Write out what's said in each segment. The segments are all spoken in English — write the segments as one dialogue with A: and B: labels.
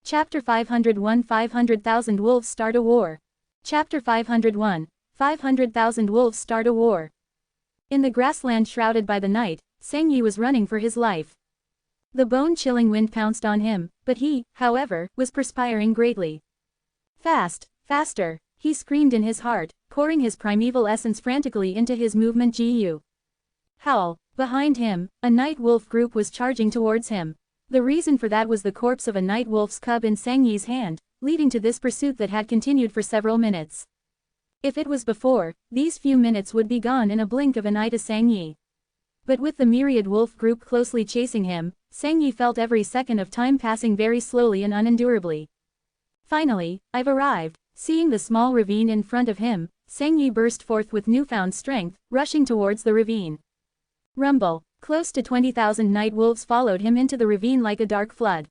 A: Chapter 501 500,000 Wolves Start a War. Chapter 501 500,000 Wolves Start a War. In the grassland shrouded by the night, Sang Yi was running for his life. The bone-chilling wind pounced on him, but he, however, was perspiring greatly. Fast, faster, he screamed in his heart, pouring his primeval essence frantically into his movement Gu. Howl. Behind him, a night wolf group was charging towards him. The reason for that was the corpse of a night wolf's cub in Sang Yi's hand, leading to this pursuit that had continued for several minutes. If it was before, these few minutes would be gone in a blink of an eye to Sang Yi. But with the myriad wolf group closely chasing him, Sang Yi felt every second of time passing very slowly and unendurably. Finally, I've arrived. Seeing the small ravine in front of him, Sang Yi burst forth with newfound strength, rushing towards the ravine. Rumble. Close to 20,000 night wolves followed him into the ravine like a dark flood.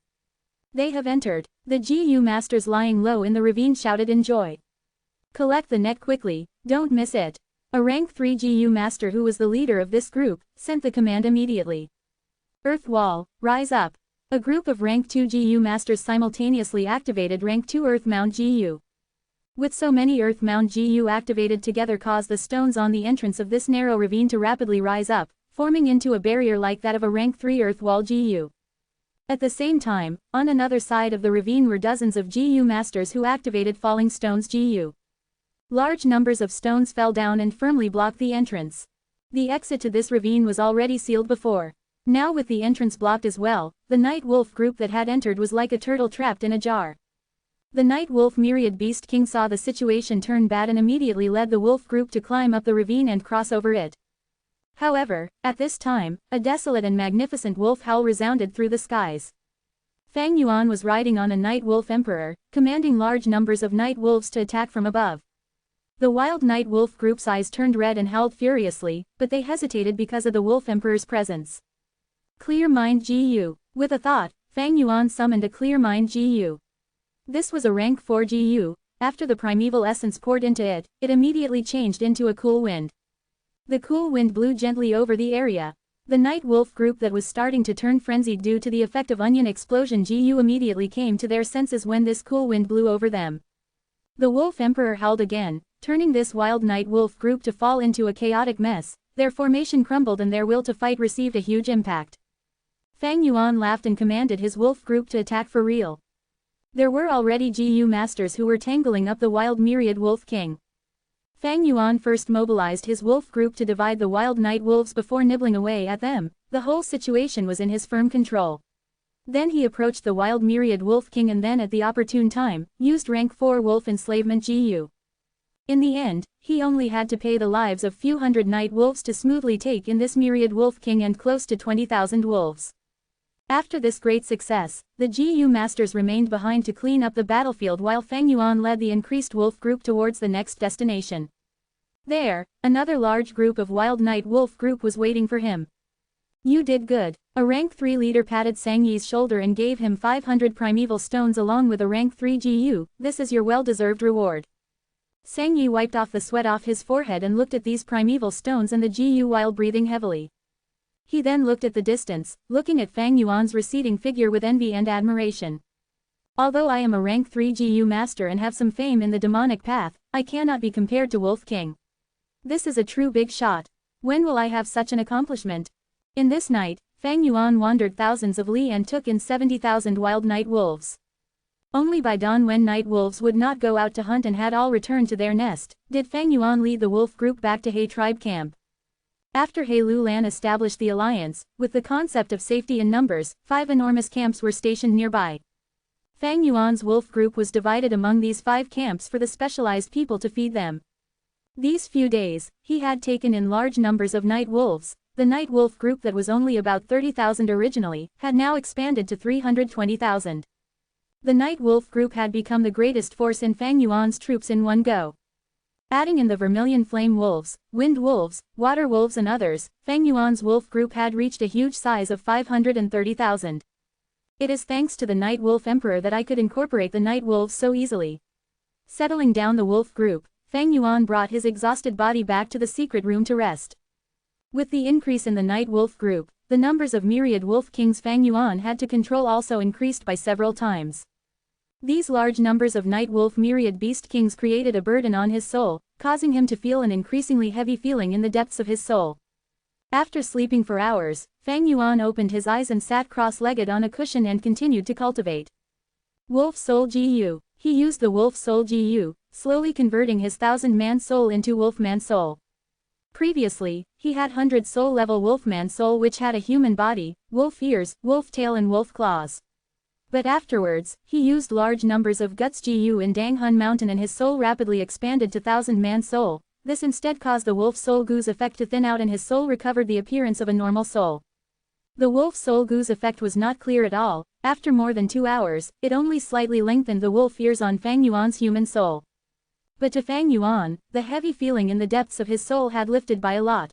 A: They have entered. The Gu masters lying low in the ravine shouted in joy. Collect the net quickly, don't miss it. A rank 3 Gu master who was the leader of this group, sent the command immediately. Earth Wall, rise up. A group of rank 2 Gu masters simultaneously activated rank 2 Earth Mound Gu. With so many Earth Mound Gu activated together caused the stones on the entrance of this narrow ravine to rapidly rise up, forming into a barrier like that of a rank 3 Earth Wall Gu. At the same time, on another side of the ravine were dozens of Gu masters who activated falling stones Gu. Large numbers of stones fell down and firmly blocked the entrance. The exit to this ravine was already sealed before. Now with the entrance blocked as well, the night wolf group that had entered was like a turtle trapped in a jar. The night wolf myriad beast king saw the situation turn bad and immediately led the wolf group to climb up the ravine and cross over it. However, at this time, a desolate and magnificent wolf howl resounded through the skies. Fang Yuan was riding on a night wolf emperor, commanding large numbers of night wolves to attack from above. The wild night wolf group's eyes turned red and howled furiously, but they hesitated because of the wolf emperor's presence. Clear Mind Gu. With a thought, Fang Yuan summoned a Clear Mind Gu. This was a rank 4 Gu. After the primeval essence poured into it, it immediately changed into a cool wind. The cool wind blew gently over the area. The night wolf group that was starting to turn frenzied due to the effect of onion explosion Gu immediately came to their senses when this cool wind blew over them. The wolf emperor howled again, turning this wild night wolf group to fall into a chaotic mess. Their formation crumbled and their will to fight received a huge impact. Fang Yuan laughed and commanded his wolf group to attack for real. There were already Gu masters who were tangling up the wild myriad wolf king. Fang Yuan first mobilized his wolf group to divide the wild night wolves before nibbling away at them. The whole situation was in his firm control. Then he approached the wild myriad wolf king and then at the opportune time, used rank 4 wolf enslavement Gu. In the end, he only had to pay the lives of few hundred night wolves to smoothly take in this myriad wolf king and close to 20,000 wolves. After this great success, the Gu masters remained behind to clean up the battlefield while Fang Yuan led the increased wolf group towards the next destination. There, another large group of wild night wolf group was waiting for him. You did good. A rank 3 leader patted Sang Yi's shoulder and gave him 500 primeval stones along with a rank 3 Gu. This is your well-deserved reward. Sang Yi wiped off the sweat off his forehead and looked at these primeval stones and the Gu while breathing heavily. He then looked at the distance, looking at Fang Yuan's receding figure with envy and admiration. Although I am a rank 3 Gu master and have some fame in the demonic path, I cannot be compared to Wolf King. This is a true big shot. When will I have such an accomplishment? In this night, Fang Yuan wandered thousands of li and took in 70,000 wild night wolves. Only by dawn when night wolves would not go out to hunt and had all returned to their nest, did Fang Yuan lead the wolf group back to He tribe camp. After He Lulan established the alliance, with the concept of safety in numbers, 5 enormous camps were stationed nearby. Fang Yuan's wolf group was divided among these 5 camps for the specialized people to feed them. These few days, he had taken in large numbers of night wolves. The night wolf group that was only about 30,000 originally, had now expanded to 320,000. The night wolf group had become the greatest force in Fang Yuan's troops in one go. Adding in the vermilion flame wolves, wind wolves, water wolves and others, Fang Yuan's wolf group had reached a huge size of 530,000. It is thanks to the night wolf emperor that I could incorporate the night wolves so easily. Settling down the wolf group, Fang Yuan brought his exhausted body back to the secret room to rest. With the increase in the night wolf group, the numbers of myriad wolf kings Fang Yuan had to control also increased by several times. These large numbers of night wolf myriad beast kings created a burden on his soul, causing him to feel an increasingly heavy feeling in the depths of his soul. After sleeping for hours, Fang Yuan opened his eyes and sat cross-legged on a cushion and continued to cultivate Wolf Soul Gu. He used the Wolf Soul Gu, slowly converting his 1000-man soul into Wolfman soul. Previously, he had 100 soul-level Wolfman soul which had a human body, wolf ears, wolf tail and wolf claws. But afterwards, he used large numbers of Guts Gu in Danghun Mountain and his soul rapidly expanded to 1000-man soul. This instead caused the Wolf Soul Gu's effect to thin out and his soul recovered the appearance of a normal soul. The Wolf Soul Gu's effect was not clear at all. After more than 2 hours, it only slightly lengthened the wolf ears on Fang Yuan's human soul. But to Fang Yuan, the heavy feeling in the depths of his soul had lifted by a lot.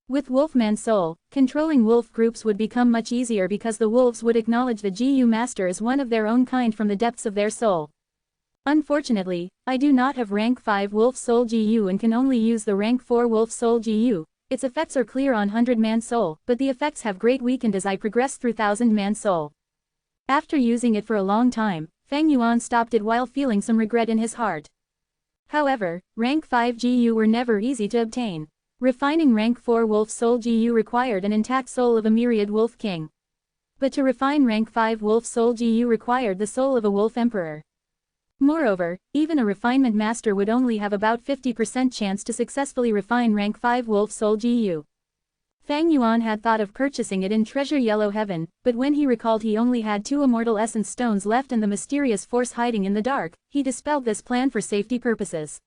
A: With Wolfman soul, controlling wolf groups would become much easier because the wolves would acknowledge the Gu master as one of their own kind from the depths of their soul. Unfortunately, I do not have rank 5 Wolf Soul Gu and can only use the rank 4 Wolf Soul Gu. Its effects are clear on 100-man soul, but the effects have great weakened as I progress through 1000-man soul. After using it for a long time, Fang Yuan stopped it while feeling some regret in his heart. However, rank 5 Gu were never easy to obtain. Refining rank 4 Wolf Soul Gu required an intact soul of a myriad Wolf King. But to refine rank 5 Wolf Soul Gu required the soul of a Wolf Emperor. Moreover, even a refinement master would only have about 50% chance to successfully refine rank 5 Wolf Soul Gu. Fang Yuan had thought of purchasing it in Treasure Yellow Heaven, but when he recalled he only had 2 Immortal Essence Stones left and the mysterious force hiding in the dark, he dispelled this plan for safety purposes.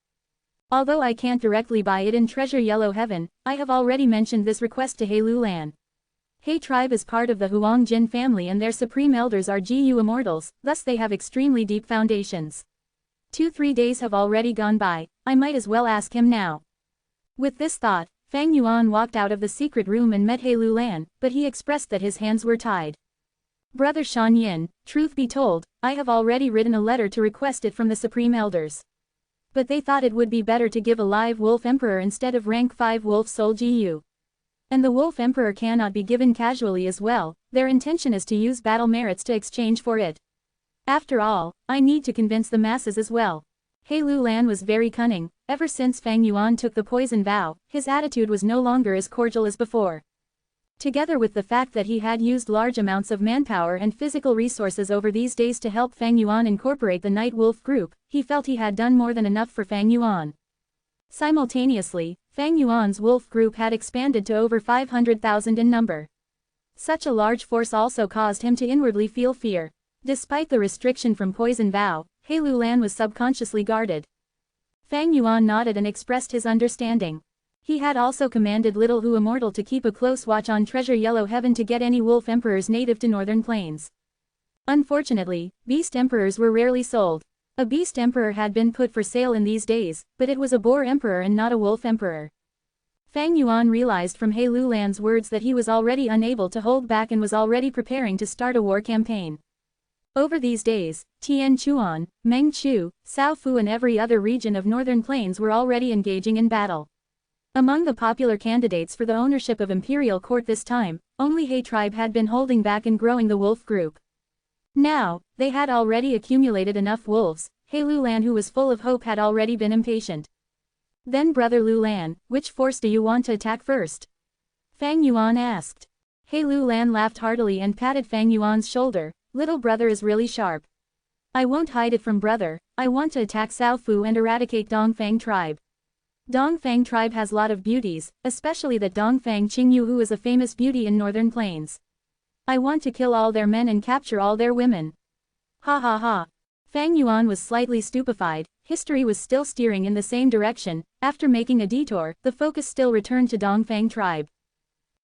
A: Although I can't directly buy it in Treasure Yellow Heaven, I have already mentioned this request to He Lulan. He tribe is part of the Huang Jin family and their supreme elders are Gu Immortals, thus they have extremely deep foundations. 2-3 days have already gone by, I might as well ask him now. With this thought, Fang Yuan walked out of the secret room and met He Lulan, but he expressed that his hands were tied. Brother Shan Yin, truth be told, I have already written a letter to request it from the supreme elders. But they thought it would be better to give a live Wolf Emperor instead of rank 5 Wolf Soul Gu. And the Wolf Emperor cannot be given casually as well, their intention is to use battle merits to exchange for it. After all, I need to convince the masses as well. He Lulan was very cunning. Ever since Fang Yuan took the poison vow, his attitude was no longer as cordial as before. Together with the fact that he had used large amounts of manpower and physical resources over these days to help Fang Yuan incorporate the Night Wolf group, he felt he had done more than enough for Fang Yuan. Simultaneously, Fang Yuan's wolf group had expanded to over 500,000 in number. Such a large force also caused him to inwardly feel fear. Despite the restriction from poison vow, He Lulan was subconsciously guarded. Fang Yuan nodded and expressed his understanding. He had also commanded Little Hu Immortal to keep a close watch on Treasure Yellow Heaven to get any wolf emperors native to Northern Plains. Unfortunately, beast emperors were rarely sold. A beast emperor had been put for sale in these days, but it was a boar emperor and not a wolf emperor. Fang Yuan realized from He Lulan's words that he was already unable to hold back and was already preparing to start a war campaign. Over these days, Tian Chuan, Meng Chu, Cao Fu and every other region of Northern Plains were already engaging in battle. Among the popular candidates for the ownership of imperial court this time, only He tribe had been holding back and growing the wolf group. Now, they had already accumulated enough wolves. He Lulan, who was full of hope, had already been impatient. Then Brother Lulan, which force do you want to attack first? Fang Yuan asked. He Lulan laughed heartily and patted Fang Yuan's shoulder. Little brother is really sharp. I won't hide it from brother, I want to attack Cao Fu and eradicate Dongfang tribe. Dongfang tribe has lot of beauties, especially that Dongfang Qingyu who is a famous beauty in Northern Plains. I want to kill all their men and capture all their women. Ha ha ha. Fang Yuan was slightly stupefied, history was still steering in the same direction. After making a detour, the focus still returned to Dongfang tribe.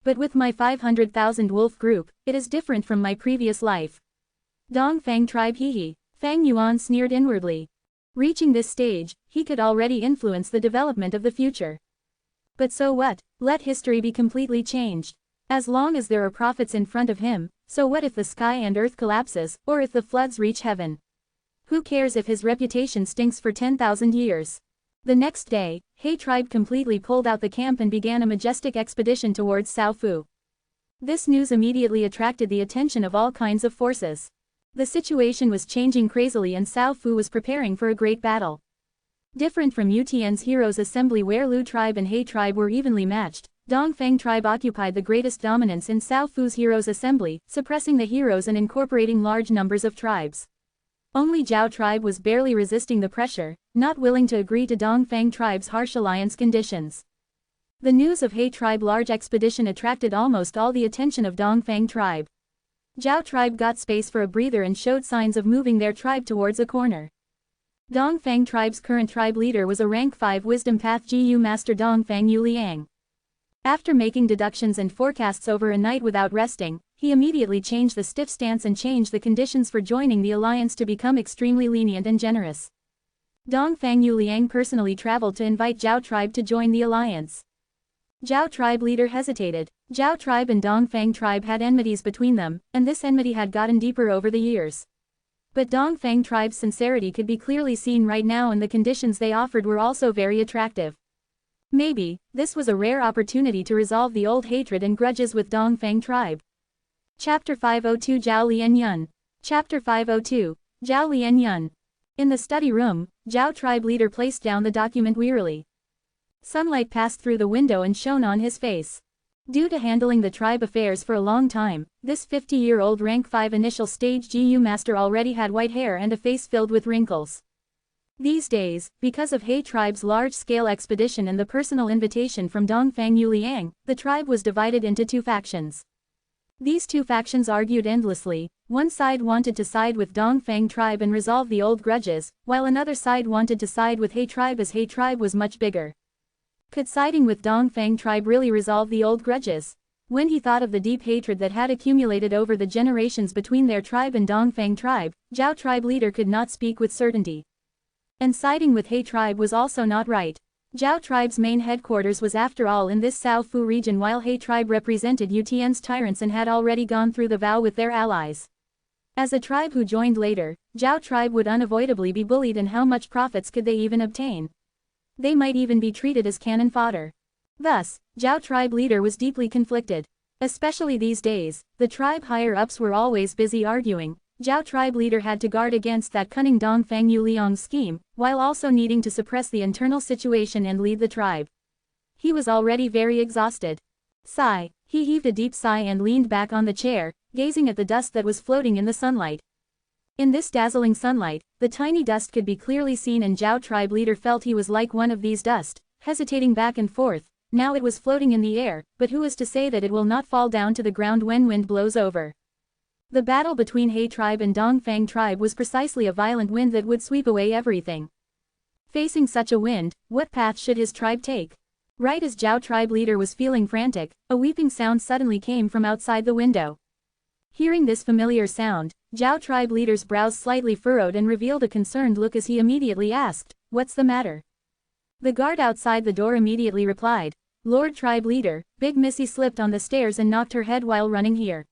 A: But with my 500,000 wolf group, it is different from my previous life. Dongfang tribe hee. Fang Yuan sneered inwardly. Reaching this stage, he could already influence the development of the future. But so what? Let history be completely changed. As long as there are prophets in front of him, so what if the sky and earth collapses, or if the floods reach heaven? Who cares if his reputation stinks for 10,000 years? The next day, He tribe completely pulled out the camp and began a majestic expedition towards Cao Fu. This news immediately attracted the attention of all kinds of forces. The situation was changing crazily and Cao Fu was preparing for a great battle. Different from Yu Tian's heroes assembly where Lu tribe and He tribe were evenly matched, Dongfang tribe occupied the greatest dominance in Cao Fu's heroes assembly, suppressing the heroes and incorporating large numbers of tribes. Only Zhao tribe was barely resisting the pressure, not willing to agree to Dongfang tribe's harsh alliance conditions. The news of He tribe large expedition attracted almost all the attention of Dongfang tribe. Zhao tribe got space for a breather and showed signs of moving their tribe towards a corner. Dongfang tribe's current tribe leader was a rank 5 wisdom path GU master Dongfang Yuliang. After making deductions and forecasts over a night without resting, he immediately changed the stiff stance and changed the conditions for joining the alliance to become extremely lenient and generous. Dongfang Yuliang personally traveled to invite Zhao tribe to join the alliance. Zhao tribe leader hesitated. Zhao tribe and Dongfang tribe had enmities between them, and this enmity had gotten deeper over the years. But Dongfang tribe's sincerity could be clearly seen right now and the conditions they offered were also very attractive. Maybe, this was a rare opportunity to resolve the old hatred and grudges with Dongfang tribe. Chapter 502 Zhao Lian Yun. Chapter 502, Zhao Lian Yun. In the study room, Zhao tribe leader placed down the document wearily. Sunlight passed through the window and shone on his face. Due to handling the tribe affairs for a long time, this 50-year-old rank 5 initial stage GU master already had white hair and a face filled with wrinkles. These days, because of He tribe's large-scale expedition and the personal invitation from Dongfang Yuliang, the tribe was divided into two factions. These two factions argued endlessly. One side wanted to side with Dongfang tribe and resolve the old grudges, while another side wanted to side with He tribe as He tribe was much bigger. Could siding with Dongfang tribe really resolve the old grudges? When he thought of the deep hatred that had accumulated over the generations between their tribe and Dongfang tribe, Zhao tribe leader could not speak with certainty. And siding with He tribe was also not right. Zhao tribe's main headquarters was after all in this Cao Fu region while He tribe represented Yu Tian's tyrants and had already gone through the vow with their allies. As a tribe who joined later, Zhao tribe would unavoidably be bullied and how much profits could they even obtain? They might even be treated as cannon fodder. Thus, Zhao tribe leader was deeply conflicted. Especially these days, the tribe higher-ups were always busy arguing. Zhao tribe leader had to guard against that cunning Dongfang Yuliang's scheme, while also needing to suppress the internal situation and lead the tribe. He was already very exhausted. Sigh. He heaved a deep sigh and leaned back on the chair, gazing at the dust that was floating in the sunlight. In this dazzling sunlight, the tiny dust could be clearly seen and Zhao tribe leader felt he was like one of these dust, hesitating back and forth. Now it was floating in the air, but who is to say that it will not fall down to the ground when wind blows over? The battle between He tribe and Dongfang tribe was precisely a violent wind that would sweep away everything. Facing such a wind, what path should his tribe take? Right as Zhao tribe leader was feeling frantic, a weeping sound suddenly came from outside the window. Hearing this familiar sound, Zhao tribe leader's brows slightly furrowed and revealed a concerned look as he immediately asked, "What's the matter?" The guard outside the door immediately replied, "Lord tribe leader, Big Missy slipped on the stairs and knocked her head while running here."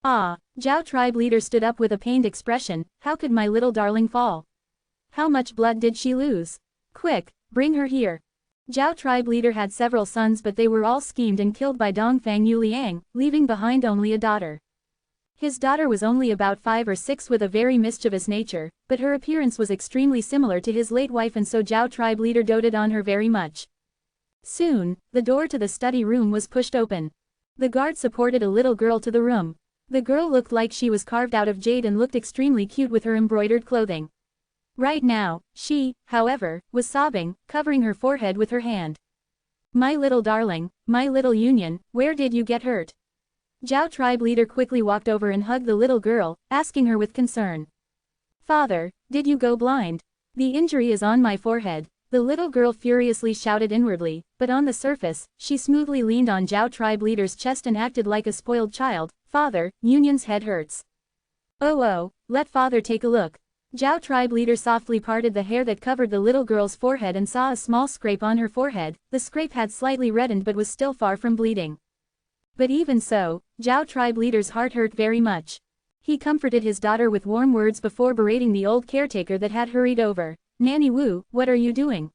A: Ah, Zhao tribe leader stood up with a pained expression, "How could my little darling fall? How much blood did she lose? Quick, bring her here." Zhao tribe leader had several sons but they were all schemed and killed by Dongfang Yuliang, leaving behind only a daughter. His daughter was only about 5 or 6 with a very mischievous nature, but her appearance was extremely similar to his late wife and so Zhao tribe leader doted on her very much. Soon, the door to the study room was pushed open. The guard supported a little girl to the room. The girl looked like she was carved out of jade and looked extremely cute with her embroidered clothing. Right now, she, however, was sobbing, covering her forehead with her hand. "My little darling, my little Union, where did you get hurt?" Zhao tribe leader quickly walked over and hugged the little girl, asking her with concern. "Father, did you go blind? The injury is on my forehead," the little girl furiously shouted inwardly, but on the surface, she smoothly leaned on Zhao tribe leader's chest and acted like a spoiled child. "Father, Union's head hurts." Oh, let father take a look." Zhao tribe leader softly parted the hair that covered the little girl's forehead and saw a small scrape on her forehead. The scrape had slightly reddened but was still far from bleeding. But even so, Zhao tribe leader's heart hurt very much. He comforted his daughter with warm words before berating the old caretaker that had hurried over. "Nanny Wu, what are you doing?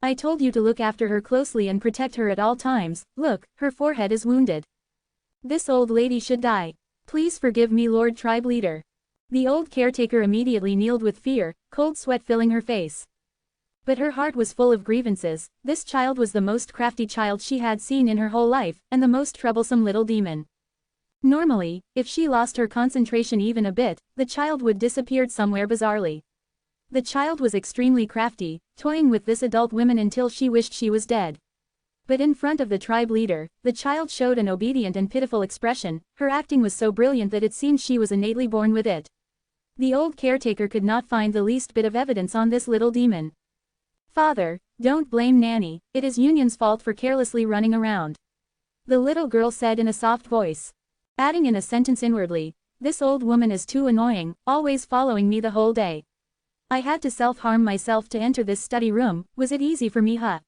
A: I told you to look after her closely and protect her at all times. Look, her forehead is wounded. This old lady should die. Please forgive me, Lord tribe leader." The old caretaker immediately kneeled with fear, cold sweat filling her face. But her heart was full of grievances. This child was the most crafty child she had seen in her whole life, and the most troublesome little demon. Normally, if she lost her concentration even a bit, the child would disappear somewhere bizarrely. The child was extremely crafty, toying with this adult woman until she wished she was dead. But in front of the tribe leader, the child showed an obedient and pitiful expression. Her acting was so brilliant that it seemed she was innately born with it. The old caretaker could not find the least bit of evidence on this little demon. "Father, don't blame Nanny, it is Union's fault for carelessly running around," the little girl said in a soft voice. Adding in a sentence inwardly, "This old woman is too annoying, always following me the whole day. I had to self-harm myself to enter this study room, was it easy for me huh?"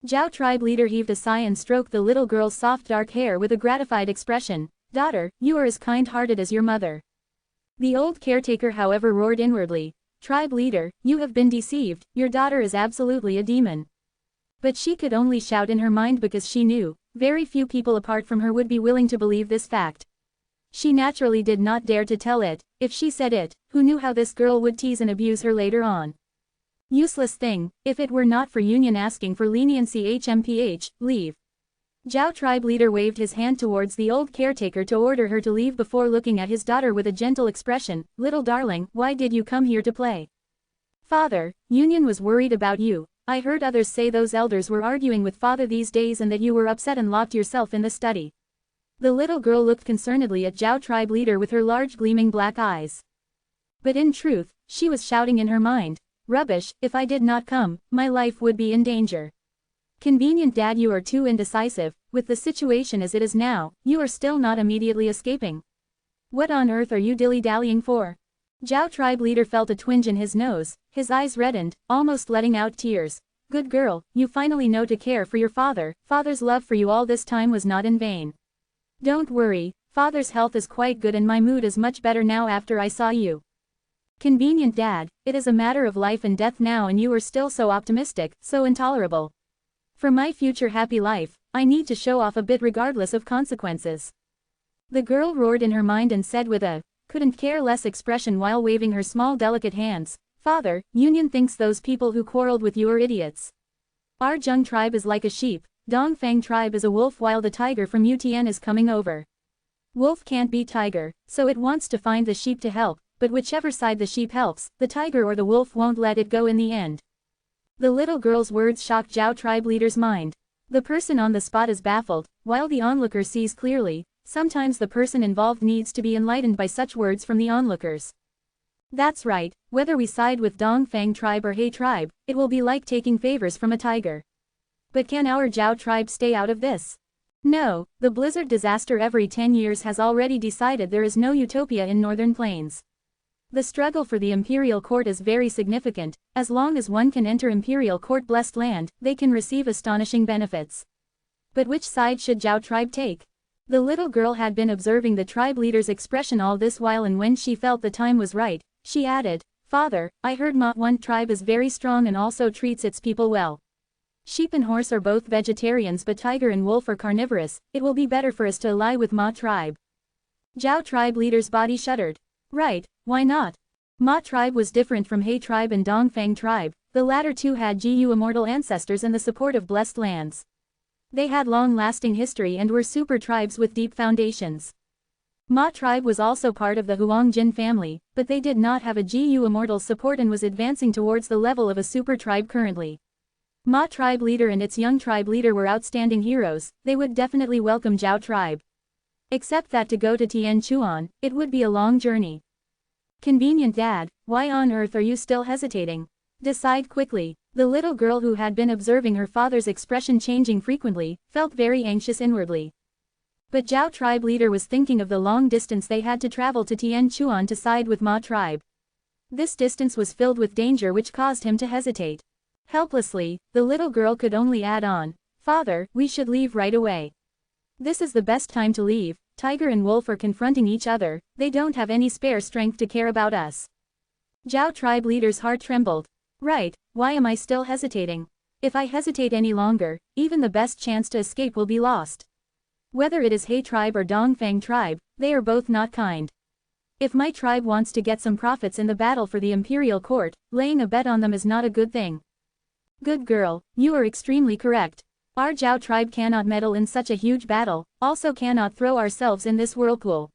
A: Zhao tribe leader heaved a sigh and stroked the little girl's soft dark hair with a gratified expression. "Daughter, you are as kind-hearted as your mother." The old caretaker however roared inwardly, "Tribe leader, you have been deceived, your daughter is absolutely a demon." But she could only shout in her mind because she knew, very few people apart from her would be willing to believe this fact. She naturally did not dare to tell it. If she said it, who knew how this girl would tease and abuse her later on. Useless thing, if it were not for Union asking for leniency HMPH, leave. Zhao tribe leader waved his hand towards the old caretaker to order her to leave before looking at his daughter with a gentle expression. "Little darling, why did you come here to play?" "Father, Union was worried about you. I heard others say those elders were arguing with father these days and that you were upset and locked yourself in the study." The little girl looked concernedly at Zhao tribe leader with her large gleaming black eyes. But in truth, she was shouting in her mind, "Rubbish, if I did not come, my life would be in danger. Convenient dad, you are too indecisive, with the situation as it is now, you are still not immediately escaping. What on earth are you dilly-dallying for?" Zhao tribe leader felt a twinge in his nose, his eyes reddened, almost letting out tears. "Good girl, you finally know to care for your father, father's love for you all this time was not in vain. Don't worry, father's health is quite good and my mood is much better now after I saw you. Convenient dad, it is a matter of life and death now and you are still so optimistic, so intolerable. For my future happy life, I need to show off a bit regardless of consequences." The girl roared in her mind and said with a couldn't care less expression while waving her small delicate hands, "Father, Union thinks those people who quarreled with you are idiots. Our Zheng tribe is like a sheep, Dongfang tribe is a wolf while the tiger from UTN is coming over. Wolf can't beat tiger, so it wants to find the sheep to help, but whichever side the sheep helps, the tiger or the wolf won't let it go in the end." The little girl's words shocked Zhao tribe leader's mind. The person on the spot is baffled, while the onlooker sees clearly. Sometimes the person involved needs to be enlightened by such words from the onlookers. "That's right, whether we side with Dongfang tribe or He tribe, it will be like taking favors from a tiger. But can our Zhao tribe stay out of this? No, the blizzard disaster every 10 years has already decided there is no utopia in northern plains. The struggle for the imperial court is very significant. As long as one can enter imperial court blessed land, they can receive astonishing benefits. But which side should Zhao tribe take?" The little girl had been observing the tribe leader's expression all this while and when she felt the time was right, she added, "Father, I heard Ma1 tribe is very strong and also treats its people well. Sheep and horse are both vegetarians but tiger and wolf are carnivorous, it will be better for us to ally with Ma tribe." Zhao tribe leader's body shuddered. Right, why not? Ma tribe was different from He tribe and Dongfang tribe, the latter two had Gu immortal ancestors and the support of blessed lands. They had long-lasting history and were super tribes with deep foundations. Ma tribe was also part of the Huangjin family, but they did not have a Gu immortal support and was advancing towards the level of a super tribe currently. Ma tribe leader and its young tribe leader were outstanding heroes, they would definitely welcome Zhao tribe. Except that to go to Tianchuan, it would be a long journey. Convenient dad, why on earth are you still hesitating? Decide quickly. The little girl who had been observing her father's expression changing frequently, felt very anxious inwardly. But Zhao tribe leader was thinking of the long distance they had to travel to Tianchuan to side with Ma tribe. This distance was filled with danger which caused him to hesitate. Helplessly, the little girl could only add on, "Father, we should leave right away. This is the best time to leave, tiger and wolf are confronting each other, they don't have any spare strength to care about us." Zhao tribe leader's heart trembled. Right, why am I still hesitating? If I hesitate any longer, even the best chance to escape will be lost. Whether it is He tribe or Dongfang tribe, they are both not kind. If my tribe wants to get some profits in the battle for the imperial court, laying a bet on them is not a good thing. Good girl, you are extremely correct. Our Zhao tribe cannot meddle in such a huge battle, also cannot throw ourselves in this whirlpool.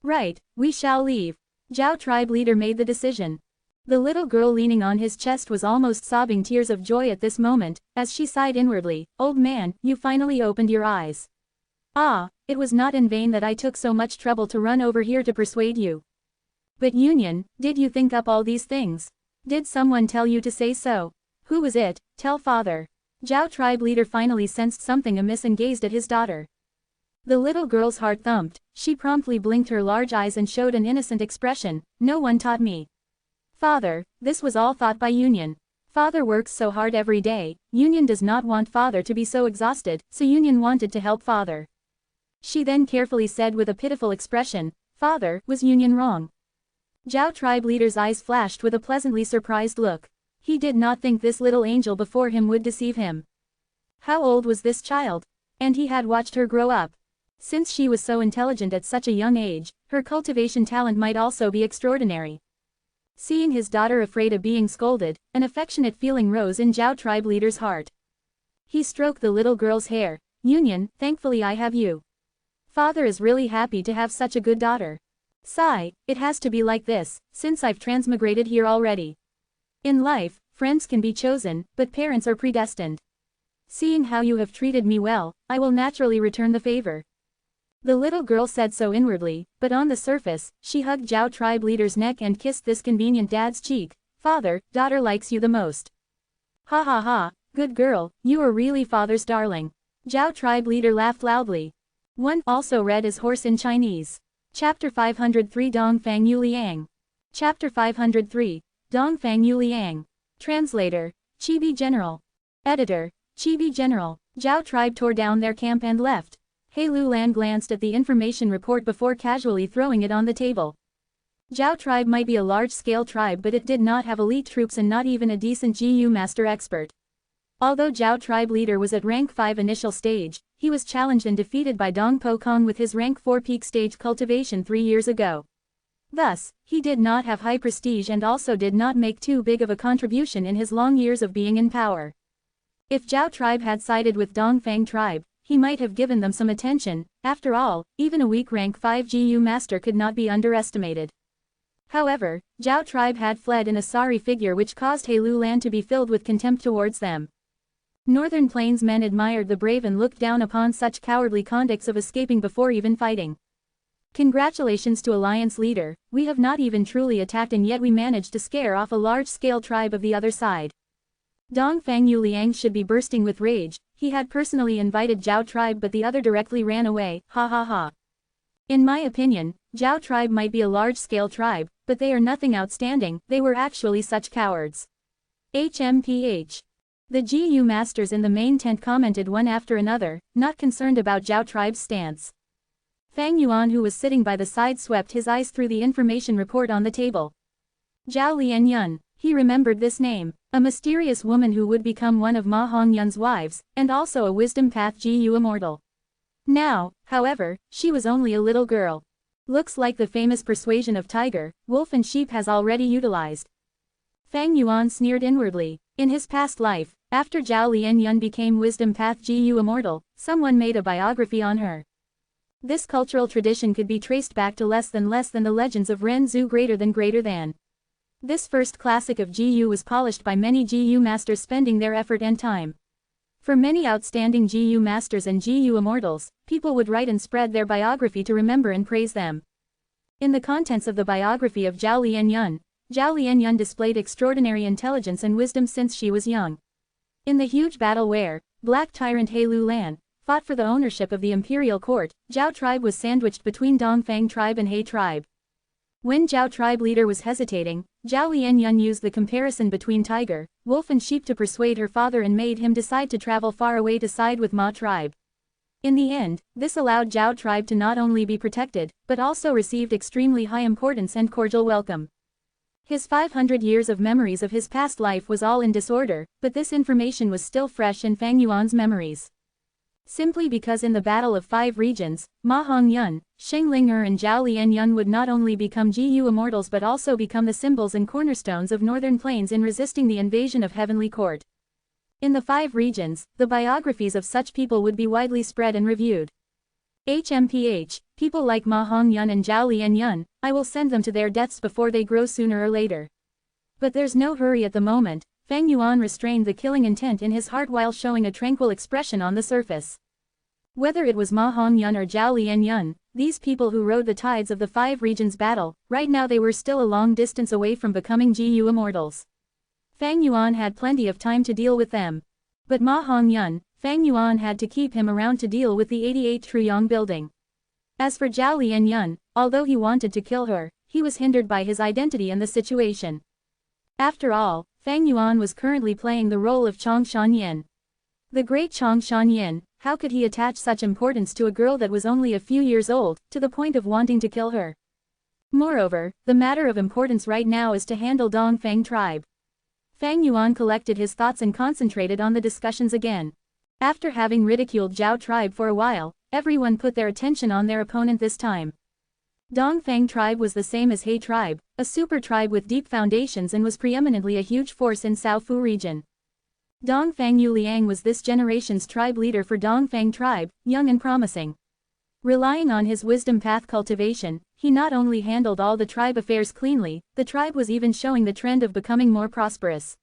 A: Right, we shall leave. Zhao tribe leader made the decision. The little girl leaning on his chest was almost sobbing tears of joy at this moment, as she sighed inwardly, "Old man, you finally opened your eyes. Ah, it was not in vain that I took so much trouble to run over here to persuade you. But Union, did you think up all these things? Did someone tell you to say so? Who was it? Tell father." Zhao tribe leader finally sensed something amiss and gazed at his daughter. The little girl's heart thumped, she promptly blinked her large eyes and showed an innocent expression, "No one taught me. Father, this was all thought by Union. Father works so hard every day, Union does not want father to be so exhausted, so Union wanted to help father." She then carefully said with a pitiful expression, "Father, was Union wrong?" Zhao tribe leader's eyes flashed with a pleasantly surprised look. He did not think this little angel before him would deceive him. How old was this child? And he had watched her grow up. Since she was so intelligent at such a young age, her cultivation talent might also be extraordinary. Seeing his daughter afraid of being scolded, an affectionate feeling rose in Zhao tribe leader's heart. He stroked the little girl's hair. "Union, thankfully I have you. Father is really happy to have such a good daughter. Sigh, it has to be like this, since I've transmigrated here already. In life, friends can be chosen, but parents are predestined. Seeing how you have treated me well, I will naturally return the favor." The little girl said so inwardly, but on the surface, she hugged Zhao tribe leader's neck and kissed this convenient dad's cheek. "Father, daughter likes you the most." "Ha ha ha, good girl, you are really father's darling." Zhao tribe leader laughed loudly. One also read as horse in Chinese. Chapter 503 Dongfang Yu Liang. Chapter 503, Dongfang Yu Liang. Translator, Chibi General. Editor, Chibi General. Zhao tribe tore down their camp and left. He Lulan glanced at the information report before casually throwing it on the table. Zhao tribe might be a large-scale tribe, but it did not have elite troops and not even a decent GU master expert. Although Zhao tribe leader was at rank 5 initial stage, he was challenged and defeated by Dong Po Kong with his rank 4 peak stage cultivation 3 years ago. Thus, he did not have high prestige and also did not make too big of a contribution in his long years of being in power. If Zhao tribe had sided with Dongfang tribe, he might have given them some attention. After all, even a weak rank 5 GU master could not be underestimated. However, Zhao tribe had fled in a sorry figure which caused He Lulan to be filled with contempt towards them. Northern Plains men admired the brave and looked down upon such cowardly conducts of escaping before even fighting. "Congratulations to Alliance leader, we have not even truly attacked and yet we managed to scare off a large-scale tribe of the other side." Dongfang Yu Liang should be bursting with rage. He had personally invited Zhao tribe but the other directly ran away, ha ha ha. In my opinion, Zhao tribe might be a large-scale tribe, but they are nothing outstanding, they were actually such cowards. HMPH. The GU masters in the main tent commented one after another, not concerned about Zhao tribe's stance. Fang Yuan, who was sitting by the side, swept his eyes through the information report on the table. Zhao Lianyun, he remembered this name, a mysterious woman who would become one of Ma Hongyun's wives, and also a wisdom path GU immortal. Now, however, she was only a little girl. Looks like the famous persuasion of tiger, wolf and sheep has already utilized. Fang Yuan sneered inwardly. In his past life, after Zhao Lianyun became wisdom path GU immortal, someone made a biography on her. This cultural tradition could be traced back to less than the legends of Ren Zhu greater than. This first classic of GU was polished by many GU masters spending their effort and time. For many outstanding GU masters and GU immortals, people would write and spread their biography to remember and praise them. In the contents of the biography of Zhao Lianyun displayed extraordinary intelligence and wisdom since she was young. In the huge battle where Black Tyrant He Lulan fought for the ownership of the imperial court, Zhao tribe was sandwiched between Dongfang tribe and He tribe. When Zhao tribe leader was hesitating, Zhao Lianyun used the comparison between tiger, wolf and sheep to persuade her father and made him decide to travel far away to side with Ma tribe. In the end, this allowed Zhao tribe to not only be protected, but also received extremely high importance and cordial welcome. His 500 years of memories of his past life was all in disorder, but this information was still fresh in Fang Yuan's memories. Simply because in the Battle of Five Regions, Ma Hongyun, Sheng Ling'er and Zhao Lianyun would not only become GU Immortals but also become the symbols and cornerstones of Northern Plains in resisting the invasion of Heavenly Court. In the Five Regions, the biographies of such people would be widely spread and reviewed. HMPH, people like Ma Hongyun and Zhao Lianyun, I will send them to their deaths before they grow sooner or later. But there's no hurry at the moment. Fang Yuan restrained the killing intent in his heart while showing a tranquil expression on the surface. Whether it was Ma Hongyun or Zhao Lianyun, these people who rode the tides of the Five Regions battle, right now they were still a long distance away from becoming GU Immortals. Fang Yuan had plenty of time to deal with them. But Ma Hongyun, Fang Yuan had to keep him around to deal with the 88 Truyong building. As for Zhao Lianyun, although he wanted to kill her, he was hindered by his identity and the situation. After all, Fang Yuan was currently playing the role of Chong Shanyin. The great Chong Shanyin, how could he attach such importance to a girl that was only a few years old, to the point of wanting to kill her? Moreover, the matter of importance right now is to handle Dongfang tribe. Fang Yuan collected his thoughts and concentrated on the discussions again. After having ridiculed Zhao tribe for a while, everyone put their attention on their opponent this time. Dongfang tribe was the same as He tribe, a super tribe with deep foundations and was preeminently a huge force in Shaofu region. Dongfang Yuliang was this generation's tribe leader for Dongfang tribe, young and promising. Relying on his wisdom path cultivation, he not only handled all the tribe affairs cleanly, the tribe was even showing the trend of becoming more prosperous.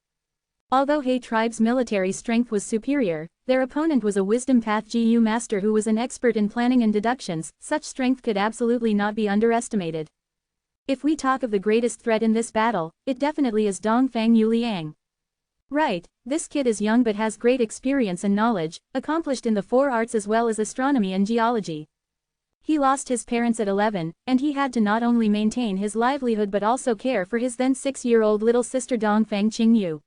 A: Although He tribe's military strength was superior, their opponent was a wisdom path GU master who was an expert in planning and deductions. Such strength could absolutely not be underestimated. If we talk of the greatest threat in this battle, it definitely is Dongfang Yuliang. Right, this kid is young but has great experience and knowledge, accomplished in the four arts as well as astronomy and geology. He lost his parents at 11, and he had to not only maintain his livelihood but also care for his then 6-year-old little sister Dongfang Qingyu.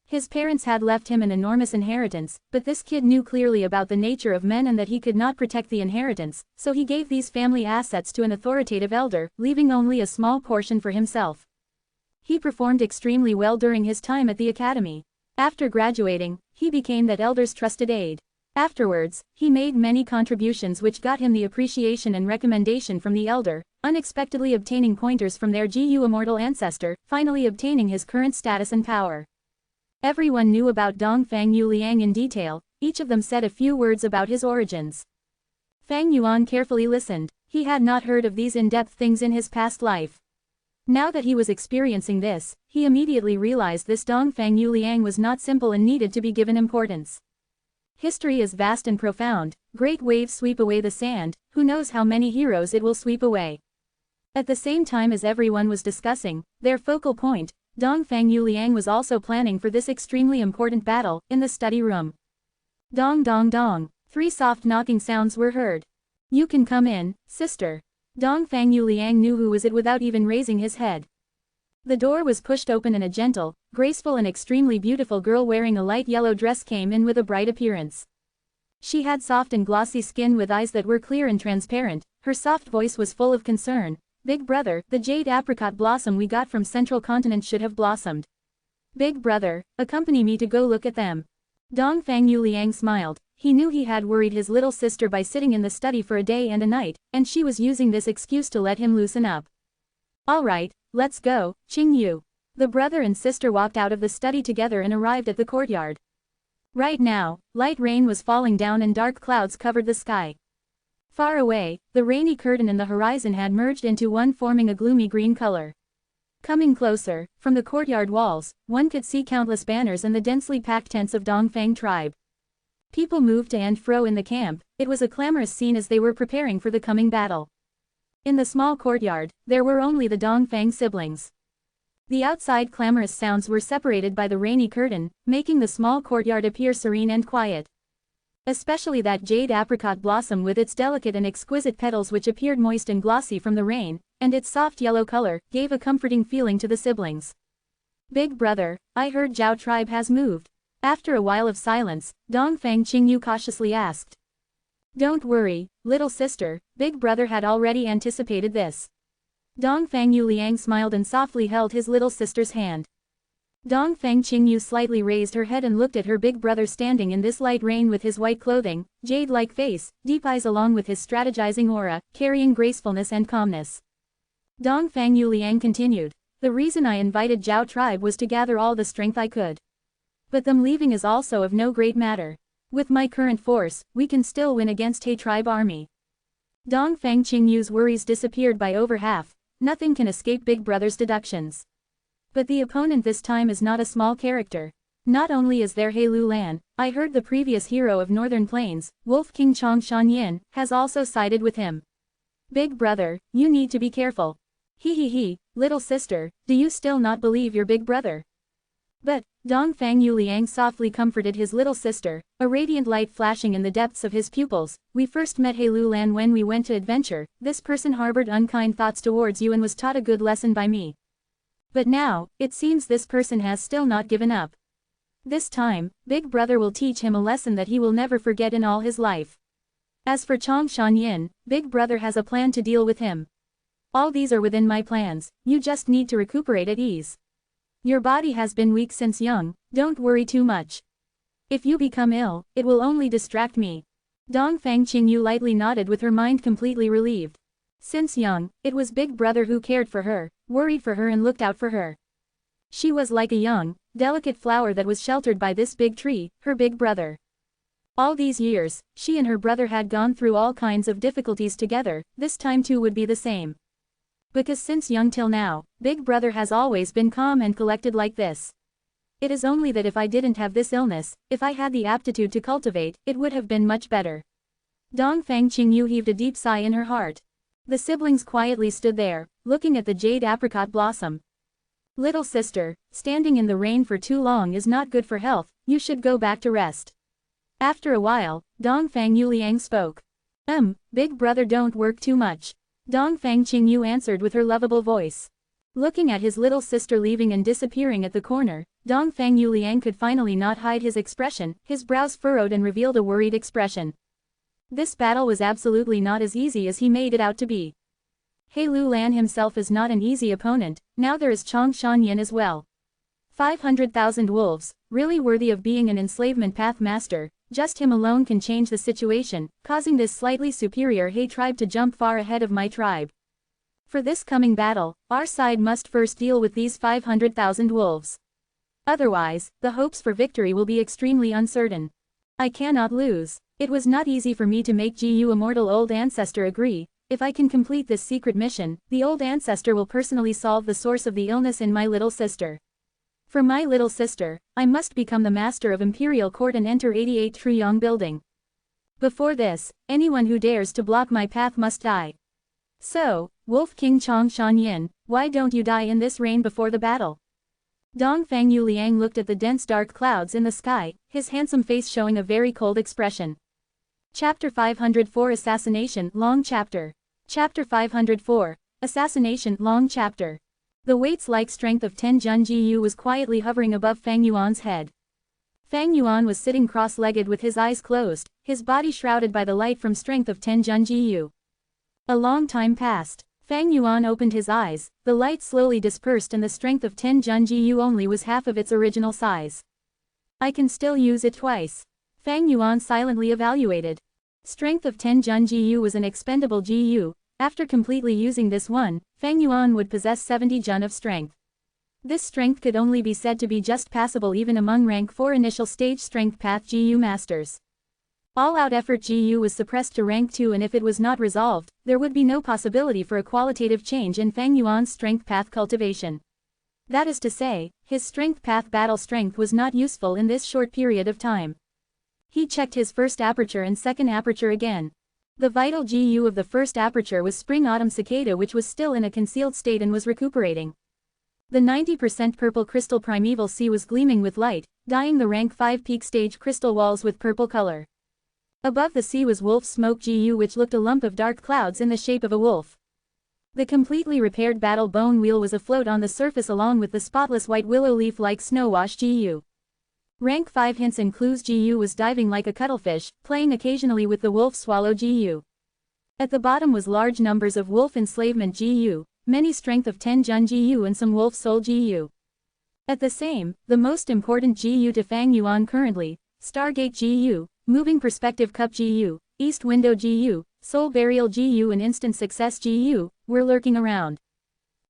A: His parents had left him an enormous inheritance, but this kid knew clearly about the nature of men and that he could not protect the inheritance, so he gave these family assets to an authoritative elder, leaving only a small portion for himself. He performed extremely well during his time at the academy. After graduating, he became that elder's trusted aide. Afterwards, he made many contributions which got him the appreciation and recommendation from the elder, unexpectedly obtaining pointers from their GU Immortal ancestor, finally obtaining his current status and power. Everyone knew about Dongfang Yuliang in detail, each of them said a few words about his origins. Fang Yuan carefully listened. He had not heard of these in-depth things in his past life. Now that he was experiencing this, he immediately realized this Dongfang Yuliang was not simple and needed to be given importance. History is vast and profound, great waves sweep away the sand, who knows how many heroes it will sweep away. At the same time as everyone was discussing their focal point, Dongfang Yuliang was also planning for this extremely important battle, in the study room. Dong dong dong, 3 soft knocking sounds were heard. You can come in, sister. Dongfang Yuliang knew who was it without even raising his head. The door was pushed open and a gentle, graceful and extremely beautiful girl wearing a light yellow dress came in with a bright appearance. She had soft and glossy skin with eyes that were clear and transparent, her soft voice was full of concern. Big brother, the jade apricot blossom we got from Central Continent should have blossomed. Big brother, accompany me to go look at them. Dongfang Yuliang smiled. He knew he had worried his little sister by sitting in the study for a day and a night, and she was using this excuse to let him loosen up. Alright, let's go, Qingyu. The brother and sister walked out of the study together and arrived at the courtyard. Right now, light rain was falling down and dark clouds covered the sky. Far away, the rainy curtain and the horizon had merged into one, forming a gloomy green color. Coming closer, from the courtyard walls, one could see countless banners and the densely packed tents of Dongfang tribe. People moved to and fro in the camp. It was a clamorous scene as they were preparing for the coming battle. In the small courtyard, there were only the Dongfang siblings. The outside clamorous sounds were separated by the rainy curtain, making the small courtyard appear serene and quiet. Especially that jade apricot blossom with its delicate and exquisite petals which appeared moist and glossy from the rain, and its soft yellow color, gave a comforting feeling to the siblings. Big brother, I heard Zhao tribe has moved. After a while of silence, Dongfang Qingyu cautiously asked. Don't worry, little sister, big brother had already anticipated this. Dongfang Yuliang smiled and softly held his little sister's hand. Dongfang Qingyu slightly raised her head and looked at her big brother standing in this light rain with his white clothing, jade-like face, deep eyes along with his strategizing aura, carrying gracefulness and calmness. Dongfang Yuliang continued. The reason I invited Zhao tribe was to gather all the strength I could. But them leaving is also of no great matter. With my current force, we can still win against He tribe army. Dongfang Qingyu's worries disappeared by over half. Nothing can escape big brother's deductions. But the opponent this time is not a small character. Not only is there He Lulan, I heard the previous hero of Northern Plains, Wolf King Chong Shanyin, has also sided with him. Big brother, you need to be careful. He, little sister, do you still not believe your big brother? But, Dongfang Yuliang softly comforted his little sister, a radiant light flashing in the depths of his pupils. We first met He Lulan when we went to adventure. This person harbored unkind thoughts towards you and was taught a good lesson by me. But now, it seems this person has still not given up. This time, big brother will teach him a lesson that he will never forget in all his life. As for Chong Shanyin, big brother has a plan to deal with him. All these are within my plans, you just need to recuperate at ease. Your body has been weak since young, don't worry too much. If you become ill, it will only distract me. Dongfang Qingyu lightly nodded with her mind completely relieved. Since young, it was big brother who cared for her, worried for her and looked out for her. She was like a young, delicate flower that was sheltered by this big tree, her big brother. All these years, she and her brother had gone through all kinds of difficulties together, this time too would be the same. Because since young till now, big brother has always been calm and collected like this. It is only that if I didn't have this illness, if I had the aptitude to cultivate, it would have been much better. Dongfang Qingyu heaved a deep sigh in her heart. The siblings quietly stood there, looking at the jade apricot blossom. Little sister, standing in the rain for too long is not good for health, you should go back to rest. After a while, Dongfang Yuliang spoke. Big brother don't work too much. Dongfang Qingyu answered with her lovable voice. Looking at his little sister leaving and disappearing at the corner, Dongfang Yuliang could finally not hide his expression, his brows furrowed and revealed a worried expression. This battle was absolutely not as easy as he made it out to be. He Lulan himself is not an easy opponent, now there is Chong Shanyin as well. 500,000 wolves, really worthy of being an enslavement path master, just him alone can change the situation, causing this slightly superior He tribe to jump far ahead of my tribe. For this coming battle, our side must first deal with these 500,000 wolves. Otherwise, the hopes for victory will be extremely uncertain. I cannot lose. It was not easy for me to make Gu Immortal Old Ancestor agree. If I can complete this secret mission, the Old Ancestor will personally solve the source of the illness in my little sister. For my little sister, I must become the master of Imperial Court and enter 88 Truyong Building. Before this, anyone who dares to block my path must die. So, Wolf King Chong Shanyin, why don't you die in this rain before the battle? Dongfang Yuliang looked at the dense dark clouds in the sky, his handsome face showing a very cold expression. Chapter 504 Assassination Long Chapter. Chapter 504 Assassination Long Chapter. The weights-like strength of Tenjun Jiyu was quietly hovering above Fang Yuan's head. Fang Yuan was sitting cross-legged with his eyes closed, his body shrouded by the light from strength of Tenjun Jiyu. A long time passed. Fang Yuan opened his eyes, the light slowly dispersed and the strength of Tenjun Jiyu only was half of its original size. I can still use it twice. Fang Yuan silently evaluated. Strength of Tenjun Jiyu was an expendable Jiyu. After completely using this one, Fang Yuan would possess 70 Jun of strength. This strength could only be said to be just passable even among rank 4 initial stage strength path Jiyu masters. All-out effort Jiyu was suppressed to rank 2 and if it was not resolved, there would be no possibility for a qualitative change in Fang Yuan's strength path cultivation. That is to say, his strength path battle strength was not useful in this short period of time. He checked his first aperture and second aperture again. The vital Gu of the first aperture was Spring-Autumn Cicada which was still in a concealed state and was recuperating. The 90% purple crystal Primeval Sea was gleaming with light, dyeing the rank 5 peak stage crystal walls with purple color. Above the sea was Wolf Smoke Gu which looked a lump of dark clouds in the shape of a wolf. The completely repaired battle bone wheel was afloat on the surface along with the spotless white willow leaf-like snow wash Gu. Rank 5 hints and clues Gu was diving like a cuttlefish, playing occasionally with the wolf swallow Gu. At the bottom was large numbers of wolf enslavement Gu, many strength of 10 Jun Gu and some wolf soul Gu. At the most important GU to Fang Yuan currently, Stargate GU, Moving Perspective Cup GU, East Window GU, Soul Burial GU and Instant Success GU, were lurking around.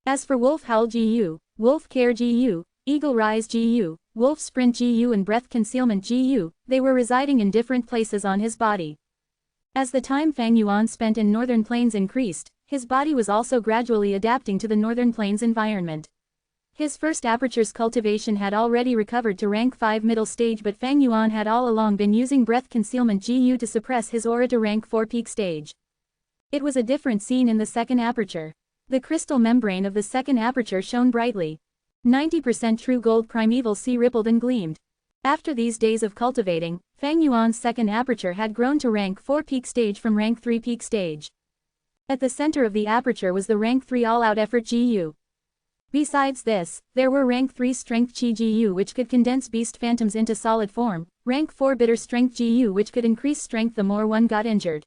A: As for Wolf Howl GU, Wolf Care GU, Eagle Rise GU, Wolf Sprint GU and Breath Concealment GU, they were residing in different places on his body. As the time Fang Yuan spent in Northern Plains increased, his body was also gradually adapting to the Northern Plains environment. His first aperture's cultivation had already recovered to rank 5 middle stage, but Fang Yuan had all along been using Breath Concealment GU to suppress his aura to rank 4 peak stage. It was a different scene in the second aperture. The crystal membrane of the second aperture shone brightly. 90% true gold primeval sea rippled and gleamed. After these days of cultivating, Fang Yuan's second aperture had grown to rank 4 peak stage from rank 3 peak stage. At the center of the aperture was the rank 3 all-out effort GU. Besides this, there were rank 3 strength Chi GU which could condense beast phantoms into solid form, rank 4 bitter strength GU which could increase strength the more one got injured.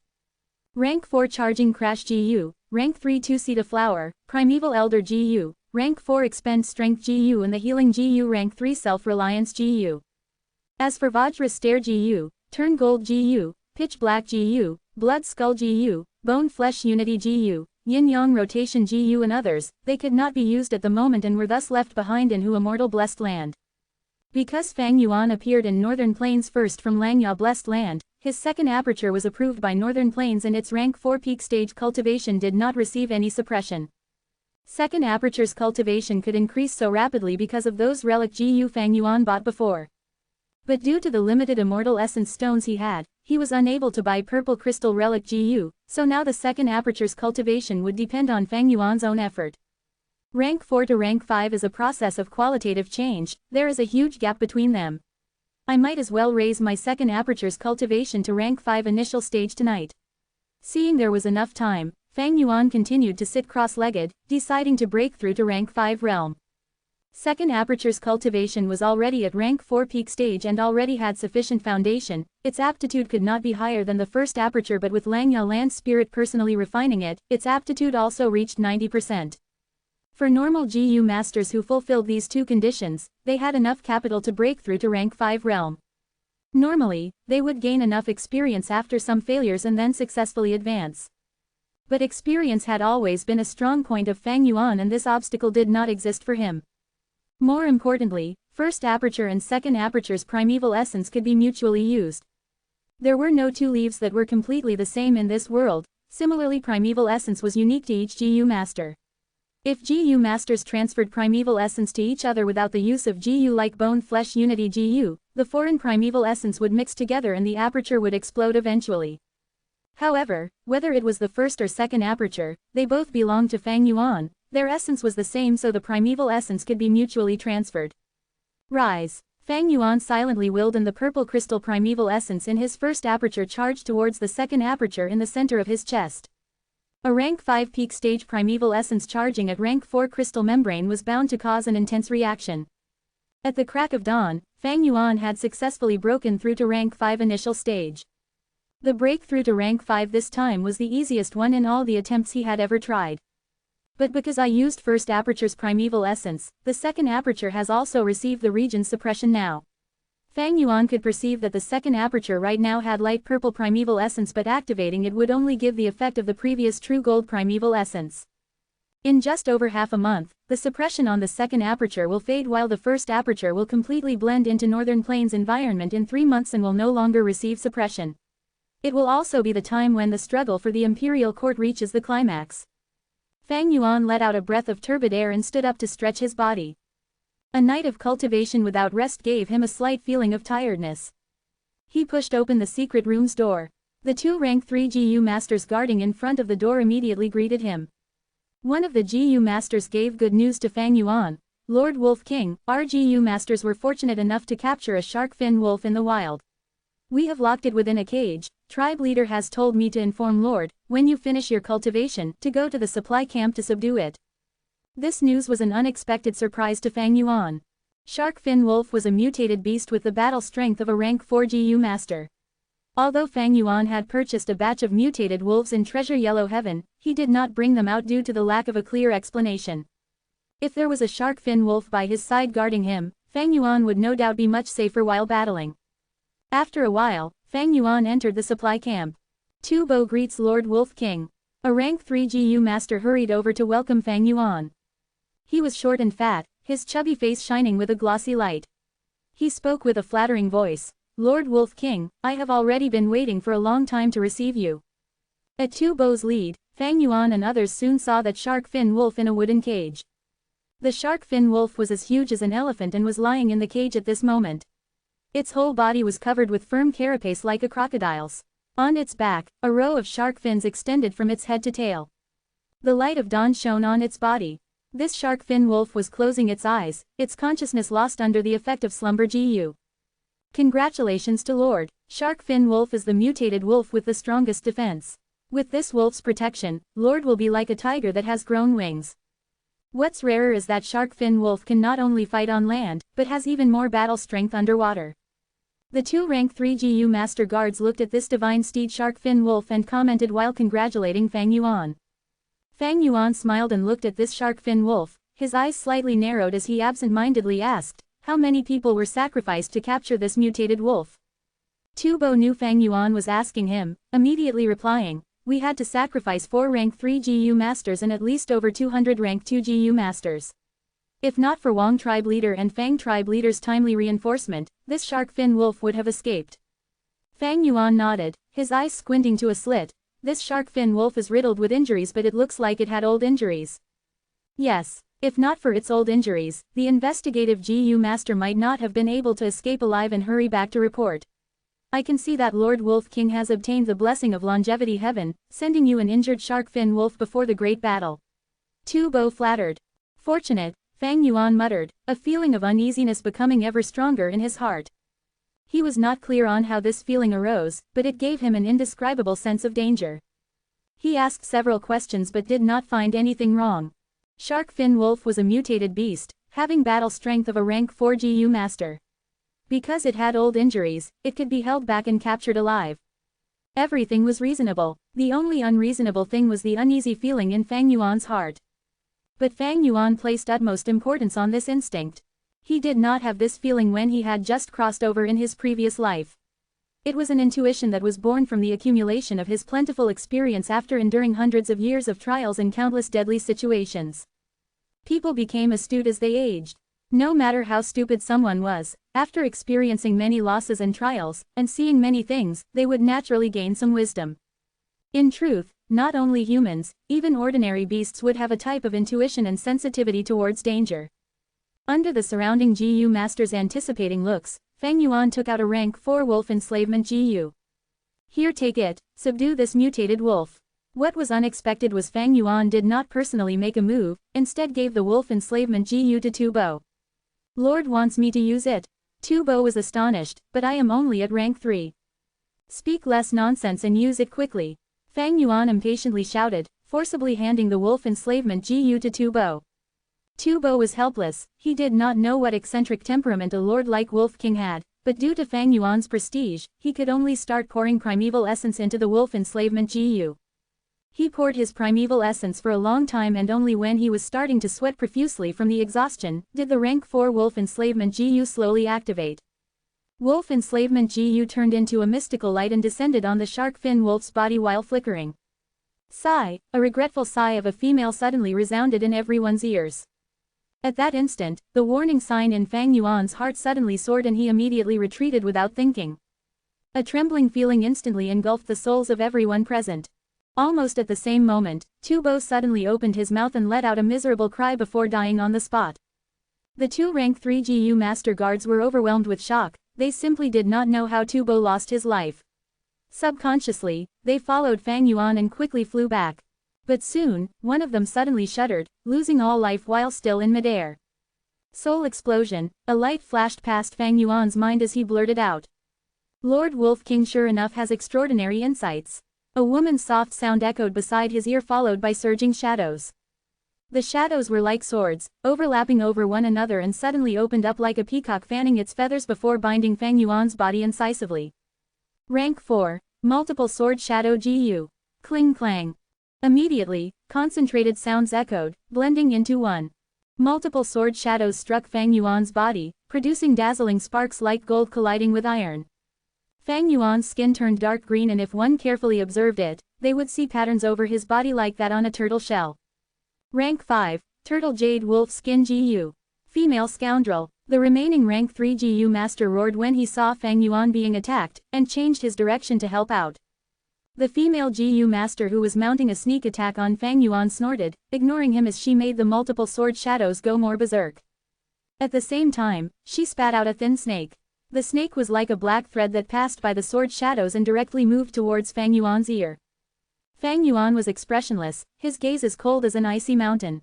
A: Rank 4 charging crash GU, rank 3 two-seed flower, primeval elder GU, rank 4 expend strength GU and the healing GU rank 3 self-reliance GU. As for Vajra stare GU, turn gold GU, pitch black GU, blood skull GU, bone flesh unity GU, yin-yang rotation GU and others, they could not be used at the moment and were thus left behind in Hu Immortal Blessed Land. Because Fang Yuan appeared in Northern Plains first from Langya Blessed Land, his second aperture was approved by Northern Plains and its rank 4 peak stage cultivation did not receive any suppression. Second aperture's cultivation could increase so rapidly because of those relic GU Fang Yuan bought before. But due to the limited immortal essence stones he was unable to buy purple crystal relic GU, so now the second aperture's cultivation would depend on Fang Yuan's own effort. Rank 4 to rank 5 is a process of qualitative change, there is a huge gap between them. I might as well raise my second aperture's cultivation to rank 5 initial stage tonight. Seeing there was enough time, Fang Yuan continued to sit cross-legged, deciding to break through to rank 5 realm. Second aperture's cultivation was already at rank 4 peak stage and already had sufficient foundation, its aptitude could not be higher than the first aperture, but with Langya Land Spirit personally refining it, its aptitude also reached 90%. For normal GU masters who fulfilled these two conditions, they had enough capital to break through to rank 5 realm. Normally, they would gain enough experience after some failures and then successfully advance. But experience had always been a strong point of Fang Yuan and this obstacle did not exist for him. More importantly, first aperture and second aperture's primeval essence could be mutually used. There were no two leaves that were completely the same in this world, similarly primeval essence was unique to each GU master. If GU masters transferred primeval essence to each other without the use of GU like bone flesh unity GU, the foreign primeval essence would mix together and the aperture would explode eventually. However, whether it was the first or second aperture, they both belonged to Fang Yuan. Their essence was the same, so the primeval essence could be mutually transferred. Rise. Fang Yuan silently willed and the purple crystal primeval essence in his first aperture charged towards the second aperture in the center of his chest. A rank 5 peak stage primeval essence charging at rank 4 crystal membrane was bound to cause an intense reaction. At the crack of dawn, Fang Yuan had successfully broken through to rank 5 initial stage. The breakthrough to rank 5 this time was the easiest one in all the attempts he had ever tried. But because I used first aperture's primeval essence, the second aperture has also received the region's suppression now. Fang Yuan could perceive that the second aperture right now had light purple primeval essence, but activating it would only give the effect of the previous true gold primeval essence. In just over half a month, the suppression on the second aperture will fade while the first aperture will completely blend into Northern Plains environment in 3 months and will no longer receive suppression. It will also be the time when the struggle for the imperial court reaches the climax. Fang Yuan let out a breath of turbid air and stood up to stretch his body. A night of cultivation without rest gave him a slight feeling of tiredness. He pushed open the secret room's door. The 2 rank 3 GU masters guarding in front of the door immediately greeted him. One of the GU masters gave good news to Fang Yuan. Lord Wolf King, our GU masters were fortunate enough to capture a shark fin wolf in the wild. We have locked it within a cage. Tribe leader has told me to inform Lord, when you finish your cultivation, to go to the supply camp to subdue it. This news was an unexpected surprise to Fang Yuan. Shark fin wolf was a mutated beast with the battle strength of a rank 4 GU master. Although Fang Yuan had purchased a batch of mutated wolves in Treasure Yellow Heaven, he did not bring them out due to the lack of a clear explanation. If there was a shark fin wolf by his side guarding him, Fang Yuan would no doubt be much safer while battling. After a while, Fang Yuan entered the supply camp. Tu Bo greets Lord Wolf King. A rank 3 GU master hurried over to welcome Fang Yuan. He was short and fat, his chubby face shining with a glossy light. He spoke with a flattering voice. Lord Wolf King, I have already been waiting for a long time to receive you. At Tu Bo's lead, Fang Yuan and others soon saw that shark fin wolf in a wooden cage. The shark fin wolf was as huge as an elephant and was lying in the cage at this moment. Its whole body was covered with firm carapace like a crocodile's. On its back, a row of shark fins extended from its head to tail. The light of dawn shone on its body. This shark fin wolf was closing its eyes, its consciousness lost under the effect of slumber. Gu. Congratulations to Lord. Shark fin wolf is the mutated wolf with the strongest defense. With this wolf's protection, Lord will be like a tiger that has grown wings. What's rarer is that shark fin wolf can not only fight on land, but has even more battle strength underwater. The two rank 3 GU master guards looked at this divine steed shark fin wolf and commented while congratulating Fang Yuan. Fang Yuan smiled and looked at this shark fin wolf, his eyes slightly narrowed as he absent-mindedly asked, how many people were sacrificed to capture this mutated wolf? Tu Bo knew Fang Yuan was asking him, immediately replying, we had to sacrifice 4 rank 3 GU masters and at least over 200 rank 2 GU masters. If not for Wang tribe leader and Fang tribe leader's timely reinforcement, this shark fin wolf would have escaped. Fang Yuan nodded, his eyes squinting to a slit. This shark fin wolf is riddled with injuries, but it looks like it had old injuries. Yes, if not for its old injuries, the investigative GU master might not have been able to escape alive and hurry back to report. I can see that Lord Wolf King has obtained the blessing of longevity heaven, sending you an injured shark fin wolf before the great battle. Tu Bo flattered. Fortunate, Fang Yuan muttered, a feeling of uneasiness becoming ever stronger in his heart. He was not clear on how this feeling arose, but it gave him an indescribable sense of danger. He asked several questions but did not find anything wrong. Shark fin wolf was a mutated beast, having battle strength of a rank 4 GU master. Because it had old injuries, it could be held back and captured alive. Everything was reasonable. The only unreasonable thing was the uneasy feeling in Fang Yuan's heart. But Fang Yuan placed utmost importance on this instinct. He did not have this feeling when he had just crossed over in his previous life. It was an intuition that was born from the accumulation of his plentiful experience after enduring hundreds of years of trials and countless deadly situations. People became astute as they aged. No matter how stupid someone was, after experiencing many losses and trials, and seeing many things, they would naturally gain some wisdom. In truth, not only humans, even ordinary beasts would have a type of intuition and sensitivity towards danger. Under the surrounding GU master's anticipating looks, Fang Yuan took out a rank 4 wolf enslavement GU. Here, take it, subdue this mutated wolf. What was unexpected was Fang Yuan did not personally make a move, instead gave the wolf enslavement GU to Tu Bo. Lord wants me to use it. Tu Bo was astonished, but I am only at rank 3. Speak less nonsense and use it quickly. Fang Yuan impatiently shouted, forcibly handing the wolf enslavement GU to Tu Bo. Tu Bo was helpless. He did not know what eccentric temperament a lord like Wolf King had, but due to Fang Yuan's prestige, he could only start pouring primeval essence into the wolf enslavement GU. He poured his primeval essence for a long time, and only when he was starting to sweat profusely from the exhaustion, did the rank 4 wolf enslavement GU slowly activate. Wolf enslavement GU turned into a mystical light and descended on the shark fin wolf's body while flickering. Sigh, a regretful sigh of a female suddenly resounded in everyone's ears. At that instant, the warning sign in Fang Yuan's heart suddenly soared and he immediately retreated without thinking. A trembling feeling instantly engulfed the souls of everyone present. Almost at the same moment, Tu Bo suddenly opened his mouth and let out a miserable cry before dying on the spot. The two rank 3 GU master guards were overwhelmed with shock, they simply did not know how Tu Bo lost his life. Subconsciously, they followed Fang Yuan and quickly flew back. But soon, one of them suddenly shuddered, losing all life while still in midair. Soul explosion, a light flashed past Fang Yuan's mind as he blurted out. Lord Wolf King sure enough has extraordinary insights. A woman's soft sound echoed beside his ear, followed by surging shadows. The shadows were like swords, overlapping over one another and suddenly opened up like a peacock fanning its feathers before binding Fang Yuan's body incisively. Rank 4, multiple sword shadow GU. Cling clang. Immediately, concentrated sounds echoed, blending into one. Multiple sword shadows struck Fang Yuan's body, producing dazzling sparks like gold colliding with iron. Fang Yuan's skin turned dark green, and if one carefully observed it, they would see patterns over his body like that on a turtle shell. Rank 5, Turtle Jade Wolf Skin GU. Female Scoundrel. The remaining Rank 3 GU Master roared when he saw Fang Yuan being attacked, and changed his direction to help out. The female GU Master, who was mounting a sneak attack on Fang Yuan, snorted, ignoring him as she made the multiple sword shadows go more berserk. At the same time, she spat out a thin snake. The snake was like a black thread that passed by the sword shadows and directly moved towards Fang Yuan's ear. Fang Yuan was expressionless, his gaze as cold as an icy mountain.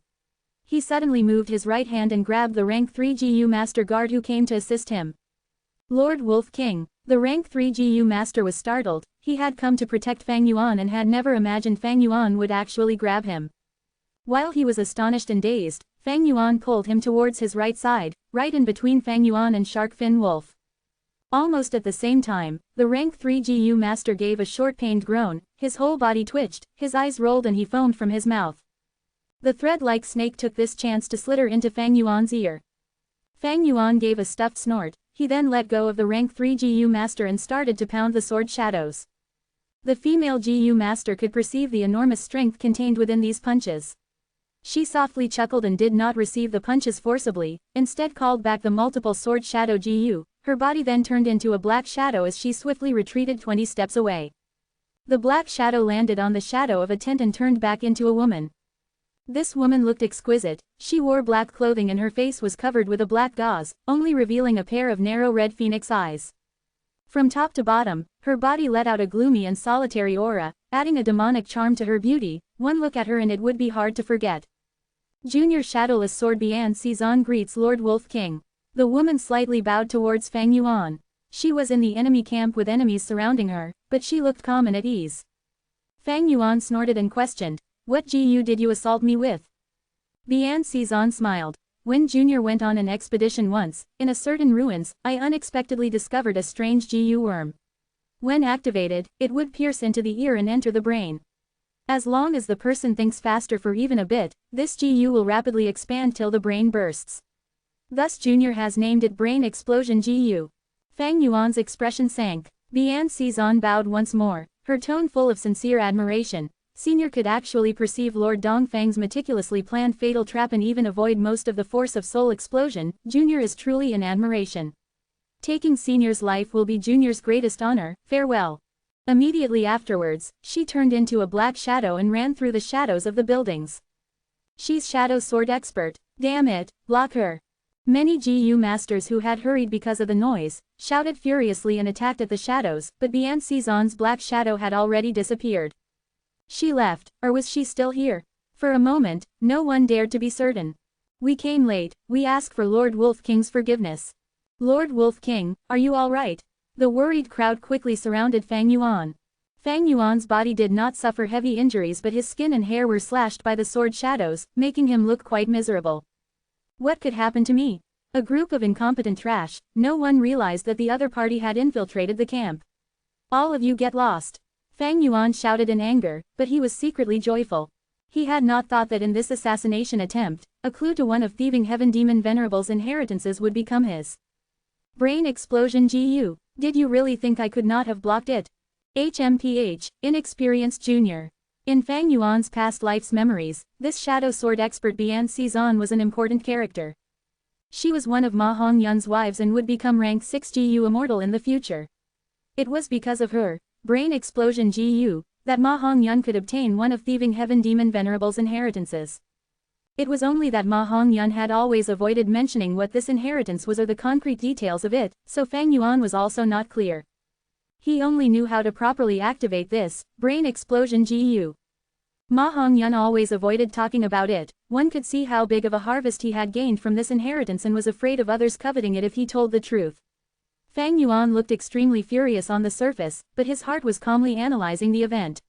A: He suddenly moved his right hand and grabbed the Rank 3 GU Master guard who came to assist him. Lord Wolf King. The Rank 3 GU Master was startled. He had come to protect Fang Yuan and had never imagined Fang Yuan would actually grab him. While he was astonished and dazed, Fang Yuan pulled him towards his right side, right in between Fang Yuan and Shark Fin Wolf. Almost at the same time, the Rank 3 GU Master gave a short pained groan, his whole body twitched, his eyes rolled and he foamed from his mouth. The thread-like snake took this chance to slither into Fang Yuan's ear. Fang Yuan gave a stuffed snort. He then let go of the Rank 3 GU Master and started to pound the sword shadows. The female GU Master could perceive the enormous strength contained within these punches. She softly chuckled and did not receive the punches forcibly, instead called back the multiple sword shadow GU. Her body then turned into a black shadow as she swiftly retreated 20 steps away. The black shadow landed on the shadow of a tent and turned back into a woman. This woman looked exquisite. She wore black clothing and her face was covered with a black gauze, only revealing a pair of narrow red phoenix eyes. From top to bottom, her body let out a gloomy and solitary aura, adding a demonic charm to her beauty. One look at her and it would be hard to forget. Junior Shadowless Sword vansh.saran greets Lord Wolf King. The woman slightly bowed towards Fang Yuan. She was in the enemy camp with enemies surrounding her, but she looked calm and at ease. Fang Yuan snorted and questioned, "What GU did you assault me with?" vansh.saran smiled. "When Junior went on an expedition once, in a certain ruins, I unexpectedly discovered a strange GU worm. When activated, it would pierce into the ear and enter the brain. As long as the person thinks faster for even a bit, this GU will rapidly expand till the brain bursts. Thus Junior has named it Brain Explosion GU." Fang Yuan's expression sank. vansh.saran bowed once more, her tone full of sincere admiration. Senior could actually perceive Lord Dongfang's meticulously planned fatal trap and even avoid most of the force of soul explosion. Junior is truly in admiration. Taking Senior's life will be Junior's greatest honor. Farewell. Immediately afterwards, she turned into a black shadow and ran through the shadows of the buildings. She's Shadow Sword Expert. Damn it, block her. Many GU masters who had hurried because of the noise, shouted furiously and attacked at the shadows, but vansh.saran's black shadow had already disappeared. She left, or was she still here? For a moment, no one dared to be certain. "We came late, we ask for Lord Wolf King's forgiveness." "Lord Wolf King, are you all right?" The worried crowd quickly surrounded Fang Yuan. Fang Yuan's body did not suffer heavy injuries, but his skin and hair were slashed by the sword shadows, making him look quite miserable. "What could happen to me? A group of incompetent trash." No one realized that the other party had infiltrated the camp. "All of you get lost." Fang Yuan shouted in anger, but he was secretly joyful. He had not thought that in this assassination attempt, a clue to one of Thieving Heaven Demon Venerable's inheritances would become his. Brain Explosion GU. Did you really think I could not have blocked it? HMPH, Inexperienced Junior. In Fang Yuan's past life's memories, this shadow sword expert vansh.saran was an important character. She was one of Ma Hongyun's wives and would become rank 6 GU Immortal in the future. It was because of her, Brain Explosion GU, that Ma Hongyun could obtain one of Thieving Heaven Demon Venerable's inheritances. It was only that Ma Hongyun had always avoided mentioning what this inheritance was or the concrete details of it, so Fang Yuan was also not clear. He only knew how to properly activate this, Brain Explosion GU. Ma Hongyun always avoided talking about it. One could see how big of a harvest he had gained from this inheritance and was afraid of others coveting it if he told the truth. Fang Yuan looked extremely furious on the surface, but his heart was calmly analyzing the event.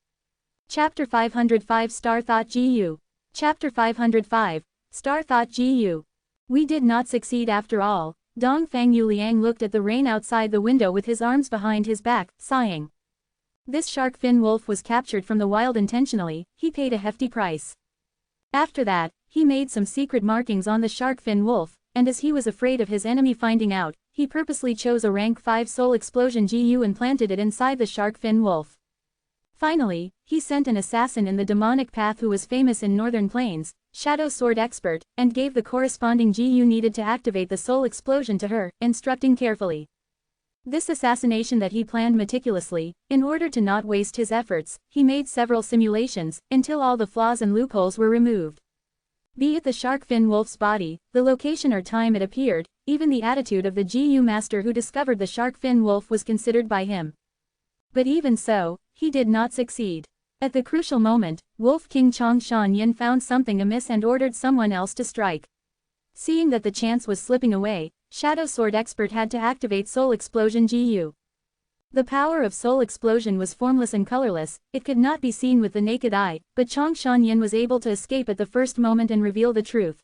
A: Chapter 505 Star Thought GU. Chapter 505, Star Thought GU. We did not succeed after all. Dongfang Yuliang looked at the rain outside the window with his arms behind his back, sighing. This shark fin wolf was captured from the wild intentionally. He paid a hefty price. After that, he made some secret markings on the shark fin wolf, and as he was afraid of his enemy finding out, he purposely chose a rank 5 soul explosion GU and planted it inside the shark fin wolf. Finally, he sent an assassin in the demonic path who was famous in Northern Plains, Shadow Sword Expert, and gave the corresponding GU needed to activate the soul explosion to her, instructing carefully. This assassination that he planned meticulously, in order to not waste his efforts, he made several simulations, until all the flaws and loopholes were removed. Be it the shark fin wolf's body, the location or time it appeared, even the attitude of the GU master who discovered the shark fin wolf was considered by him. But even so, he did not succeed. At the crucial moment, Wolf King Chongshan Yin found something amiss and ordered someone else to strike. Seeing that the chance was slipping away, Shadow Sword Expert had to activate Soul Explosion GU. The power of Soul Explosion was formless and colorless, it could not be seen with the naked eye, but Chongshan Yin was able to escape at the first moment and reveal the truth.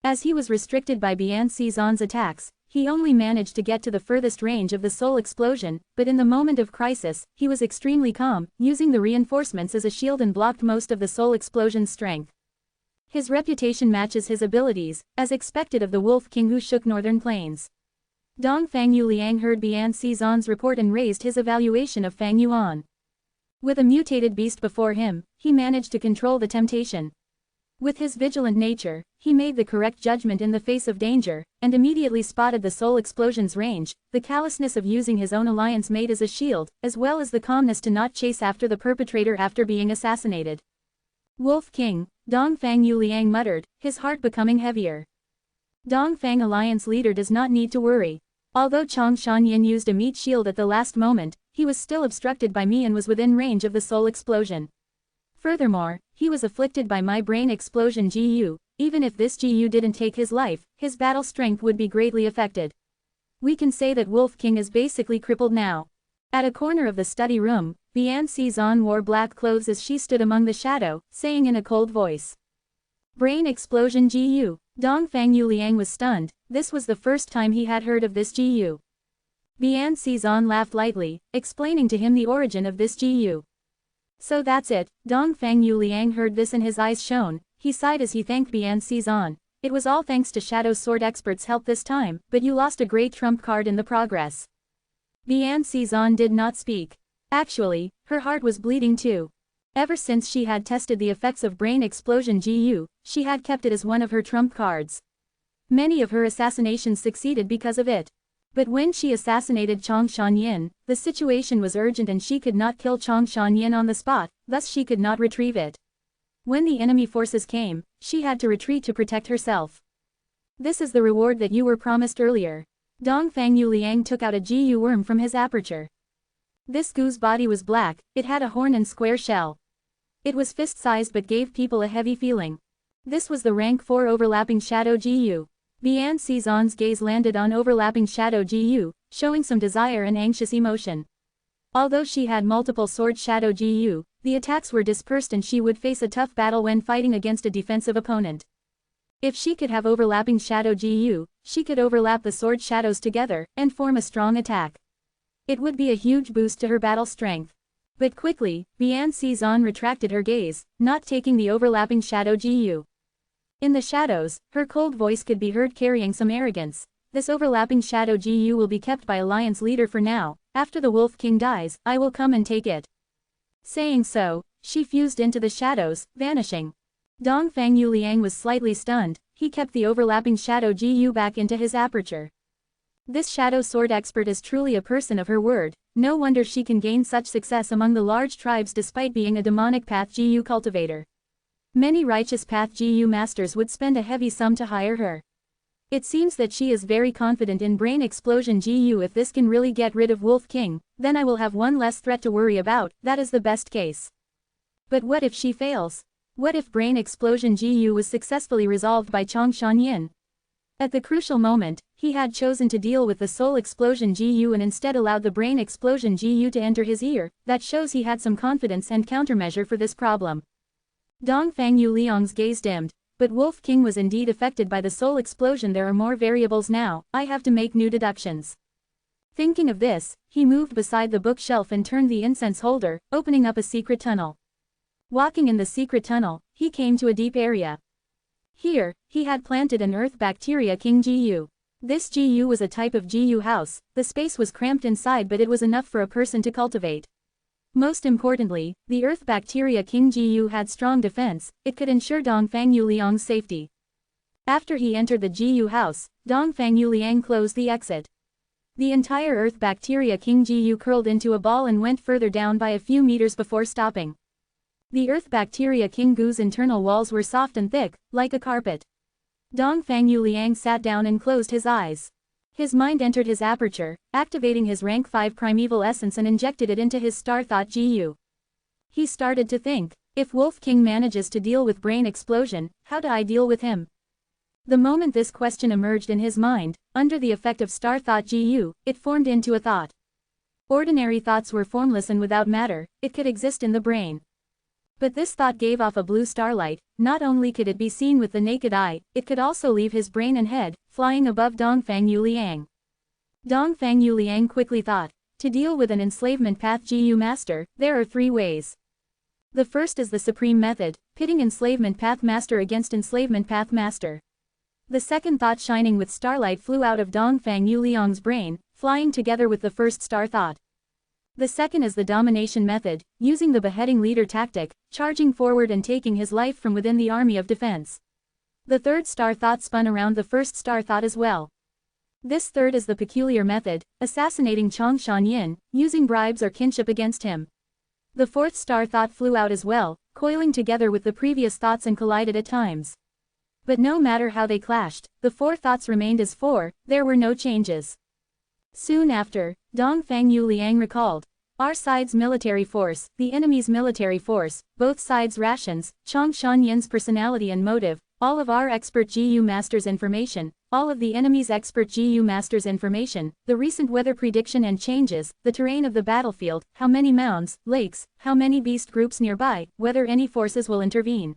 A: As he was restricted by Bian Cizan's attacks, he only managed to get to the furthest range of the Soul Explosion, but in the moment of crisis, he was extremely calm, using the reinforcements as a shield and blocked most of the Soul Explosion's strength. His reputation matches his abilities, as expected of the Wolf King who shook Northern Plains. Dong Fangyu Liang heard Bian Cizan's report and raised his evaluation of Fang Yuan. With a mutated beast before him, he managed to control the temptation. With his vigilant nature, he made the correct judgment in the face of danger, and immediately spotted the Soul Explosion's range, the callousness of using his own alliance mate as a shield, as well as the calmness to not chase after the perpetrator after being assassinated. Wolf King, Dong Fangyu Liang muttered, his heart becoming heavier. Dong Fang Alliance leader does not need to worry. Although Chongshan Yin used a meat shield at the last moment, he was still obstructed by me and was within range of the Soul Explosion. Furthermore, he was afflicted by my brain explosion GU, even if this GU didn't take his life, his battle strength would be greatly affected. We can say that Wolf King is basically crippled now. At a corner of the study room, Bian Cizan wore black clothes as she stood among the shadow, saying in a cold voice. Brain explosion GU. Dong Fangyu Liang was stunned, this was the first time he had heard of this GU. Bian Cizan laughed lightly, explaining to him the origin of this GU. So that's it, Dong Fangyu Liang heard this and his eyes shone, he sighed as he thanked Bian Cizan. It was all thanks to Shadow Sword Expert's help this time, but you lost a great trump card in the progress. Bian Cizan did not speak. Actually, her heart was bleeding too. Ever since she had tested the effects of brain explosion GU, she had kept it as one of her trump cards. Many of her assassinations succeeded because of it. But when she assassinated Chongshan Yin, the situation was urgent and she could not kill Chongshan Yin on the spot, thus she could not retrieve it. When the enemy forces came, she had to retreat to protect herself. This is the reward that you were promised earlier. Dong Fangyu Liang took out a GU worm from his aperture. This Gu's body was black, it had a horn and square shell. It was fist-sized but gave people a heavy feeling. This was the rank 4 overlapping shadow GU. Bian Cizan's gaze landed on overlapping shadow GU, showing some desire and anxious emotion. Although she had multiple sword shadow GU, the attacks were dispersed and she would face a tough battle when fighting against a defensive opponent. If she could have overlapping shadow GU, she could overlap the sword shadows together, and form a strong attack. It would be a huge boost to her battle strength. But quickly, Bian Cizan retracted her gaze, not taking the overlapping shadow GU. In the shadows, her cold voice could be heard carrying some arrogance. This overlapping shadow GU will be kept by Alliance leader for now, after the Wolf King dies, I will come and take it. Saying so, she fused into the shadows, vanishing. Dong Fangyu Liang was slightly stunned, he kept the overlapping shadow GU back into his aperture. This Shadow Sword Expert is truly a person of her word, no wonder she can gain such success among the large tribes despite being a demonic path GU cultivator. Many righteous path GU masters would spend a heavy sum to hire her. It seems that she is very confident in Brain Explosion GU. If this can really get rid of Wolf King, then I will have one less threat to worry about, that is the best case. But what if she fails? What if Brain Explosion GU was successfully resolved by Chongshan Yin? At the crucial moment, he had chosen to deal with the Soul Explosion GU and instead allowed the Brain Explosion GU to enter his ear, that shows he had some confidence and countermeasure for this problem. Dong Fangyu Liang's gaze dimmed, but Wolf King was indeed affected by the Soul Explosion. There are more variables now, I have to make new deductions. Thinking of this, he moved beside the bookshelf and turned the incense holder, opening up a secret tunnel. Walking in the secret tunnel, he came to a deep area. Here, he had planted an earth bacteria king GU. This GU was a type of GU house, the space was cramped inside but it was enough for a person to cultivate. Most importantly, the earth bacteria king GU had strong defense, it could ensure Dongfang Yuliang's safety. After he entered the GU house, Dongfang Yuliang closed the exit. The entire earth bacteria king GU curled into a ball and went further down by a few meters before stopping. The earth bacteria king Gu's internal walls were soft and thick, like a carpet. Dongfang Yuliang sat down and closed his eyes. His mind entered his aperture, activating his rank 5 primeval essence and injected it into his star thought GU. He started to think, if Wolf King manages to deal with brain explosion, how do I deal with him? The moment this question emerged in his mind, under the effect of star thought GU, it formed into a thought. Ordinary thoughts were formless and without matter, it could exist in the brain. But this thought gave off a blue starlight, not only could it be seen with the naked eye, it could also leave his brain and head, flying above Dongfang Yuliang. Dongfang Yuliang quickly thought, to deal with an enslavement path GU master, there are 3 ways. The first is the supreme method, pitting enslavement path master against enslavement path master. The second thought shining with starlight flew out of Dongfang Yuliang's brain, flying together with the first star thought. The second is the domination method, using the beheading leader tactic, charging forward and taking his life from within the army of defense. The third star thought spun around the first star thought as well. This third is the peculiar method, assassinating Chongshan Yin, using bribes or kinship against him. The fourth star thought flew out as well, coiling together with the previous thoughts and collided at times. But no matter how they clashed, the 4 thoughts remained as 4, there were no changes. Soon after, Dongfang Yuliang recalled, our side's military force, the enemy's military force, both sides' rations, Chongshan Yin's personality and motive, all of our expert GU masters' information, all of the enemy's expert GU masters' information, the recent weather prediction and changes, the terrain of the battlefield, how many mounds, lakes, how many beast groups nearby, whether any forces will intervene.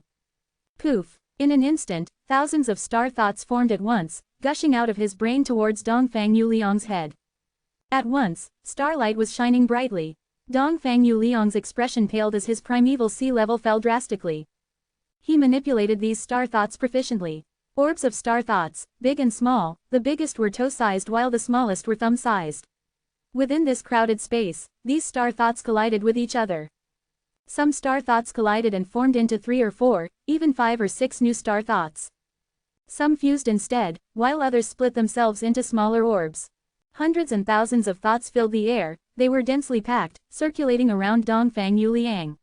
A: Poof! In an instant, thousands of star thoughts formed at once, gushing out of his brain towards Dongfang Yuliang's head. At once, starlight was shining brightly. Dongfang Yuliang's expression paled as his primeval sea level fell drastically. He manipulated these star thoughts proficiently. Orbs of star thoughts, big and small, the biggest were toe-sized while the smallest were thumb-sized. Within this crowded space, these star thoughts collided with each other. Some star thoughts collided and formed into 3 or 4, even 5 or 6 new star thoughts. Some fused instead, while others split themselves into smaller orbs. Hundreds and thousands of thoughts filled the air, they were densely packed, circulating around Dongfang Yuliang.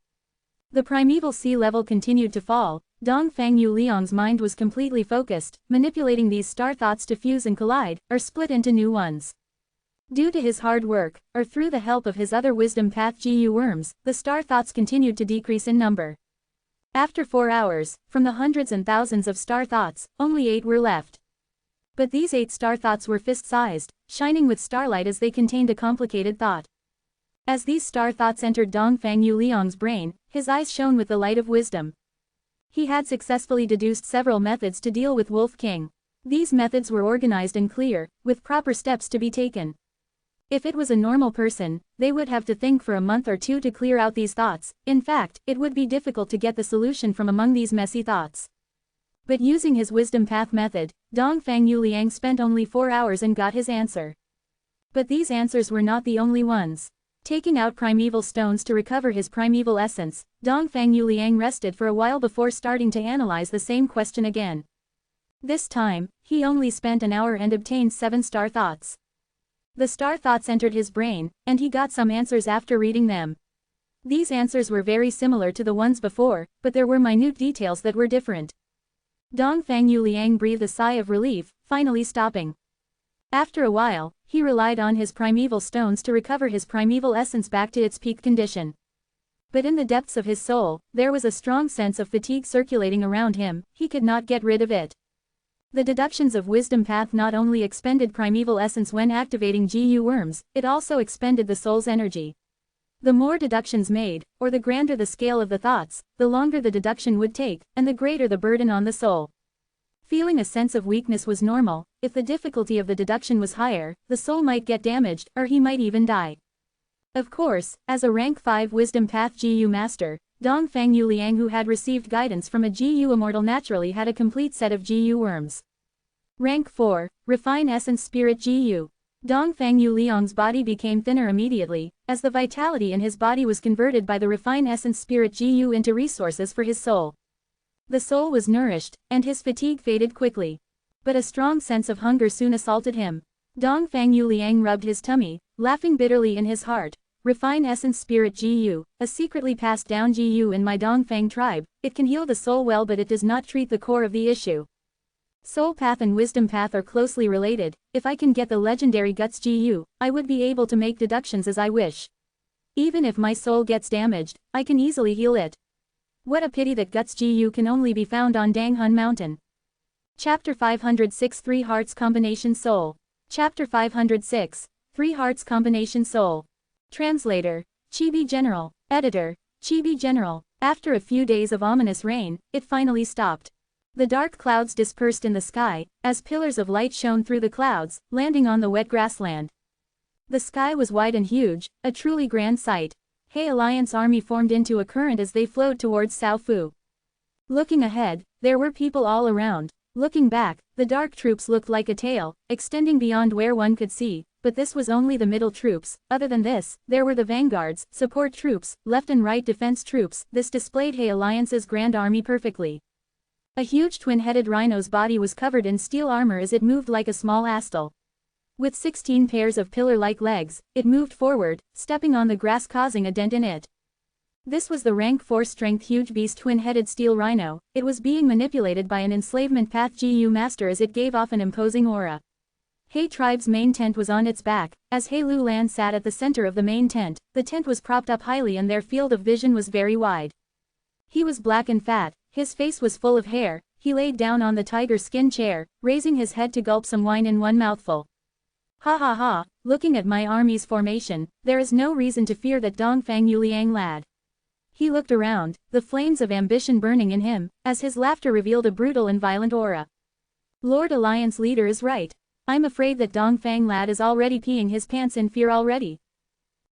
A: The primeval sea level continued to fall, Dongfang Yuliang's mind was completely focused, manipulating these star thoughts to fuse and collide, or split into new ones. Due to his hard work, or through the help of his other wisdom path GU worms, the star thoughts continued to decrease in number. After 4 hours, from the hundreds and thousands of star thoughts, only 8 were left. But these 8 star thoughts were fist-sized, shining with starlight as they contained a complicated thought. As these star thoughts entered Dongfang Yuliang's brain, his eyes shone with the light of wisdom. He had successfully deduced several methods to deal with Wolf King. These methods were organized and clear, with proper steps to be taken. If it was a normal person, they would have to think for a month or 2 to clear out these thoughts. In fact, it would be difficult to get the solution from among these messy thoughts. But using his wisdom path method, Dongfang Yuliang spent only 4 hours and got his answer. But these answers were not the only ones. Taking out primeval stones to recover his primeval essence, Dongfang Yuliang rested for a while before starting to analyze the same question again. This time, he only spent an hour and obtained 7 star thoughts. The star thoughts entered his brain, and he got some answers after reading them. These answers were very similar to the ones before, but there were minute details that were different. Dongfang Yuliang breathed a sigh of relief, finally stopping. After a while, he relied on his primeval stones to recover his primeval essence back to its peak condition. But in the depths of his soul, there was a strong sense of fatigue circulating around him, he could not get rid of it. The deductions of Wisdom Path not only expended primeval essence when activating GU worms, it also expended the soul's energy. The more deductions made, or the grander the scale of the thoughts, the longer the deduction would take, and the greater the burden on the soul. Feeling a sense of weakness was normal. If the difficulty of the deduction was higher, the soul might get damaged, or he might even die. Of course, as a rank 5 Wisdom Path GU Master, Dongfang Yuliang, who had received guidance from a GU Immortal, naturally had a complete set of GU worms. Rank 4, Refine Essence Spirit GU. Dongfang Yuliang's body became thinner immediately, as the vitality in his body was converted by the Refine Essence Spirit GU into resources for his soul. The soul was nourished, and his fatigue faded quickly. But a strong sense of hunger soon assaulted him. Dongfang Yuliang rubbed his tummy, laughing bitterly in his heart. Refine Essence Spirit GU, a secretly passed down GU in my Dongfang tribe. It can heal the soul well, but it does not treat the core of the issue. Soul Path and Wisdom Path are closely related. If I can get the legendary Guts GU, I would be able to make deductions as I wish. Even if my soul gets damaged, I can easily heal it. What a pity that Guts GU can only be found on Danghun Mountain. Chapter 506 Three Hearts Combination Soul. Chapter 506 Three Hearts Combination Soul. Translator, Chibi General. Editor, Chibi General. After a few days of ominous rain, it finally stopped. The dark clouds dispersed in the sky, as pillars of light shone through the clouds, landing on the wet grassland. The sky was wide and huge, a truly grand sight. He Alliance army formed into a current as they flowed towards Saofu. Looking ahead, there were people all around. Looking back, the dark troops looked like a tail, extending beyond where one could see, but this was only the middle troops. Other than this, there were the vanguards, support troops, left and right defense troops. This displayed He Alliance's grand army perfectly. A huge twin-headed rhino's body was covered in steel armor as it moved like a small astle. With 16 pairs of pillar-like legs, it moved forward, stepping on the grass causing a dent in it. This was the rank 4 strength huge beast twin-headed steel rhino. It was being manipulated by an enslavement path GU master as it gave off an imposing aura. He tribe's main tent was on its back, as He Lu Lan sat at the center of the main tent. The tent was propped up highly and their field of vision was very wide. He was black and fat, his face was full of hair. He laid down on the tiger skin chair, raising his head to gulp some wine in one mouthful. Ha ha ha, looking at my army's formation, there is no reason to fear that Dongfang Yuliang lad. He looked around, the flames of ambition burning in him, as his laughter revealed a brutal and violent aura. Lord Alliance leader is right. I'm afraid that Dongfang lad is already peeing his pants in fear already.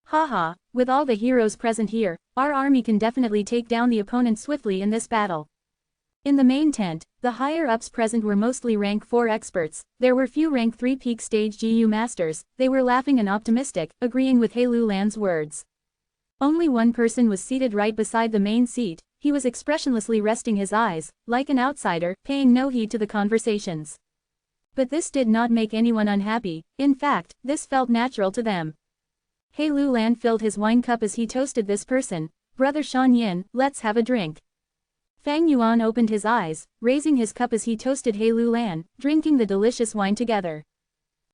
A: Haha, with all the heroes present here, our army can definitely take down the opponent swiftly in this battle. In the main tent, the higher-ups present were mostly rank 4 experts. There were few rank 3 peak stage GU masters. They were laughing and optimistic, agreeing with He Lu Lan's words. Only one person was seated right beside the main seat. He was expressionlessly resting his eyes, like an outsider, paying no heed to the conversations. But this did not make anyone unhappy. In fact, this felt natural to them. He Lu Lan filled his wine cup as he toasted this person. Brother Shan Yin, let's have a drink. Fang Yuan opened his eyes, raising his cup as he toasted He Lu Lan, drinking the delicious wine together.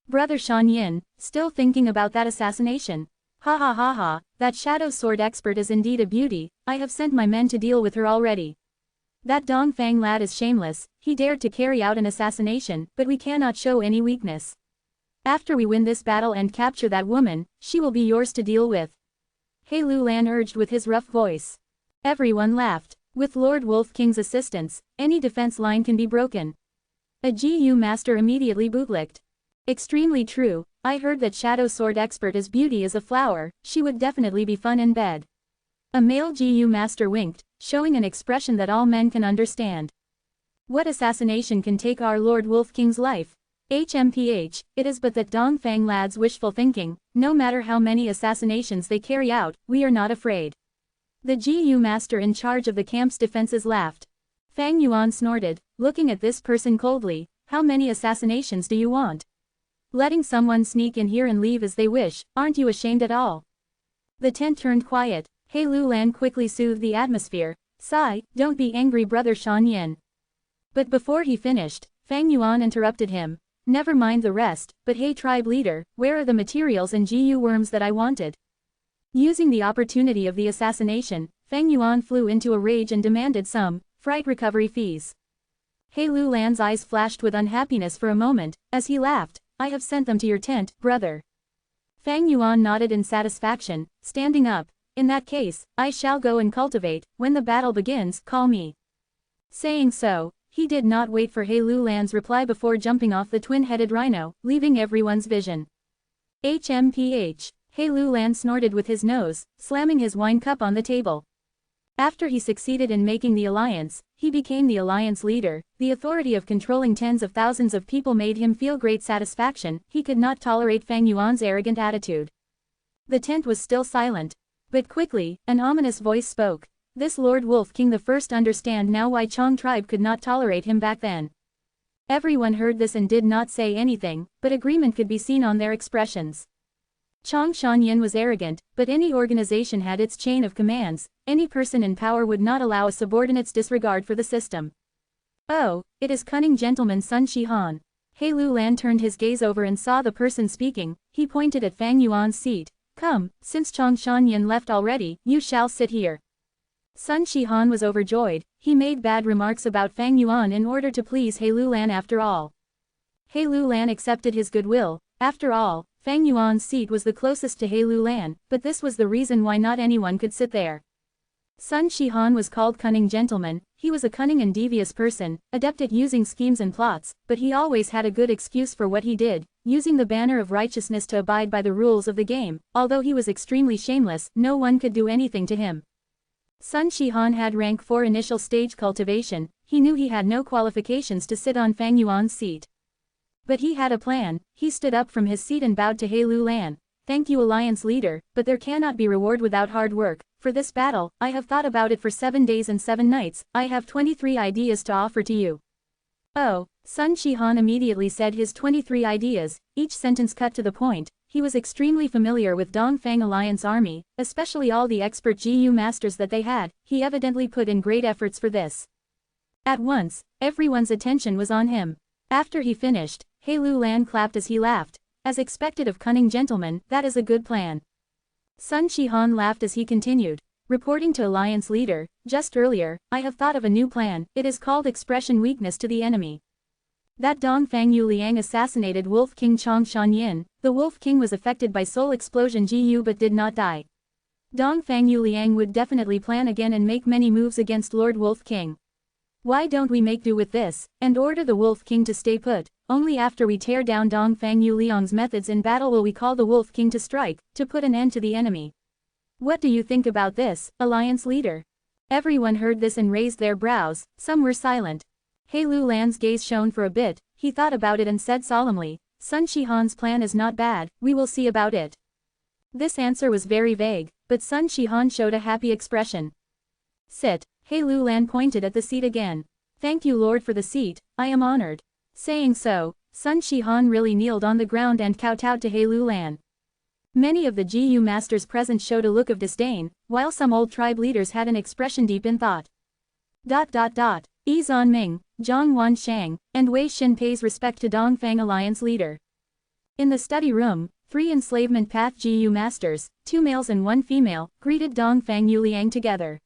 A: Brother Shan Yin, still thinking about that assassination. Ha ha ha ha, that shadow sword expert is indeed a beauty. I have sent my men to deal with her already. That Dongfang lad is shameless. He dared to carry out an assassination, but we cannot show any weakness. After we win this battle and capture that woman, she will be yours to deal with. He Lu Lan urged with his rough voice. Everyone laughed. With Lord Wolf King's assistance, any defense line can be broken. A GU master immediately bootlicked. Extremely true. I heard that Shadow Sword expert is beauty as a flower. She would definitely be fun in bed. A male GU master winked, showing an expression that all men can understand. What assassination can take our Lord Wolf King's life? HMPH, it is but that Dongfang lad's wishful thinking. No matter how many assassinations they carry out, we are not afraid. The GU master in charge of the camp's defenses laughed. Fang Yuan snorted, looking at this person coldly. How many assassinations do you want? Letting someone sneak in here and leave as they wish, aren't you ashamed at all? The tent turned quiet. He Lu Lan quickly soothed the atmosphere. Sigh, don't be angry brother Shan Yin. But before he finished, Fang Yuan interrupted him. Never mind the rest, but hey tribe leader, where are the materials and GU worms that I wanted? Using the opportunity of the assassination, Fang Yuan flew into a rage and demanded some fright recovery fees. He Lu Lan's eyes flashed with unhappiness for a moment, as he laughed. I have sent them to your tent, brother. Fang Yuan nodded in satisfaction, standing up. In that case, I shall go and cultivate. When the battle begins, call me. Saying so, he did not wait for He Lu Lan's reply before jumping off the twin-headed rhino, leaving everyone's vision. HMPH. He Lu Lan snorted with his nose, slamming his wine cup on the table. After he succeeded in making the alliance, he became the alliance leader. The authority of controlling tens of thousands of people made him feel great satisfaction. He could not tolerate Fang Yuan's arrogant attitude. The tent was still silent. But quickly, an ominous voice spoke. This Lord Wolf King the First understand now why Chong tribe could not tolerate him back then. Everyone heard this and did not say anything, but agreement could be seen on their expressions. Chong Shanyin was arrogant, but any organization had its chain of commands. Any person in power would not allow a subordinate's disregard for the system. Oh, it is cunning gentleman Sun Shihan. He Lulan turned his gaze over and saw the person speaking. He pointed at Fang Yuan's seat. Come, since Chong Shanyin left already, you shall sit here. Sun Shihan was overjoyed. He made bad remarks about Fang Yuan in order to please He Lulan after all. He Lulan accepted his goodwill. After all, Fang Yuan's seat was the closest to He Lulan, but this was the reason why not anyone could sit there. Sun Shihan was called cunning gentleman. He was a cunning and devious person, adept at using schemes and plots, but he always had a good excuse for what he did, using the banner of righteousness to abide by the rules of the game. Although he was extremely shameless, no one could do anything to him. Sun Shihan had rank 4 initial stage cultivation. He knew he had no qualifications to sit on Fang Yuan's seat. But he had a plan. He stood up from his seat and bowed to He Lulan. Thank you, Alliance Leader, but there cannot be reward without hard work. For this battle, I have thought about it for 7 days and 7 nights. I have 23 ideas to offer to you. Oh, Sun Shihan immediately said his 23 ideas, each sentence cut to the point. He was extremely familiar with Dongfang Alliance army, especially all the expert GU masters that they had. He evidently put in great efforts for this. At once, everyone's attention was on him. After he finished, He Lulan clapped as he laughed. As expected of cunning gentlemen, that is a good plan. Sun Shihan laughed as he continued. Reporting to Alliance Leader, just earlier, I have thought of a new plan. It is called expression weakness to the enemy. That Dongfang Yu Liang assassinated Wolf King Chong Shanyin. The Wolf King was affected by soul explosion GU but did not die. Dongfang Yu Liang would definitely plan again and make many moves against Lord Wolf King. Why don't we make do with this, and order the Wolf King to stay put? Only after we tear down Dongfang Yu Liang's methods in battle will we call the Wolf King to strike, to put an end to the enemy. What do you think about this, Alliance Leader? Everyone heard this and raised their brows. Some were silent. He Lulan's gaze shone for a bit. He thought about it and said solemnly, Sun Shihan's plan is not bad, we will see about it. This answer was very vague, but Sun Shihan showed a happy expression. Sit. He Lulan pointed at the seat again. Thank you, Lord, for the seat, I am honored. Saying so, Sun Shihan really kneeled on the ground and kowtowed to He Lulan. Many of the GU masters present showed a look of disdain, while some old tribe leaders had an expression deep in thought. Yi Zanming, Zhang Wanshang, and Wei Xin pays respect to Dongfang Alliance Leader. In the study room, 3 enslavement path GU masters, 2 males and 1 female, greeted Dongfang Yuliang together.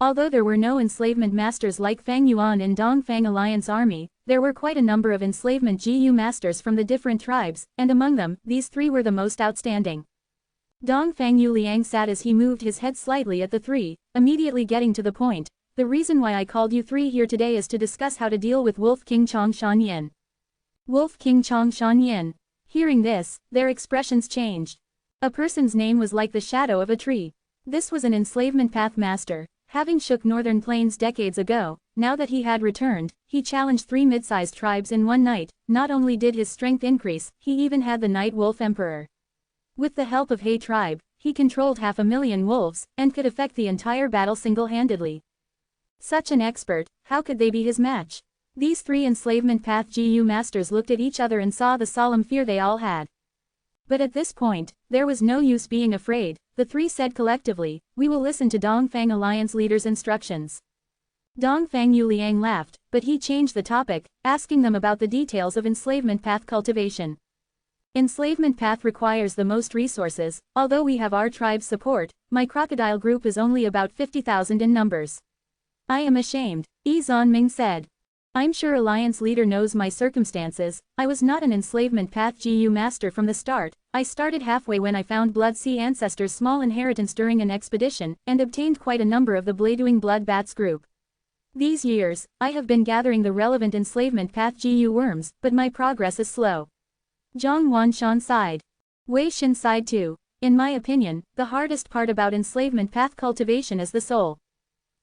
A: Although there were no enslavement masters like Fang Yuan in Dongfang Alliance army, there were quite a number of enslavement GU masters from the different tribes, and among them, these 3 were the most outstanding. Dongfang Yuliang sat as he moved his head slightly at the 3, immediately getting to the point. The reason why I called you 3 here today is to discuss how to deal with Wolf King Chong Shanyin. Wolf King Chong Shanyin. Hearing this, their expressions changed. A person's name was like the shadow of a tree. This was an enslavement path master. Having shook northern plains decades ago, now that he had returned, he challenged 3 mid-sized tribes in one night. Not only did his strength increase, he even had the Night Wolf Emperor. With the help of He tribe, he controlled 500,000 wolves, and could affect the entire battle single-handedly. Such an expert, how could they be his match? These 3 enslavement path GU masters looked at each other and saw the solemn fear they all had. But at this point, there was no use being afraid. The 3 said collectively, we will listen to Dongfang Alliance Leader's instructions. Dongfang Yuliang laughed, but he changed the topic, asking them about the details of enslavement path cultivation. Enslavement path requires the most resources. Although we have our tribe's support, my crocodile group is only about 50,000 in numbers. I am ashamed, Yi Zanming said. I'm sure Alliance Leader knows my circumstances. I was not an enslavement path GU master from the start. I started halfway when I found Blood Sea Ancestors' small inheritance during an expedition, and obtained quite a number of the Bladuing Blood Bats group. These years, I have been gathering the relevant enslavement path GU worms, but my progress is slow. Zhang Wanshan sighed. Wei Xin sighed too. In my opinion, the hardest part about enslavement path cultivation is the soul.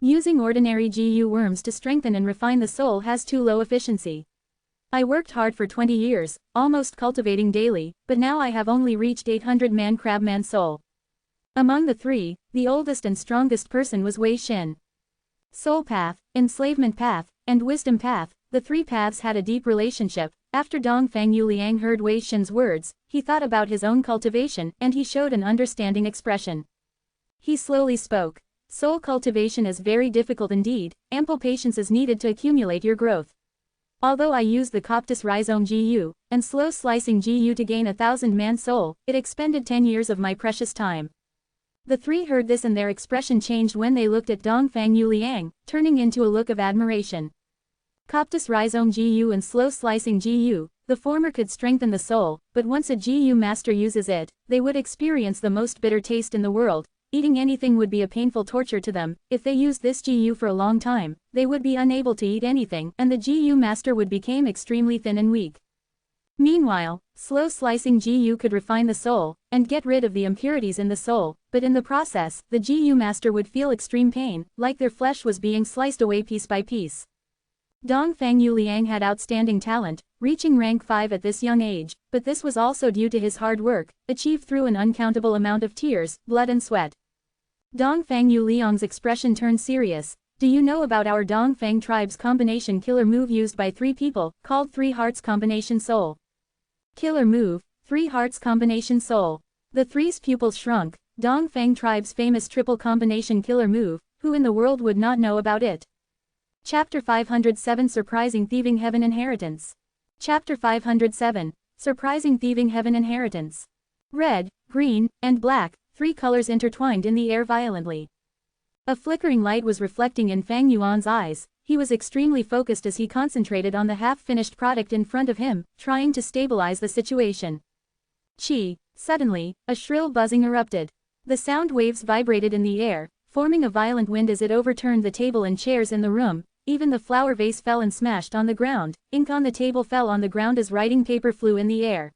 A: Using ordinary GU worms to strengthen and refine the soul has too low efficiency. I worked hard for 20 years, almost cultivating daily, but now I have only reached 800 man crabman soul. Among the three, the oldest and strongest person was Wei Xin. Soul path, enslavement path, and wisdom path, the three paths had a deep relationship. After Dongfang Yuliang heard Wei Xin's words, he thought about his own cultivation and he showed an understanding expression. He slowly spoke. Soul cultivation is very difficult indeed, ample patience is needed to accumulate your growth. Although I used the Coptis rhizome GU, and slow slicing GU to gain 1,000-man soul, it expended 10 years of my precious time. The three heard this and their expression changed when they looked at Dongfang Yuliang, turning into a look of admiration. Coptis rhizome GU and slow slicing GU, the former could strengthen the soul, but once a GU master uses it, they would experience the most bitter taste in the world. Eating anything would be a painful torture to them. If they used this GU for a long time, they would be unable to eat anything and the GU master would become extremely thin and weak. Meanwhile, slow slicing GU could refine the soul and get rid of the impurities in the soul, but in the process, the GU master would feel extreme pain, like their flesh was being sliced away piece by piece. Dongfang Yuliang had outstanding talent, reaching rank 5 at this young age, but this was also due to his hard work, achieved through an uncountable amount of tears, blood and sweat. Dongfang Yuliang's expression turned serious. Do you know about our Dongfang tribe's combination killer move used by three people, called Three Hearts Combination Soul? Killer move, Three Hearts Combination Soul. The three's pupils shrunk. Dongfang tribe's famous triple combination killer move, who in the world would not know about it? Chapter 507 Surprising Thieving Heaven Inheritance. Chapter 507 Surprising Thieving Heaven Inheritance. Red, green, and black, three colors intertwined in the air violently. A flickering light was reflecting in Fang Yuan's eyes. He was extremely focused as he concentrated on the half-finished product in front of him, trying to stabilize the situation. Chi. Suddenly, a shrill buzzing erupted. The sound waves vibrated in the air, forming a violent wind as it overturned the table and chairs in the room. Even the flower vase fell and smashed on the ground. Ink on the table fell on the ground as writing paper flew in the air.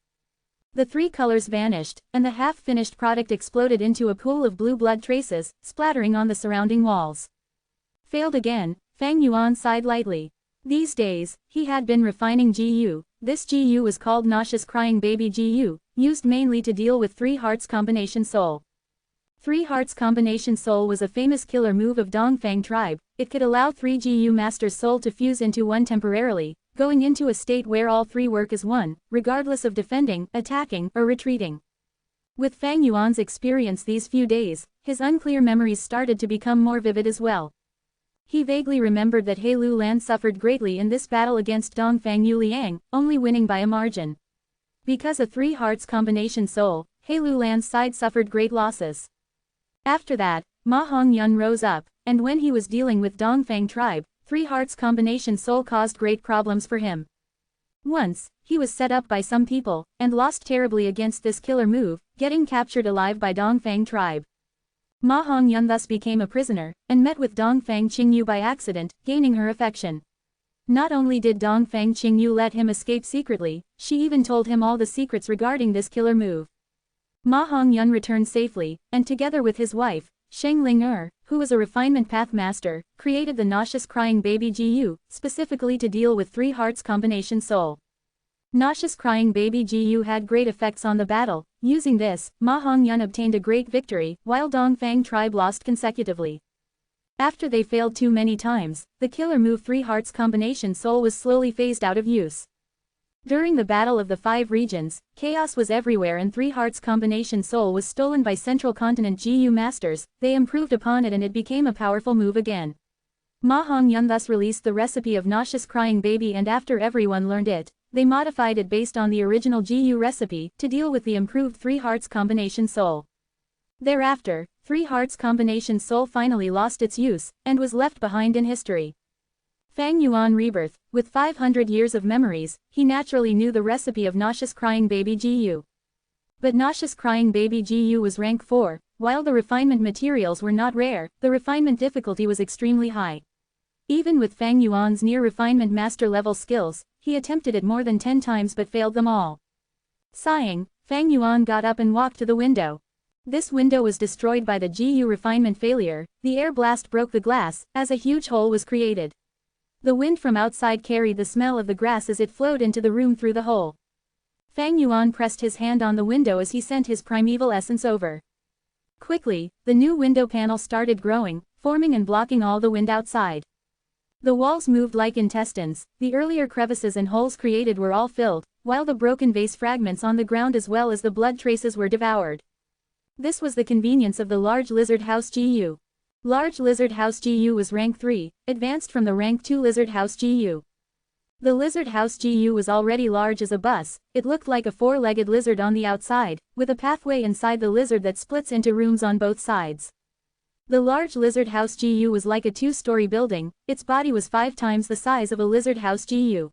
A: The three colors vanished, and the half-finished product exploded into a pool of blue blood traces, splattering on the surrounding walls. Failed again, Fang Yuan sighed lightly. These days, he had been refining GU. This GU was called Nauseous Crying Baby GU, used mainly to deal with Three Hearts Combination Soul. Three Hearts Combination Soul was a famous killer move of Dongfang tribe. It could allow three GU masters' soul to fuse into one temporarily, going into a state where all three work as one, regardless of defending, attacking, or retreating. With Fang Yuan's experience these few days, his unclear memories started to become more vivid as well. He vaguely remembered that He Lu Lan suffered greatly in this battle against Dongfang Yuliang, only winning by a margin. Because a Three Hearts Combination Soul, He Lu Lan's side suffered great losses. After that, Ma Hongyun rose up, and when he was dealing with Dongfang tribe, Three Hearts Combination Soul caused great problems for him. Once, he was set up by some people, and lost terribly against this killer move, getting captured alive by Dongfang tribe. Ma Hongyun thus became a prisoner, and met with Dongfang Qingyu by accident, gaining her affection. Not only did Dongfang Qingyu let him escape secretly, she even told him all the secrets regarding this killer move. Ma Hongyun returned safely, and together with his wife, Sheng Ling-er, who was a refinement path master, created the Nauseous Crying Baby GU, specifically to deal with Three Hearts Combination Soul. Nauseous Crying Baby GU had great effects on the battle. Using this, Ma Hongyun obtained a great victory, while Dongfang tribe lost consecutively. After they failed too many times, the killer move Three Hearts Combination Soul was slowly phased out of use. During the Battle of the Five Regions, chaos was everywhere and Three Hearts Combination Soul was stolen by Central Continent GU masters. They improved upon it and it became a powerful move again. Ma Hongyun thus released the recipe of Nauseous Crying Baby, and after everyone learned it, they modified it based on the original GU recipe to deal with the improved Three Hearts Combination Soul. Thereafter, Three Hearts Combination Soul finally lost its use, and was left behind in history. Fang Yuan Rebirth, with 500 years of memories, he naturally knew the recipe of Nauseous Crying Baby GU. But Nauseous Crying Baby GU was rank 4, while the refinement materials were not rare, the refinement difficulty was extremely high. Even with Fang Yuan's near refinement master level skills, he attempted it more than 10 times but failed them all. Sighing, Fang Yuan got up and walked to the window. This window was destroyed by the GU refinement failure. The air blast broke the glass, as a huge hole was created. The wind from outside carried the smell of the grass as it flowed into the room through the hole. Fang Yuan pressed his hand on the window as he sent his primeval essence over. Quickly, the new window panel started growing, forming and blocking all the wind outside. The walls moved like intestines. The earlier crevices and holes created were all filled, while the broken vase fragments on the ground as well as the blood traces were devoured. This was the convenience of the Large Lizard House GU. Large Lizard House GU was rank 3, advanced from the rank 2 Lizard House GU. The Lizard House GU was already large as a bus. It looked like a four-legged lizard on the outside, with a pathway inside the lizard that splits into rooms on both sides. The Large Lizard House GU was like a two-story building. Its body was 5 times the size of a Lizard House GU.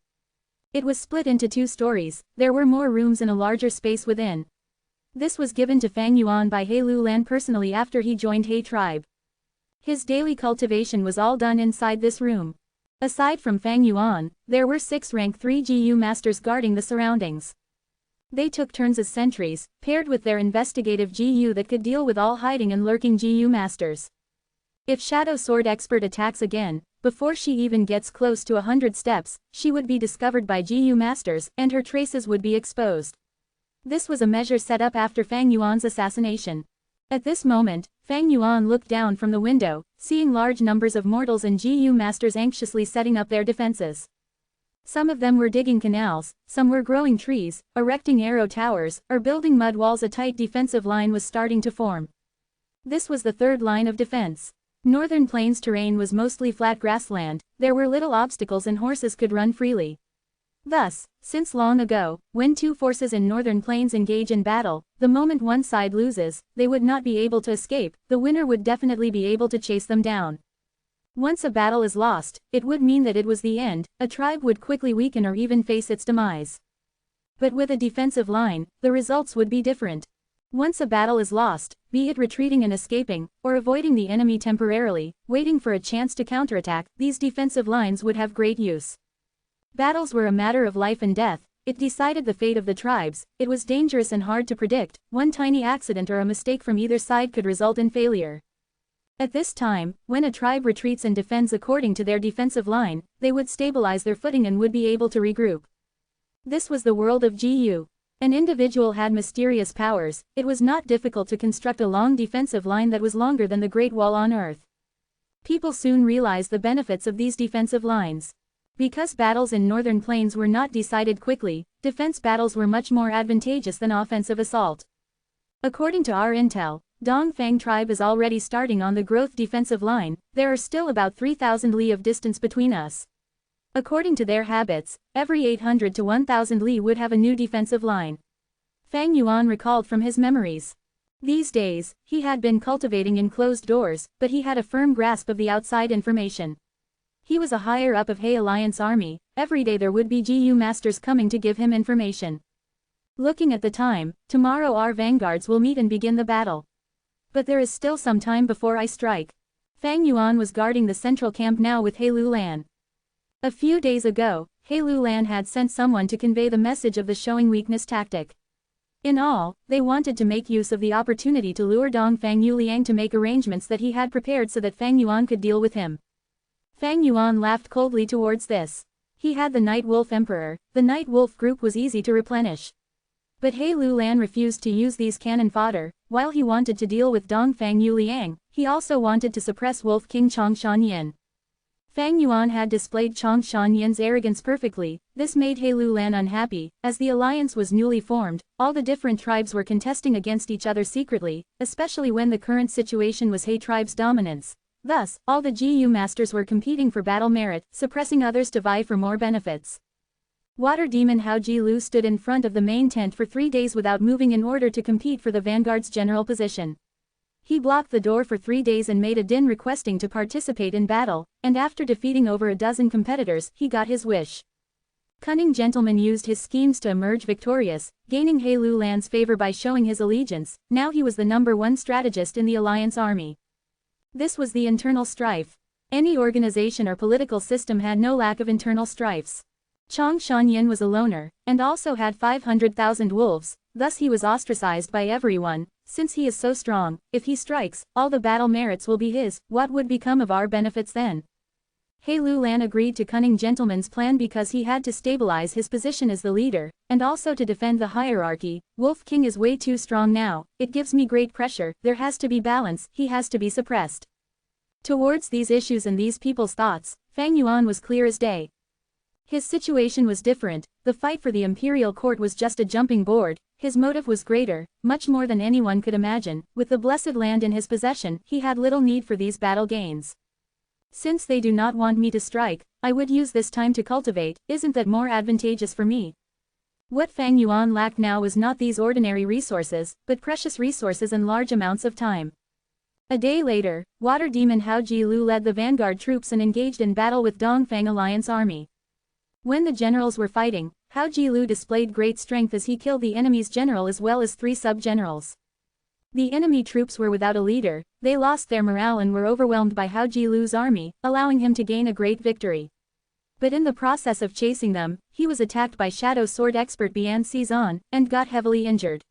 A: It was split into 2 stories. There were more rooms and a larger space within. This was given to Fang Yuan by He Lulan personally after he joined He tribe. His daily cultivation was all done inside this room. Aside from Fang Yuan, there were 6 rank 3 GU masters guarding the surroundings. They took turns as sentries, paired with their investigative GU that could deal with all hiding and lurking GU masters. If Shadow Sword Expert attacks again, before she even gets close to 100 steps, she would be discovered by GU masters, and her traces would be exposed. This was a measure set up after Fang Yuan's assassination. At this moment, Fang Yuan looked down from the window, seeing large numbers of mortals and GU masters anxiously setting up their defenses. Some of them were digging canals, some were growing trees, erecting arrow towers, or building mud walls. A tight defensive line was starting to form. This was the third line of defense. Northern Plains terrain was mostly flat grassland. There were little obstacles and horses could run freely. Thus, since long ago, when 2 forces in Northern Plains engage in battle, the moment one side loses, they would not be able to escape. The winner would definitely be able to chase them down. Once a battle is lost, it would mean that it was the end. A tribe would quickly weaken or even face its demise. But with a defensive line, the results would be different. Once a battle is lost, be it retreating and escaping, or avoiding the enemy temporarily, waiting for a chance to counterattack, these defensive lines would have great use. Battles were a matter of life and death. It decided the fate of the tribes. It was dangerous and hard to predict. One tiny accident or a mistake from either side could result in failure. At this time, when a tribe retreats and defends according to their defensive line, they would stabilize their footing and would be able to regroup. This was the world of GU. An individual had mysterious powers. It was not difficult to construct a long defensive line that was longer than the Great Wall on Earth. People soon realized the benefits of these defensive lines. Because battles in Northern Plains were not decided quickly, defense battles were much more advantageous than offensive assault. According to our intel, Dongfang tribe is already starting on the growth defensive line. There are still about 3,000 li of distance between us. According to their habits, every 800 to 1,000 li would have a new defensive line. Fang Yuan recalled from his memories. These days, he had been cultivating in closed doors, but he had a firm grasp of the outside information. He was a higher up of He Alliance army. Every day there would be GU masters coming to give him information. Looking at the time, tomorrow our vanguards will meet and begin the battle. But there is still some time before I strike. Fang Yuan was guarding the central camp now with He Lulan. A few days ago, He Lulan had sent someone to convey the message of the showing weakness tactic. In all, they wanted to make use of the opportunity to lure Dongfang Yuliang to make arrangements that he had prepared so that Fang Yuan could deal with him. Fang Yuan laughed coldly towards this. He had the Night Wolf Emperor. The Night Wolf group was easy to replenish. But He Lulan refused to use these cannon fodder. While he wanted to deal with Dongfang Yuliang, he also wanted to suppress Wolf King Chongshan Yin. Fang Yuan had displayed Chongshan Yin's arrogance perfectly. This made He Lulan unhappy. As the alliance was newly formed, all the different tribes were contesting against each other secretly, especially when the current situation was He tribe's dominance. Thus, all the GU masters were competing for battle merit, suppressing others to vie for more benefits. Water Demon Hao Ji Lu stood in front of the main tent for 3 days without moving in order to compete for the vanguard's general position. He blocked the door for 3 days and made a din requesting to participate in battle, and after defeating over a dozen competitors, he got his wish. Cunning Gentleman used his schemes to emerge victorious, gaining He Lulan's favor by showing his allegiance. Now he was the #1 strategist in the alliance army. This was the internal strife. Any organization or political system had no lack of internal strifes. Chong Shanyin was a loner, and also had 500,000 wolves, thus he was ostracized by everyone. Since he is so strong, if he strikes, all the battle merits will be his. What would become of our benefits then? He Lu Lan agreed to Cunning Gentleman's plan because he had to stabilize his position as the leader, and also to defend the hierarchy. Wolf King is way too strong now, it gives me great pressure, there has to be balance, he has to be suppressed. Towards these issues and these people's thoughts, Fang Yuan was clear as day. His situation was different, the fight for the imperial court was just a jumping board, his motive was greater, much more than anyone could imagine. With the blessed land in his possession, he had little need for these battle gains. Since they do not want me to strike, I would use this time to cultivate, isn't that more advantageous for me? What Fang Yuan lacked now was not these ordinary resources, but precious resources and large amounts of time. A day later, Water Demon Hao Ji Lu led the vanguard troops and engaged in battle with Dongfang Alliance army. When the generals were fighting, Hao Ji Lu displayed great strength as he killed the enemy's general as well as 3 sub-generals. The enemy troops were without a leader, they lost their morale and were overwhelmed by Hao Ji Lu's army, allowing him to gain a great victory. But in the process of chasing them, he was attacked by Shadow Sword expert Bian Xizan, and got heavily injured.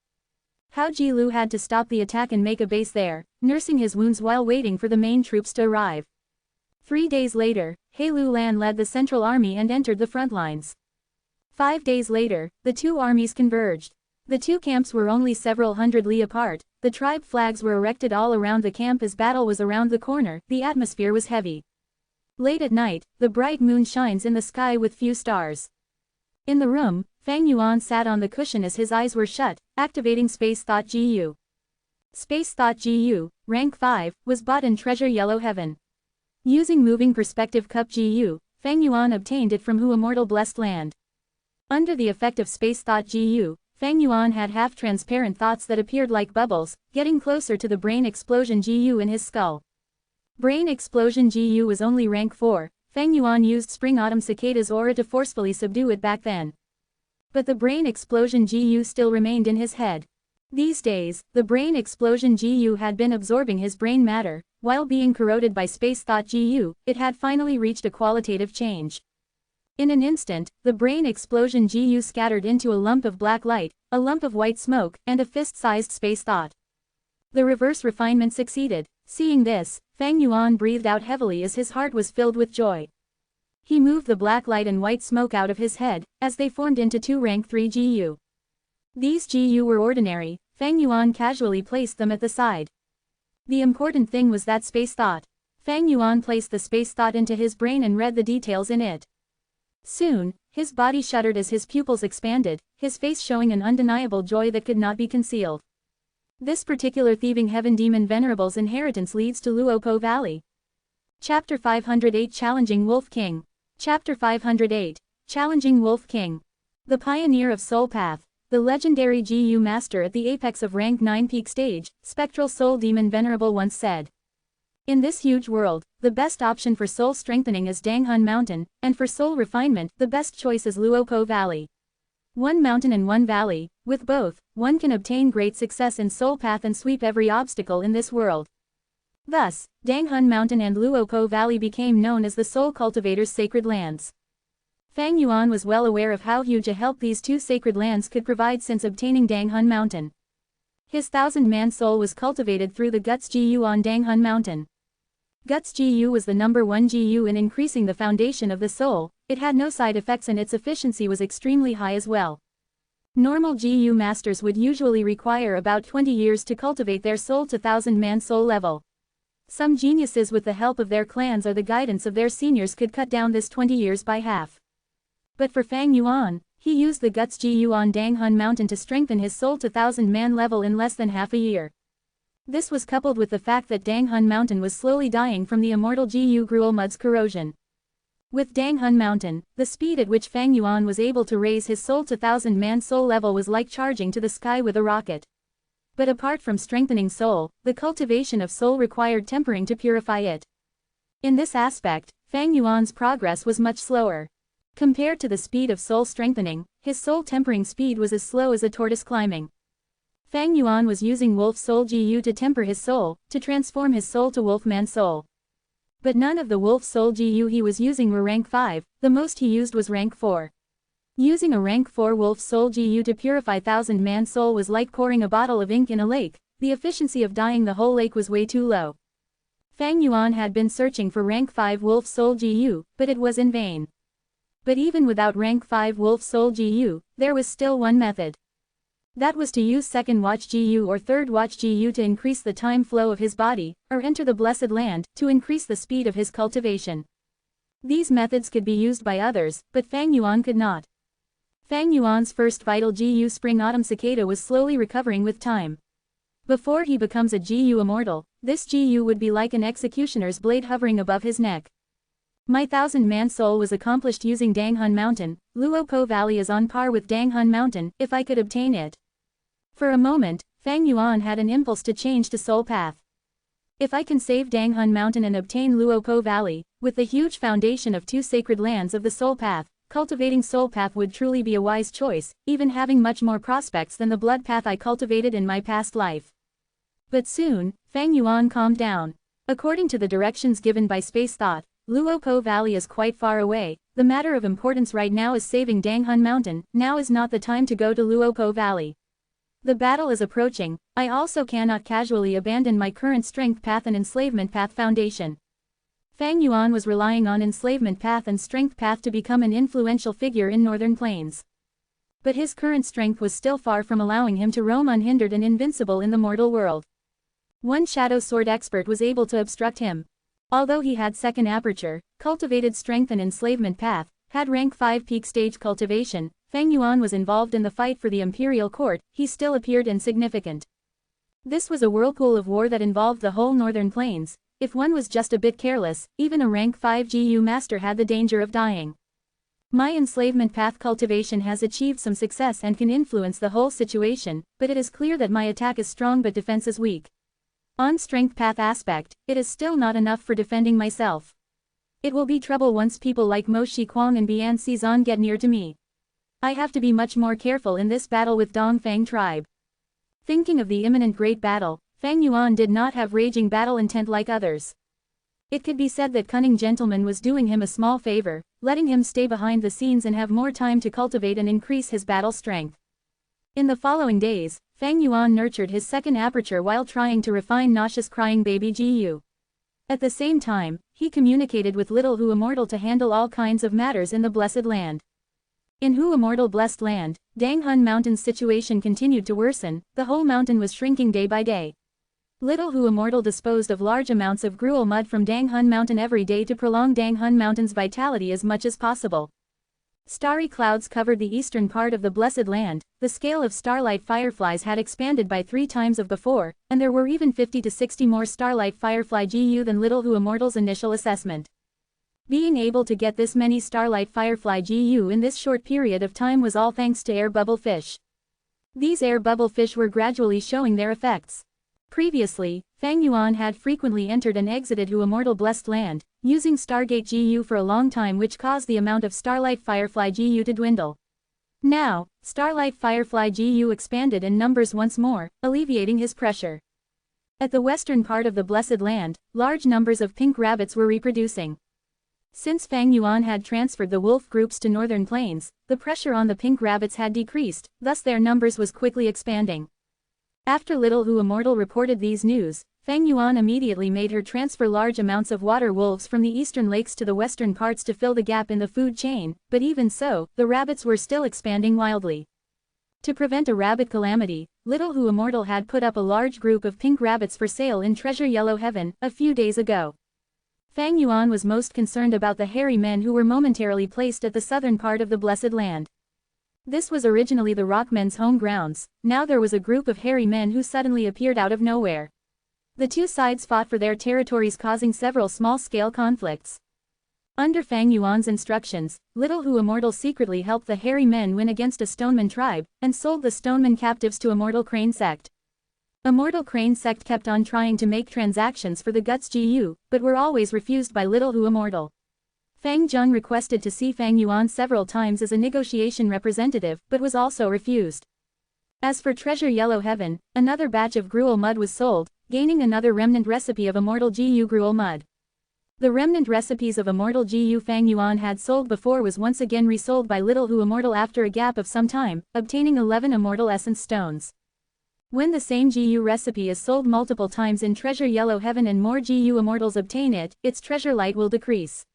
A: Hao Ji Lu had to stop the attack and make a base there, nursing his wounds while waiting for the main troops to arrive. 3 days later, He Lu Lan led the central army and entered the front lines. 5 days later, the two armies converged. The two camps were only several hundred li apart, the tribe flags were erected all around the camp as battle was around the corner, the atmosphere was heavy. Late at night, the bright moon shines in the sky with few stars. In the room, Fang Yuan sat on the cushion as his eyes were shut, activating Space Thought GU. Space Thought GU, rank 5, was bought in Treasure Yellow Heaven. Using Moving Perspective Cup GU, Fang Yuan obtained it from Hu Immortal Blessed Land. Under the effect of Space Thought GU, Fang Yuan had half-transparent thoughts that appeared like bubbles, getting closer to the Brain Explosion GU in his skull. Brain Explosion GU was only rank 4, Fang Yuan used Spring Autumn Cicada's aura to forcefully subdue it back then. But the Brain Explosion GU still remained in his head. These days, the Brain Explosion GU had been absorbing his brain matter, while being corroded by Space Thought GU, it had finally reached a qualitative change. In an instant, the Brain Explosion GU scattered into a lump of black light, a lump of white smoke, and a fist-sized Space Thought. The reverse refinement succeeded. Seeing this, Fang Yuan breathed out heavily as his heart was filled with joy. He moved the black light and white smoke out of his head, as they formed into 2 rank 3 GU. These GU were ordinary, Fang Yuan casually placed them at the side. The important thing was that Space Thought. Fang Yuan placed the Space Thought into his brain and read the details in it. Soon, his body shuddered as his pupils expanded, his face showing an undeniable joy that could not be concealed. This particular thieving heaven demon Venerable's inheritance leads to Luopo Valley. Chapter 508 Challenging Wolf King. Chapter 508 Challenging Wolf King. The pioneer of Soul Path, the legendary GU master at the apex of rank 9 peak stage, Spectral Soul Demon Venerable once said. In this huge world, the best option for soul strengthening is Danghun Mountain, and for soul refinement, the best choice is Luopo Valley. One mountain and one valley, with both, one can obtain great success in soul path and sweep every obstacle in this world. Thus, Danghun Mountain and Luopo Valley became known as the soul cultivators' sacred lands. Fang Yuan was well aware of how huge a help these 2 sacred lands could provide since obtaining Danghun Mountain. His 1,000-man soul was cultivated through the Guts GU on Danghun Mountain. Guts GU was the number 1 GU in increasing the foundation of the soul, it had no side effects and its efficiency was extremely high as well. Normal GU masters would usually require about 20 years to cultivate their soul to 1,000-man soul level. Some geniuses with the help of their clans or the guidance of their seniors could cut down this 20 years by half. But for Fang Yuan, he used the Guts GU on Danghun Mountain to strengthen his soul to 1,000-man level in less than half a year. This was coupled with the fact that Danghun Mountain was slowly dying from the Immortal GU Gruel Mud's corrosion. With Danghun Mountain, the speed at which Fang Yuan was able to raise his soul to 1,000-man soul level was like charging to the sky with a rocket. But apart from strengthening soul, the cultivation of soul required tempering to purify it. In this aspect, Fang Yuan's progress was much slower. Compared to the speed of soul strengthening, his soul tempering speed was as slow as a tortoise climbing. Fang Yuan was using Wolf Soul GU to temper his soul, to transform his soul to Wolfman Soul. But none of the Wolf Soul GU he was using were rank 5, the most he used was rank 4. Using a rank 4 wolf soul GU to purify 1000-man soul was like pouring a bottle of ink in a lake. The efficiency of dyeing the whole lake was way too low. Fang Yuan had been searching for rank 5 wolf soul GU, but it was in vain. But even without rank 5 wolf soul GU, there was still one method. That was to use second watch GU or third watch GU to increase the time flow of his body, or enter the blessed land, to increase the speed of his cultivation. These methods could be used by others, but Fang Yuan could not. Fang Yuan's first vital GU spring-autumn cicada was slowly recovering with time. Before he becomes a GU immortal, this GU would be like an executioner's blade hovering above his neck. My 1000-man soul was accomplished using Danghun Mountain. Luo Po Valley is on par with Danghun Mountain, if I could obtain it. For a moment, Fang Yuan had an impulse to change to Soul Path. If I can save Danghun Mountain and obtain Luo Po Valley, with the huge foundation of 2 sacred lands of the Soul Path, cultivating Soul Path would truly be a wise choice, even having much more prospects than the Blood Path I cultivated in my past life. But soon, Fang Yuan calmed down. According to the directions given by Space Thought, Luo Po Valley is quite far away. The matter of importance right now is saving Danghun Mountain. Now is not the time to go to Luo Po Valley. The battle is approaching. I also cannot casually abandon my current Strength Path and Enslavement Path foundation. Fang Yuan was relying on Enslavement Path and Strength Path to become an influential figure in Northern Plains. But his current strength was still far from allowing him to roam unhindered and invincible in the mortal world. One Shadow Sword expert was able to obstruct him. Although he had second aperture, cultivated Strength and Enslavement Path, had rank 5 peak stage cultivation, Fang Yuan was involved in the fight for the imperial court, he still appeared insignificant. This was a whirlpool of war that involved the whole northern plains. If one was just a bit careless, even a rank 5 GU master had the danger of dying. My enslavement path cultivation has achieved some success and can influence the whole situation, but it is clear that my attack is strong but defense is weak. On strength path aspect, it is still not enough for defending myself. It will be trouble once people like Mo Shi Kuang and Bian Xizan get near to me. I have to be much more careful in this battle with Dongfang tribe. Thinking of the imminent great battle, Fang Yuan did not have raging battle intent like others. It could be said that cunning gentleman was doing him a small favor, letting him stay behind the scenes and have more time to cultivate and increase his battle strength. In the following days, Fang Yuan nurtured his second aperture while trying to refine nauseous crying baby GU. At the same time, he communicated with Little Hu Immortal to handle all kinds of matters in the Blessed Land. In Hu Immortal Blessed Land, Danghun Mountain's situation continued to worsen. The whole mountain was shrinking day by day. Little Hu Immortal disposed of large amounts of gruel mud from Danghun Mountain every day to prolong Danghun Mountain's vitality as much as possible. Starry clouds covered the eastern part of the Blessed Land. The scale of starlight fireflies had expanded by 3 times of before, and there were even 50 to 60 more starlight firefly GU than Little Hu Immortal's initial assessment. Being able to get this many starlight firefly GU in this short period of time was all thanks to air bubble fish. These air bubble fish were gradually showing their effects. Previously, Fang Yuan had frequently entered and exited Hu Immortal Blessed Land, using Stargate GU for a long time, which caused the amount of starlight firefly GU to dwindle. Now, starlight firefly GU expanded in numbers once more, alleviating his pressure. At the western part of the Blessed Land, large numbers of pink rabbits were reproducing. Since Fang Yuan had transferred the wolf groups to northern plains, the pressure on the pink rabbits had decreased, thus their numbers was quickly expanding. After Little Hu Immortal reported these news, Fang Yuan immediately made her transfer large amounts of water wolves from the eastern lakes to the western parts to fill the gap in the food chain, but even so, the rabbits were still expanding wildly. To prevent a rabbit calamity, Little Hu Immortal had put up a large group of pink rabbits for sale in Treasure Yellow Heaven a few days ago. Fang Yuan was most concerned about the hairy men who were momentarily placed at the southern part of the Blessed Land. This was originally the Rockmen's home grounds. Now there was a group of hairy men who suddenly appeared out of nowhere. The two sides fought for their territories, causing several small-scale conflicts. Under Fang Yuan's instructions, Little Hu Immortal secretly helped the hairy men win against a Stoneman tribe, and sold the Stoneman captives to Immortal Crane sect. Immortal Crane sect kept on trying to make transactions for the Guts GU, but were always refused by Little Hu Immortal. Fang Zheng requested to see Fang Yuan several times as a negotiation representative, but was also refused. As for Treasure Yellow Heaven, another batch of gruel mud was sold, gaining another remnant recipe of Immortal GU gruel mud. The remnant recipes of Immortal Gu Fang Yuan had sold before was once again resold by Little Hu Immortal after a gap of some time, obtaining 11 Immortal Essence Stones. When the same Gu recipe is sold multiple times in Treasure Yellow Heaven and more Gu Immortals obtain it, its treasure light will decrease.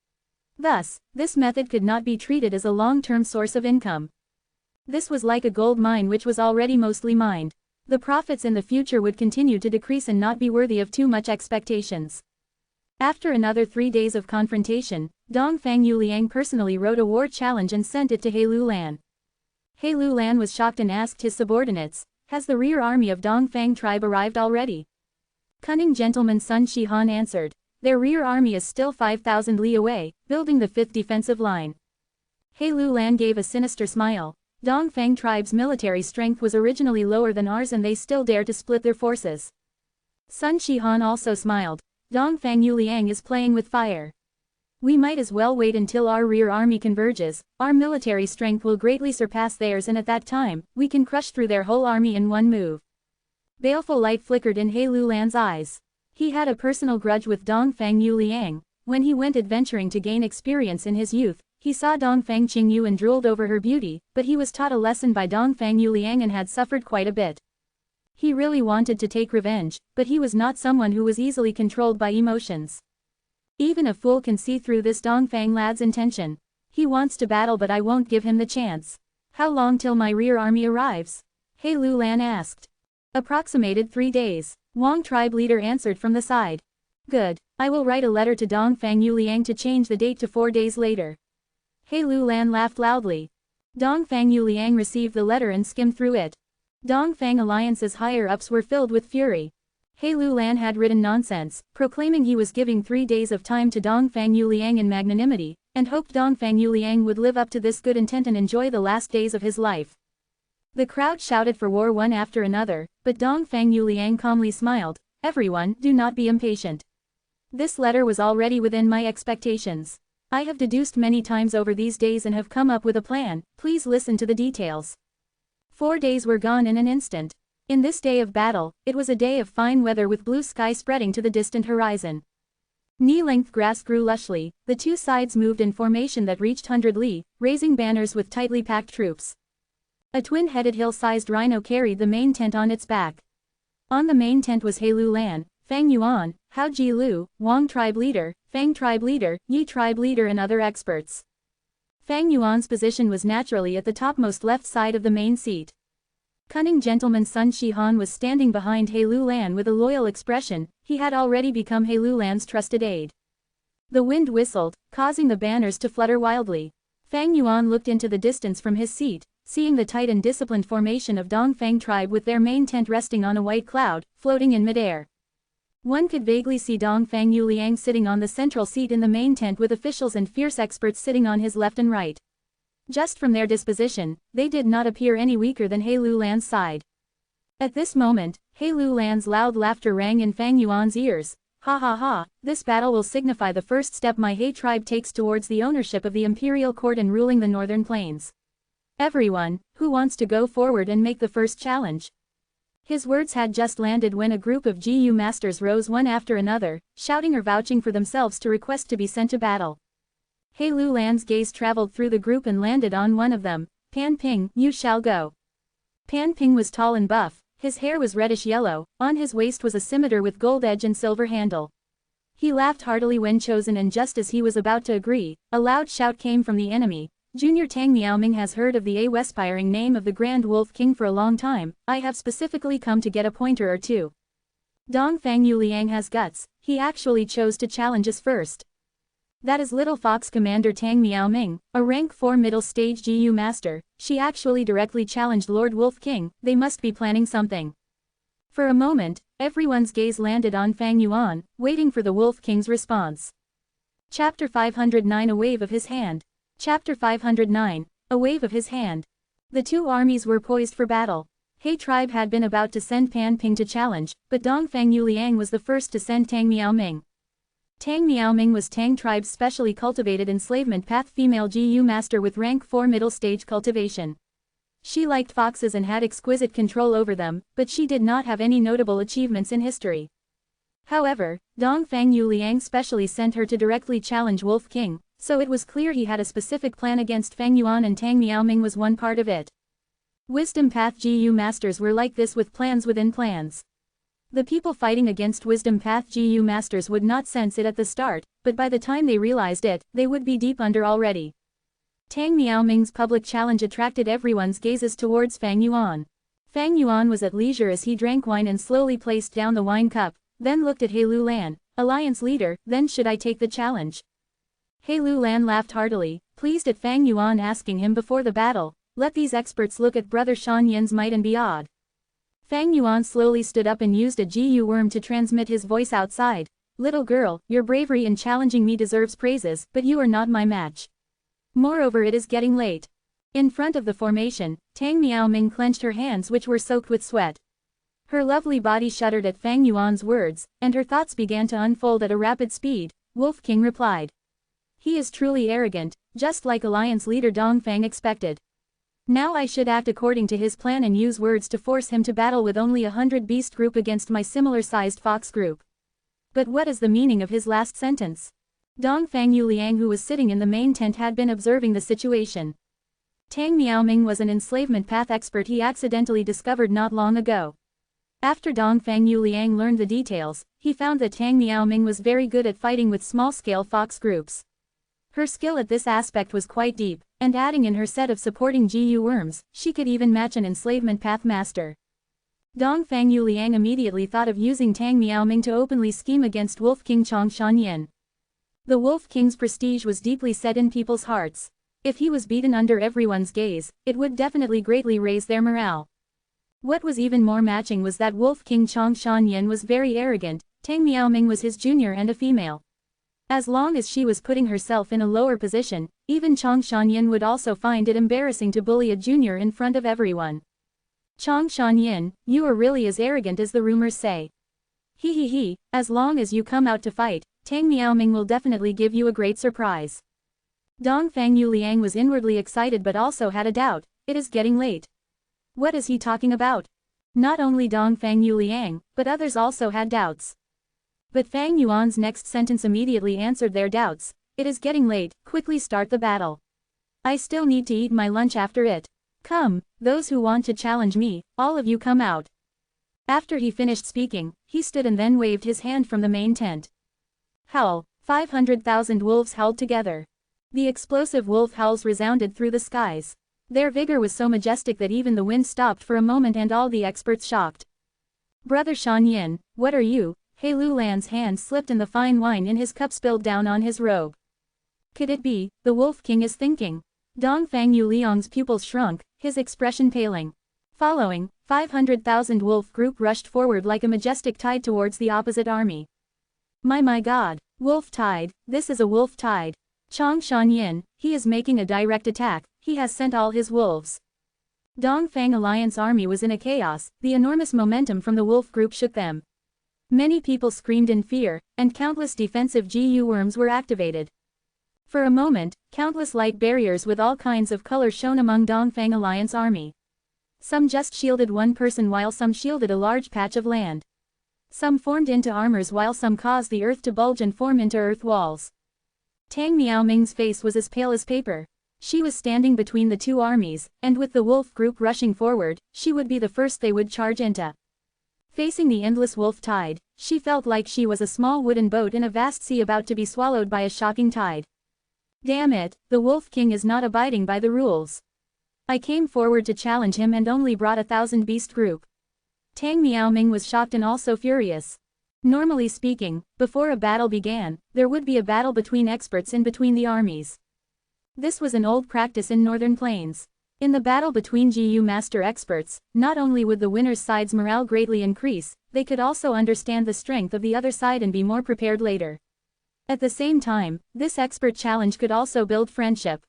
A: Thus, this method could not be treated as a long-term source of income. This was like a gold mine which was already mostly mined. The profits in the future would continue to decrease and not be worthy of too much expectations. After another 3 days of confrontation, Dongfang Yuliang personally wrote a war challenge and sent it to He Lulan. He Lulan was shocked and asked his subordinates, "Has the rear army of Dongfang tribe arrived already?" Cunning gentleman Sun Shihan answered, "Their rear army is still 5,000 li away, building the 5th defensive line." He Lulan gave a sinister smile. Dongfang tribe's military strength was originally lower than ours and they still dare to split their forces. Sun Shihan also smiled. Dongfang Yuliang is playing with fire. We might as well wait until our rear army converges, our military strength will greatly surpass theirs and at that time, we can crush through their whole army in one move. Baleful light flickered in He Lulan's eyes. He had a personal grudge with Dongfang Yuliang. When he went adventuring to gain experience in his youth, he saw Dongfang Qingyu and drooled over her beauty, but he was taught a lesson by Dongfang Yuliang and had suffered quite a bit. He really wanted to take revenge, but he was not someone who was easily controlled by emotions. Even a fool can see through this Dongfang lad's intention. He wants to battle but I won't give him the chance. How long till my rear army arrives? He Lulan asked. Approximated 3 days. Wang tribe leader answered from the side. Good, I will write a letter to Dongfang Yuliang to change the date to 4 days later. He Lulan laughed loudly. Dongfang Yuliang received the letter and skimmed through it. Dongfang Alliance's higher-ups were filled with fury. He Lulan had written nonsense, proclaiming he was giving 3 days of time to Dongfang Yuliang in magnanimity, and hoped Dongfang Yuliang would live up to this good intent and enjoy the last days of his life. The crowd shouted for war one after another, but Dongfang Yuliang calmly smiled. Everyone, do not be impatient. This letter was already within my expectations. I have deduced many times over these days and have come up with a plan, please listen to the details. 4 days were gone in an instant. In this day of battle, it was a day of fine weather with blue sky spreading to the distant horizon. Knee-length grass grew lushly, the two sides moved in formation that reached 100 li, raising banners with tightly packed troops. A twin-headed hill-sized rhino carried the main tent on its back. On the main tent was He Lulan, Fang Yuan, Hao Ji Lu, Wang tribe leader, Fang tribe leader, Yi tribe leader and other experts. Fang Yuan's position was naturally at the topmost left side of the main seat. Cunning gentleman Sun Shihan was standing behind He Lulan with a loyal expression, he had already become He Lulan's trusted aide. The wind whistled, causing the banners to flutter wildly. Fang Yuan looked into the distance from his seat, seeing the tight and disciplined formation of Dongfang tribe with their main tent resting on a white cloud, floating in midair. One could vaguely see Dongfang Yuliang sitting on the central seat in the main tent with officials and fierce experts sitting on his left and right. Just from their disposition, they did not appear any weaker than He Lulan's side. At this moment, He Lulan's loud laughter rang in Fang Yuan's ears. Ha ha ha, this battle will signify the first step my He tribe takes towards the ownership of the imperial court and ruling the northern plains. Everyone, who wants to go forward and make the first challenge? His words had just landed when a group of GU masters rose one after another, shouting or vouching for themselves to request to be sent to battle. He Lulan's gaze traveled through the group and landed on one of them. Pan Ping, you shall go. Pan Ping was tall and buff, his hair was reddish yellow, on his waist was a scimitar with gold edge and silver handle. He laughed heartily when chosen and just as he was about to agree, a loud shout came from the enemy. Junior Tang Miaoming has heard of the aspiring name of the Grand Wolf King for a long time, I have specifically come to get a pointer or two. Dongfang Yuliang has guts, he actually chose to challenge us first. That is Little Fox Commander Tang Miaoming, a rank 4 middle stage GU master, she actually directly challenged Lord Wolf King, they must be planning something. For a moment, everyone's gaze landed on Fang Yuan, waiting for the Wolf King's response. Chapter 509 A wave of his hand. Chapter 509, A wave of his hand. The two armies were poised for battle. He tribe had been about to send Pan Ping to challenge, but Dongfang Yuliang was the first to send Tang Miaoming. Tang Miaoming was Tang tribe's specially cultivated enslavement path female GU master with rank 4 middle stage cultivation. She liked foxes and had exquisite control over them, but she did not have any notable achievements in history. However, Dongfang Yuliang specially sent her to directly challenge Wolf King, so it was clear he had a specific plan against Fang Yuan and Tang Miaoming was one part of it. Wisdom Path GU masters were like this with plans within plans. The people fighting against Wisdom Path GU masters would not sense it at the start, but by the time they realized it, they would be deep under already. Tang Miaoming's public challenge attracted everyone's gazes towards Fang Yuan. Fang Yuan was at leisure as he drank wine and slowly placed down the wine cup, then looked at He Lu Lan, alliance leader, then should I take the challenge? He Lu Lan laughed heartily, pleased at Fang Yuan asking him before the battle, let these experts look at Brother Shan Yin's might and be awed. Fang Yuan slowly stood up and used a GU worm to transmit his voice outside. Little girl, your bravery in challenging me deserves praises, but you are not my match. Moreover, it is getting late. In front of the formation, Tang Miaoming clenched her hands which were soaked with sweat. Her lovely body shuddered at Fang Yuan's words, and her thoughts began to unfold at a rapid speed. Wolf King replied. He is truly arrogant, just like alliance leader Dongfang expected. Now I should act according to his plan and use words to force him to battle with only 100 beast group against my similar-sized fox group. But what is the meaning of his last sentence? Dongfang Yuliang, who was sitting in the main tent, had been observing the situation. Tang Miaoming was an enslavement path expert he accidentally discovered not long ago. After Dongfang Yuliang learned the details, he found that Tang Miaoming was very good at fighting with small-scale fox groups. Her skill at this aspect was quite deep, and adding in her set of supporting GU worms, she could even match an enslavement path master. Dongfang Yuliang immediately thought of using Tang Miaoming to openly scheme against Wolf King Shan Yin. The Wolf King's prestige was deeply set in people's hearts. If he was beaten under everyone's gaze, it would definitely greatly raise their morale. What was even more matching was that Wolf King Shan Yin was very arrogant. Tang Miaoming was his junior and a female. As long as she was putting herself in a lower position, even Shan Yin would also find it embarrassing to bully a junior in front of everyone. Shan Yin, you are really as arrogant as the rumors say. He, as long as you come out to fight, Tang Miaoming will definitely give you a great surprise. Dongfang Yuliang was inwardly excited but also had a doubt, it is getting late. What is he talking about? Not only Dongfang Yuliang, but others also had doubts. But Fang Yuan's next sentence immediately answered their doubts, it is getting late, quickly start the battle. I still need to eat my lunch after it. Come, those who want to challenge me, all of you come out. After he finished speaking, he stood and then waved his hand from the main tent. Howl, 500,000 wolves howled together. The explosive wolf howls resounded through the skies. Their vigor was so majestic that even the wind stopped for a moment and all the experts shocked. Brother Shan Yin, what are you? He Lu Lan's hand slipped and the fine wine in his cup spilled down on his robe. Could it be, the Wolf King is thinking? Dongfang Yuliang's pupils shrunk, his expression paling. Following, 500,000 wolf group rushed forward like a majestic tide towards the opposite army. My god, wolf tide, this is a wolf tide. Shan Yin, he is making a direct attack, he has sent all his wolves. Dongfang Alliance army was in a chaos, the enormous momentum from the wolf group shook them. Many people screamed in fear, and countless defensive GU worms were activated. For a moment, countless light barriers with all kinds of colors shone among Dongfang Alliance army. Some just shielded one person while some shielded a large patch of land. Some formed into armors while some caused the earth to bulge and form into earth walls. Tang Miaoming's face was as pale as paper. She was standing between the two armies, and with the wolf group rushing forward, she would be the first they would charge into. Facing the endless wolf tide, she felt like she was a small wooden boat in a vast sea about to be swallowed by a shocking tide. Damn it, the Wolf King is not abiding by the rules. I came forward to challenge him and only brought 1,000 beast group. Tang Miaoming was shocked and also furious. Normally speaking, before a battle began, there would be a battle between experts in between the armies. This was an old practice in Northern Plains. In the battle between GU master experts, not only would the winner's side's morale greatly increase, they could also understand the strength of the other side and be more prepared later. At the same time, this expert challenge could also build friendship.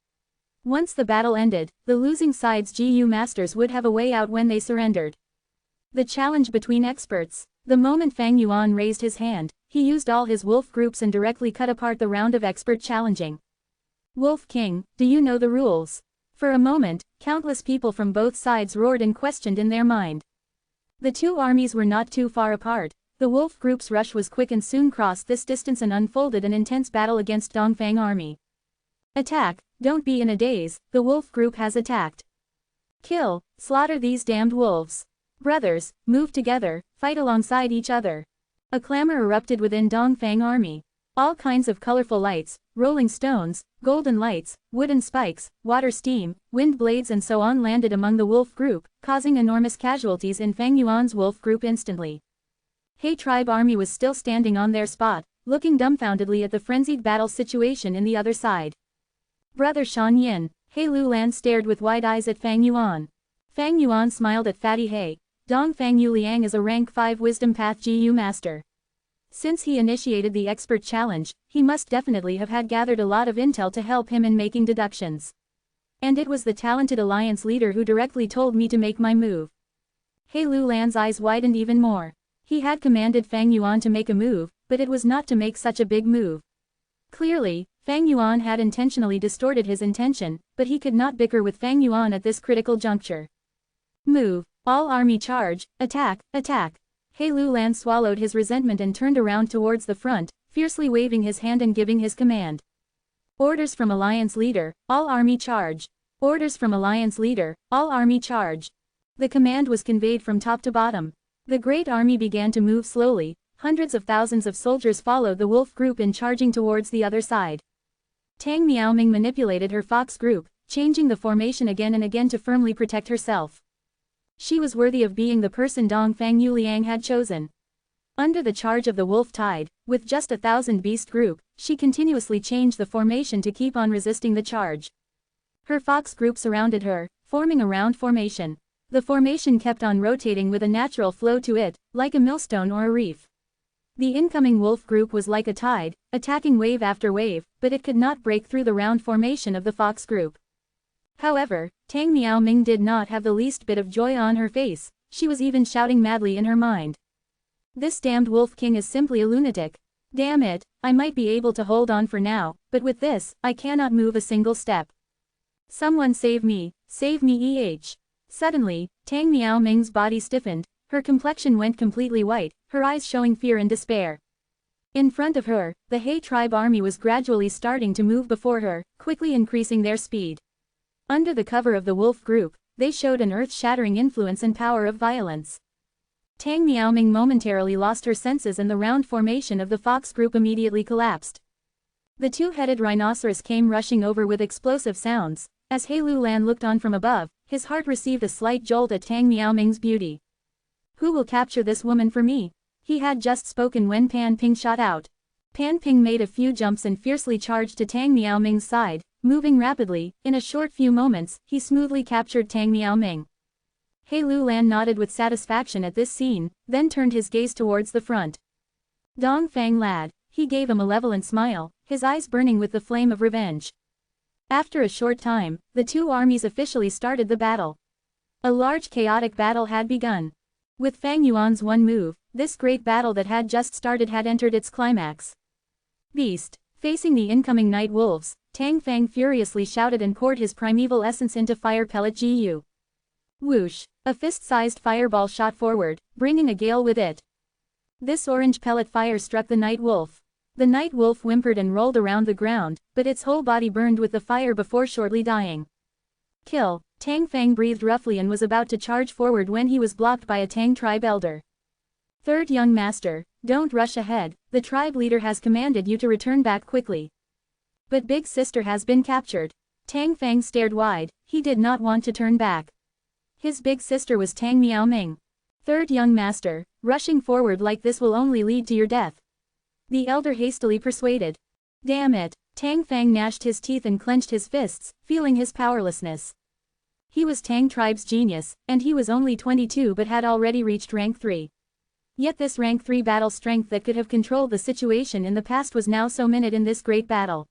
A: Once the battle ended, the losing side's GU masters would have a way out when they surrendered. The challenge between experts. The moment Fang Yuan raised his hand, he used all his wolf groups and directly cut apart the round of expert challenging. Wolf King, do you know the rules? For a moment, countless people from both sides roared and questioned in their mind. The two armies were not too far apart. The wolf group's rush was quick and soon crossed this distance and unfolded an intense battle against Dongfang army. Attack, don't be in a daze, the wolf group has attacked. Kill, slaughter these damned wolves. Brothers, move together, fight alongside each other. A clamor erupted within Dongfang army. All kinds of colorful lights, rolling stones, golden lights, wooden spikes, water steam, wind blades and so on landed among the wolf group, causing enormous casualties in Fang Yuan's wolf group instantly. He tribe army was still standing on their spot, looking dumbfoundedly at the frenzied battle situation in the other side. Brother Shan Yin, He Lulan stared with wide eyes at Fang Yuan. Fang Yuan smiled at Fatty He. Dongfang Yuliang is a rank 5 wisdom path GU master. Since he initiated the expert challenge, he must definitely have had gathered a lot of intel to help him in making deductions. And it was the talented alliance leader who directly told me to make my move. He Lulan's eyes widened even more. He had commanded Fang Yuan to make a move, but it was not to make such a big move. Clearly, Fang Yuan had intentionally distorted his intention, but he could not bicker with Fang Yuan at this critical juncture. Move, all army charge, attack, attack. He Lulan swallowed his resentment and turned around towards the front, fiercely waving his hand and giving his command. Orders from Alliance Leader, all army charge. Orders from Alliance Leader, all army charge. The command was conveyed from top to bottom. The great army began to move slowly, hundreds of thousands of soldiers followed the wolf group in charging towards the other side. Tang Miaoming manipulated her fox group, changing the formation again and again to firmly protect herself. She was worthy of being the person Dongfang Yuliang had chosen. Under the charge of the wolf tide, with just 1,000 beast group, she continuously changed the formation to keep on resisting the charge. Her fox group surrounded her, forming a round formation. The formation kept on rotating with a natural flow to it, like a millstone or a reef. The incoming wolf group was like a tide, attacking wave after wave, but it could not break through the round formation of the fox group. However, Tang Miaoming did not have the least bit of joy on her face, she was even shouting madly in her mind. This damned wolf king is simply a lunatic. Damn it, I might be able to hold on for now, but with this, I cannot move a single step. Someone save me eh. Suddenly, Tang Miaoming's body stiffened, her complexion went completely white, her eyes showing fear and despair. In front of her, the He tribe army was gradually starting to move before her, quickly increasing their speed. Under the cover of the wolf group, they showed an earth-shattering influence and power of violence. Tang Miaoming momentarily lost her senses and the round formation of the fox group immediately collapsed. The two-headed rhinoceros came rushing over with explosive sounds. As He Lulan looked on from above, his heart received a slight jolt at Tang Miaoming's beauty. Who will capture this woman for me? He had just spoken when Pan Ping shot out. Pan Ping made a few jumps and fiercely charged to Tang Miaoming's side. Moving rapidly, in a short few moments, he smoothly captured Tang Miaoming. He Lulan nodded with satisfaction at this scene, then turned his gaze towards the front. Dongfang lad, he gave a malevolent smile, his eyes burning with the flame of revenge. After a short time, the two armies officially started the battle. A large chaotic battle had begun. With Fang Yuan's one move, this great battle that had just started had entered its climax. Beast, facing the incoming night wolves, Tang Fang furiously shouted and poured his primeval essence into fire pellet GU. Whoosh, a fist-sized fireball shot forward, bringing a gale with it. This orange pellet fire struck the night wolf. The night wolf whimpered and rolled around the ground, but its whole body burned with the fire before shortly dying. Kill, Tang Fang breathed roughly and was about to charge forward when he was blocked by a Tang tribe elder. Third young master, don't rush ahead, the tribe leader has commanded you to return back quickly. But big sister has been captured. Tang Fang stared wide, he did not want to turn back. His big sister was Tang Miaoming. Third young master, rushing forward like this will only lead to your death. The elder hastily persuaded. Damn it, Tang Fang gnashed his teeth and clenched his fists, feeling his powerlessness. He was Tang tribe's genius, and he was only 22 but had already reached rank 3. Yet this rank 3 battle strength that could have controlled the situation in the past was now so minute in this great battle.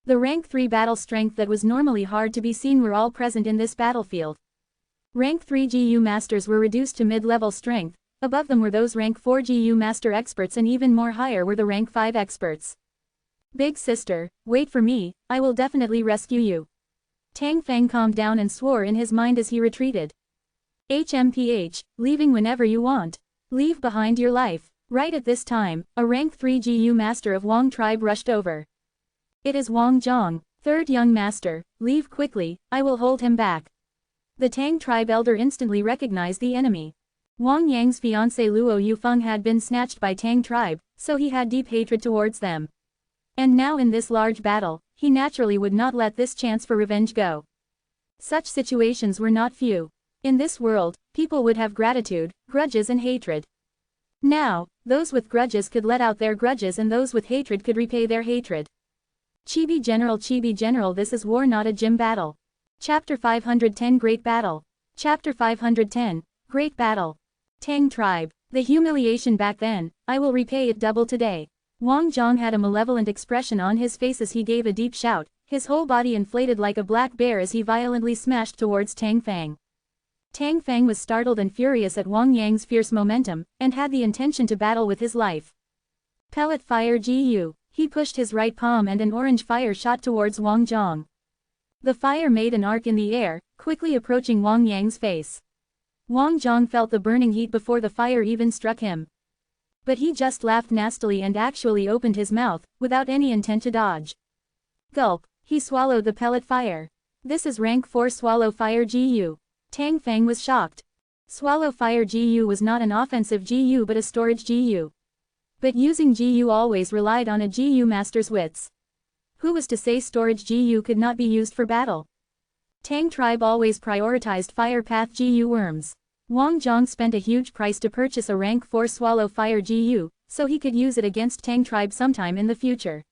A: The rank 3 battle strength that was normally hard to be seen were all present in this battlefield. Rank 3 GU masters were reduced to mid-level strength, above them were those rank 4 GU master experts and even more higher were the rank 5 experts. Big sister, wait for me, I will definitely rescue you. Tang Fang calmed down and swore in his mind as he retreated. HMPH, leaving whenever you want. Leave behind your life. Right at this time, a rank 3 GU master of Wang tribe rushed over. It is Wang Zhong, third young master, leave quickly, I will hold him back. The Tang tribe elder instantly recognized the enemy. Wang Yang's fiancée Luo Yufeng had been snatched by Tang tribe, so he had deep hatred towards them. And now in this large battle, he naturally would not let this chance for revenge go. Such situations were not few. In this world, people would have gratitude, grudges and hatred. Now, those with grudges could let out their grudges and those with hatred could repay their hatred. Chibi General, this is war, not a gym battle. Chapter 510 Great Battle. Chapter 510, Great Battle. Tang tribe. The humiliation back then, I will repay it double today. Wang Zhong had a malevolent expression on his face as he gave a deep shout, his whole body inflated like a black bear as he violently smashed towards Tang Fang. Tang Fang was startled and furious at Wang Yang's fierce momentum, and had the intention to battle with his life. Pellet fire GU. He pushed his right palm and an orange fire shot towards Wang Zhong. The fire made an arc in the air, quickly approaching Wang Yang's face. Wang Zhong felt the burning heat before the fire even struck him. But he just laughed nastily and actually opened his mouth, without any intent to dodge. Gulp, he swallowed the pellet fire. This is rank 4 swallow fire GU. Tang Fang was shocked. Swallow fire GU was not an offensive GU but a storage GU. But using GU always relied on a GU master's wits. Who was to say storage GU could not be used for battle? Tang tribe always prioritized fire path GU worms. Wang Zhong spent a huge price to purchase a rank 4 swallow fire GU, so he could use it against Tang tribe sometime in the future.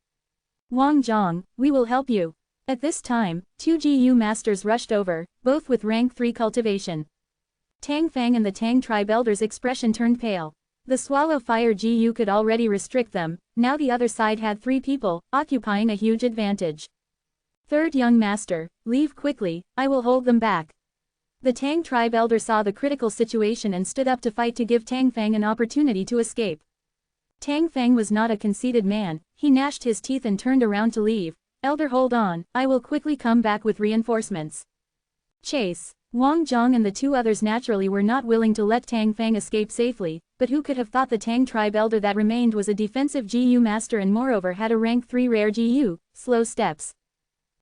A: Wang Zhong, we will help you. At this time, 2 GU masters rushed over, both with rank 3 cultivation. Tang Fang and the Tang tribe elder's expression turned pale. The swallow fire GU could already restrict them, now the other side had 3 people, occupying a huge advantage. Third young master, leave quickly, I will hold them back. The Tang tribe elder saw the critical situation and stood up to fight to give Tang Fang an opportunity to escape. Tang Fang was not a conceited man, he gnashed his teeth and turned around to leave. Elder, hold on, I will quickly come back with reinforcements. Chase. Wang Zhong and the 2 others naturally were not willing to let Tang Fang escape safely, but who could have thought the Tang tribe elder that remained was a defensive GU master and moreover had a rank 3 rare GU, slow steps.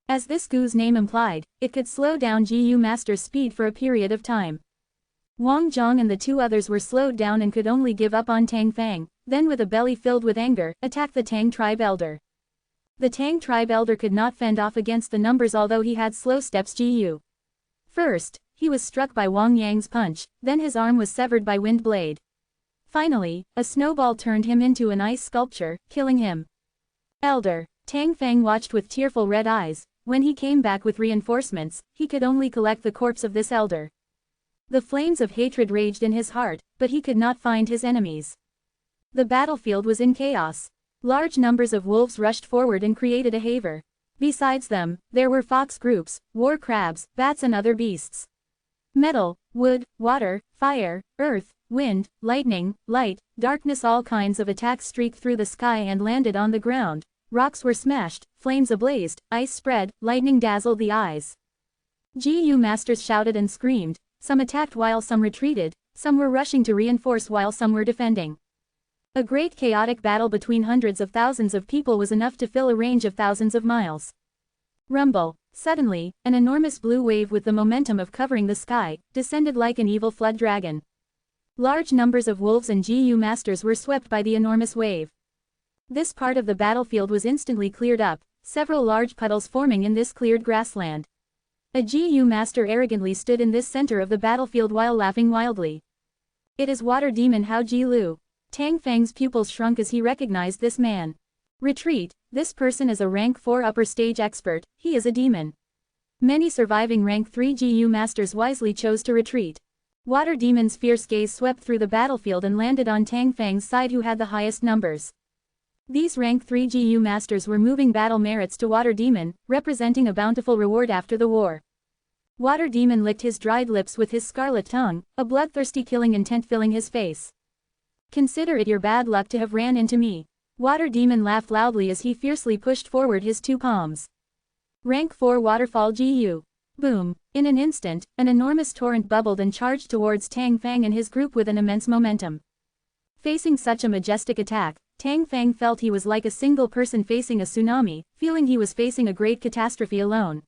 A: As this GU's name implied, it could slow down GU master's speed for a period of time. Wang Zhong and the 2 others were slowed down and could only give up on Tang Fang, then with a belly filled with anger, attack the Tang tribe elder. The Tang tribe elder could not fend off against the numbers although he had slow steps GU. First, he was struck by Wang Yang's punch, then his arm was severed by wind blade. Finally, a snowball turned him into an ice sculpture, killing him. Elder. Tang Fang watched with tearful red eyes. When he came back with reinforcements, he could only collect the corpse of this elder. The flames of hatred raged in his heart, but he could not find his enemies. The battlefield was in chaos. Large numbers of wolves rushed forward and created a haver. Besides them, there were fox groups, war crabs, bats and other beasts. Metal, wood, water, fire, earth, wind, lightning, light, darkness, all kinds of attacks streaked through the sky and landed on the ground. Rocks were smashed, flames ablazed, ice spread, lightning dazzled the eyes. GU masters shouted and screamed, some attacked while some retreated, some were rushing to reinforce while some were defending. A great chaotic battle between hundreds of thousands of people was enough to fill a range of thousands of miles. Rumble. Suddenly, an enormous blue wave with the momentum of covering the sky, descended like an evil flood dragon. Large numbers of wolves and GU masters were swept by the enormous wave. This part of the battlefield was instantly cleared up, several large puddles forming in this cleared grassland. A GU master arrogantly stood in this center of the battlefield while laughing wildly. It is Water Demon Hao Ji Lu. Tang Fang's pupils shrunk as he recognized this man. Retreat, this person is a rank 4 upper stage expert, he is a demon. Many surviving rank 3 GU masters wisely chose to retreat. Water Demon's fierce gaze swept through the battlefield and landed on Tang Fang's side who had the highest numbers. These rank 3 GU masters were moving battle merits to Water Demon, representing a bountiful reward after the war. Water Demon licked his dried lips with his scarlet tongue, a bloodthirsty killing intent filling his face. Consider it your bad luck to have ran into me. Water Demon laughed loudly as he fiercely pushed forward his 2 palms. Rank 4 Waterfall GU. Boom. In an instant, an enormous torrent bubbled and charged towards Tang Fang and his group with an immense momentum. Facing such a majestic attack, Tang Fang felt he was like a single person facing a tsunami, feeling he was facing a great catastrophe alone.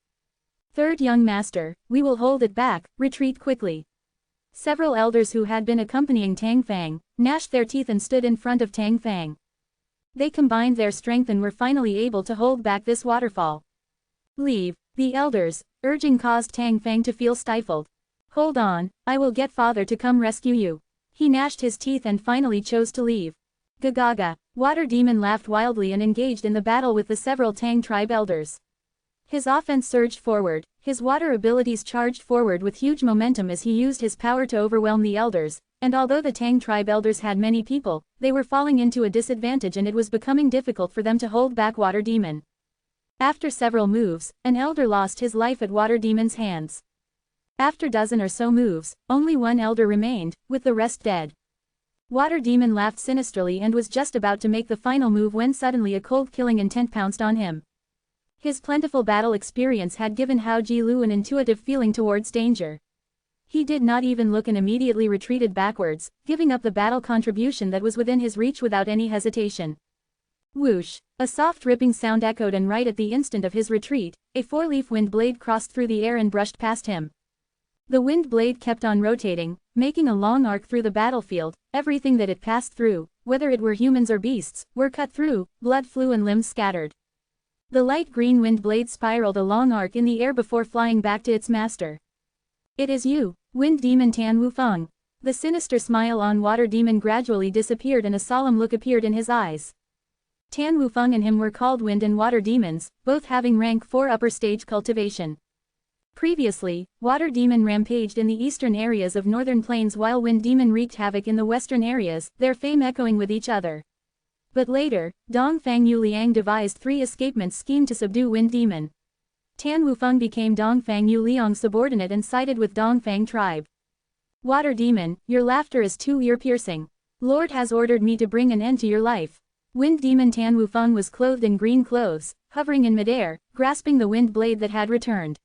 A: Third young master, we will hold it back, retreat quickly. Several elders who had been accompanying Tang Fang, gnashed their teeth and stood in front of Tang Fang. They combined their strength and were finally able to hold back this waterfall. Leave, the elders, urging caused Tang Fang to feel stifled. Hold on, I will get father to come rescue you. He gnashed his teeth and finally chose to leave. Gagaga, Water Demon laughed wildly and engaged in the battle with the several Tang tribe elders. His offense surged forward, his water abilities charged forward with huge momentum as he used his power to overwhelm the elders, and although the Tang tribe elders had many people, they were falling into a disadvantage and it was becoming difficult for them to hold back Water Demon. After several moves, an elder lost his life at Water Demon's hands. After dozen or so moves, only one elder remained, with the rest dead. Water Demon laughed sinisterly and was just about to make the final move when suddenly a cold killing intent pounced on him. His plentiful battle experience had given Hao Ji Lu an intuitive feeling towards danger. He did not even look and immediately retreated backwards, giving up the battle contribution that was within his reach without any hesitation. Whoosh! A soft ripping sound echoed and right at the instant of his retreat, a four-leaf wind blade crossed through the air and brushed past him. The wind blade kept on rotating, making a long arc through the battlefield. Everything that it passed through, whether it were humans or beasts, were cut through, blood flew and limbs scattered. The light green wind blade spiraled a long arc in the air before flying back to its master. It is you, Wind Demon Tan Wufeng. The sinister smile on Water Demon gradually disappeared and a solemn look appeared in his eyes. Tan Wufeng and him were called Wind and Water Demons, both having rank 4 upper stage cultivation. Previously, Water Demon rampaged in the eastern areas of northern plains while Wind Demon wreaked havoc in the western areas, their fame echoing with each other. But later, Dongfang Yuliang devised 3 escapement scheme to subdue Wind Demon. Tan Wufeng became Dongfang Yuliang's subordinate and sided with Dongfang tribe. Water Demon, your laughter is too ear-piercing. Lord has ordered me to bring an end to your life. Wind Demon Tan Wufeng was clothed in green clothes, hovering in midair, grasping the wind blade that had returned.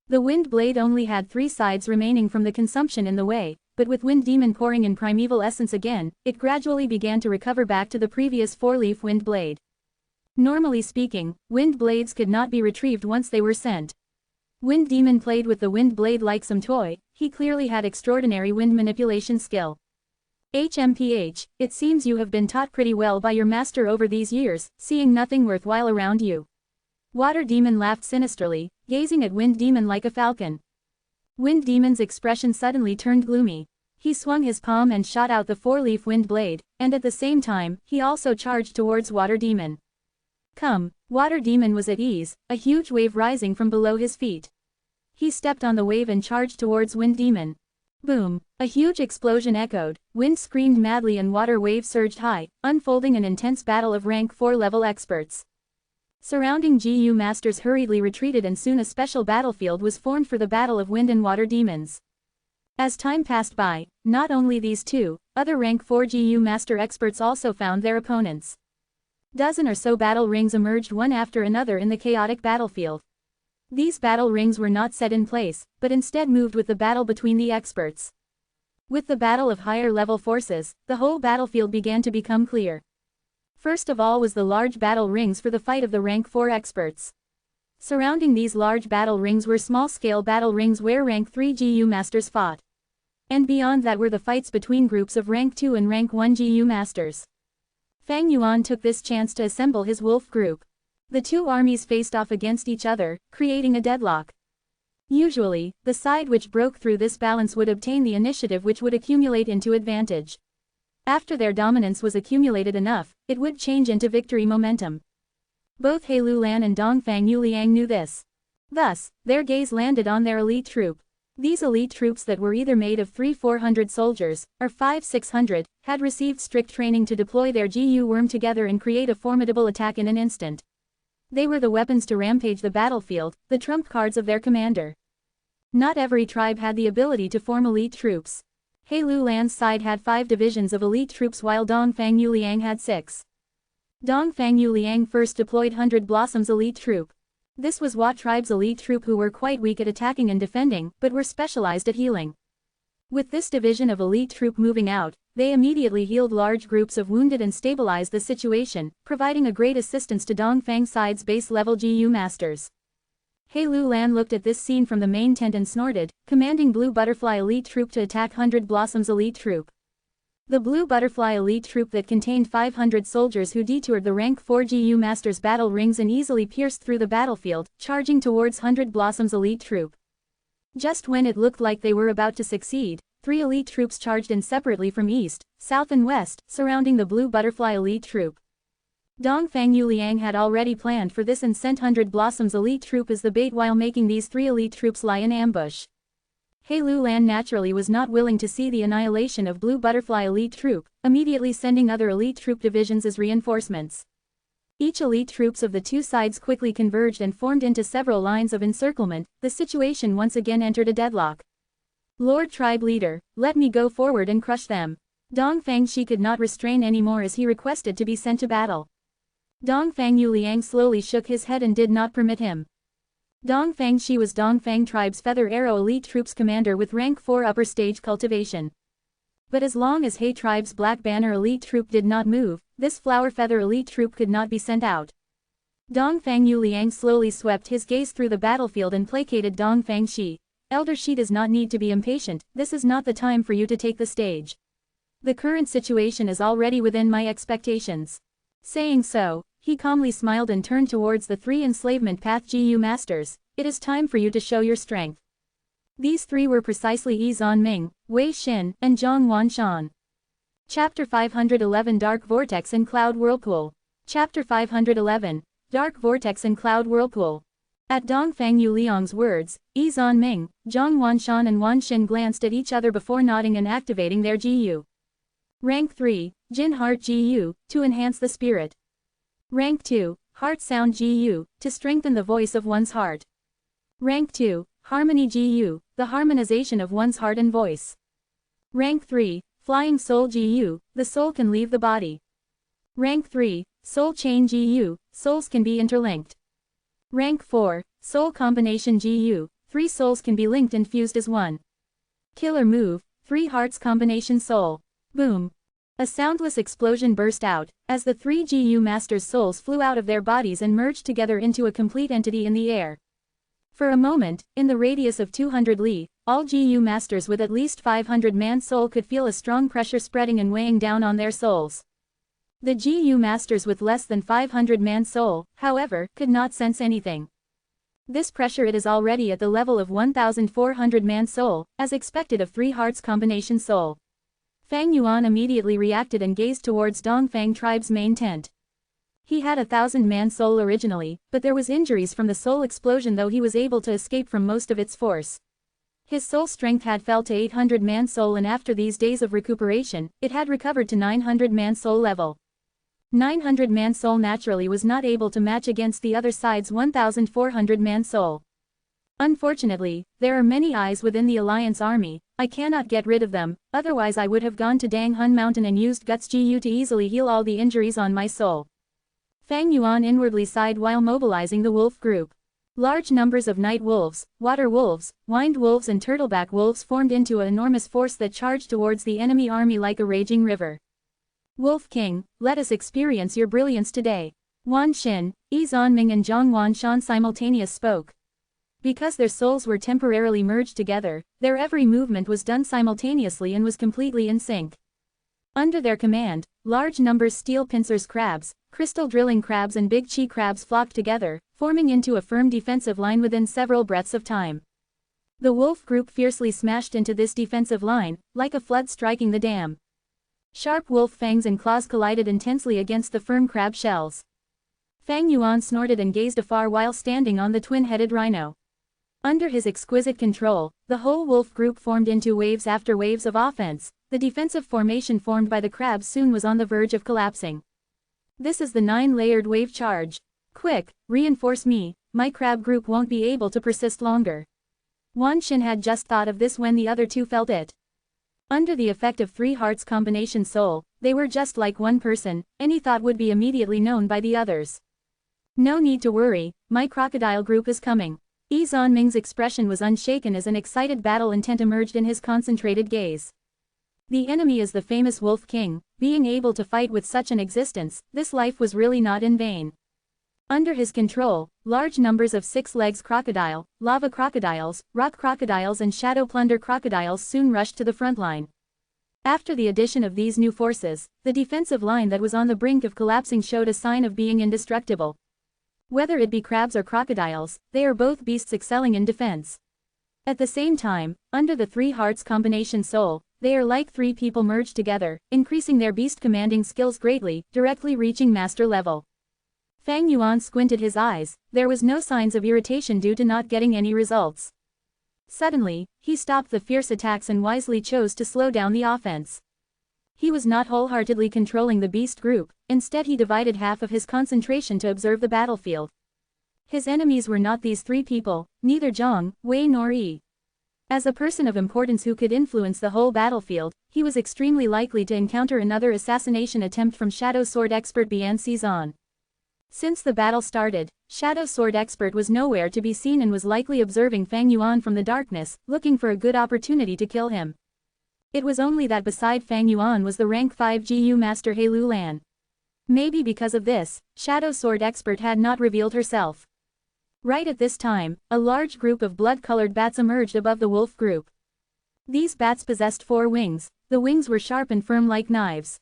A: The wind blade only had 3 sides remaining from the consumption in the way, but with Wind Demon pouring in primeval essence again, it gradually began to recover back to the previous 4-leaf wind blade. Normally speaking, wind blades could not be retrieved once they were sent. Wind Demon played with the wind blade like some toy. He clearly had extraordinary wind manipulation skill. HMPH, it seems you have been taught pretty well by your master over these years, seeing nothing worthwhile around you. Water Demon laughed sinisterly, gazing at Wind Demon like a falcon. Wind Demon's expression suddenly turned gloomy. He swung his palm and shot out the 4-leaf wind blade, and at the same time, he also charged towards Water Demon. Come, Water Demon was at ease, a huge wave rising from below his feet. He stepped on the wave and charged towards Wind Demon. Boom! A huge explosion echoed, wind screamed madly and water waves surged high, unfolding an intense battle of rank 4 level experts. Surrounding GU masters hurriedly retreated and soon a special battlefield was formed for the battle of Wind and Water Demons. As time passed by, not only these two, other rank 4 GU master experts also found their opponents. Dozen or so battle rings emerged one after another in the chaotic battlefield. These battle rings were not set in place, but instead moved with the battle between the experts. With the battle of higher level forces, the whole battlefield began to become clear. First of all was the large battle rings for the fight of the rank 4 experts. Surrounding these large battle rings were small-scale battle rings where rank 3 GU masters fought. And beyond that were the fights between groups of rank 2 and rank 1 GU masters. Fang Yuan took this chance to assemble his wolf group. The two armies faced off against each other, creating a deadlock. Usually, the side which broke through this balance would obtain the initiative which would accumulate into advantage. After their dominance was accumulated enough, it would change into victory momentum. Both He Lulan and Dongfang Yuliang knew this. Thus, their gaze landed on their elite troop. These elite troops that were either made of 300-400 soldiers, or 500-600, had received strict training to deploy their GU worm together and create a formidable attack in an instant. They were the weapons to rampage the battlefield, the trump cards of their commander. Not every tribe had the ability to form elite troops. He Lulan's side had 5 divisions of elite troops while Dongfang Yuliang had 6. Dongfang Yuliang first deployed 100 Blossoms elite troop. This was Wat tribe's elite troop who were quite weak at attacking and defending, but were specialized at healing. With this division of elite troop moving out, they immediately healed large groups of wounded and stabilized the situation, providing a great assistance to Dongfang side's base-level GU masters. He Lulan looked at this scene from the main tent and snorted, commanding Blue Butterfly elite troop to attack 100 Blossoms elite troop. The Blue Butterfly elite troop that contained 500 soldiers who detoured the rank 4 GU masters' battle rings and easily pierced through the battlefield, charging towards 100 Blossoms elite troop. Just when it looked like they were about to succeed, 3 elite troops charged in separately from east, south and west, surrounding the Blue Butterfly elite troop. Dongfang Yuliang had already planned for this and sent 100 Blossoms elite troop as the bait while making these 3 elite troops lie in ambush. He Lulan naturally was not willing to see the annihilation of Blue Butterfly elite troop, immediately sending other elite troop divisions as reinforcements. Each elite troops of the two sides quickly converged and formed into several lines of encirclement. The situation once again entered a deadlock. Lord Tribe Leader, let me go forward and crush them. Dongfang Shi could not restrain anymore as he requested to be sent to battle. Dongfang Yuliang slowly shook his head and did not permit him. Dongfang Shi was Dongfang Tribe's Feather Arrow elite troops commander with rank 4 upper stage cultivation. But as long as He Tribe's Black Banner elite troop did not move, this Flower Feather elite troop could not be sent out. Dongfang Yuliang slowly swept his gaze through the battlefield and placated Dongfang Shi. Elder Shi does not need to be impatient, this is not the time for you to take the stage. The current situation is already within my expectations. Saying so, he calmly smiled and turned towards the 3 enslavement path GU masters. It is time for you to show your strength. These 3 were precisely Yi Zhanming, Wei Xin, and Zhang Wanshan. Chapter 511 Dark Vortex and Cloud Whirlpool. Chapter 511 Dark Vortex and Cloud Whirlpool. At Dongfang Yuliang's words, Yi Zhanming, Zhang Wanshan and Wan Xin glanced at each other before nodding and activating their GU. Rank 3, Jin Heart GU, to enhance the spirit. Rank 2, Heart Sound GU, to strengthen the voice of one's heart. Rank 2, Harmony GU, the harmonization of one's heart and voice. Rank 3, Flying Soul GU, the soul can leave the body. Rank 3, Soul Chain GU, souls can be interlinked. Rank 4, Soul Combination GU, 3 souls can be linked and fused as one. Killer move, 3 hearts combination soul. Boom. A soundless explosion burst out, as the 3 GU masters' souls flew out of their bodies and merged together into a complete entity in the air. For a moment, in the radius of 200 li, all GU masters with at least 500 man soul could feel a strong pressure spreading and weighing down on their souls. The GU masters with less than 500 man soul, however, could not sense anything. This pressure it is already at the level of 1,400 man soul, as expected of 3 hearts combination soul. Fang Yuan immediately reacted and gazed towards Dongfang Tribe's main tent. He had 1,000 man soul originally, but there was injuries from the soul explosion though he was able to escape from most of its force. His soul strength had fell to 800 man soul and after these days of recuperation, it had recovered to 900 man soul level. 900 man soul naturally was not able to match against the other side's 1,400 man soul. Unfortunately, there are many eyes within the Alliance army, I cannot get rid of them, otherwise I would have gone to Dang Hun Mountain and used Guts GU to easily heal all the injuries on my soul. Fang Yuan inwardly sighed while mobilizing the wolf group. Large numbers of night wolves, water wolves, wind wolves and turtleback wolves formed into an enormous force that charged towards the enemy army like a raging river. Wolf King, let us experience your brilliance today. Wan Xin, Yi Zhanming and Zhang Wanshan simultaneously spoke. Because their souls were temporarily merged together, their every movement was done simultaneously and was completely in sync. Under their command, large numbers steel pincers crabs, crystal drilling crabs and big chi crabs flocked together, forming into a firm defensive line within several breaths of time. The wolf group fiercely smashed into this defensive line, like a flood striking the dam. Sharp wolf fangs and claws collided intensely against the firm crab shells. Fang Yuan snorted and gazed afar while standing on the twin-headed rhino. Under his exquisite control, the whole wolf group formed into waves after waves of offense. The defensive formation formed by the crabs soon was on the verge of collapsing. This is the 9-layered wave charge. Quick, reinforce me, my crab group won't be able to persist longer. Wan Xin had just thought of this when the other two felt it. Under the effect of 3 hearts combination soul, they were just like one person, any thought would be immediately known by the others. No need to worry, my crocodile group is coming. Yi Zanming's expression was unshaken as an excited battle intent emerged in his concentrated gaze. The enemy is the famous Wolf King. Being able to fight with such an existence, this life was really not in vain. Under his control, large numbers of six-legs crocodile, lava crocodiles, rock crocodiles and shadow plunder crocodiles soon rushed to the front line. After the addition of these new forces, the defensive line that was on the brink of collapsing showed a sign of being indestructible. Whether it be crabs or crocodiles, they are both beasts excelling in defense. At the same time, under the three hearts combination soul, they are like three people merged together, increasing their beast commanding skills greatly, directly reaching master level. Fang Yuan squinted his eyes. There was no signs of irritation due to not getting any results. Suddenly, he stopped the fierce attacks and wisely chose to slow down the offense. He was not wholeheartedly controlling the beast group, instead he divided half of his concentration to observe the battlefield. His enemies were not these three people, neither Zhang, Wei nor Yi. As a person of importance who could influence the whole battlefield, he was extremely likely to encounter another assassination attempt from Shadow Sword expert Bian Xizan. Since the battle started, Shadow Sword expert was nowhere to be seen and was likely observing Fang Yuan from the darkness, looking for a good opportunity to kill him. It was only that beside Fang Yuan was the rank 5 GU master He Lu Lan. Maybe because of this, Shadow Sword expert had not revealed herself. Right at this time, a large group of blood-colored bats emerged above the wolf group. These bats possessed 4 wings. The wings were sharp and firm like knives.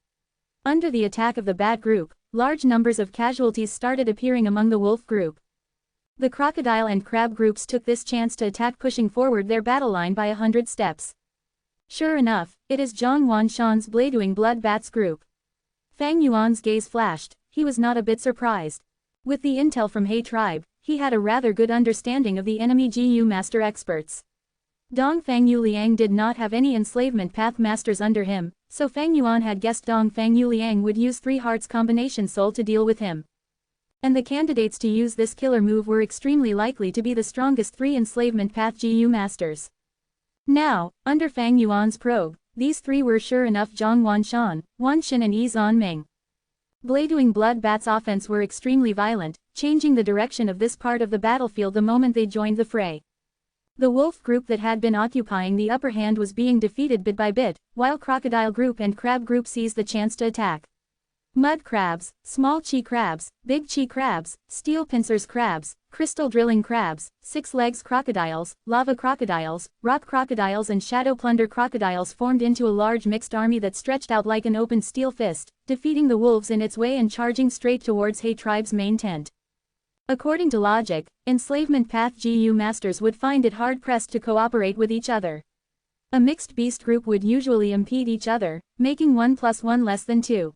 A: Under the attack of the bat group, large numbers of casualties started appearing among the wolf group. The crocodile and crab groups took this chance to attack, pushing forward their battle line by 100 steps. Sure enough, it is Zhang Wanshan's Bladewing Blood Bats group. Fang Yuan's gaze flashed. He was not a bit surprised. With the intel from He tribe, he had a rather good understanding of the enemy GU master experts. Dong Fang Yu Liang did not have any enslavement path masters under him, so Fang Yuan had guessed Dong Fang Yu Liang would use 3 hearts combination soul to deal with him. And the candidates to use this killer move were extremely likely to be the strongest 3 enslavement path GU masters. Now, under Fang Yuan's probe, these 3 were sure enough Zhang Wanshan, Wanxin and Yi Zanming. Bladewing Blood Bats' offense were extremely violent, changing the direction of this part of the battlefield the moment they joined the fray. The wolf group that had been occupying the upper hand was being defeated bit by bit, while crocodile group and crab group seized the chance to attack. Mud crabs, small chi crabs, big chi crabs, steel pincers crabs, crystal drilling crabs, 6 legs crocodiles, lava crocodiles, rock crocodiles and shadow plunder crocodiles formed into a large mixed army that stretched out like an open steel fist, defeating the wolves in its way and charging straight towards He tribe's main tent. According to logic, enslavement path GU masters would find it hard-pressed to cooperate with each other. A mixed beast group would usually impede each other, making 1 + 1 less than 2.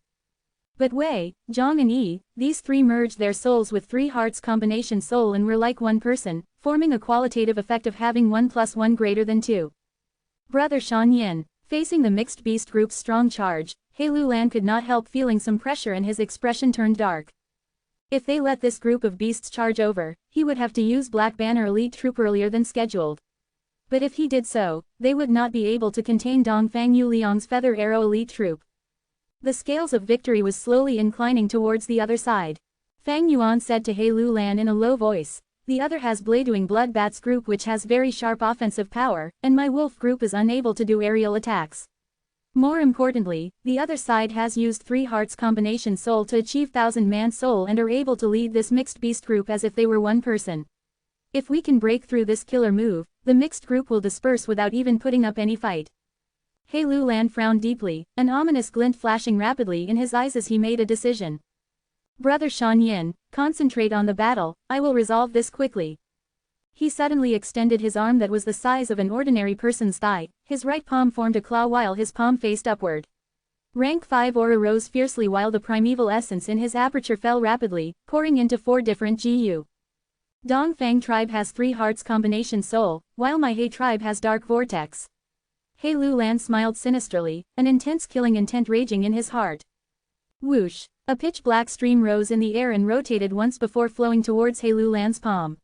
A: But Wei, Zhang and Yi, these 3 merged their souls with 3 hearts combination soul and were like one person, forming a qualitative effect of having 1 + 1 greater than 2. Brother Shan Yin, facing the mixed beast group's strong charge, He Lu Lan could not help feeling some pressure and his expression turned dark. If they let this group of beasts charge over, he would have to use Black Banner Elite Troop earlier than scheduled. But if he did so, they would not be able to contain Dong Fang Yu Liang's Feather Arrow Elite Troop. The scales of victory was slowly inclining towards the other side. Fang Yuan said to He Lu Lan in a low voice, "The other has Bladewing Blood Bats group which has very sharp offensive power, and my wolf group is unable to do aerial attacks. More importantly, the other side has used 3 hearts combination soul to achieve 1000-man soul and are able to lead this mixed beast group as if they were one person. If we can break through this killer move, the mixed group will disperse without even putting up any fight." He Lu Lan frowned deeply, an ominous glint flashing rapidly in his eyes as he made a decision. "Brother Shan Yin, concentrate on the battle, I will resolve this quickly." He suddenly extended his arm that was the size of an ordinary person's thigh, his right palm formed a claw while his palm faced upward. Rank 5 aura rose fiercely while the primeval essence in his aperture fell rapidly, pouring into 4 different GU. Dong Fang tribe has 3 hearts combination soul, while my He tribe has dark vortex. He Lu Lan smiled sinisterly, an intense killing intent raging in his heart. Whoosh! A pitch-black stream rose in the air and rotated once before flowing towards He Lu Lan's palm.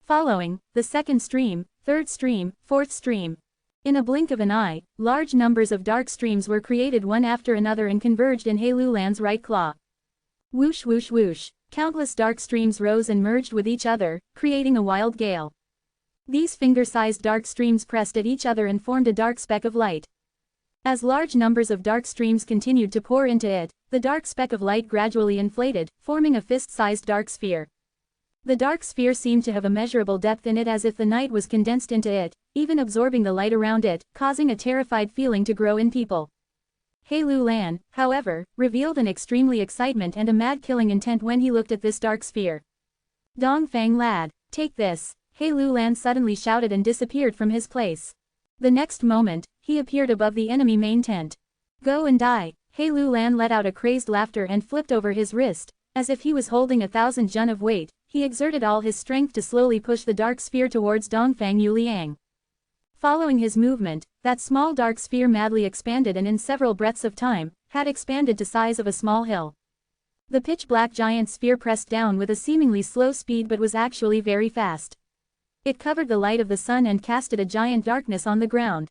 A: Following, the second stream, third stream, fourth stream. In a blink of an eye, large numbers of dark streams were created one after another and converged in He Lu Lan's right claw. Whoosh whoosh whoosh, countless dark streams rose and merged with each other, creating a wild gale. These finger-sized dark streams pressed at each other and formed a dark speck of light. As large numbers of dark streams continued to pour into it, the dark speck of light gradually inflated, forming a fist-sized dark sphere. The dark sphere seemed to have immeasurable depth in it, as if the night was condensed into it, even absorbing the light around it, causing a terrified feeling to grow in people. He Lu Lan, however, revealed an extremely excitement and a mad killing intent when he looked at this dark sphere. "Dong Fang lad, take this," He Lu Lan suddenly shouted and disappeared from his place. The next moment, he appeared above the enemy main tent. "Go and die." He Lu Lan let out a crazed laughter and flipped over his wrist, as if he was holding 1,000 jun of weight. He exerted all his strength to slowly push the dark sphere towards Dongfang Yuliang. Following his movement, that small dark sphere madly expanded and in several breaths of time, had expanded to size of a small hill. The pitch-black giant sphere pressed down with a seemingly slow speed but was actually very fast. It covered the light of the sun and casted a giant darkness on the ground.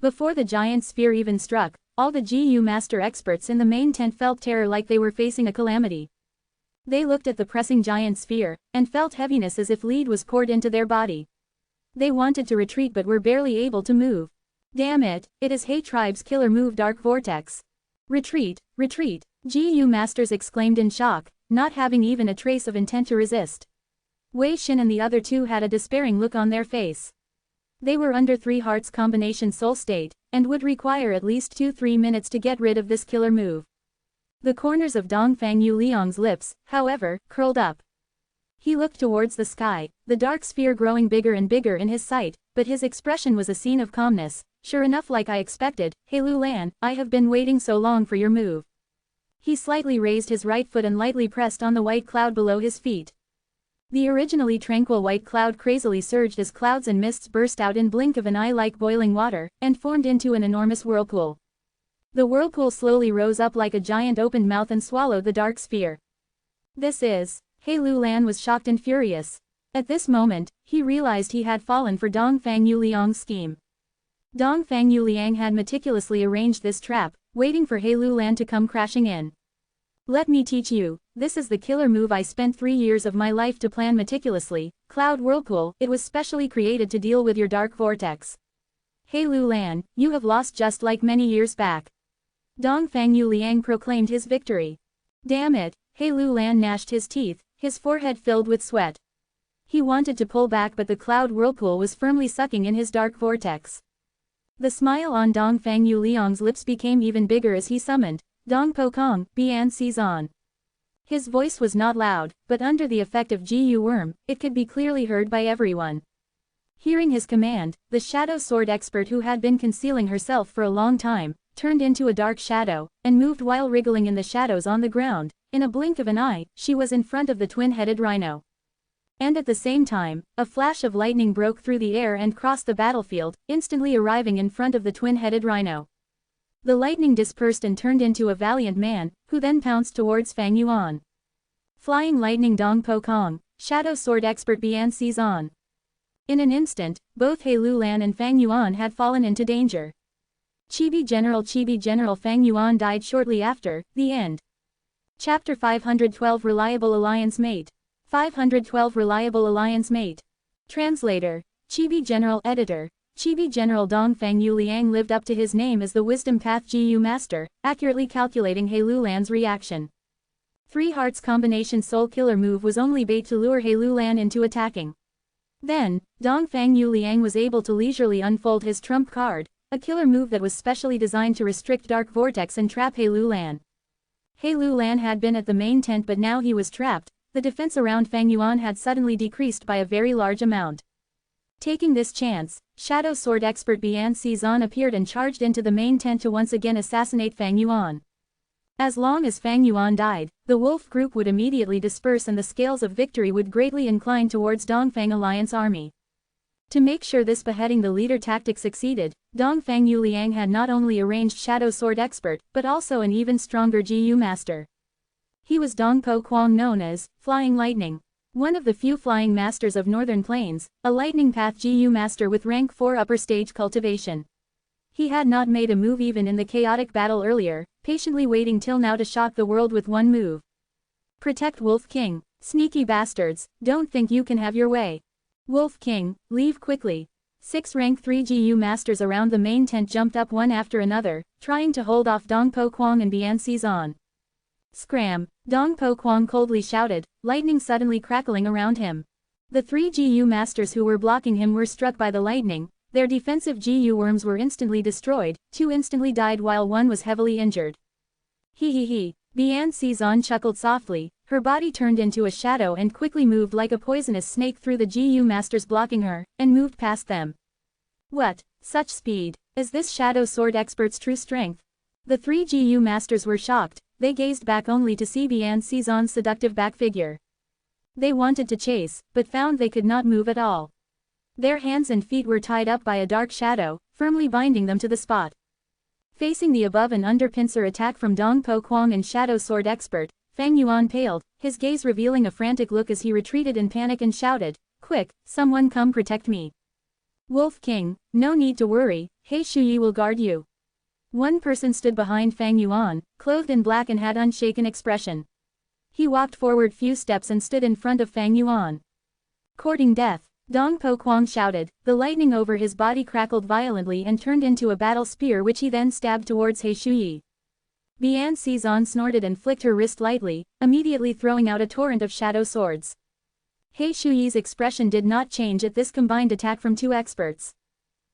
A: Before the giant sphere even struck, all the GU master experts in the main tent felt terror, like they were facing a calamity. They looked at the pressing giant sphere, and felt heaviness as if lead was poured into their body. They wanted to retreat but were barely able to move. "Damn it, it is He Tribe's killer move, Dark Vortex. Retreat, retreat," GU masters exclaimed in shock, not having even a trace of intent to resist. Wei Xin and the other two had a despairing look on their face. They were under 3 hearts combination soul state, and would require at least 2-3 minutes to get rid of this killer move. The corners of Dongfang Yuliang's lips, however, curled up. He looked towards the sky, the dark sphere growing bigger and bigger in his sight, but his expression was a scene of calmness. "Sure enough, like I expected, He Lu Lan, I have been waiting so long for your move." He slightly raised his right foot and lightly pressed on the white cloud below his feet. The originally tranquil white cloud crazily surged as clouds and mists burst out in blink of an eye like boiling water, and formed into an enormous whirlpool. The whirlpool slowly rose up like a giant opened mouth and swallowed the dark sphere. "This is..." He Lu Lan was shocked and furious. At this moment, he realized he had fallen for Dongfang Yuliang's scheme. Dongfang Yuliang had meticulously arranged this trap, waiting for He Lu Lan to come crashing in. "Let me teach you, this is the killer move I spent 3 years of my life to plan meticulously, Cloud Whirlpool. It was specially created to deal with your dark vortex. He Lu Lan, you have lost just like many years back." Dongfang Yuliang proclaimed his victory. "Damn it," He Lu Lan gnashed his teeth, his forehead filled with sweat. He wanted to pull back, but the cloud whirlpool was firmly sucking in his dark vortex. The smile on Dongfang Yuliang's lips became even bigger as he summoned, "Dong Po Kong, Bian Sizan." His voice was not loud, but under the effect of GU worm, it could be clearly heard by everyone. Hearing his command, the shadow sword expert, who had been concealing herself for a long time, turned into a dark shadow, and moved while wriggling in the shadows on the ground. In a blink of an eye, she was in front of the twin-headed rhino. And at the same time, a flash of lightning broke through the air and crossed the battlefield, instantly arriving in front of the twin-headed rhino. The lightning dispersed and turned into a valiant man, who then pounced towards Fang Yuan. Flying lightning Dong Po Kong, shadow sword expert Bian Sizan. In an instant, both He Lu Lan and Fang Yuan had fallen into danger. Chibi General Fang Yuan died shortly after. The end. Chapter 512 Reliable Alliance Mate. 512 Reliable Alliance Mate. Translator. Chibi General Editor. Chibi General Dongfang Yuliang lived up to his name as the Wisdom Path GU Master, accurately calculating He Lu Lan's reaction. 3 hearts combination soul killer move was only bait to lure He Lu Lan into attacking. Then, Dongfang Yuliang was able to leisurely unfold his trump card, a killer move that was specially designed to restrict Dark Vortex and trap He Lu Lan. He Lu Lan had been at the main tent, but now he was trapped. The defense around Fang Yuan had suddenly decreased by a very large amount. Taking this chance, shadow sword expert Bian Sizan appeared and charged into the main tent to once again assassinate Fang Yuan. As long as Fang Yuan died, the wolf group would immediately disperse and the scales of victory would greatly incline towards Dongfang Alliance army. To make sure this beheading the leader tactic succeeded, Dongfang Yuliang had not only arranged shadow sword expert, but also an even stronger GU master. He was Dong Po Kwang, known as Flying Lightning. One of the few flying masters of Northern Plains, a lightning path GU master with rank 4 upper stage cultivation. He had not made a move even in the chaotic battle earlier, patiently waiting till now to shock the world with one move. "Protect Wolf King, sneaky bastards, don't think you can have your way." Wolf King, leave quickly. 6 rank 3 GU masters around the main tent jumped up one after another, trying to hold off Dong Po Kwang and Bian Xizan. Scram, Dong Po Kwang coldly shouted, lightning suddenly crackling around him. The 3 GU masters who were blocking him were struck by the lightning, their defensive GU worms were instantly destroyed, 2 instantly died while 1 was heavily injured. He. Bian Xizan chuckled softly, her body turned into a shadow and quickly moved like a poisonous snake through the GU masters blocking her, and moved past them. What? Such speed. Is this shadow sword expert's true strength? The 3 GU masters were shocked, they gazed back only to see Bian Xizan's seductive back figure. They wanted to chase, but found they could not move at all. Their hands and feet were tied up by a dark shadow, firmly binding them to the spot. Facing the above and under pincer attack from Dong Po Kwang and shadow sword expert, Fang Yuan paled, his gaze revealing a frantic look as he retreated in panic and shouted, "Quick, someone come protect me." Wolf King, no need to worry, He Shuyi will guard you. One person stood behind Fang Yuan, clothed in black and had unshaken expression. He walked forward few steps and stood in front of Fang Yuan. Courting death, Dong Po Kwang shouted, the lightning over his body crackled violently and turned into a battle spear which he then stabbed towards He Shuyi. Bian Xizan snorted and flicked her wrist lightly, immediately throwing out a torrent of shadow swords. He Shuyi's expression did not change at this combined attack from 2 experts.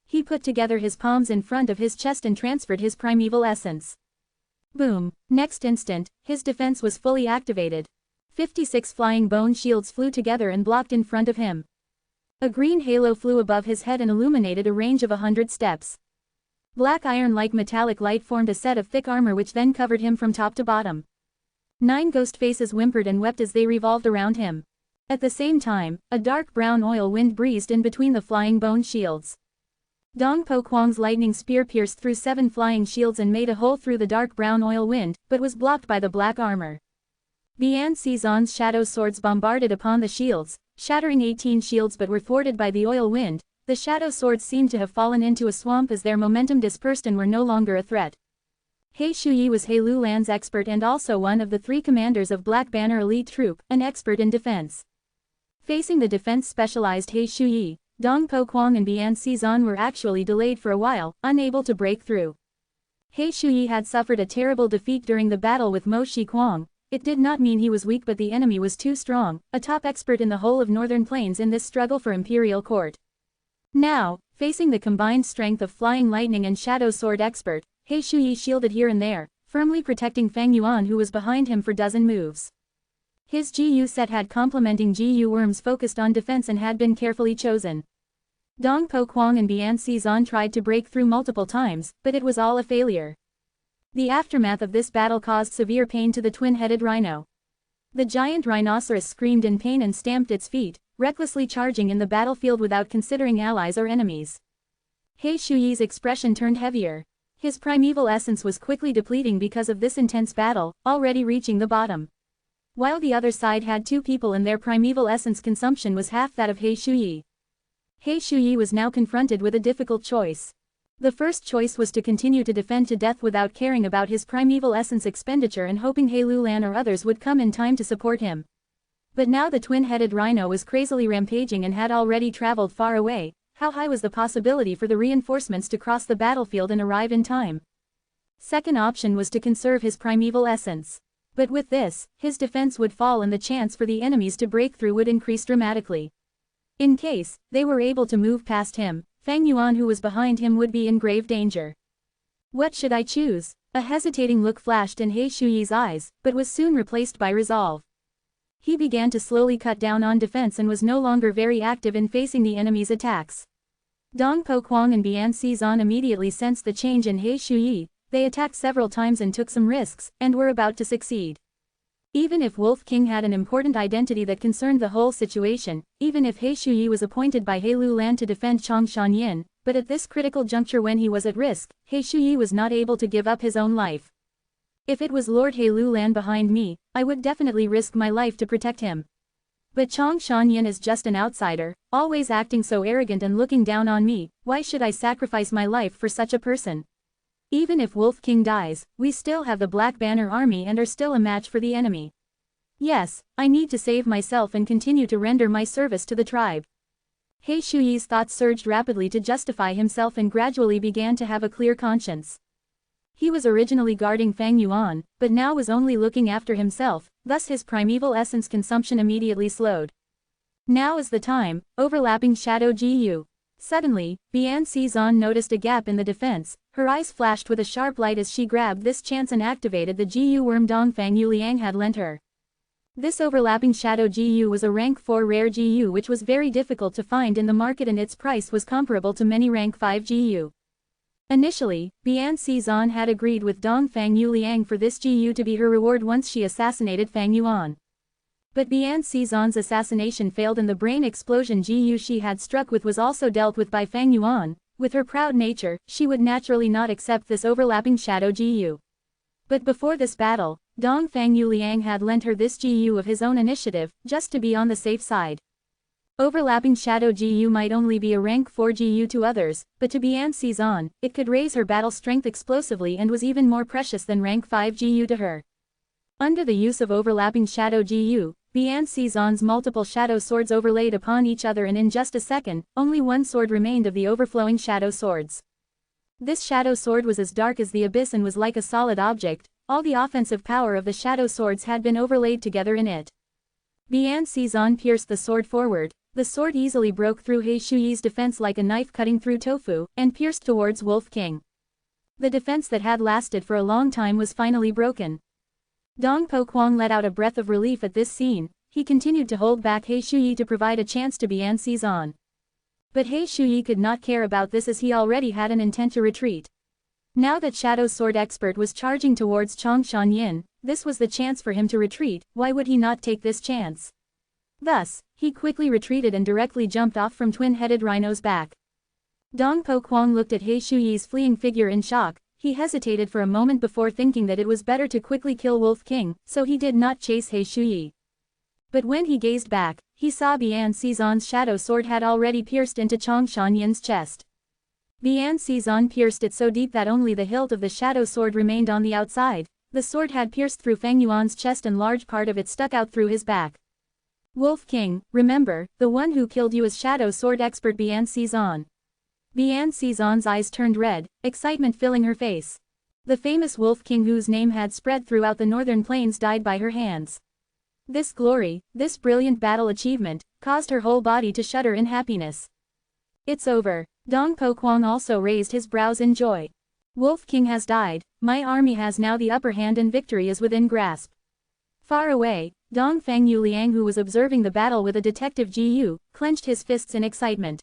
A: He put together his palms in front of his chest and transferred his primeval essence. Boom! Next instant, his defense was fully activated. 56 flying bone shields flew together and blocked in front of him. A green halo flew above his head and illuminated a range of 100 steps. Black iron-like metallic light formed a set of thick armor which then covered him from top to bottom. 9 ghost faces whimpered and wept as they revolved around him. At the same time, a dark brown oil wind breezed in between the flying bone shields. Dong Po Kwang's lightning spear pierced through 7 flying shields and made a hole through the dark brown oil wind, but was blocked by the black armor. Bian Xizan's shadow swords bombarded upon the shields, shattering 18 shields but were thwarted by the oil wind. The shadow swords seemed to have fallen into a swamp as their momentum dispersed and were no longer a threat. He Shuyi was He Lulan's expert and also one of the 3 commanders of Black Banner elite troop, an expert in defense. Facing the defense-specialized He Shuyi, Dong Po Kwang and Bian Xizan were actually delayed for a while, unable to break through. He Shuyi had suffered a terrible defeat during the battle with Mo Shi Kwang. It did not mean he was weak but the enemy was too strong, a top expert in the whole of Northern Plains in this struggle for imperial court. Now, facing the combined strength of Flying Lightning and Shadow Sword expert, He Shuyi shielded here and there, firmly protecting Fang Yuan who was behind him for dozen moves. His GU set had complementing GU worms focused on defense and had been carefully chosen. Dong Po Kwang and Bian Xizan tried to break through multiple times, but it was all a failure. The aftermath of this battle caused severe pain to the twin-headed rhino. The giant rhinoceros screamed in pain and stamped its feet, recklessly charging in the battlefield without considering allies or enemies. He Shuyi's expression turned heavier. His primeval essence was quickly depleting because of this intense battle, already reaching the bottom. While the other side had 2 people and their primeval essence consumption was half that of He Shuyi. He Shuyi was now confronted with a difficult choice. The first choice was to continue to defend to death without caring about his primeval essence expenditure and hoping He Lulan or others would come in time to support him. But now the twin-headed rhino was crazily rampaging and had already traveled far away. How high was the possibility for the reinforcements to cross the battlefield and arrive in time? Second option was to conserve his primeval essence. But with this, his defense would fall and the chance for the enemies to break through would increase dramatically. In case they were able to move past him, Fang Yuan who was behind him would be in grave danger. What should I choose? A hesitating look flashed in He Shuyi's eyes, but was soon replaced by resolve. He began to slowly cut down on defense and was no longer very active in facing the enemy's attacks. Dong Po Kwang and Bian Xizan immediately sensed the change in He Shuyi. They attacked several times and took some risks, and were about to succeed. Even if Wolf King had an important identity that concerned the whole situation, even if He Shuyi was appointed by He Lulan to defend Chongshan Yin, but at this critical juncture when he was at risk, He Shuyi was not able to give up his own life. If it was Lord He Lulan behind me, I would definitely risk my life to protect him. But Chongshan Yin is just an outsider, always acting so arrogant and looking down on me. Why should I sacrifice my life for such a person? Even if Wolf King dies, we still have the Black Banner army and are still a match for the enemy. Yes, I need to save myself and continue to render my service to the tribe. He Shuyi's thoughts surged rapidly to justify himself and gradually began to have a clear conscience. He was originally guarding Fang Yuan, but now was only looking after himself, thus his primeval essence consumption immediately slowed. Now is the time, overlapping shadow Gu. Suddenly, Bian Cizan noticed a gap in the defense, her eyes flashed with a sharp light as she grabbed this chance and activated the Gu worm Dongfang Yuliang had lent her. This overlapping shadow Gu was a rank 4 rare Gu which was very difficult to find in the market and its price was comparable to many rank 5 Gu. Initially, Bian Cizan had agreed with Dongfang Yuliang for this Gu to be her reward once she assassinated Fang Yuan. But Bian Cizan's assassination failed and the brain explosion Gu she had struck with was also dealt with by Fang Yuan. With her proud nature, she would naturally not accept this overlapping shadow Gu. But before this battle, Dongfang Yuliang had lent her this Gu of his own initiative, just to be on the safe side. Overlapping shadow Gu might only be a rank 4 Gu to others, but to Bian Cizan, it could raise her battle strength explosively and was even more precious than rank 5 Gu to her. Under the use of overlapping shadow Gu, Bian Cizan's multiple shadow swords overlaid upon each other and in just a second, only one sword remained of the overflowing shadow swords. This shadow sword was as dark as the abyss and was like a solid object, all the offensive power of the shadow swords had been overlaid together in it. Bian Cizan pierced the sword forward, the sword easily broke through He Shuyi's defense like a knife cutting through tofu, and pierced towards Wolf King. The defense that had lasted for a long time was finally broken. Dong Po Kwang let out a breath of relief at this scene, he continued to hold back He Shuyi to provide a chance to Bian Cizan. But He Shuyi could not care about this as he already had an intent to retreat. Now that Shadow Sword Expert was charging towards Chongshan Yin, this was the chance for him to retreat, why would he not take this chance? Thus, he quickly retreated and directly jumped off from twin-headed Rhino's back. Dong Po Kwang looked at He Shuyi's fleeing figure in shock, he hesitated for a moment before thinking that it was better to quickly kill Wolf King, so he did not chase He Shuyi. But when he gazed back, he saw Bian Cizan's shadow sword had already pierced into Chongshan Yin's chest. Bian Cizan pierced it so deep that only the hilt of the shadow sword remained on the outside. The sword had pierced through Fang Yuan's chest and large part of it stuck out through his back. Wolf King, remember, the one who killed you is Shadow Sword Expert Bian Cizan. Bian Cizan's eyes turned red, excitement filling her face. The famous Wolf King whose name had spread throughout the northern plains died by her hands. This glory, this brilliant battle achievement, caused her whole body to shudder in happiness. It's over. Dong Po Kwang also raised his brows in joy. Wolf King has died, my army has now the upper hand and victory is within grasp. Far away, Dongfang Yuliang who was observing the battle with a detective Gu, clenched his fists in excitement.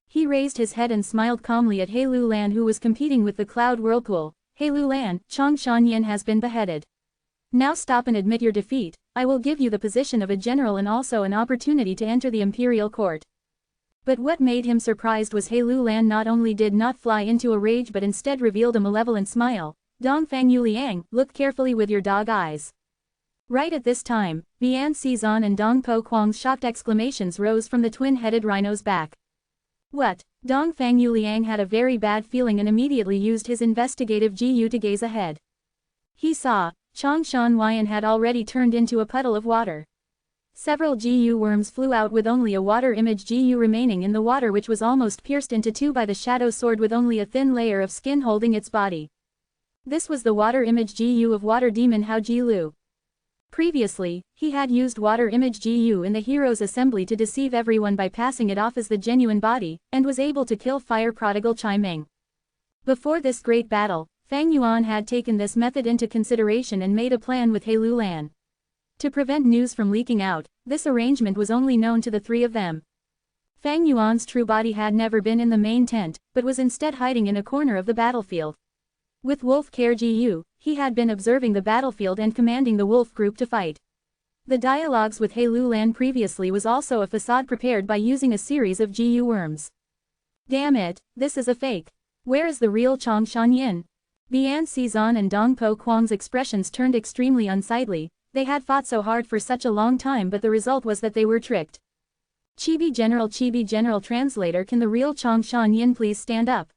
A: He raised his head and smiled calmly at He Lu Lan who was competing with the Cloud Whirlpool. He Lu Lan, Chongshan Yin has been beheaded. Now stop and admit your defeat, I will give you the position of a general and also an opportunity to enter the imperial court. But what made him surprised was He Lu Lan not only did not fly into a rage but instead revealed a malevolent smile. Dongfang Yuliang, look carefully with your dog eyes. Right at this time, Bian Cizan and Dong Po Kwang's shocked exclamations rose from the twin-headed rhino's back. What? Dongfang Yuliang had a very bad feeling and immediately used his investigative Gu to gaze ahead. He saw, Chongshan Yin had already turned into a puddle of water. Several Gu worms flew out with only a water image Gu remaining in the water which was almost pierced into two by the shadow sword with only a thin layer of skin holding its body. This was the water image Gu of water demon Hao Ji Lu. Previously, he had used water image Gu in the hero's assembly to deceive everyone by passing it off as the genuine body, and was able to kill fire prodigal Chai Ming. Before this great battle, Fang Yuan had taken this method into consideration and made a plan with He Lu Lan. To prevent news from leaking out, this arrangement was only known to the three of them. Fang Yuan's true body had never been in the main tent, but was instead hiding in a corner of the battlefield. With Wolf Care Gu, he had been observing the battlefield and commanding the wolf group to fight. The dialogues with He Lu Lan previously was also a facade prepared by using a series of Gu worms. Damn it, this is a fake. Where is the real Chongshan Yin? Bian Cizan and Dong Po Kwang's expressions turned extremely unsightly. They had fought so hard for such a long time but the result was that they were tricked. Chibi General Translator, can the real Chongshan Yin please stand up?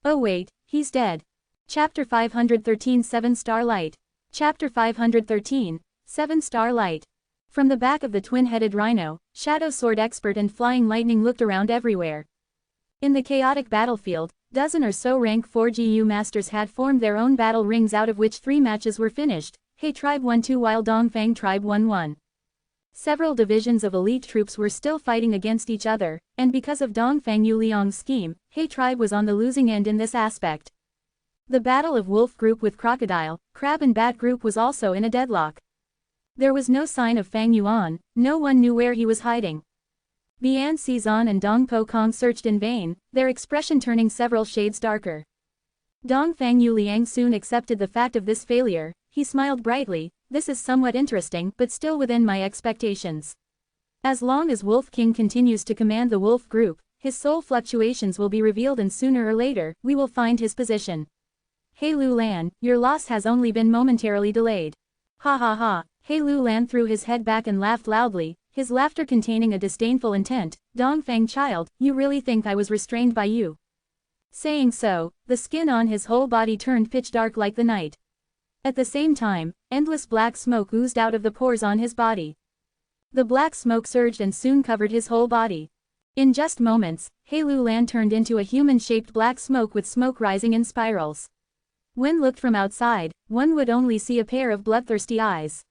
A: Oh wait, he's dead. Chapter 513 7-Star Light. Chapter 513, 7-Star Light. From the back of the twin-headed rhino, Shadow Sword Expert and Flying Lightning looked around everywhere. In the chaotic battlefield, dozen or so rank 4 GU masters had formed their own battle rings, out of which 3 matches were finished. He Tribe 1-2 while Dongfang Tribe 1-1. Several divisions of elite troops were still fighting against each other, and because of Dongfang Yuliang's scheme, He Tribe was on the losing end in this aspect. The battle of Wolf Group with Crocodile, Crab and Bat Group was also in a deadlock. There was no sign of Fang Yuan, no one knew where he was hiding. Bian Xizan and Dong Po Kong searched in vain, their expression turning several shades darker. Dongfang Yuliang soon accepted the fact of this failure. He smiled brightly. This is somewhat interesting but still within my expectations. As long as Wolf King continues to command the Wolf Group, his soul fluctuations will be revealed and sooner or later, we will find his position. He Lu Lan, your loss has only been momentarily delayed. Ha ha ha, He Lu Lan threw his head back and laughed loudly, his laughter containing a disdainful intent. Dongfang child, you really think I was restrained by you? Saying so, the skin on his whole body turned pitch dark like the night. At the same time, endless black smoke oozed out of the pores on his body. The black smoke surged and soon covered his whole body. In just moments, He Lu Lan turned into a human-shaped black smoke with smoke rising in spirals. When looked from outside, one would only see a pair of bloodthirsty eyes.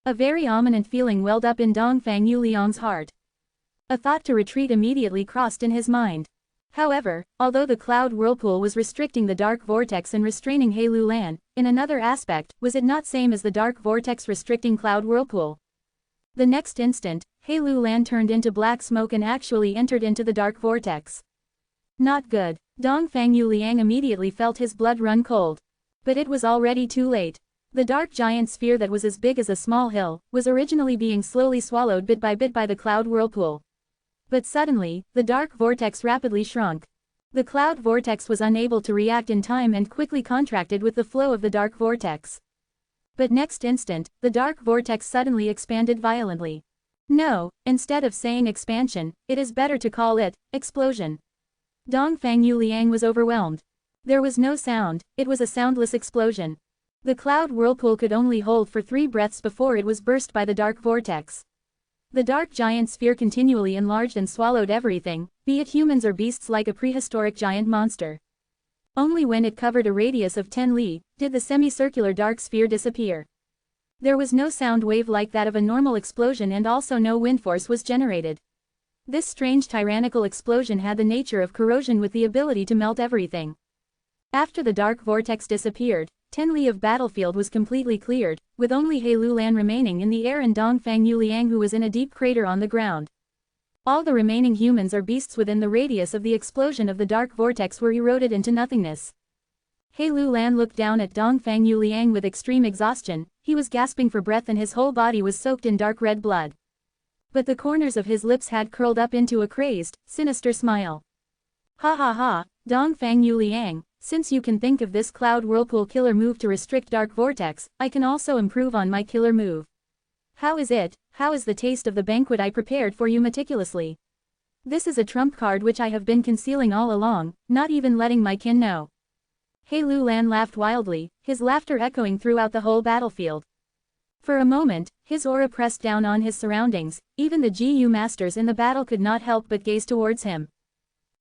A: A very ominous feeling welled up in Dongfang Yuliang's heart. A thought to retreat immediately crossed in his mind. However, although the cloud whirlpool was restricting the dark vortex and restraining He Lu Lan, in another aspect, was it not same as the dark vortex restricting cloud whirlpool? The next instant, He Lu Lan turned into black smoke and actually entered into the dark vortex. Not good. Dongfang Yuliang immediately felt his blood run cold. But it was already too late. The dark giant sphere that was as big as a small hill, was originally being slowly swallowed bit by the cloud whirlpool. But suddenly, the dark vortex rapidly shrunk. The cloud vortex was unable to react in time and quickly contracted with the flow of the dark vortex. But next instant, the dark vortex suddenly expanded violently. No, instead of saying expansion, it is better to call it explosion. Dongfang Yuliang was overwhelmed. There was no sound, it was a soundless explosion. The cloud whirlpool could only hold for 3 breaths before it was burst by the dark vortex. The dark giant sphere continually enlarged and swallowed everything, be it humans or beasts, like a prehistoric giant monster. Only when it covered a radius of 10 li, did the semicircular dark sphere disappear. There was no sound wave like that of a normal explosion, and also no wind force was generated. This strange tyrannical explosion had the nature of corrosion with the ability to melt everything. After the dark vortex disappeared, 10 li of battlefield was completely cleared, with only He Lu Lan remaining in the air and Dongfang Yuliang, who was in a deep crater on the ground. All the remaining humans or beasts within the radius of the explosion of the dark vortex were eroded into nothingness. He Lu Lan looked down at Dongfang Yuliang with extreme exhaustion. He was gasping for breath and his whole body was soaked in dark red blood. But the corners of his lips had curled up into a crazed, sinister smile. Ha ha ha, Dongfang Yuliang, since you can think of this cloud whirlpool killer move to restrict dark vortex, I can also improve on my killer move. How is it? How is the taste of the banquet I prepared for you meticulously? This is a trump card which I have been concealing all along, not even letting my kin know. He Lu Lan laughed wildly, his laughter echoing throughout the whole battlefield. For a moment, his aura pressed down on his surroundings, even the GU masters in the battle could not help but gaze towards him.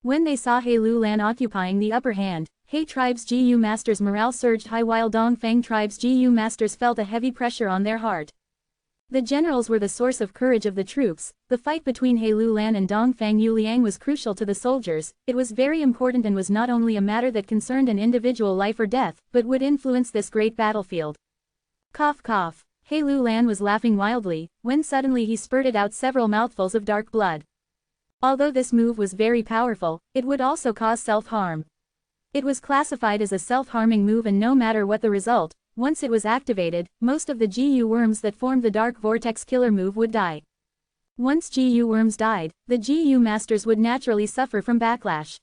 A: When they saw He Lu Lan occupying the upper hand, He Tribe's GU masters' morale surged high, while Dongfang Tribe's GU masters felt a heavy pressure on their heart. The generals were the source of courage of the troops. The fight between He Lu Lan and Dongfang Yuliang was crucial to the soldiers. It was very important and was not only a matter that concerned an individual life or death, but would influence this great battlefield. Cough cough. He Lu Lan was laughing wildly, when suddenly he spurted out several mouthfuls of dark blood. Although this move was very powerful, it would also cause self-harm. It was classified as a self-harming move, and no matter what the result, once it was activated, most of the GU worms that formed the dark vortex killer move would die. Once GU worms died, the GU masters would naturally suffer from backlash.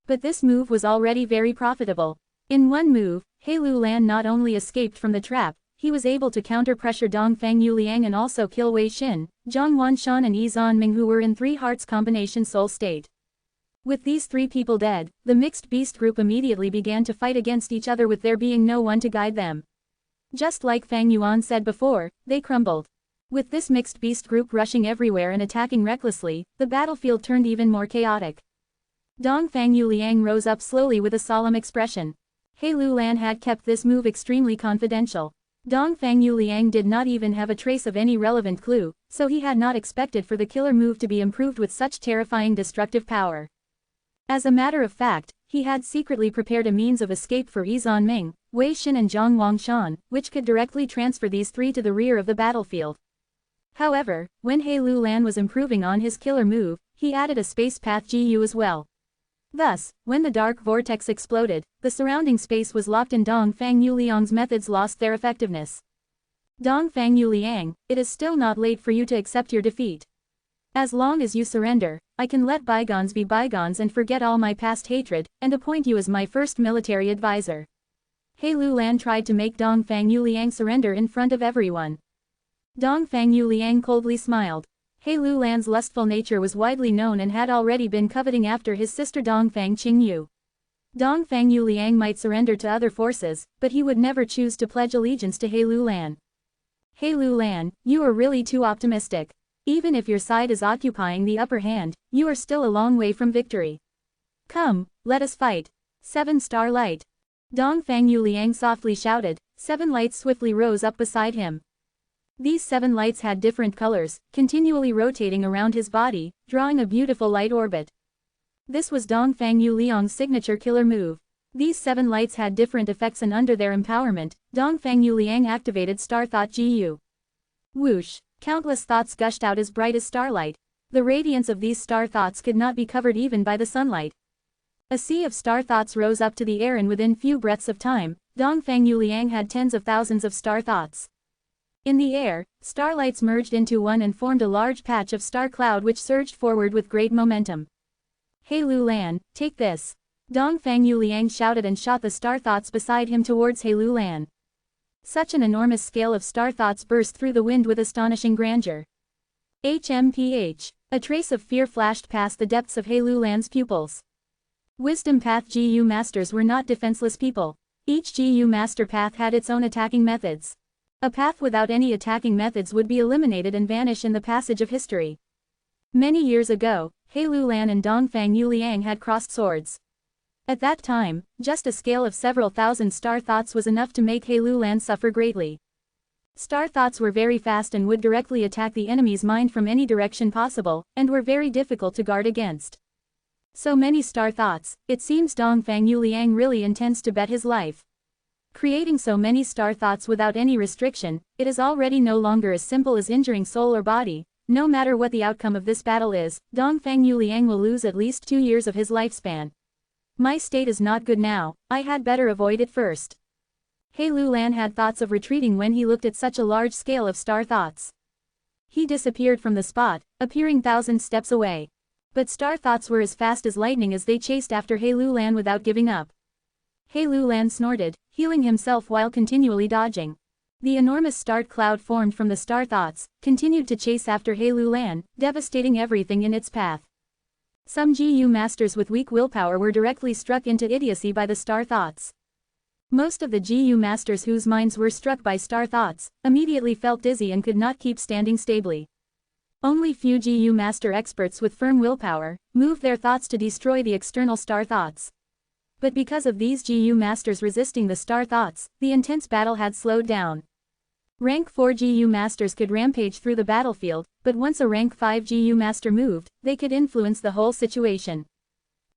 A: But this move was already very profitable. In one move, He Lu Lan not only escaped from the trap, he was able to counter-pressure Dongfang Yuliang and also kill Wei Xin, Zhang Wanshan and Yi Zanming, who were in 3 hearts combination soul state. With these 3 people dead, the mixed beast group immediately began to fight against each other, with there being no one to guide them. Just like Fang Yuan said before, they crumbled. With this mixed beast group rushing everywhere and attacking recklessly, the battlefield turned even more chaotic. Dongfang Yuliang rose up slowly with a solemn expression. He Lulan had kept this move extremely confidential. Dongfang Yuliang did not even have a trace of any relevant clue, so he had not expected for the killer move to be improved with such terrifying destructive power. As a matter of fact, he had secretly prepared a means of escape for Yi Zanming, Wei Xin and Zhang Wangshan, which could directly transfer these three to the rear of the battlefield. However, when He Lulan was improving on his killer move, he added a space path GU as well. Thus, when the dark vortex exploded, the surrounding space was locked and Dongfang Yuliang's methods lost their effectiveness. Dongfang Yuliang, it is still not late for you to accept your defeat. As long as you surrender, I can let bygones be bygones and forget all my past hatred, and appoint you as my first military advisor. He Lulan tried to make Dongfang Yuliang surrender in front of everyone. Dongfang Yuliang coldly smiled. He Lulan's lustful nature was widely known and had already been coveting after his sister Dongfang Qingyu. Dongfang Yuliang might surrender to other forces, but he would never choose to pledge allegiance to He Lulan. He Lulan, you are really too optimistic. Even if your side is occupying the upper hand, you are still a long way from victory. Come, let us fight. 7-star light. Dongfang Yuliang softly shouted. 7 lights swiftly rose up beside him. These 7 lights had different colors, continually rotating around his body, drawing a beautiful light orbit. This was Dongfang Yuliang's signature killer move. These 7 lights had different effects and under their empowerment, Dongfang Yuliang activated Star Thought GU. Whoosh, countless thoughts gushed out as bright as starlight. The radiance of these star thoughts could not be covered even by the sunlight. A sea of star thoughts rose up to the air and within few breaths of time, Dongfang Yuliang had tens of thousands of star thoughts. In the air, starlights merged into one and formed a large patch of star cloud which surged forward with great momentum. He Lulan, take this. Dongfang Yuliang shouted and shot the star thoughts beside him towards He Lulan. Such an enormous scale of star thoughts burst through the wind with astonishing grandeur. HMPH. A trace of fear flashed past the depths of He Lulan's pupils. Wisdom Path GU Masters were not defenseless people. Each GU Master Path had its own attacking methods. A path without any attacking methods would be eliminated and vanish in the passage of history. Many years ago, He Lulan and Dongfang Yuliang had crossed swords. At that time, just a scale of several thousand star thoughts was enough to make He Lulan suffer greatly. Star thoughts were very fast and would directly attack the enemy's mind from any direction possible, and were very difficult to guard against. So many star thoughts, it seems Dongfang Yuliang really intends to bet his life. Creating so many star thoughts without any restriction, it is already no longer as simple as injuring soul or body. No matter what the outcome of this battle is, Dongfang Yuliang will lose at least 2 years of his lifespan. My state is not good now, I had better avoid it first. He Lulan had thoughts of retreating when he looked at such a large scale of star thoughts. He disappeared from the spot, appearing thousands steps away. But star thoughts were as fast as lightning as they chased after He Lulan without giving up. He Lulan snorted, healing himself while continually dodging. The enormous star cloud formed from the star thoughts, continued to chase after He Lulan, devastating everything in its path. Some GU masters with weak willpower were directly struck into idiocy by the star thoughts. Most of the GU masters whose minds were struck by star thoughts, immediately felt dizzy and could not keep standing stably. Only few GU master experts with firm willpower, moved their thoughts to destroy the external star thoughts. But because of these GU masters resisting the star thoughts, the intense battle had slowed down. Rank 4 GU masters could rampage through the battlefield, but once a rank 5 GU master moved, they could influence the whole situation.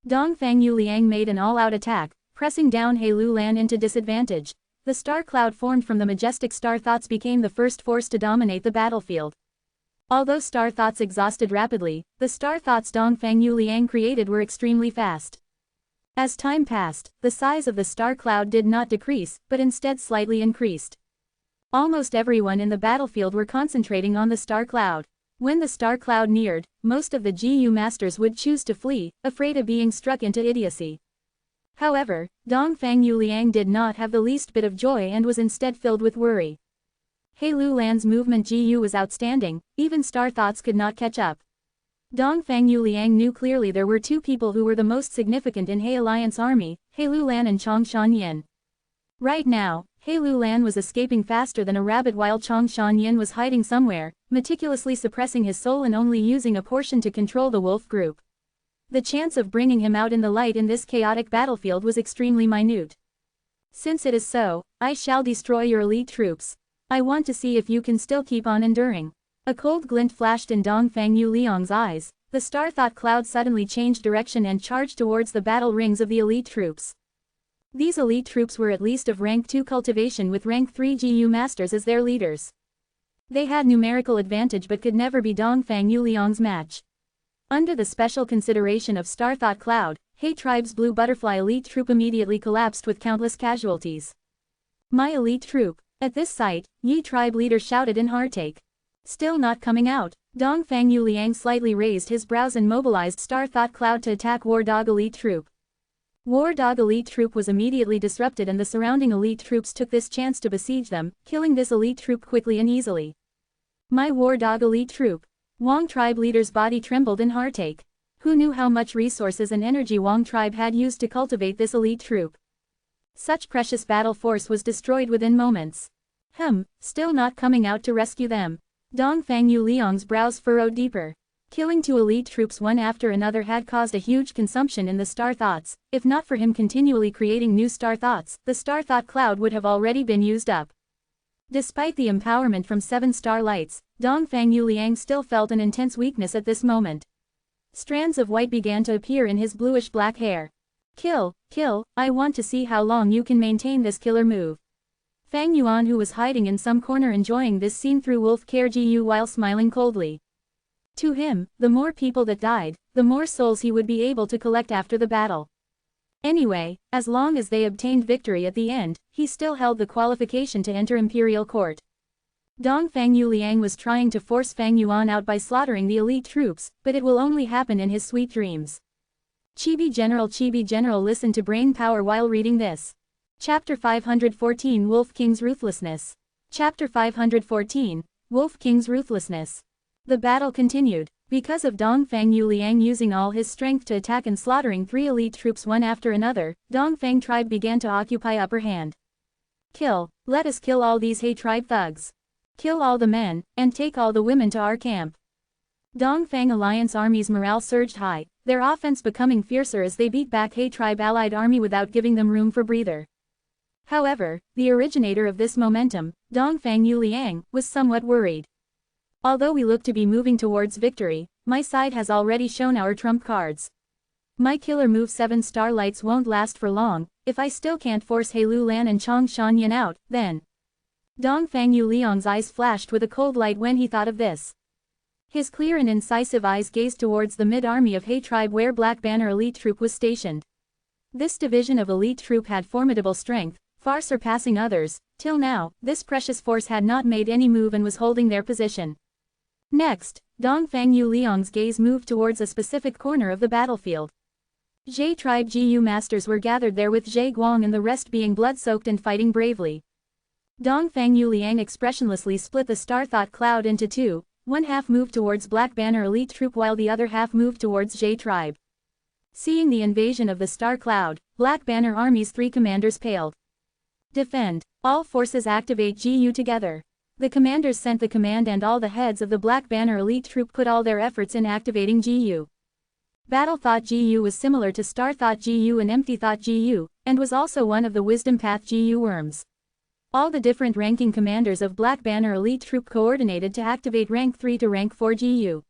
A: Dongfang Yuliang made an all-out attack, pressing down He Lulan into disadvantage. The star cloud formed from the majestic star thoughts became the first force to dominate the battlefield. Although star thoughts exhausted rapidly, the star thoughts Dongfang Yuliang created were extremely fast. As time passed, the size of the star cloud did not decrease, but instead slightly increased. Almost everyone in the battlefield were concentrating on the star cloud. When the star cloud neared, most of the GU masters would choose to flee, afraid of being struck into idiocy. However, Dongfang Yuliang did not have the least bit of joy and was instead filled with worry. He Lulan's movement GU was outstanding, even star thoughts could not catch up. Dongfang Yuliang knew clearly there were 2 people who were the most significant in He Alliance army, He Lulan and Chongshan Yin. Right now, He Lu Lan was escaping faster than a rabbit while Chang Shan Yin was hiding somewhere, meticulously suppressing his soul and only using a portion to control the wolf group. The chance of bringing him out in the light in this chaotic battlefield was extremely minute. Since it is so, I shall destroy your elite troops. I want to see if you can still keep on enduring. A cold glint flashed in Dongfang Yu Liang's eyes. The star thought cloud suddenly changed direction and charged towards the battle rings of the elite troops. These elite troops were at least of rank 2 cultivation with rank 3 GU masters as their leaders. They had numerical advantage but could never be Dongfang Yu Liang's match. Under the special consideration of Star Thought Cloud, He Tribe's Blue Butterfly elite troop immediately collapsed with countless casualties. My elite troop. At this sight, Yi Tribe leader shouted in heartache. Still not coming out. Dongfang Yu Liang slightly raised his brows and mobilized Star Thought Cloud to attack War Dog elite troop. War Dog elite troop was immediately disrupted and the surrounding elite troops took this chance to besiege them, killing this elite troop quickly and easily. My War Dog elite troop. Wang tribe leader's body trembled in heartache. Who knew how much resources and energy Wang tribe had used to cultivate this elite troop? Such precious battle force was destroyed within moments. Still not coming out to rescue them. Dongfang Yu Liang's brows furrowed deeper. Killing 2 elite troops one after another had caused a huge consumption in the star thoughts. If not for him continually creating new star thoughts, the star thought cloud would have already been used up. Despite the empowerment from 7 star lights, Dongfang Yu Liang still felt an intense weakness at this moment. Strands of white began to appear in his bluish-black hair. Kill, I want to see how long you can maintain this killer move. Fang Yuan, who was hiding in some corner enjoying this scene through Wolf Care Gu while smiling coldly. To him, the more people that died, the more souls he would be able to collect after the battle. Anyway, as long as they obtained victory at the end, he still held the qualification to enter Imperial Court. Dongfang Yu Liang was trying to force Fang Yuan out by slaughtering the elite troops, but it will only happen in his sweet dreams. Chibi General listened to brain power while reading this. Chapter 514 Wolf King's Ruthlessness. Chapter 514, Wolf King's Ruthlessness. The battle continued. Because of Dongfang Yu Liang using all his strength to attack and slaughtering 3 elite troops one after another, Dongfang tribe began to occupy upper hand. Let us kill all these He tribe thugs. Kill all the men, and take all the women to our camp. Dongfang Alliance army's morale surged high, their offense becoming fiercer as they beat back He tribe allied army without giving them room for breather. However, the originator of this momentum, Dongfang Yu Liang, was somewhat worried. Although we look to be moving towards victory, my side has already shown our trump cards. My killer move 7 star lights won't last for long. If I still can't force He Lu Lan and Chang Shan Yin out, then... Dongfang Yu Liang's eyes flashed with a cold light when he thought of this. His clear and incisive eyes gazed towards the mid-army of He tribe where Black Banner elite troop was stationed. This division of elite troop had formidable strength, far surpassing others. Till now, this precious force had not made any move and was holding their position. Next, Dongfang Yu Liang's gaze moved towards a specific corner of the battlefield. Zhe tribe GU masters were gathered there with Zhe Guang and the rest being blood-soaked and fighting bravely. Dongfang Yu Liang expressionlessly split the star thought cloud into 2, one half moved towards Black Banner elite troop while the other half moved towards Zhe tribe. Seeing the invasion of the star cloud, Black Banner army's 3 commanders paled. Defend. All forces activate GU together. The commanders sent the command and all the heads of the Black Banner elite troop put all their efforts in activating GU. Battle Thought GU was similar to Star Thought GU and Empty Thought GU, and was also one of the Wisdom Path GU worms. All the different ranking commanders of Black Banner elite troop coordinated to activate rank 3 to rank 4 GU.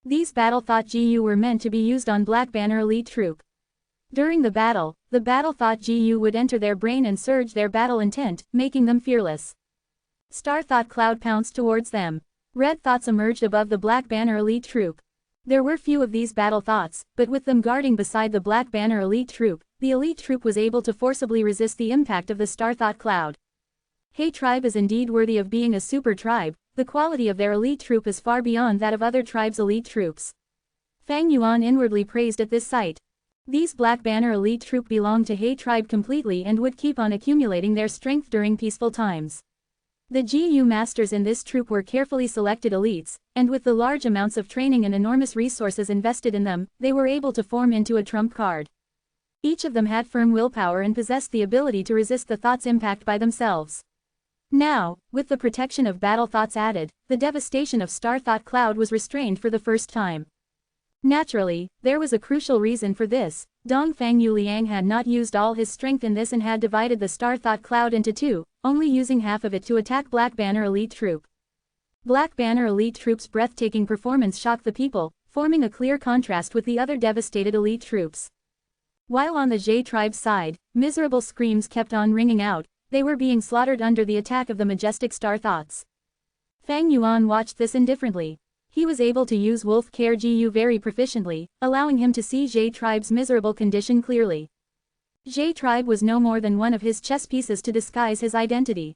A: These Battle Thought GU were meant to be used on Black Banner elite troop. During the Battle Thought GU would enter their brain and surge their battle intent, making them fearless. Star Thought Cloud pounced towards them. Red thoughts emerged above the Black Banner elite troop. There were few of these battle thoughts, but with them guarding beside the Black Banner elite troop, the elite troop was able to forcibly resist the impact of the Star Thought Cloud. He tribe is indeed worthy of being a super tribe. The quality of their elite troop is far beyond that of other tribes' elite troops. Fang Yuan inwardly praised at this sight. These Black Banner elite troop belonged to He tribe completely and would keep on accumulating their strength during peaceful times. The GU masters in this troop were carefully selected elites, and with the large amounts of training and enormous resources invested in them, they were able to form into a trump card. Each of them had firm willpower and possessed the ability to resist the thought's impact by themselves. Now, with the protection of battle thoughts added, the devastation of star thought cloud was restrained for the first time. Naturally, there was a crucial reason for this. Dongfang Yuliang had not used all his strength in this and had divided the star thought cloud into two, only using half of it to attack Black Banner Elite Troop. Black Banner Elite Troop's breathtaking performance shocked the people, forming a clear contrast with the other devastated elite troops. While on the Zhe tribe's side, miserable screams kept on ringing out. They were being slaughtered under the attack of the majestic star thoughts. Fang Yuan watched this indifferently. He was able to use Wolf Care Gu very proficiently, allowing him to see Zhe tribe's miserable condition clearly. Zhe tribe was no more than one of his chess pieces to disguise his identity.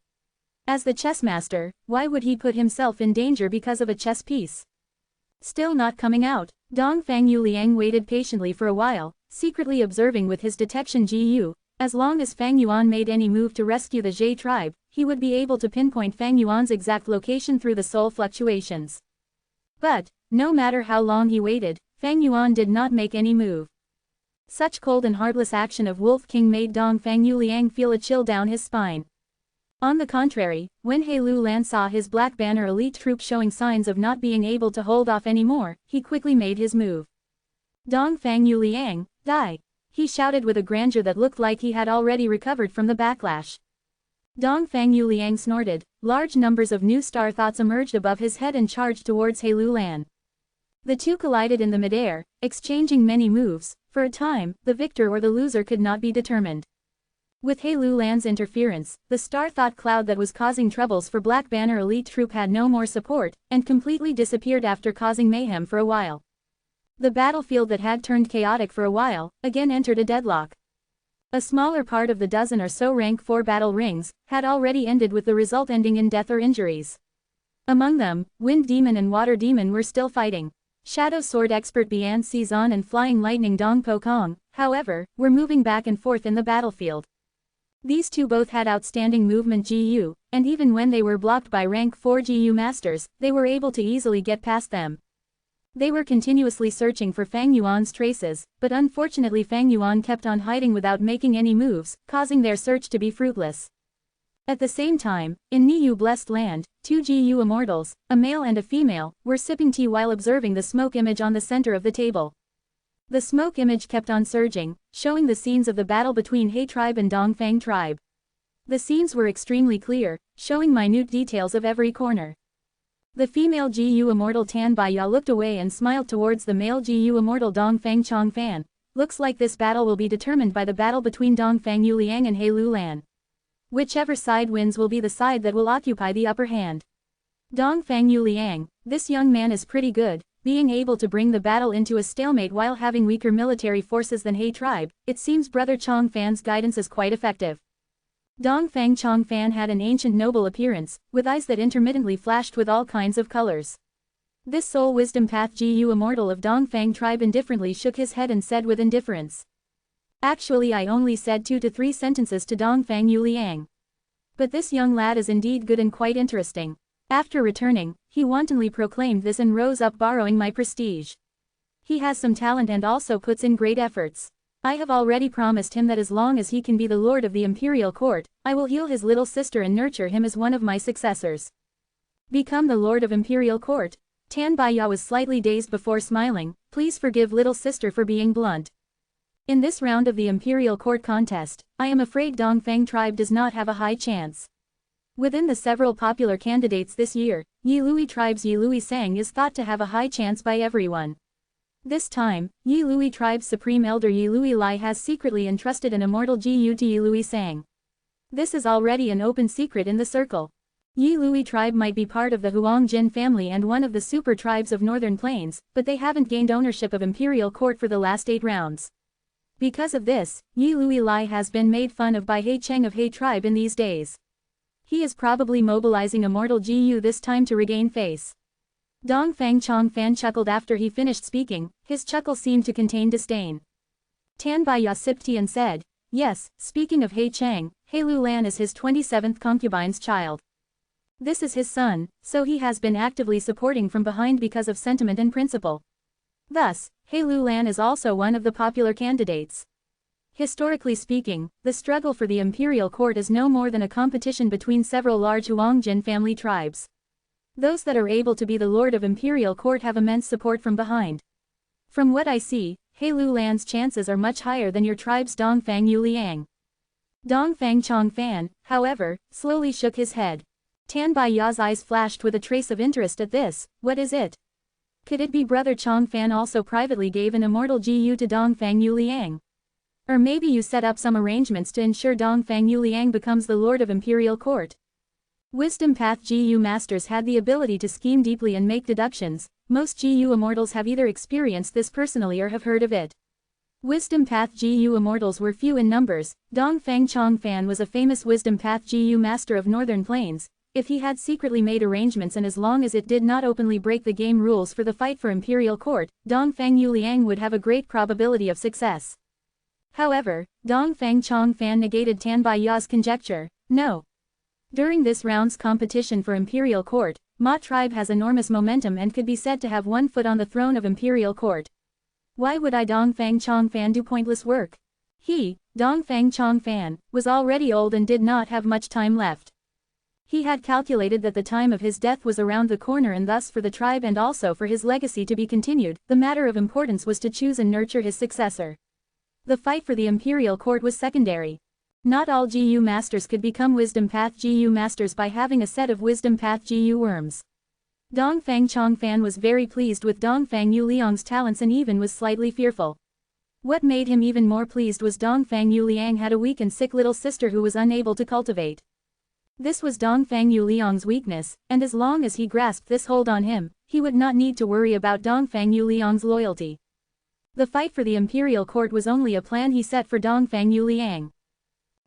A: As the chess master, why would he put himself in danger because of a chess piece? Still not coming out, Dongfang Yuliang waited patiently for a while, secretly observing with his detection Gu. As long as Fang Yuan made any move to rescue the Zhe tribe, he would be able to pinpoint Fang Yuan's exact location through the soul fluctuations. But, no matter how long he waited, Fang Yuan did not make any move. Such cold and heartless action of Wolf King made Dongfang Yuliang feel a chill down his spine. On the contrary, when He Lu Lan saw his Black Banner Elite Troop showing signs of not being able to hold off anymore, he quickly made his move. Dongfang Yuliang, die! He shouted with a grandeur that looked like he had already recovered from the backlash. Dongfang Yuliang snorted. Large numbers of new star thoughts emerged above his head and charged towards He Lu Lan. The two collided in the midair, exchanging many moves. For a time, the victor or the loser could not be determined. With He Lu Lan's interference, the star thought cloud that was causing troubles for Black Banner Elite Troop had no more support, and completely disappeared after causing mayhem for a while. The battlefield that had turned chaotic for a while, again entered a deadlock. A smaller part of the dozen or so rank 4 battle rings, had already ended with the result ending in death or injuries. Among them, Wind Demon and Water Demon were still fighting. Shadow Sword expert Bian Xizan and Flying Lightning Dong Po Kong, however, were moving back and forth in the battlefield. These two both had outstanding movement GU, and even when they were blocked by rank 4 GU masters, they were able to easily get past them. They were continuously searching for Fang Yuan's traces, but unfortunately Fang Yuan kept on hiding without making any moves, causing their search to be fruitless. At the same time, in Niyu Blessed Land, 2 GU immortals, a male and a female, were sipping tea while observing the smoke image on the center of the table. The smoke image kept on surging, showing the scenes of the battle between He tribe and Dongfang tribe. The scenes were extremely clear, showing minute details of every corner. The female GU immortal Tan Baiya looked away and smiled towards the male GU immortal Dongfang Chongfan. Looks like this battle will be determined by the battle between Dongfang Yuliang and He Lu Lan. Whichever side wins will be the side that will occupy the upper hand. Dongfang Yuliang, this young man is pretty good, being able to bring the battle into a stalemate while having weaker military forces than He tribe. It seems Brother Chongfan's guidance is quite effective. Dongfang Chongfan had an ancient noble appearance, with eyes that intermittently flashed with all kinds of colors. This Soul Wisdom Path GU immortal of Dongfang tribe indifferently shook his head and said with indifference. Actually I only said 2 to 3 sentences to Dongfang Yuliang. But this young lad is indeed good and quite interesting. After returning, he wantonly proclaimed this and rose up borrowing my prestige. He has some talent and also puts in great efforts. I have already promised him that as long as he can be the lord of the imperial court, I will heal his little sister and nurture him as one of my successors. Become the lord of imperial court? Tan Baiya was slightly dazed before smiling. Please forgive little sister for being blunt. In this round of the imperial court contest, I am afraid Dongfang tribe does not have a high chance. Within the several popular candidates this year, Yi Lui tribe's Yi Lui Sang is thought to have a high chance by everyone. This time, Yi Lui tribe's supreme elder Yi Lui Lai has secretly entrusted an immortal GU to Yi Lui Sang. This is already an open secret in the circle. Yi Lui tribe might be part of the Huang Jin family and one of the super tribes of Northern Plains, but they haven't gained ownership of imperial court for the last 8 rounds. Because of this, Yi Lui Lai has been made fun of by He Cheng of He tribe in these days. He is probably mobilizing immortal GU this time to regain face. Dongfang Chongfan chuckled after he finished speaking. His chuckle seemed to contain disdain. Tan Baiya sipped tea and said, yes, speaking of He Cheng, He Lu Lan is his 27th concubine's child. This is his son, so he has been actively supporting from behind because of sentiment and principle. Thus, He Lu Lan is also one of the popular candidates. Historically speaking, the struggle for the imperial court is no more than a competition between several large Huangjin family tribes. Those that are able to be the lord of imperial court have immense support from behind. From what I see, Heilu Land's chances are much higher than your tribe's Dongfang Yuliang. Dongfang Chongfan, however, slowly shook his head. Tan Bai Ya's eyes flashed with a trace of interest at this. What is it? Could it be Brother Chongfan also privately gave an immortal GU to Dongfang Yuliang? Or maybe you set up some arrangements to ensure Dongfang Yuliang becomes the lord of imperial court? Wisdom Path GU masters had the ability to scheme deeply and make deductions. Most GU immortals have either experienced this personally or have heard of it. Wisdom Path GU immortals were few in numbers. Dongfang Chongfan was a famous Wisdom Path GU master of Northern Plains. If he had secretly made arrangements and as long as it did not openly break the game rules for the fight for imperial court, Dongfang Yuliang would have a great probability of success. However, Dongfang Chongfan negated Tan Bai Ya's conjecture. No. During this round's competition for imperial court, Ma tribe has enormous momentum and could be said to have one foot on the throne of imperial court. Why would I Dongfang Chongfan do pointless work? He, Dongfang Chongfan, was already old and did not have much time left. He had calculated that the time of his death was around the corner and thus for the tribe and also for his legacy to be continued, the matter of importance was to choose and nurture his successor. The fight for the imperial court was secondary. Not all GU masters could become Wisdom Path GU masters by having a set of Wisdom Path GU worms. Dongfang Chongfan was very pleased with Dongfang Yuliang's talents and even was slightly fearful. What made him even more pleased was Dongfang Yuliang had a weak and sick little sister who was unable to cultivate. This was Dongfang Yuliang's weakness, and as long as he grasped this hold on him, he would not need to worry about Dongfang Yuliang's loyalty. The fight for the imperial court was only a plan he set for Dongfang Yuliang.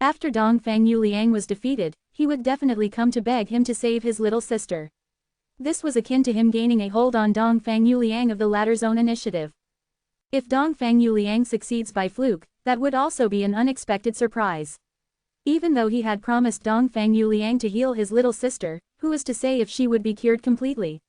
A: After Dongfang Yuliang was defeated, he would definitely come to beg him to save his little sister. This was akin to him gaining a hold on Dongfang Yuliang of the latter's own initiative. If Dongfang Yuliang succeeds by fluke, that would also be an unexpected surprise. Even though he had promised Dongfang Yuliang to heal his little sister, who was to say if she would be cured completely?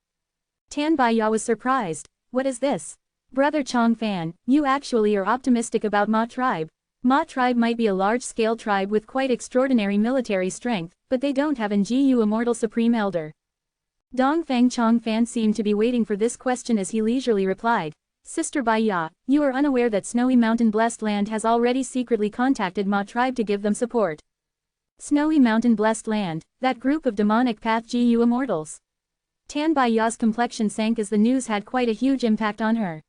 A: Tan Bai Ya was surprised. What is this? Brother Chongfan, you actually are optimistic about Ma tribe. Ma tribe might be a large-scale tribe with quite extraordinary military strength, but they don't have an GU Immortal Supreme Elder. Dongfang Chongfan seemed to be waiting for this question as he leisurely replied. Sister Bai Ya, you are unaware that Snowy Mountain Blessed Land has already secretly contacted Ma tribe to give them support. Snowy Mountain Blessed Land, that group of demonic path GU immortals. Tan Bai Ya's complexion sank as the news had quite a huge impact on her.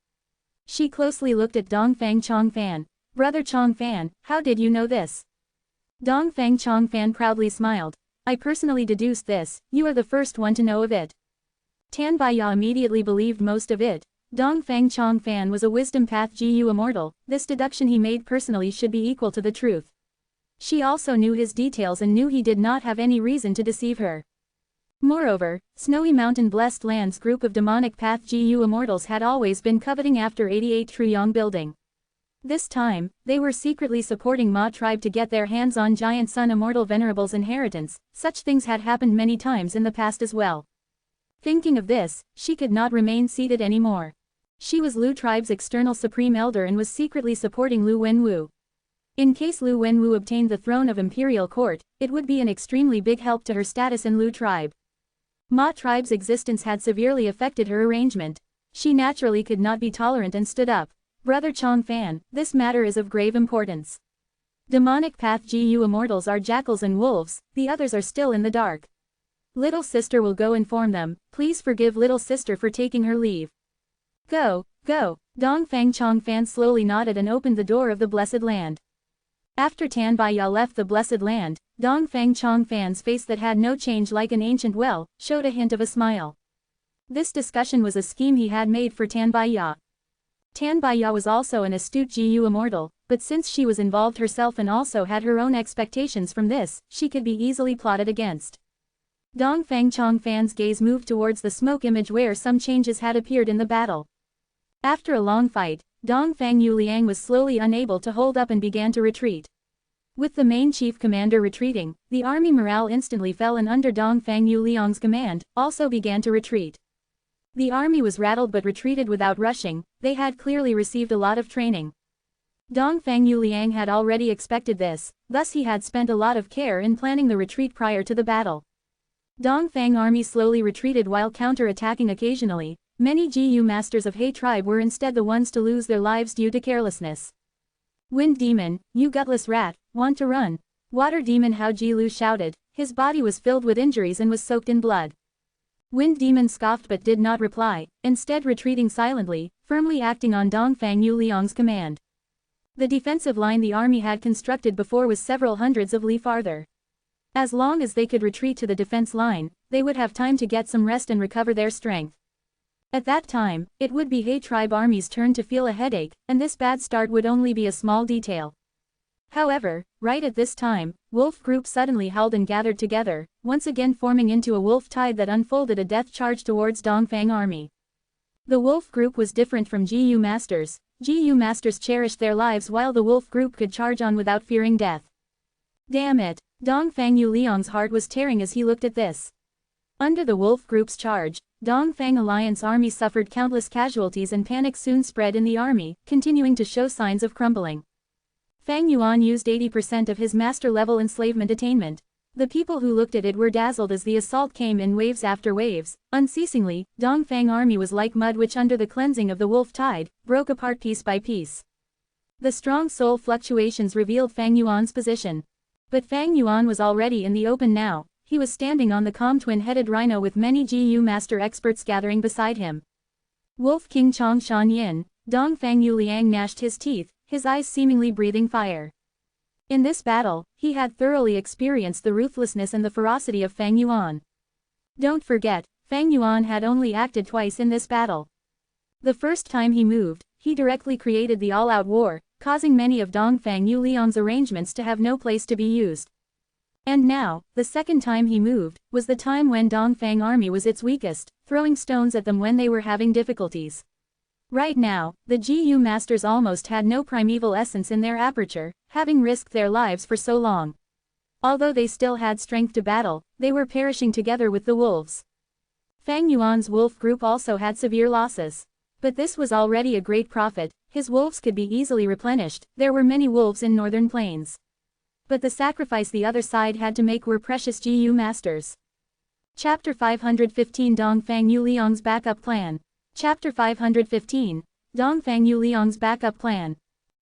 A: She closely looked at Dongfang Chongfan. Brother Chongfan, how did you know this? Dongfang Chongfan proudly smiled. I personally deduced this, you are the first one to know of it. Tan Bai Ya immediately believed most of it. Dongfang Chongfan was a Wisdom Path GU immortal, this deduction he made personally should be equal to the truth. She also knew his details and knew he did not have any reason to deceive her. Moreover, Snowy Mountain Blessed Land's group of demonic path GU immortals had always been coveting after 88 Truyong building. This time, they were secretly supporting Ma tribe to get their hands on Giant Sun Immortal Venerable's inheritance. Such things had happened many times in the past as well. Thinking of this, she could not remain seated anymore. She was Lu tribe's external supreme elder and was secretly supporting Lu Wenwu. In case Lu Wenwu obtained the throne of imperial court, it would be an extremely big help to her status in Lu tribe. Ma tribe's existence had severely affected her arrangement. She naturally could not be tolerant and stood up. Brother Chongfan, this matter is of grave importance. Demonic path GU immortals are jackals and wolves, the others are still in the dark. Little sister will go inform them, please forgive little sister for taking her leave. Go, go, Dongfang Chongfan slowly nodded and opened the door of the Blessed Land. After Tan Bai Ya left the Blessed Land, Dongfang Chongfan's face that had no change like an ancient well, showed a hint of a smile. This discussion was a scheme he had made for Tan Bai Ya. Tan Bai Ya was also an astute GU immortal, but since she was involved herself and also had her own expectations from this, she could be easily plotted against. Dongfang Chongfan's gaze moved towards the smoke image where some changes had appeared in the battle. After a long fight, Dongfang Yuliang was slowly unable to hold up and began to retreat. With the main chief commander retreating, the army morale instantly fell and under Dongfang Yuliang's command, also began to retreat. The army was rattled but retreated without rushing, they had clearly received a lot of training. Dongfang Yuliang had already expected this, thus he had spent a lot of care in planning the retreat prior to the battle. Dongfang army slowly retreated while counter-attacking occasionally. Many GU masters of He tribe were instead the ones to lose their lives due to carelessness. Wind demon, you gutless rat, want to run? Water demon Hao Jilu shouted, his body was filled with injuries and was soaked in blood. Wind demon scoffed but did not reply, instead retreating silently, firmly acting on Dongfang Yuliang's command. The defensive line the army had constructed before was several hundreds of li farther. As long as they could retreat to the defense line, they would have time to get some rest and recover their strength. At that time, it would be He tribe army's turn to feel a headache, and this bad start would only be a small detail. However, right at this time, wolf group suddenly howled and gathered together, once again forming into a wolf tide that unfolded a death charge towards Dongfang army. The wolf group was different from GU masters. GU masters cherished their lives while the wolf group could charge on without fearing death. Damn it, Dongfang Yuliang's heart was tearing as he looked at this. Under the wolf group's charge, Dongfang Alliance army suffered countless casualties and panic soon spread in the army, continuing to show signs of crumbling. Fang Yuan used 80% of his master-level enslavement attainment. The people who looked at it were dazzled as the assault came in waves after waves, unceasingly. Dongfang army was like mud which under the cleansing of the wolf tide, broke apart piece by piece. The strong soul fluctuations revealed Fang Yuan's position. But Fang Yuan was already in the open now. He was standing on the calm twin-headed rhino with many GU master experts gathering beside him. Wolf King Chong Shan Yin, Dongfang Yuliang gnashed his teeth, his eyes seemingly breathing fire. In this battle, he had thoroughly experienced the ruthlessness and the ferocity of Fang Yuan. Don't forget, Fang Yuan had only acted twice in this battle. The first time he moved, he directly created the all-out war, causing many of Dongfang Yuliang's arrangements to have no place to be used. And now, the second time he moved, was the time when Dongfang army was its weakest, throwing stones at them when they were having difficulties. Right now, the GU masters almost had no primeval essence in their aperture, having risked their lives for so long. Although they still had strength to battle, they were perishing together with the wolves. Fang Yuan's wolf group also had severe losses. But this was already a great profit, his wolves could be easily replenished, there were many wolves in northern plains. But the sacrifice the other side had to make were precious GU masters. Chapter 515 Dongfang Yuliang's Backup Plan. Chapter 515, Dongfang Yuliang's Backup Plan.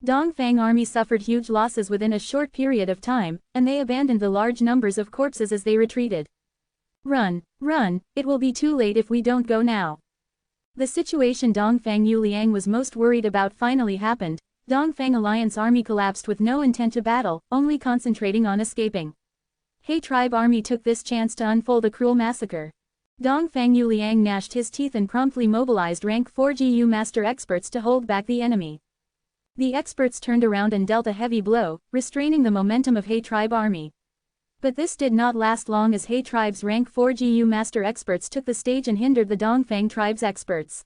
A: Dongfang army suffered huge losses within a short period of time, and they abandoned the large numbers of corpses as they retreated. Run, run, it will be too late if we don't go now. The situation Dongfang Yuliang was most worried about finally happened. Dongfang Alliance army collapsed with no intent to battle, only concentrating on escaping. He tribe army took this chance to unfold a cruel massacre. Dongfang Yuliang gnashed his teeth and promptly mobilized rank 4 GU master experts to hold back the enemy. The experts turned around and dealt a heavy blow, restraining the momentum of He tribe army. But this did not last long as He tribe's rank 4 GU master experts took the stage and hindered the Dongfang tribe's experts.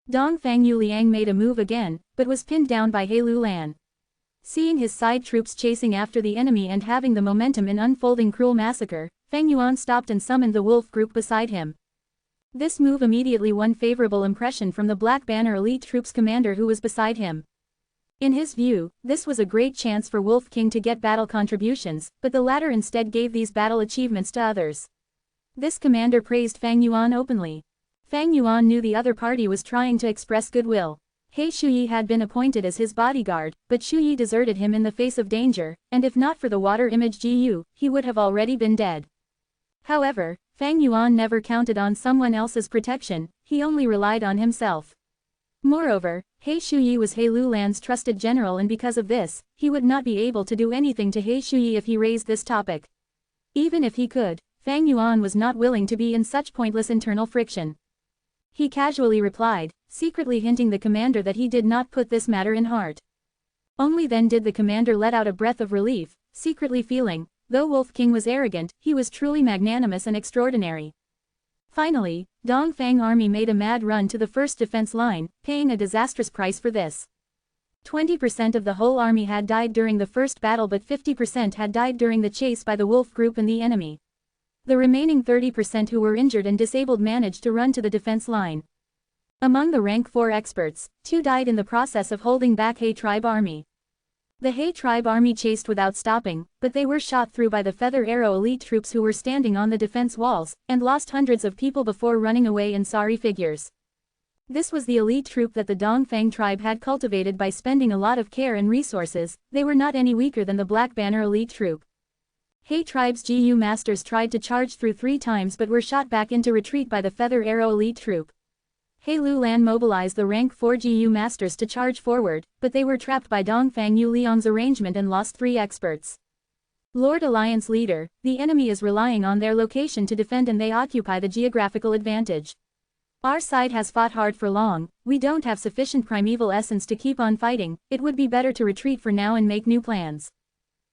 A: Dongfang Yuliang made a move again, but was pinned down by He Lulan. Seeing his side troops chasing after the enemy and having the momentum in unfolding cruel massacre, Fang Yuan stopped and summoned the wolf group beside him. This move immediately won favorable impression from the Black Banner elite troops commander who was beside him. In his view, this was a great chance for Wolf King to get battle contributions, but the latter instead gave these battle achievements to others. This commander praised Fang Yuan openly. Fang Yuan knew the other party was trying to express goodwill. He Shuyi had been appointed as his bodyguard, but Shuyi deserted him in the face of danger, and if not for the water image GU, he would have already been dead. However, Fang Yuan never counted on someone else's protection, he only relied on himself. Moreover, He Shuyi was He Lulan's trusted general, and because of this, he would not be able to do anything to He Shuyi if he raised this topic. Even if he could, Fang Yuan was not willing to be in such pointless internal friction. He casually replied, secretly hinting the commander that he did not put this matter in heart. Only then did the commander let out a breath of relief, secretly feeling, though Wolf King was arrogant, he was truly magnanimous and extraordinary. Finally, Dongfang army made a mad run to the first defense line, paying a disastrous price for this. 20% of the whole army had died during the first battle, but 50% had died during the chase by the wolf group and the enemy. The remaining 30% who were injured and disabled managed to run to the defense line. Among the rank 4 experts, 2 died in the process of holding back He tribe army. The He tribe army chased without stopping, but they were shot through by the feather arrow elite troops who were standing on the defense walls, and lost hundreds of people before running away in sorry figures. This was the elite troop that the Dongfang tribe had cultivated by spending a lot of care and resources. They were not any weaker than the Black Banner elite troop. He tribe's GU masters tried to charge through 3 times but were shot back into retreat by the feather arrow elite troop. He Lulan mobilized the rank 4 GU masters to charge forward, but they were trapped by Dongfang Yu Liang's arrangement and lost 3 experts. Lord Alliance leader, the enemy is relying on their location to defend and they occupy the geographical advantage. Our side has fought hard for long, we don't have sufficient primeval essence to keep on fighting, it would be better to retreat for now and make new plans.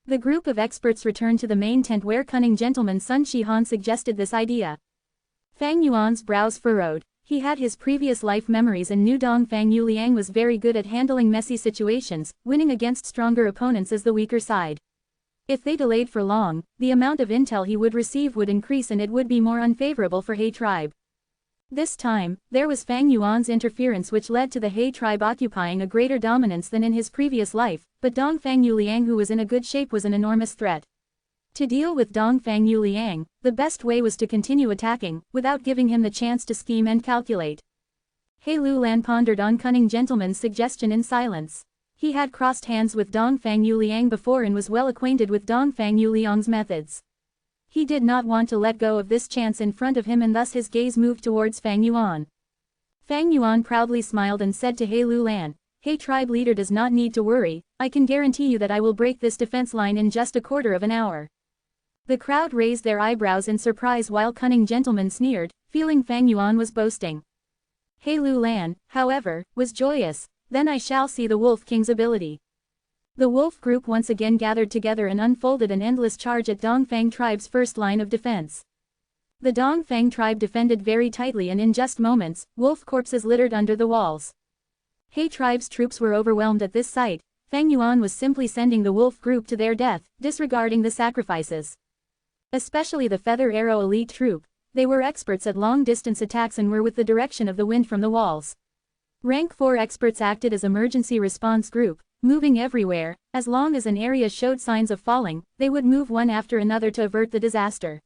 A: The group of experts returned to the main tent where cunning gentleman Sun Shihan suggested this idea. Fang Yuan's brows furrowed. He had his previous life memories and knew Dongfang Yu Liang was very good at handling messy situations, winning against stronger opponents as the weaker side. If they delayed for long, the amount of intel he would receive would increase and it would be more unfavorable for He tribe. This time, there was Fang Yuan's interference which led to the He tribe occupying a greater dominance than in his previous life, but Dongfang Yu Liang who was in a good shape was an enormous threat. To deal with Dongfang Yu Liang, the best way was to continue attacking, without giving him the chance to scheme and calculate. He Lulan pondered on cunning gentleman's suggestion in silence. He had crossed hands with Dongfang Yu Liang before and was well acquainted with Dongfang Yu Liang's methods. He did not want to let go of this chance in front of him and thus his gaze moved towards Fang Yuan. Fang Yuan proudly smiled and said to He Lulan, "He tribe leader does not need to worry, I can guarantee you that I will break this defense line in just a quarter of an hour." The crowd raised their eyebrows in surprise while cunning gentleman sneered, feeling Fang Yuan was boasting. He Lulan, however, was joyous. "Then I shall see the Wolf King's ability." The wolf group once again gathered together and unfolded an endless charge at Dongfang tribe's first line of defense. The Dongfang tribe defended very tightly and in just moments, wolf corpses littered under the walls. He tribe's troops were overwhelmed at this sight. Fang Yuan was simply sending the wolf group to their death, disregarding the sacrifices. Especially the feather arrow elite troop, they were experts at long-distance attacks and were with the direction of the wind from the walls. Rank 4 experts acted as emergency response group, moving everywhere. As long as an area showed signs of falling, they would move one after another to avert the disaster.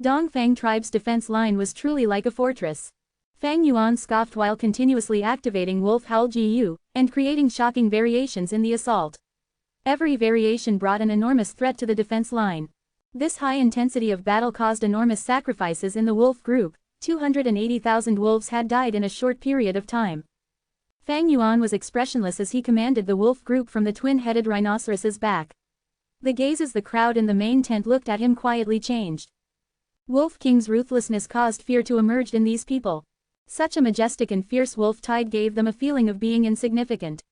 A: Dongfang tribe's defense line was truly like a fortress. Fang Yuan scoffed while continuously activating Wolf Howl GU, and creating shocking variations in the assault. Every variation brought an enormous threat to the defense line. This high intensity of battle caused enormous sacrifices in the wolf group. 280,000 wolves had died in a short period of time. Fang Yuan was expressionless as he commanded the wolf group from the twin-headed rhinoceros's back. The gazes the crowd in the main tent looked at him quietly changed. Wolf King's ruthlessness caused fear to emerge in these people. Such a majestic and fierce wolf tide gave them a feeling of being insignificant.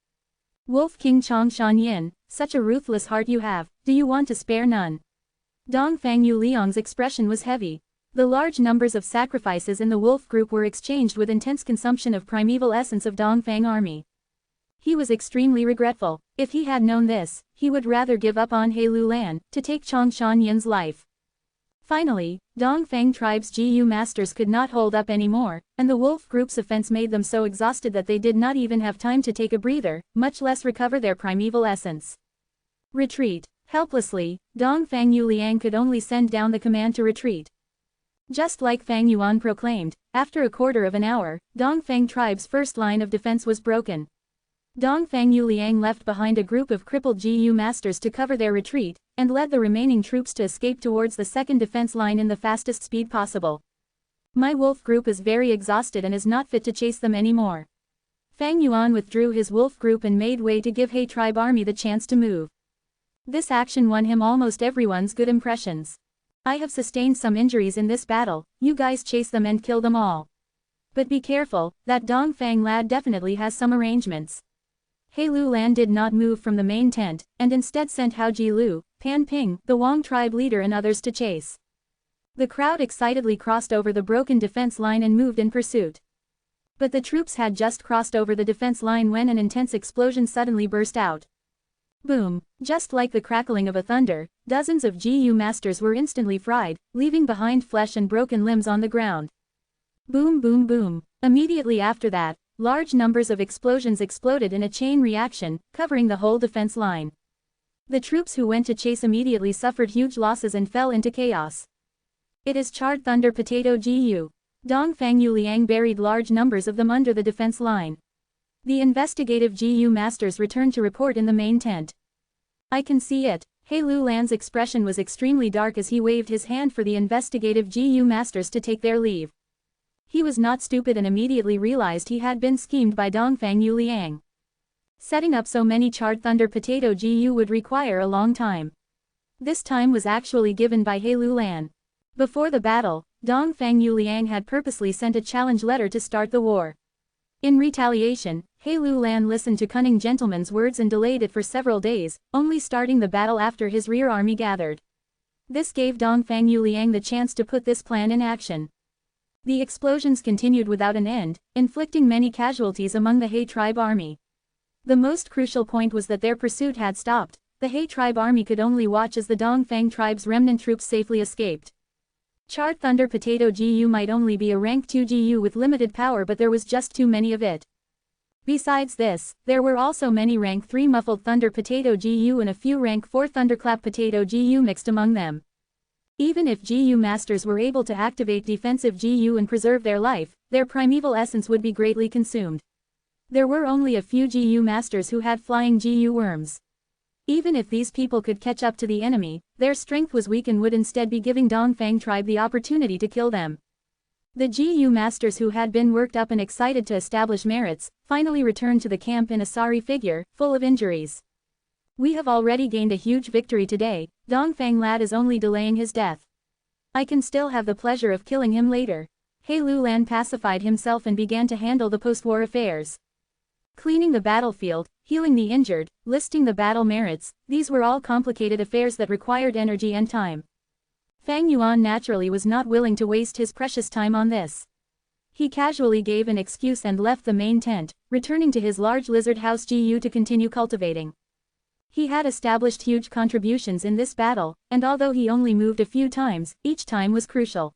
A: Wolf King Chong Shan Yin, such a ruthless heart you have, do you want to spare none? Dongfang Yu Liang's expression was heavy. The large numbers of sacrifices in the wolf group were exchanged with intense consumption of primeval essence of Dongfang army. He was extremely regretful. If he had known this, he would rather give up on He Lulan, to take Chong Shan Yin's life. Finally, Dongfang tribe's GU masters could not hold up anymore, and the wolf group's offense made them so exhausted that they did not even have time to take a breather, much less recover their primeval essence. Retreat. Helplessly, Dongfang Yu Liang could only send down the command to retreat. Just like Fang Yuan proclaimed, after a quarter of an hour, Dongfang tribe's first line of defense was broken. Dongfang Yu Liang left behind a group of crippled GU masters to cover their retreat, and led the remaining troops to escape towards the second defense line in the fastest speed possible. My wolf group is very exhausted and is not fit to chase them anymore. Fang Yuan withdrew his wolf group and made way to give He tribe army the chance to move. This action won him almost everyone's good impressions. I have sustained some injuries in this battle, you guys chase them and kill them all. But be careful, that Dongfang lad definitely has some arrangements. He Lulan did not move from the main tent, and instead sent Hao Jilu, Pan Ping, the Wang tribe leader and others to chase. The crowd excitedly crossed over the broken defense line and moved in pursuit. But the troops had just crossed over the defense line when an intense explosion suddenly burst out. Boom! Just like the crackling of a thunder, dozens of GU masters were instantly fried, leaving behind flesh and broken limbs on the ground. Boom boom boom. Immediately after that, large numbers of explosions exploded in a chain reaction, covering the whole defense line. The troops who went to chase immediately suffered huge losses and fell into chaos. It is charred thunder potato GU. Dongfang Yuliang buried large numbers of them under the defense line. The investigative GU masters returned to report in the main tent. I can see it. He Lu Lan's expression was extremely dark as he waved his hand for the investigative GU masters to take their leave. He was not stupid and immediately realized he had been schemed by Dongfang Yuliang. Setting up so many charred thunder potato GU would require a long time. This time was actually given by He Lu Lan. Before the battle, Dongfang Yuliang had purposely sent a challenge letter to start the war. In retaliation, He Lu Lan listened to cunning gentleman's words and delayed it for several days, only starting the battle after his rear army gathered. This gave Dongfang Yuliang the chance to put this plan in action. The explosions continued without an end, inflicting many casualties among the He tribe army. The most crucial point was that their pursuit had stopped. The He tribe army could only watch as the Dongfang tribe's remnant troops safely escaped. Charred thunder potato GU might only be a rank 2 GU with limited power, but there was just too many of it. Besides this, there were also many rank 3 muffled thunder potato GU and a few rank 4 thunderclap potato GU mixed among them. Even if GU masters were able to activate defensive GU and preserve their life, their primeval essence would be greatly consumed. There were only a few GU masters who had flying GU worms. Even if these people could catch up to the enemy, their strength was weak and would instead be giving Dongfang tribe the opportunity to kill them. The GU masters who had been worked up and excited to establish merits, finally returned to the camp in a sorry figure, full of injuries. We have already gained a huge victory today. Dongfang lad is only delaying his death. I can still have the pleasure of killing him later. He Lu Lan pacified himself and began to handle the post-war affairs. Cleaning the battlefield, healing the injured, listing the battle merits, these were all complicated affairs that required energy and time. Fang Yuan naturally was not willing to waste his precious time on this. He casually gave an excuse and left the main tent, returning to his large lizard house GU to continue cultivating. He had established huge contributions in this battle, and although he only moved a few times, each time was crucial.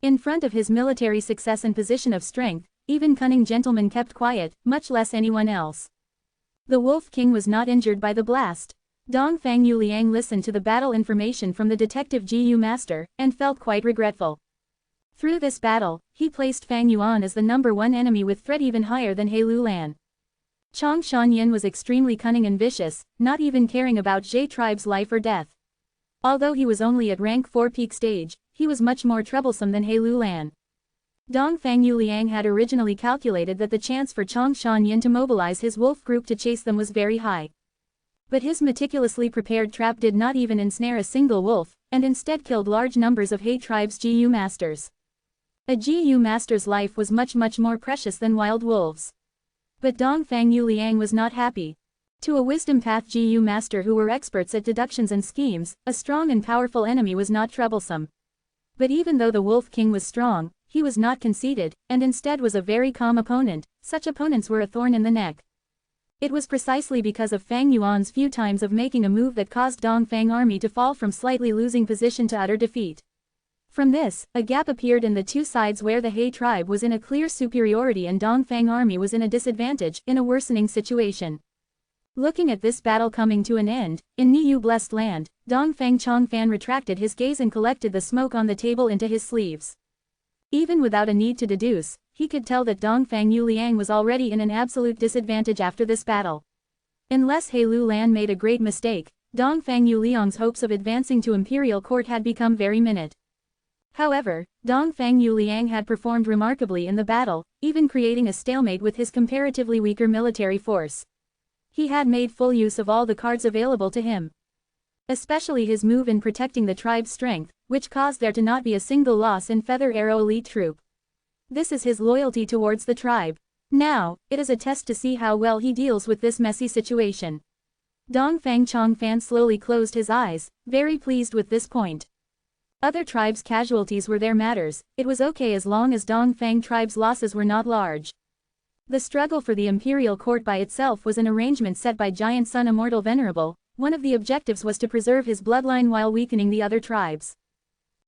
A: In front of his military success and position of strength, even cunning gentlemen kept quiet, much less anyone else. The Wolf King was not injured by the blast. Dongfang Yuliang listened to the battle information from the detective GU master, and felt quite regretful. Through this battle, he placed Fang Yuan as the #1 enemy with threat even higher than He Lu Lan. Chang Shanyin was extremely cunning and vicious, not even caring about Zhe tribe's life or death. Although he was only at rank 4 peak stage, he was much more troublesome than He Lu Lan. Dongfang Yuliang had originally calculated that the chance for Chang Shanyin to mobilize his wolf group to chase them was very high. But his meticulously prepared trap did not even ensnare a single wolf, and instead killed large numbers of He tribe's GU masters. A GU master's life was much more precious than wild wolves. But Dongfang Yuliang was not happy. To a wisdom path GU master who were experts at deductions and schemes, a strong and powerful enemy was not troublesome. But even though the Wolf King was strong, he was not conceited, and instead was a very calm opponent. Such opponents were a thorn in the neck. It was precisely because of Fang Yuan's few times of making a move that caused Dongfang army to fall from slightly losing position to utter defeat. From this, a gap appeared in the two sides where the He tribe was in a clear superiority and Dongfang army was in a disadvantage, in a worsening situation. Looking at this battle coming to an end, in Niyu blessed land, Dongfang Chongfan retracted his gaze and collected the smoke on the table into his sleeves. Even without a need to deduce, he could tell that Dongfang Yuliang was already in an absolute disadvantage after this battle. Unless He Lu Lan made a great mistake, Dongfang Yuliang's hopes of advancing to imperial court had become very minute. However, Dongfang Yuliang had performed remarkably in the battle, even creating a stalemate with his comparatively weaker military force. He had made full use of all the cards available to him. Especially his move in protecting the tribe's strength, which caused there to not be a single loss in Feather Arrow elite troop. This is his loyalty towards the tribe. Now, it is a test to see how well he deals with this messy situation. Dongfang Chongfan slowly closed his eyes, very pleased with this point. Other tribes' casualties were their matters, it was okay as long as Dongfang tribe's losses were not large. The struggle for the imperial court by itself was an arrangement set by Giant Sun Immortal Venerable. One of the objectives was to preserve his bloodline while weakening the other tribes.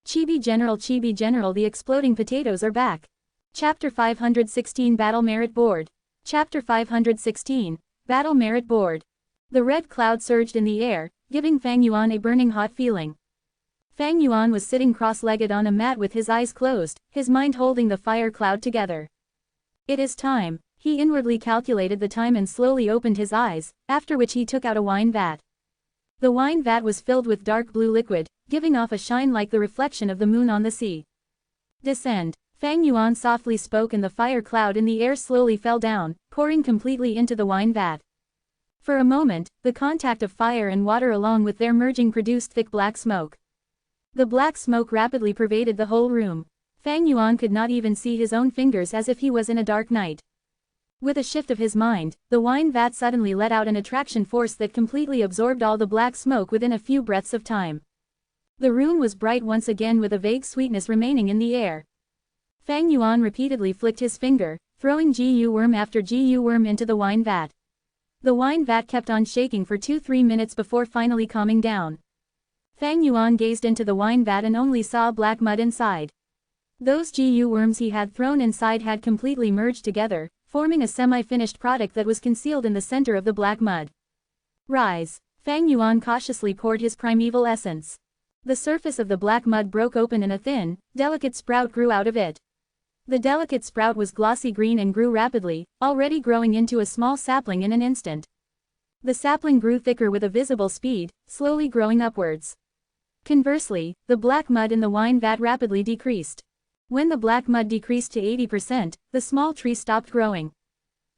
A: Chibi General, the exploding potatoes are back. Chapter 516 Battle Merit Board. Chapter 516, Battle Merit Board. The red cloud surged in the air, giving Fang Yuan a burning hot feeling. Fang Yuan was sitting cross-legged on a mat with his eyes closed, his mind holding the fire cloud together. It is time, he inwardly calculated the time and slowly opened his eyes, after which he took out a wine vat. The wine vat was filled with dark blue liquid, giving off a shine like the reflection of the moon on the sea. Descend, Fang Yuan softly spoke, and the fire cloud in the air slowly fell down, pouring completely into the wine vat. For a moment, the contact of fire and water along with their merging produced thick black smoke. The black smoke rapidly pervaded the whole room. Fang Yuan could not even see his own fingers, as if he was in a dark night. With a shift of his mind, the wine vat suddenly let out an attraction force that completely absorbed all the black smoke within a few breaths of time. The room was bright once again, with a vague sweetness remaining in the air. Fang Yuan repeatedly flicked his finger, throwing Gu worm after Gu worm into the wine vat. The wine vat kept on shaking for 2-3 minutes before finally calming down. Fang Yuan gazed into the wine vat and only saw black mud inside. Those Gu worms he had thrown inside had completely merged together, forming a semi-finished product that was concealed in the center of the black mud. Rise. Fang Yuan cautiously poured his primeval essence. The surface of the black mud broke open and a thin, delicate sprout grew out of it. The delicate sprout was glossy green and grew rapidly, already growing into a small sapling in an instant. The sapling grew thicker with a visible speed, slowly growing upwards. Conversely, the black mud in the wine vat rapidly decreased. When the black mud decreased to 80%, the small tree stopped growing.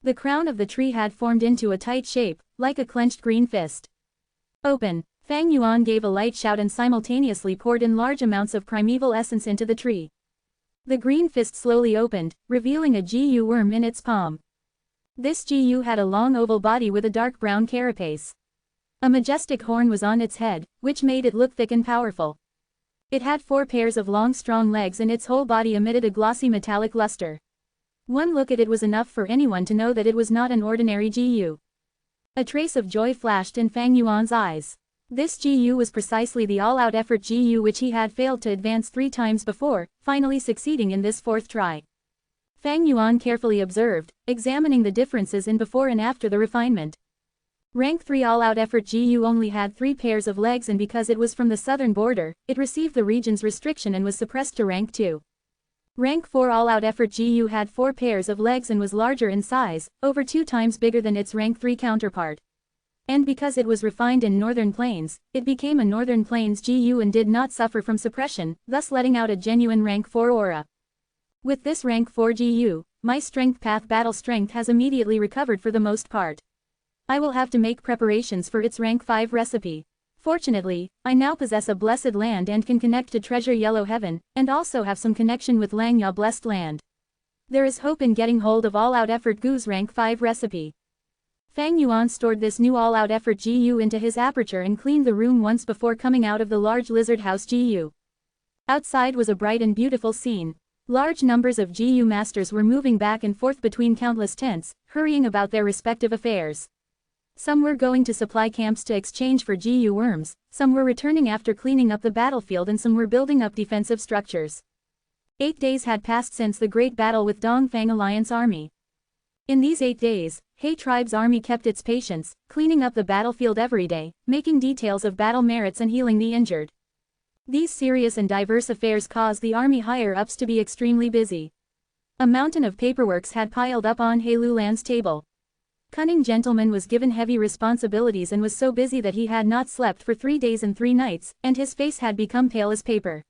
A: The crown of the tree had formed into a tight shape, like a clenched green fist. Open! Fang Yuan gave a light shout and simultaneously poured in large amounts of primeval essence into the tree. The green fist slowly opened, revealing a Gu worm in its palm. This Gu had a long oval body with a dark brown carapace. A majestic horn was on its head, which made it look thick and powerful. It had 4 pairs of long strong legs, and its whole body emitted a glossy metallic luster. One look at it was enough for anyone to know that it was not an ordinary Gu. A trace of joy flashed in Fang Yuan's eyes. This Gu was precisely the all-out effort Gu which he had failed to advance 3 times before, finally succeeding in this 4th try. Fang Yuan carefully observed, examining the differences in before and after the refinement. Rank 3 all-out effort Gu only had 3 pairs of legs, and because it was from the southern border, it received the region's restriction and was suppressed to rank 2. Rank 4 all-out effort Gu had 4 pairs of legs and was larger in size, over 2 times bigger than its rank 3 counterpart. And because it was refined in Northern Plains, it became a Northern Plains Gu and did not suffer from suppression, thus letting out a genuine rank 4 aura. With this rank 4 Gu, my strength path battle strength has immediately recovered for the most part. I will have to make preparations for its rank 5 recipe. Fortunately, I now possess a blessed land and can connect to Treasure Yellow Heaven, and also have some connection with Langya Blessed Land. There is hope in getting hold of all-out effort Gu's rank 5 recipe. Fang Yuan stored this new all-out effort Gu into his aperture and cleaned the room once before coming out of the large lizard house Gu. Outside was a bright and beautiful scene. Large numbers of Gu masters were moving back and forth between countless tents, hurrying about their respective affairs. Some were going to supply camps to exchange for Gu worms, some were returning after cleaning up the battlefield, and some were building up defensive structures. 8 days had passed since the great battle with Dongfang Alliance army. In these 8 days, He tribe's army kept its patience, cleaning up the battlefield every day, making details of battle merits and healing the injured. These serious and diverse affairs caused the army higher-ups to be extremely busy. A mountain of paperworks had piled up on He Lulan's table. Cunning Gentleman was given heavy responsibilities and was so busy that he had not slept for 3 days and 3 nights, and his face had become pale as paper.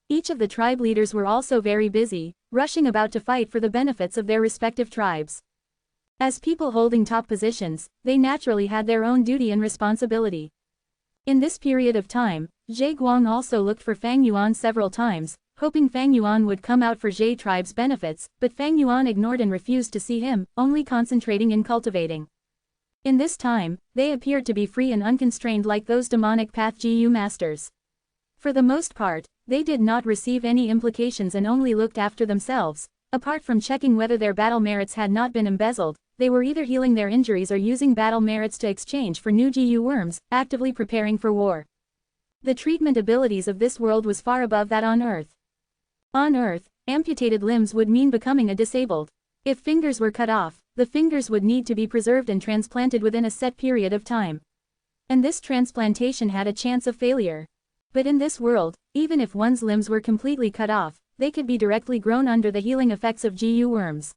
A: Each of the tribe leaders were also very busy, rushing about to fight for the benefits of their respective tribes. As people holding top positions, they naturally had their own duty and responsibility. In this period of time, Zhe Guang also looked for Fang Yuan several times, hoping Fang Yuan would come out for Zhe tribe's benefits, but Fang Yuan ignored and refused to see him, only concentrating in cultivating. In this time, they appeared to be free and unconstrained like those demonic path Gu masters. For the most part, they did not receive any implications and only looked after themselves. Apart from checking whether their battle merits had not been embezzled, they were either healing their injuries or using battle merits to exchange for new Gu worms, actively preparing for war. The treatment abilities of this world was far above that on Earth. On Earth, amputated limbs would mean becoming a disabled. If fingers were cut off, the fingers would need to be preserved and transplanted within a set period of time. And this transplantation had a chance of failure. But in this world, even if one's limbs were completely cut off, they could be directly grown under the healing effects of GU worms.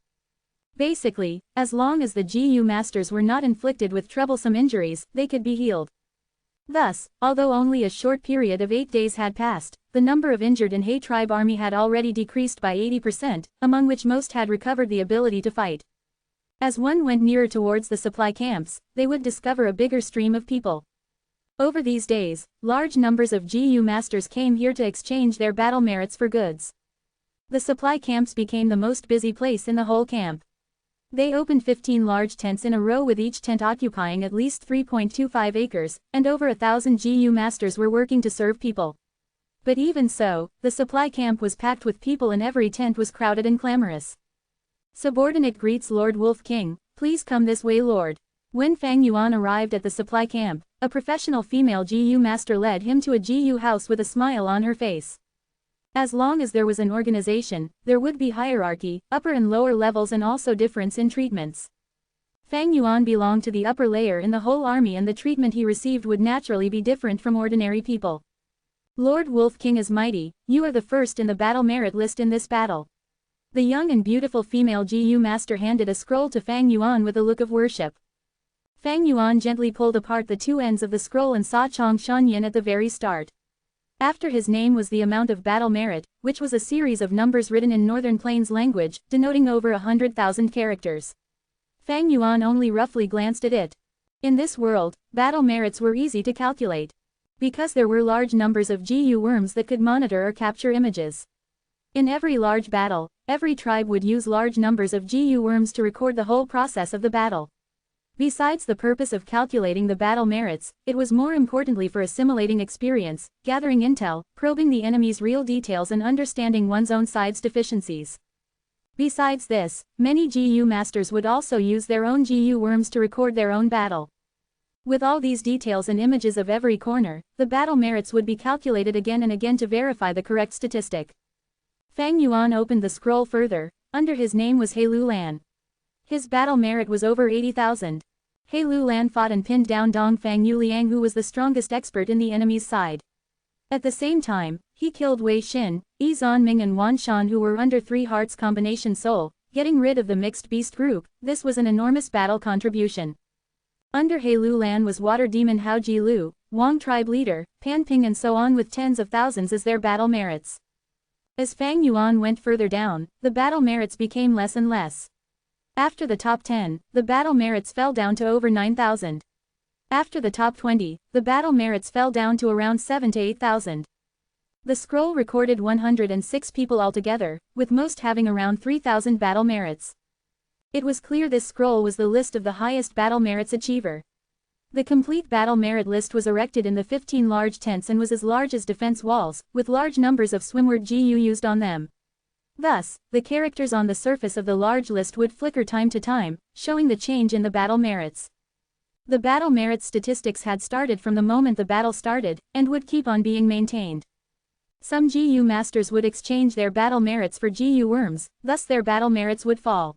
A: Basically, as long as the GU masters were not inflicted with troublesome injuries, they could be healed. Thus, although only a short period of 8 days had passed, the number of injured in He tribe army had already decreased by 80%, among which most had recovered the ability to fight. As one went nearer towards the supply camps, they would discover a bigger stream of people. Over these days, large numbers of GU masters came here to exchange their battle merits for goods. The supply camps became the most busy place in the whole camp. They opened 15 large tents in a row, with each tent occupying at least 3.25 acres, and over 1,000 GU masters were working to serve people. But even so, the supply camp was packed with people and every tent was crowded and clamorous. Subordinate greets Lord Wolf King, "Please come this way, Lord." When Fang Yuan arrived at the supply camp, a professional female GU master led him to a GU house with a smile on her face. As long as there was an organization, there would be hierarchy, upper and lower levels, and also difference in treatments. Fang Yuan belonged to the upper layer in the whole army, and the treatment he received would naturally be different from ordinary people. "Lord Wolf King is mighty, you are the first in the battle merit list in this battle." The young and beautiful female GU master handed a scroll to Fang Yuan with a look of worship. Fang Yuan gently pulled apart the two ends of the scroll and saw Chong Shanyin at the very start. After his name was the amount of battle merit, which was a series of numbers written in Northern Plains language, denoting over 100,000 characters. Fang Yuan only roughly glanced at it. In this world, battle merits were easy to calculate. Because there were large numbers of GU worms that could monitor or capture images. In every large battle, every tribe would use large numbers of GU worms to record the whole process of the battle. Besides the purpose of calculating the battle merits, it was more importantly for assimilating experience, gathering intel, probing the enemy's real details, and understanding one's own side's deficiencies. Besides this, many GU masters would also use their own GU worms to record their own battle. With all these details and images of every corner, the battle merits would be calculated again and again to verify the correct statistic. Fang Yuan opened the scroll further. Under his name was He Lu Lan. His battle merit was over 80,000. He Lu Lan fought and pinned down Dong Fang Yuliang, who was the strongest expert in the enemy's side. At the same time, he killed Wei Xin, Yi Zanming and Wan Shan, who were under 3 hearts combination soul, getting rid of the mixed beast group. This was an enormous battle contribution. Under He Lu Lan was water demon Hao Ji Lu, Wang tribe leader, Pan Ping, and so on, with tens of thousands as their battle merits. As Fang Yuan went further down, the battle merits became less and less. After the top 10, the battle merits fell down to over 9,000. After the top 20, the battle merits fell down to around 7 to 8,000. The scroll recorded 106 people altogether, with most having around 3,000 battle merits. It was clear this scroll was the list of the highest battle merits achiever. The complete battle merit list was erected in the 15 large tents and was as large as defense walls, with large numbers of swimward GU used on them. Thus, the characters on the surface of the large list would flicker time to time, showing the change in the battle merits. The battle merits statistics had started from the moment the battle started, and would keep on being maintained. Some GU masters would exchange their battle merits for GU worms, thus their battle merits would fall.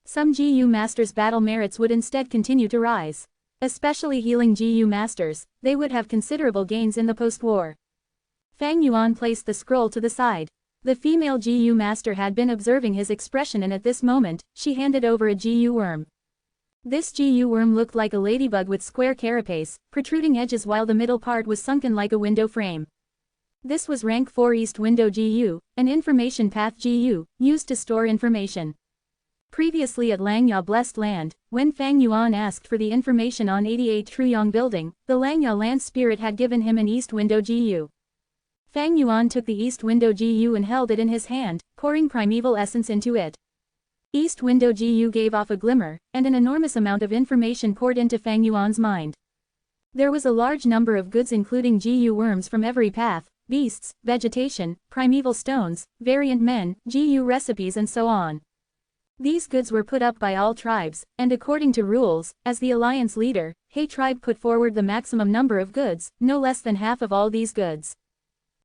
A: Some GU masters' battle merits would instead continue to rise. Especially healing GU masters, they would have considerable gains in the post-war. Fang Yuan placed the scroll to the side. The female GU master had been observing his expression, and at this moment, she handed over a GU worm. This GU worm looked like a ladybug with square carapace, protruding edges, while the middle part was sunken like a window frame. This was rank 4 East Window GU, an information path GU, used to store information. Previously at Langya Blessed Land, when Fang Yuan asked for the information on 88 Truyong building, the Langya land spirit had given him an East Window GU. Fang Yuan took the East Window GU and held it in his hand, pouring primeval essence into it. East Window GU gave off a glimmer, and an enormous amount of information poured into Fang Yuan's mind. There was a large number of goods, including GU worms from every path, beasts, vegetation, primeval stones, variant men, GU recipes, and so on. These goods were put up by all tribes, and according to rules, as the alliance leader, He tribe put forward the maximum number of goods, no less than half of all these goods.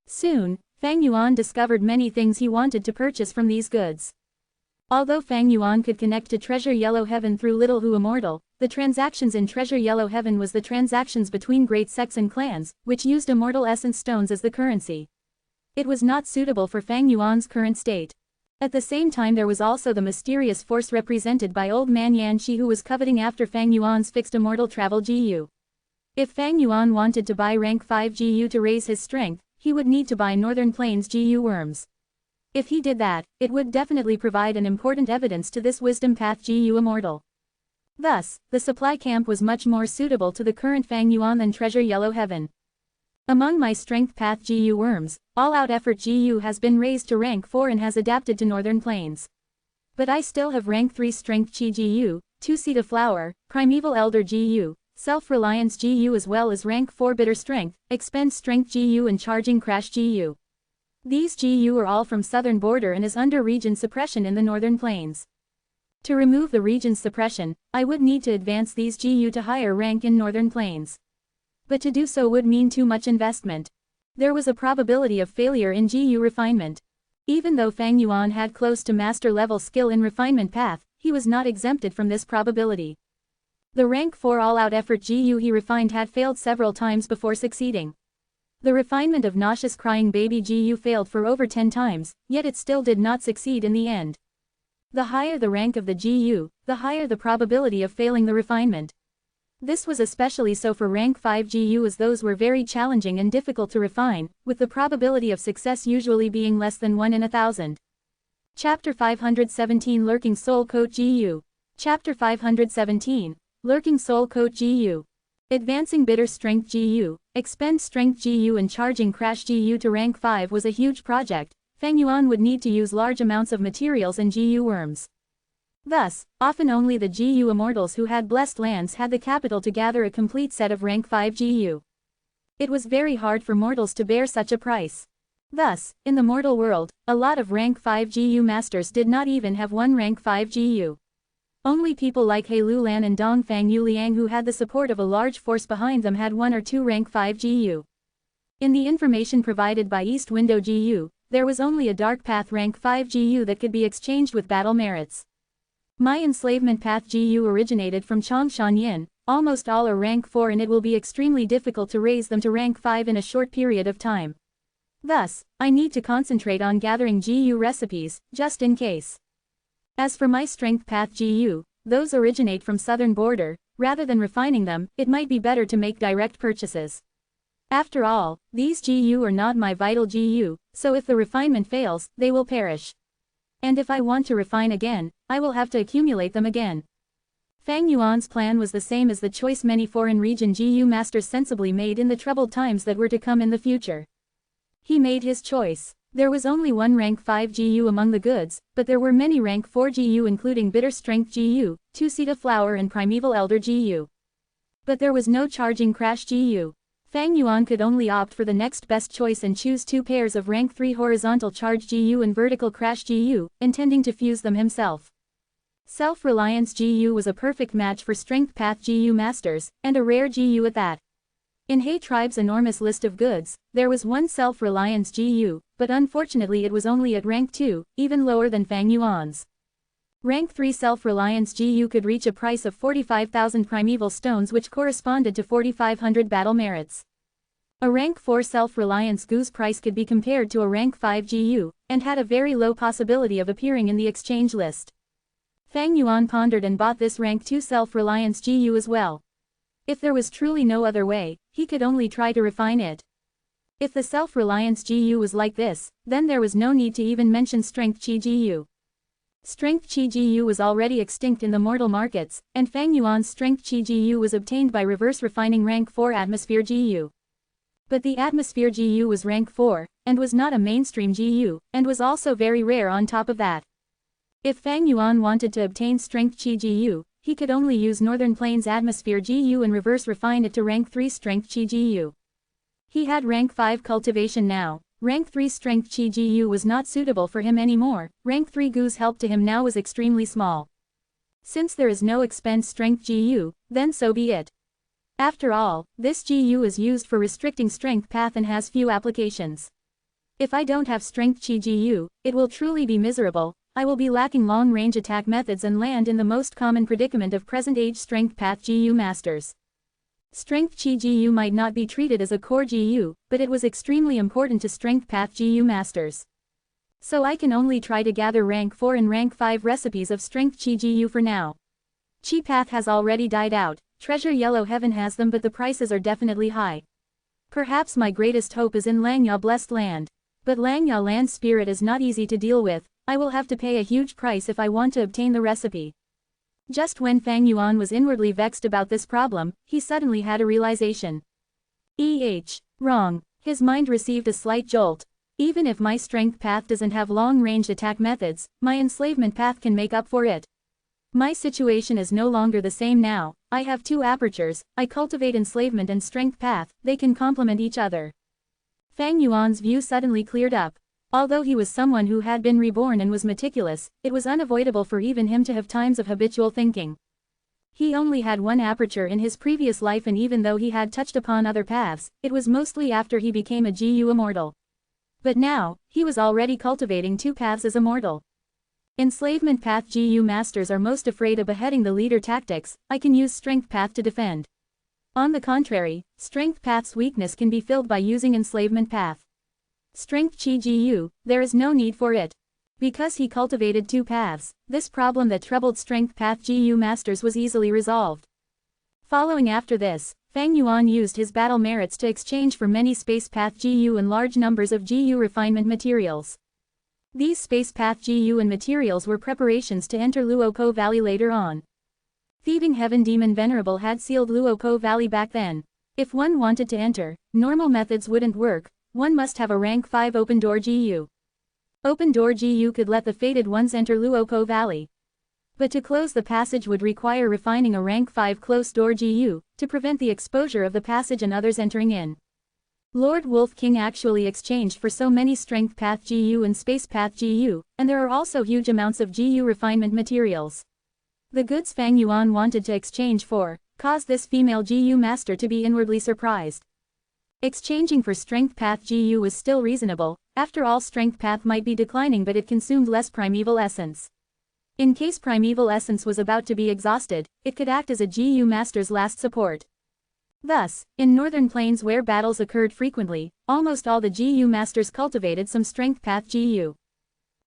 A: Soon, Fang Yuan discovered many things he wanted to purchase from these goods. Although Fang Yuan could connect to Treasure Yellow Heaven through Little Hu Immortal, the transactions in Treasure Yellow Heaven was the transactions between great sects and clans, which used Immortal Essence Stones as the currency. It was not suitable for Fang Yuan's current state. At the same time there was also the mysterious force represented by Old Man Yan Shi who was coveting after Fang Yuan's fixed immortal travel GU. If Fang Yuan wanted to buy rank 5 GU to raise his strength, he would need to buy Northern Plains GU worms. If he did that, it would definitely provide an important evidence to this Wisdom Path GU Immortal. Thus, the supply camp was much more suitable to the current Fang Yuan than Treasure Yellow Heaven. Among my Strength Path GU worms, All-Out Effort GU has been raised to rank 4 and has adapted to Northern Plains. But I still have rank 3 Strength Chi GU, 2 Seed of Flower, Primeval Elder GU, Self-Reliance GU as well as rank 4 Bitter Strength, Expend Strength GU and Charging Crash GU. These GU are all from Southern Border and is under region suppression in the Northern Plains. To remove the region's suppression, I would need to advance these GU to higher rank in Northern Plains. But to do so would mean too much investment. There was a probability of failure in GU refinement. Even though Fang Yuan had close to master level skill in refinement path, he was not exempted from this probability. The rank 4 all-out effort GU he refined had failed several times before succeeding. The refinement of nauseous crying baby GU failed for over 10 times, yet it still did not succeed in the end. The higher the rank of the GU, the higher the probability of failing the refinement. This was especially so for rank 5 GU as those were very challenging and difficult to refine, with the probability of success usually being less than 1 in 1,000. Chapter 517 Lurking Soul Coat GU. Chapter 517, Lurking Soul Coat GU. Advancing Bitter Strength GU, Expend Strength GU and Charging Crash GU to rank 5 was a huge project. Fang Yuan would need to use large amounts of materials and GU worms. Thus, often only the GU immortals who had blessed lands had the capital to gather a complete set of rank 5 GU. It was very hard for mortals to bear such a price. Thus, in the mortal world, a lot of rank 5 GU masters did not even have one rank 5 GU. Only people like He Lulan and Dongfang Yuliang who had the support of a large force behind them had 1 or 2 rank 5 GU. In the information provided by East Window GU, there was only a Dark Path rank 5 GU that could be exchanged with battle merits. My Enslavement Path GU originated from Chongshan Yin, almost all are rank 4 and it will be extremely difficult to raise them to rank 5 in a short period of time. Thus, I need to concentrate on gathering GU recipes, just in case. As for my Strength Path GU, those originate from Southern Border, rather than refining them, it might be better to make direct purchases. After all, these GU are not my vital GU, so if the refinement fails, they will perish. And if I want to refine again, I will have to accumulate them again. Fang Yuan's plan was the same as the choice many foreign region GU masters sensibly made in the troubled times that were to come in the future. He made his choice. There was only one rank 5 GU among the goods, but there were many rank 4 GU including Bitter Strength GU, 2 Seed of Flower and Primeval Elder GU. But there was no Charging Crash GU. Fang Yuan could only opt for the next best choice and choose 2 pairs of rank 3 Horizontal Charge GU and Vertical Crash GU, intending to fuse them himself. Self-Reliance GU was a perfect match for Strength Path GU masters, and a rare GU at that. In He Tribe's enormous list of goods, there was one Self-Reliance GU, but unfortunately it was only at rank 2, even lower than Fang Yuan's. Rank 3 Self-Reliance GU could reach a price of 45,000 primeval stones which corresponded to 4,500 battle merits. A rank 4 Self-Reliance GU's price could be compared to a rank 5 GU, and had a very low possibility of appearing in the exchange list. Fang Yuan pondered and bought this rank 2 Self-Reliance GU as well. If there was truly no other way, he could only try to refine it. If the Self-Reliance GU was like this, then there was no need to even mention Strength Chi GU. Strength Chi GU was already extinct in the mortal markets, and Fang Yuan's Strength Chi GU was obtained by reverse refining rank 4 Atmosphere GU. But the Atmosphere GU was rank 4, and was not a mainstream GU, and was also very rare on top of that. If Fang Yuan wanted to obtain Strength Chi GU, he could only use Northern Plains Atmosphere GU and reverse refine it to rank 3 Strength Chi GU. He had rank 5 cultivation now. Rank 3 Strength Chi GU was not suitable for him anymore, rank 3 GU's help to him now was extremely small. Since there is no Expend Strength GU, then so be it. After all, this GU is used for restricting Strength Path and has few applications. If I don't have Strength Chi GU, it will truly be miserable. I will be lacking long-range attack methods and land in the most common predicament of present-age Strength Path GU Masters. Strength Chi GU might not be treated as a core GU, but it was extremely important to Strength Path GU Masters. So I can only try to gather rank 4 and rank 5 recipes of Strength Chi GU for now. Chi Path has already died out, Treasure Yellow Heaven has them, but the prices are definitely high. Perhaps my greatest hope is in Langya Blessed Land. But Langya Land spirit is not easy to deal with. I will have to pay a huge price if I want to obtain the recipe. Just when Fang Yuan was inwardly vexed about this problem, he suddenly had a realization. Wrong. His mind received a slight jolt. Even if my strength path doesn't have long-range attack methods, my enslavement path can make up for it. My situation is no longer the same now. I have 2 apertures, I cultivate enslavement and strength path, they can complement each other. Fang Yuan's view suddenly cleared up. Although he was someone who had been reborn and was meticulous, it was unavoidable for even him to have times of habitual thinking. He only had 1 aperture in his previous life, and even though he had touched upon other paths, it was mostly after he became a GU Immortal. But now, he was already cultivating 2 paths as Immortal. Enslavement Path GU Masters are most afraid of beheading the leader tactics. I can use Strength Path to defend. On the contrary, Strength Path's weakness can be filled by using Enslavement Path. Strength Chi GU, there is no need for it. Because he cultivated 2 paths, this problem that troubled Strength Path GU Masters was easily resolved. Following after this, Fang Yuan used his battle merits to exchange for many Space Path GU and large numbers of GU refinement materials. These Space Path GU and materials were preparations to enter Luokou Valley later on. Thieving Heaven Demon Venerable had sealed Luokou Valley back then. If one wanted to enter, normal methods wouldn't work. One must have a rank 5 Open Door GU. Open Door GU could let the fated ones enter Luokou Valley. But to close the passage would require refining a rank 5 Close Door GU, to prevent the exposure of the passage and others entering in. Lord Wolf King actually exchanged for so many Strength Path GU and Space Path GU, and there are also huge amounts of GU refinement materials. The goods Fang Yuan wanted to exchange for, caused this female GU master to be inwardly surprised. Exchanging for Strength Path GU was still reasonable. After all, Strength Path might be declining, but it consumed less primeval essence. In case primeval essence was about to be exhausted, it could act as a GU master's last support. Thus, in northern plains where battles occurred frequently, almost all the GU masters cultivated some Strength Path GU.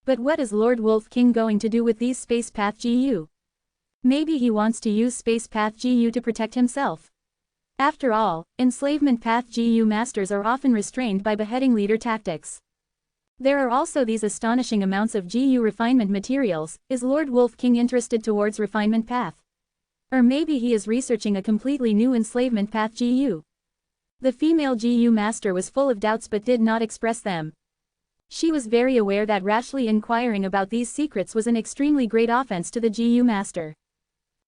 A: But what is Lord Wolf King going to do with these Space Path GU? Maybe he wants to use Space Path GU to protect himself. After all, Enslavement Path GU masters are often restrained by beheading leader tactics. There are also these astonishing amounts of GU refinement materials. Is Lord Wolf King interested towards refinement path? Or maybe he is researching a completely new Enslavement Path GU. The female GU master was full of doubts but did not express them. She was very aware that rashly inquiring about these secrets was an extremely great offense to the GU master.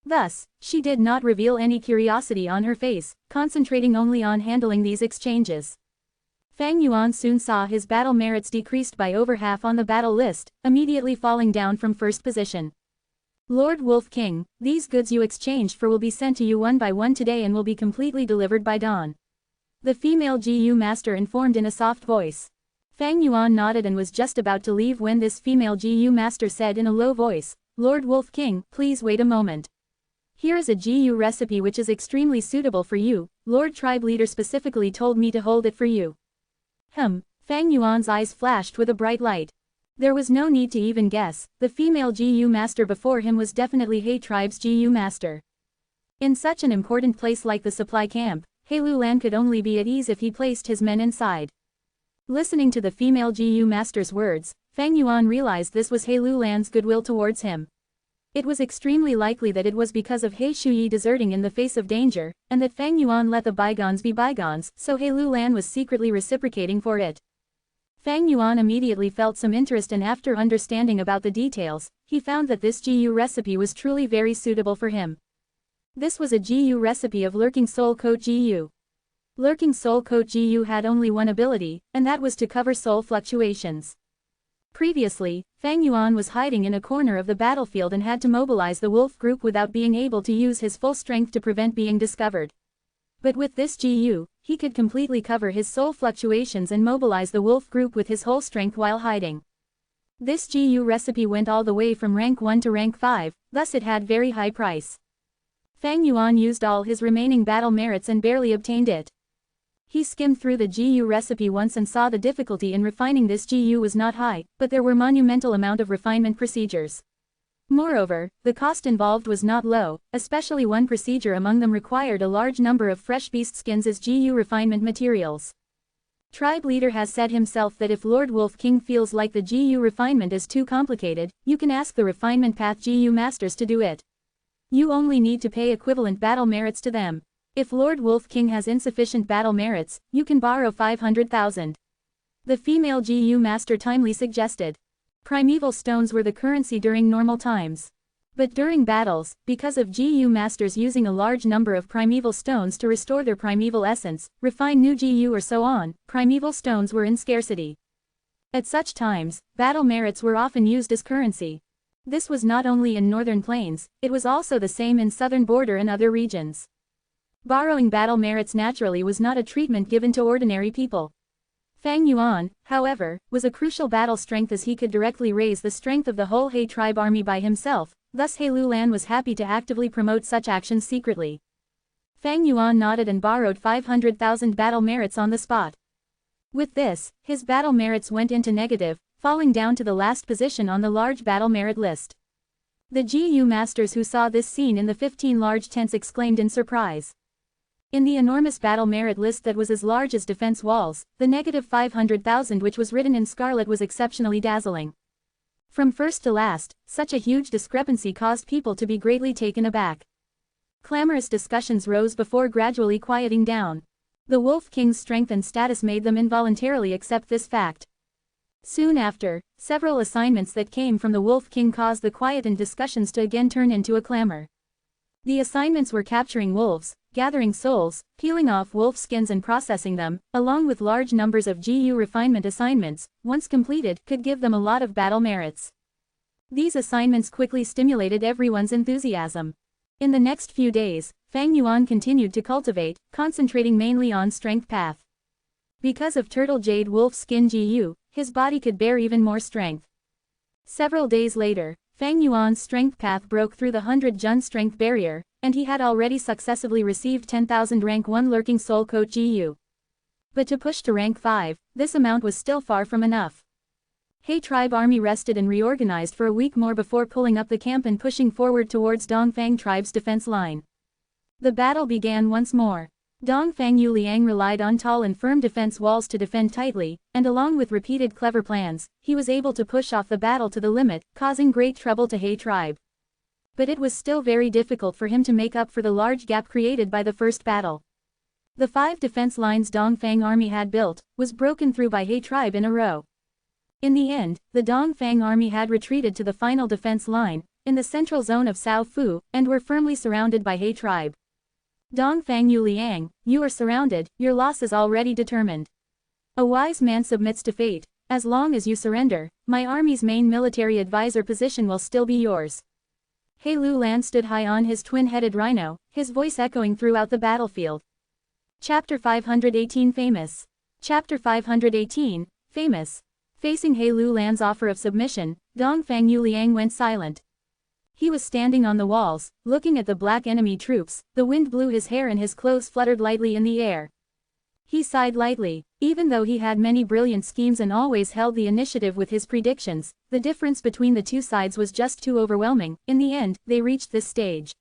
A: Thus, she did not reveal any curiosity on her face, concentrating only on handling these exchanges. Fang Yuan soon saw his battle merits decreased by over half on the battle list, immediately falling down from first position. Lord Wolf King, these goods you exchanged for will be sent to you one by one today and will be completely delivered by dawn. The female GU master informed in a soft voice. Fang Yuan nodded and was just about to leave when this female GU master said in a low voice, Lord Wolf King, please wait a moment. Here is a GU recipe which is extremely suitable for you. Lord Tribe Leader specifically told me to hold it for you. Fang Yuan's eyes flashed with a bright light. There was no need to even guess. The female GU master before him was definitely He Tribe's GU master. In such an important place like the supply camp, He Lu Lan could only be at ease if he placed his men inside. Listening to the female GU master's words, Fang Yuan realized this was He Lu Lan's goodwill towards him. It was extremely likely that it was because of He Shuyi deserting in the face of danger, and that Fang Yuan let the bygones be bygones, so He Lu Lan was secretly reciprocating for it. Fang Yuan immediately felt some interest, and after understanding about the details, he found that this GU recipe was truly very suitable for him. This was a GU recipe of Lurking Soul Coat GU. Lurking Soul Coat GU had only one ability, and that was to cover soul fluctuations. Previously, Fang Yuan was hiding in a corner of the battlefield and had to mobilize the wolf group without being able to use his full strength to prevent being discovered. But with this GU, he could completely cover his soul fluctuations and mobilize the wolf group with his whole strength while hiding. This GU recipe went all the way from rank 1 to rank 5, thus it had very high price. Fang Yuan used all his remaining battle merits and barely obtained it. He skimmed through the GU recipe once and saw the difficulty in refining this GU was not high, but there were monumental amount of refinement procedures. Moreover, the cost involved was not low, especially one procedure among them required a large number of fresh beast skins as GU refinement materials. Tribe leader has said himself that if Lord Wolf King feels like the GU refinement is too complicated, you can ask the refinement path GU masters to do it. You only need to pay equivalent battle merits to them. If Lord Wolf King has insufficient battle merits, you can borrow 500,000. The female GU master timely suggested. Primeval stones were the currency during normal times. But during battles, because of GU masters using a large number of primeval stones to restore their primeval essence, refine new GU or so on, primeval stones were in scarcity. At such times, battle merits were often used as currency. This was not only in northern plains, it was also the same in southern border and other regions. Borrowing battle merits naturally was not a treatment given to ordinary people. Fang Yuan, however, was a crucial battle strength as he could directly raise the strength of the whole He tribe army by himself, thus He Lulan was happy to actively promote such actions secretly. Fang Yuan nodded and borrowed 500,000 battle merits on the spot. With this, his battle merits went into negative, falling down to the last position on the large battle merit list. The GU masters who saw this scene in the 15 large tents exclaimed in surprise. In the enormous battle merit list that was as large as defense walls, the negative 500,000 which was written in scarlet was exceptionally dazzling. From first to last, such a huge discrepancy caused people to be greatly taken aback. Clamorous discussions rose before gradually quieting down. The Wolf King's strength and status made them involuntarily accept this fact. Soon after, several assignments that came from the Wolf King caused the quietened discussions to again turn into a clamor. The assignments were capturing wolves, gathering souls, peeling off wolf skins and processing them, along with large numbers of GU refinement assignments, once completed, could give them a lot of battle merits. These assignments quickly stimulated everyone's enthusiasm. In the next few days, Fang Yuan continued to cultivate, concentrating mainly on strength path. Because of turtle jade wolf skin GU, his body could bear even more strength. Several days later, Fang Yuan's strength path broke through the 100 Jun strength barrier, and he had already successively received 10,000 rank 1 lurking soul coat GU. But to push to rank 5, this amount was still far from enough. He tribe army rested and reorganized for a week more before pulling up the camp and pushing forward towards Dongfang tribe's defense line. The battle began once more. Dongfang Yuliang relied on tall and firm defense walls to defend tightly, and along with repeated clever plans, he was able to push off the battle to the limit, causing great trouble to He tribe. But it was still very difficult for him to make up for the large gap created by the first battle. The 5 defense lines Dongfang army had built, was broken through by He tribe in a row. In the end, the Dongfang army had retreated to the final defense line, in the central zone of Sao Fu, and were firmly surrounded by He tribe. Dongfang Yuliang, you are surrounded, your loss is already determined. A wise man submits to fate. As long as you surrender, my army's main military advisor position will still be yours. He Lulan stood high on his twin-headed rhino, his voice echoing throughout the battlefield. Chapter 518 Famous. Chapter 518, Famous. Facing He Lulan's offer of submission, Dongfang Yuliang went silent. He was standing on the walls, looking at the black enemy troops, the wind blew his hair and his clothes fluttered lightly in the air. He sighed lightly. Even though he had many brilliant schemes and always held the initiative with his predictions, the difference between the two sides was just too overwhelming. In the end, they reached this stage.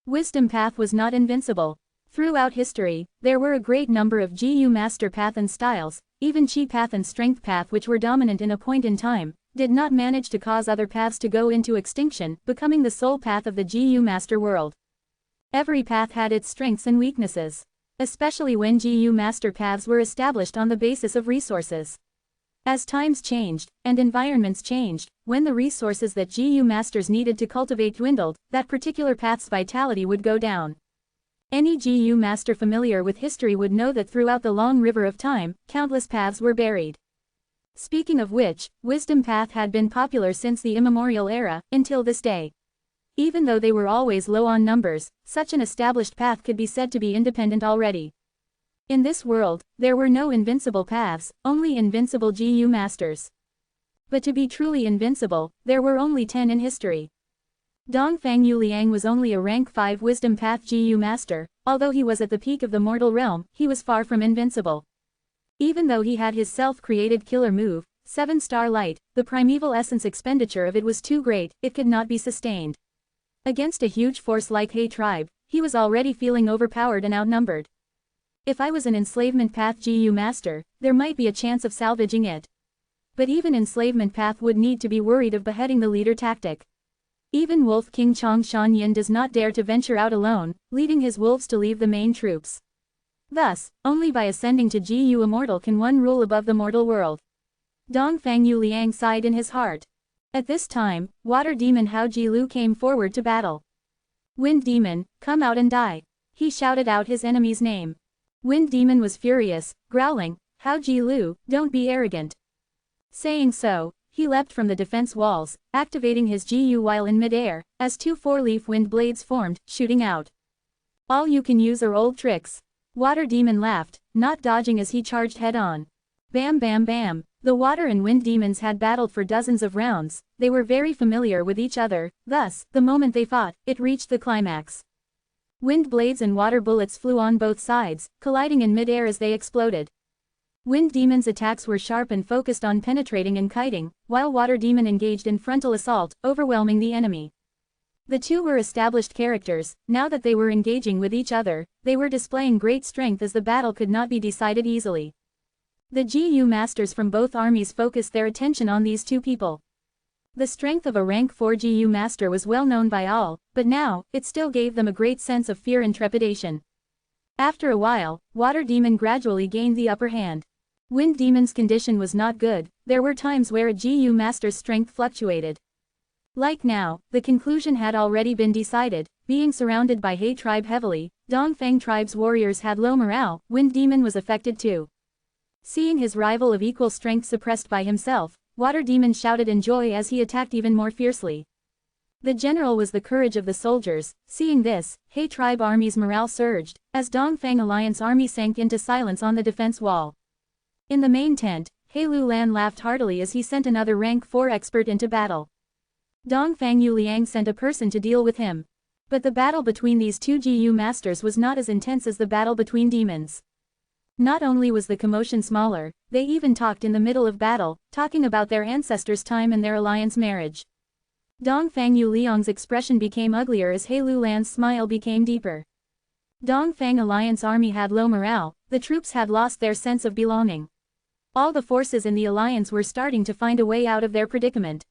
A: Wisdom path was not invincible. Throughout history, there were a great number of GU master path and styles, even Chi path and strength path which were dominant in a point in time, did not manage to cause other paths to go into extinction, becoming the sole path of the GU master world. Every path had its strengths and weaknesses. Especially when GU master paths were established on the basis of resources. As times changed, and environments changed, when the resources that GU masters needed to cultivate dwindled, that particular path's vitality would go down. Any GU master familiar with history would know that throughout the long river of time, countless paths were buried. Speaking of which, Wisdom Path had been popular since the immemorial era, until this day. Even though they were always low on numbers, such an established path could be said to be independent already. In this world, there were no invincible paths, only invincible GU masters. But to be truly invincible, there were only 10 in history. Dongfang Yuliang was only a rank 5 Wisdom Path GU Master, although he was at the peak of the mortal realm, he was far from invincible. Even though he had his self-created killer move, 7-star light, the primeval essence expenditure of it was too great, it could not be sustained. Against a huge force like He tribe, he was already feeling overpowered and outnumbered. If I was an enslavement path GU master, there might be a chance of salvaging it. But even enslavement path would need to be worried of beheading the leader tactic. Even Wolf King Chong Shan Yin does not dare to venture out alone, leading his wolves to leave the main troops. Thus, only by ascending to GU Immortal can one rule above the mortal world. Dongfang Yuliang sighed in his heart. At this time, Water Demon Hao Jilu came forward to battle. Wind Demon, come out and die. He shouted out his enemy's name. Wind Demon was furious, growling, Hao Jilu, don't be arrogant. Saying so, he leapt from the defense walls, activating his GU while in midair, as 2 4-leaf wind blades formed, shooting out. All you can use are old tricks. Water Demon laughed, not dodging as he charged head-on. Bam bam bam, the water and wind demons had battled for dozens of rounds, they were very familiar with each other, thus, the moment they fought, it reached the climax. Wind blades and water bullets flew on both sides, colliding in midair as they exploded. Wind Demon's attacks were sharp and focused on penetrating and kiting, while Water Demon engaged in frontal assault, overwhelming the enemy. The two were established characters, now that they were engaging with each other, they were displaying great strength as the battle could not be decided easily. The GU masters from both armies focused their attention on these two people. The strength of a rank 4 GU master was well known by all, but now, it still gave them a great sense of fear and trepidation. After a while, Water Demon gradually gained the upper hand. Wind Demon's condition was not good, there were times where a GU master's strength fluctuated. Like now, the conclusion had already been decided, being surrounded by He tribe heavily, Dongfang tribe's warriors had low morale, Wind Demon was affected too. Seeing his rival of equal strength suppressed by himself, Water Demon shouted in joy as he attacked even more fiercely. The general was the courage of the soldiers, seeing this, He tribe army's morale surged, as Dongfang alliance army sank into silence on the defense wall. In the main tent, He Lulan laughed heartily as he sent another rank 4 expert into battle. Dongfang Yuliang sent a person to deal with him. But the battle between these two GU masters was not as intense as the battle between demons. Not only was the commotion smaller, they even talked in the middle of battle, talking about their ancestors' time and their alliance marriage. Dongfang Yuliang's expression became uglier as He Lulan's smile became deeper. Dongfang alliance army had low morale, the troops had lost their sense of belonging. All the forces in the alliance were starting to find a way out of their predicament.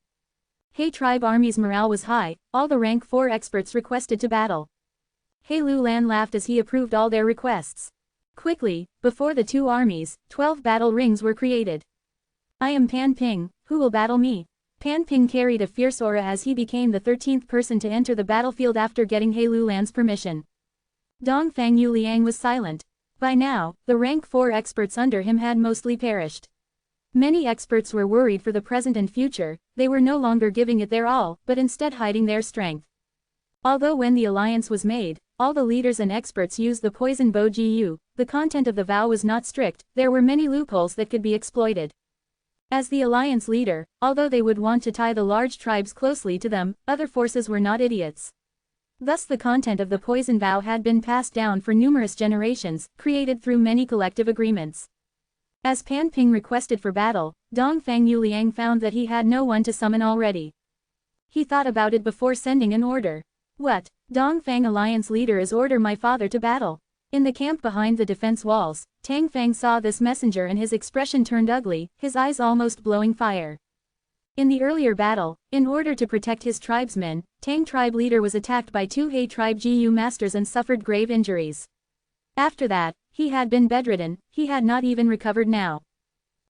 A: He tribe army's morale was high, all the rank 4 experts requested to battle. He Lulan laughed as he approved all their requests. Quickly, before the two armies, 12 battle rings were created. I am Pan Ping, who will battle me? Pan Ping carried a fierce aura as he became the 13th person to enter the battlefield after getting He Lulan's permission. Dongfang Yuliang was silent. By now, the rank 4 experts under him had mostly perished. Many experts were worried for the present and future, they were no longer giving it their all, but instead hiding their strength. Although when the alliance was made, all the leaders and experts used the poison bow GU, the content of the vow was not strict, there were many loopholes that could be exploited. As the alliance leader, although they would want to tie the large tribes closely to them, other forces were not idiots. Thus the content of the poison vow had been passed down for numerous generations, created through many collective agreements. As Pan Ping requested for battle, Dongfang Yuliang found that he had no one to summon already. He thought about it before sending an order. What? Dongfang alliance leader is order my father to battle. In the camp behind the defense walls, Tang Fang saw this messenger and his expression turned ugly, his eyes almost blowing fire. In the earlier battle, in order to protect his tribesmen, Tang tribe leader was attacked by 2 He tribe GU masters and suffered grave injuries. After that, he had been bedridden, he had not even recovered now.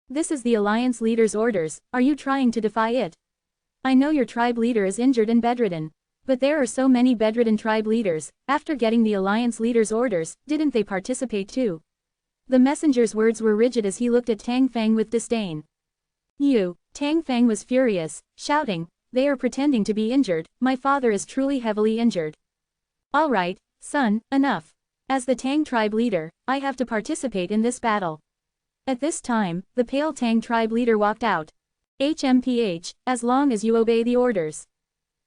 A: This is the alliance leader's orders, are you trying to defy it? I know your tribe leader is injured and bedridden. But there are so many bedridden tribe leaders, after getting the alliance leader's orders, didn't they participate too? The messenger's words were rigid as he looked at Tang Fang with disdain. Tang Fang was furious, shouting, they are pretending to be injured, my father is truly heavily injured. Alright, son, enough. As the Tang tribe leader, I have to participate in this battle. At this time, the pale Tang tribe leader walked out. HMPH, as long as you obey the orders.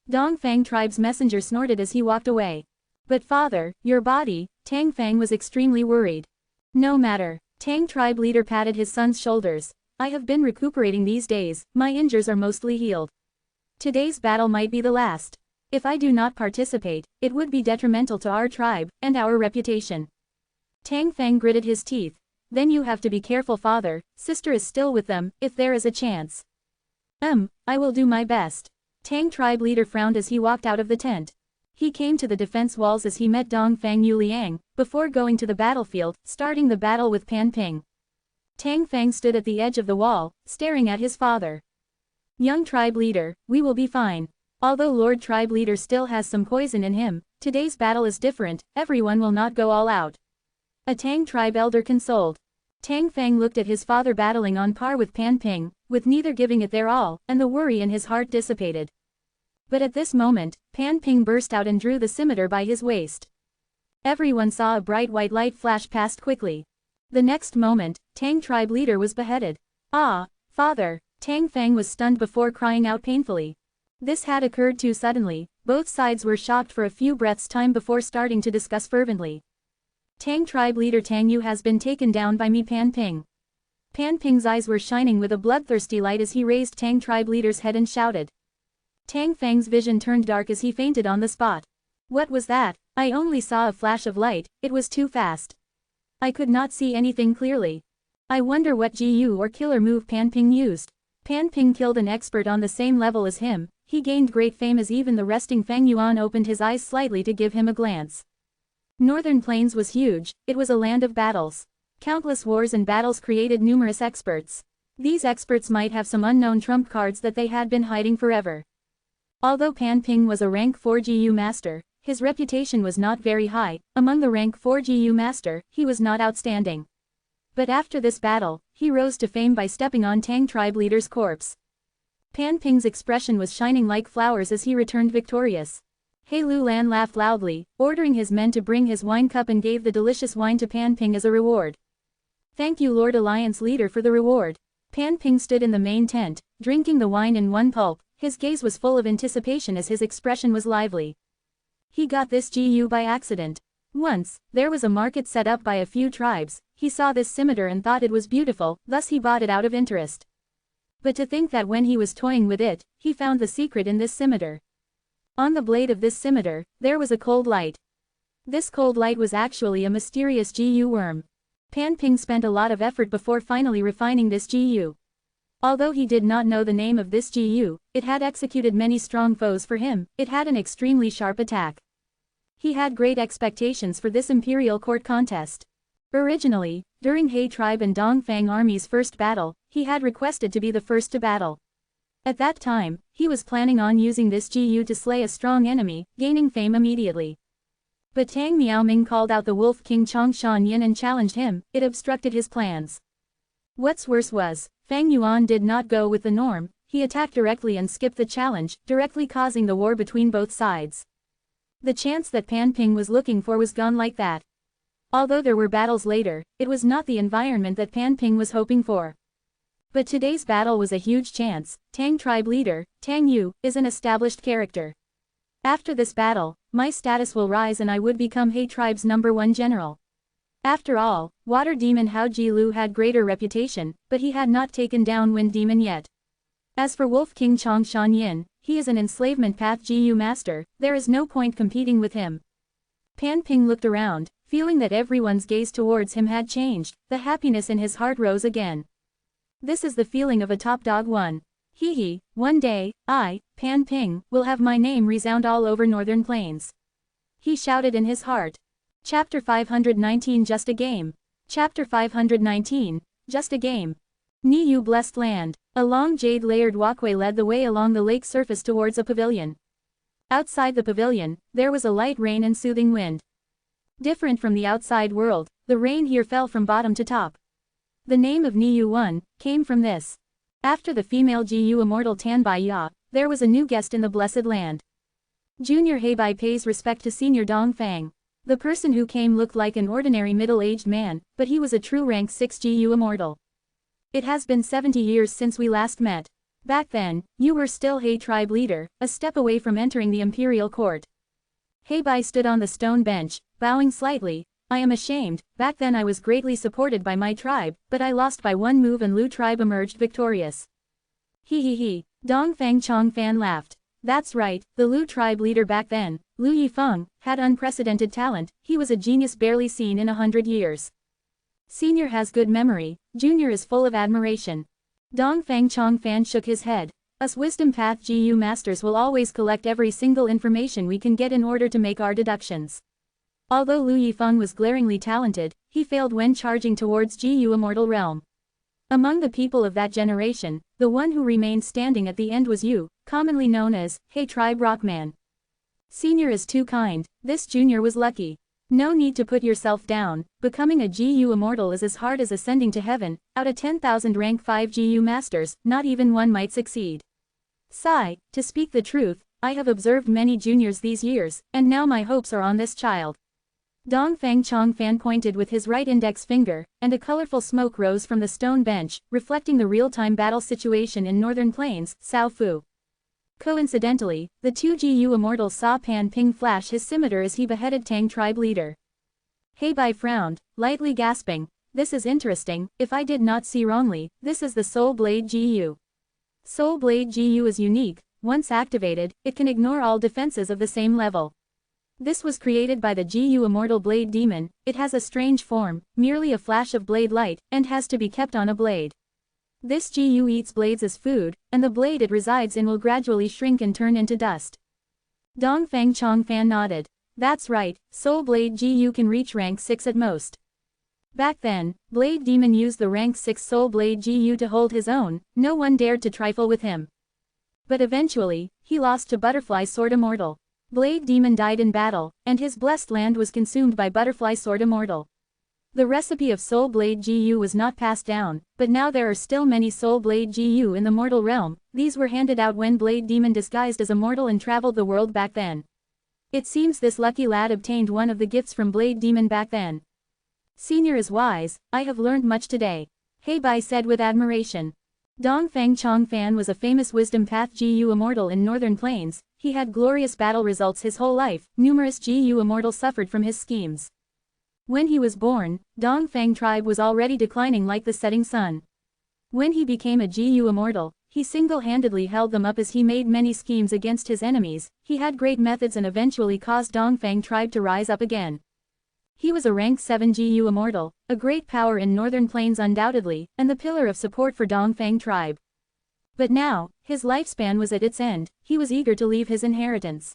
A: Dongfang tribe's messenger snorted as he walked away. But father, your body, Tang Fang was extremely worried. No matter. Tang tribe leader patted his son's shoulders. I have been recuperating these days, my injuries are mostly healed. Today's battle might be the last. If I do not participate, it would be detrimental to our tribe, and our reputation. Tang Fang gritted his teeth. Then you have to be careful father, sister is still with them, if there is a chance. I will do my best. Tang tribe leader frowned as he walked out of the tent. He came to the defense walls as he met Dongfang Yuliang, before going to the battlefield, starting the battle with Pan Ping. Tang Fang stood at the edge of the wall, staring at his father. Young tribe leader, we will be fine. Although Lord tribe leader still has some poison in him, today's battle is different, everyone will not go all out. A Tang tribe elder consoled. Tang Fang looked at his father battling on par with Pan Ping, with neither giving it their all, and the worry in his heart dissipated. But at this moment, Pan Ping burst out and drew the scimitar by his waist. Everyone saw a bright white light flash past quickly. The next moment, Tang tribe leader was beheaded. Ah, father, Tang Fang was stunned before crying out painfully. This had occurred too suddenly, both sides were shocked for a few breaths' time before starting to discuss fervently. Tang tribe leader Tang Yu has been taken down by me Pan Ping. Pan Ping's eyes were shining with a bloodthirsty light as he raised Tang tribe leader's head and shouted. Tang Fang's vision turned dark as he fainted on the spot. What was that? I only saw a flash of light, it was too fast. I could not see anything clearly. I wonder what GU or killer move Pan Ping used. Pan Ping killed an expert on the same level as him, he gained great fame as even the resting Fang Yuan opened his eyes slightly to give him a glance. Northern Plains was huge, it was a land of battles. Countless wars and battles created numerous experts. These experts might have some unknown trump cards that they had been hiding forever. Although Pan Ping was a rank 4 GU master, his reputation was not very high, among the rank 4 GU master, he was not outstanding. But after this battle, he rose to fame by stepping on Tang tribe leader's corpse. Pan Ping's expression was shining like flowers as he returned victorious. He Lulan laughed loudly, ordering his men to bring his wine cup and gave the delicious wine to Pan Ping as a reward. Thank you Lord Alliance leader for the reward. Pan Ping stood in the main tent, drinking the wine in one gulp. His gaze was full of anticipation as his expression was lively. He got this GU by accident. Once, there was a market set up by a few tribes, he saw this scimitar and thought it was beautiful, thus he bought it out of interest. But to think that when he was toying with it, he found the secret in this scimitar. On the blade of this scimitar, there was a cold light. This cold light was actually a mysterious GU worm. Pan Ping spent a lot of effort before finally refining this GU. Although he did not know the name of this GU, it had executed many strong foes for him, it had an extremely sharp attack. He had great expectations for this imperial court contest. Originally, during He tribe and Dongfang army's first battle, he had requested to be the first to battle. At that time, he was planning on using this GU to slay a strong enemy, gaining fame immediately. But Tang Miaoming called out the Wolf King Chongshan Yin and challenged him, it obstructed his plans. What's worse was, Fang Yuan did not go with the norm, he attacked directly and skipped the challenge, directly causing the war between both sides. The chance that Pan Ping was looking for was gone like that. Although there were battles later, it was not the environment that Pan Ping was hoping for. But today's battle was a huge chance. Tang tribe leader, Tang Yu, is an established character. After this battle, my status will rise and I would become He tribe's #1 general. After all, Water Demon Hao Jilu had greater reputation, but he had not taken down Wind Demon yet. As for Wolf King Chongshan Yin, he is an enslavement path GU master, there is no point competing with him. Pan Ping looked around, feeling that everyone's gaze towards him had changed, the happiness in his heart rose again. This is the feeling of a top dog one. Hee, one day, I, Pan Ping, will have my name resound all over Northern Plains. He shouted in his heart. Chapter 519 Just a Game. Chapter 519, Just a Game. Niyu Blessed Land. A long jade-layered walkway led the way along the lake surface towards a pavilion. Outside the pavilion, there was a light rain and soothing wind. Different from the outside world, the rain here fell from bottom to top. The name of Niyu 1 came from this. After the female GU Immortal Tanbai Ya, there was a new guest in the Blessed Land. Junior Heibai pays respect to Senior Dongfang. The person who came looked like an ordinary middle-aged man, but he was a true rank 6 GU Immortal. It has been 70 years since we last met. Back then, you were still He tribe leader, a step away from entering the imperial court. He Bai stood on the stone bench, bowing slightly. I am ashamed, back then I was greatly supported by my tribe, but I lost by one move and Lu tribe emerged victorious. He. Dongfang Chongfan laughed. That's right, the Lu tribe leader back then, Lu Yifeng, had unprecedented talent, he was a genius barely seen in 100 years. Senior has good memory, Junior is full of admiration. Dongfang Chongfan shook his head. Us Wisdom Path GU masters will always collect every single information we can get in order to make our deductions. Although Lu Yifeng was glaringly talented, he failed when charging towards GU Immortal Realm. Among the people of that generation, the one who remained standing at the end was you, commonly known as He Tribe Rockman. Senior is too kind, this junior was lucky. No need to put yourself down, becoming a GU Immortal is as hard as ascending to heaven, out of 10,000 rank 5 GU masters, not even one might succeed. Sigh, to speak the truth, I have observed many juniors these years, and now my hopes are on this child. Dongfang Chongfan pointed with his right index finger, and a colorful smoke rose from the stone bench, reflecting the real-time battle situation in Northern Plains, Sao Fu. Coincidentally, the two GU immortals saw Pan Ping flash his scimitar as he beheaded Tang tribe leader. He Bai frowned, lightly gasping, this is interesting, if I did not see wrongly, this is the Soul Blade GU. Soul Blade GU is unique, once activated, it can ignore all defenses of the same level. This was created by the GU Immortal Blade Demon, it has a strange form, merely a flash of blade light, and has to be kept on a blade. This GU eats blades as food, and the blade it resides in will gradually shrink and turn into dust. Dongfang Chongfan nodded. That's right, Soul Blade GU can reach rank 6 at most. Back then, Blade Demon used the rank 6 Soul Blade GU to hold his own, no one dared to trifle with him. But eventually, he lost to Butterfly Sword Immortal. Blade Demon died in battle, and his blessed land was consumed by Butterfly Sword Immortal. The recipe of Soul Blade GU was not passed down, but now there are still many Soul Blade GU in the mortal realm, these were handed out when Blade Demon disguised as a mortal and traveled the world back then. It seems this lucky lad obtained one of the gifts from Blade Demon back then. Senior is wise, I have learned much today. He Bai said with admiration. Dongfang Chongfan was a famous Wisdom Path GU Immortal in Northern Plains, he had glorious battle results his whole life, numerous GU Immortals suffered from his schemes. When he was born, Dongfang tribe was already declining like the setting sun. When he became a GU Immortal, he single-handedly held them up as he made many schemes against his enemies, he had great methods and eventually caused Dongfang tribe to rise up again. He was a rank 7 GU Immortal, a great power in Northern Plains undoubtedly, and the pillar of support for Dongfang tribe. But now, his lifespan was at its end, he was eager to leave his inheritance.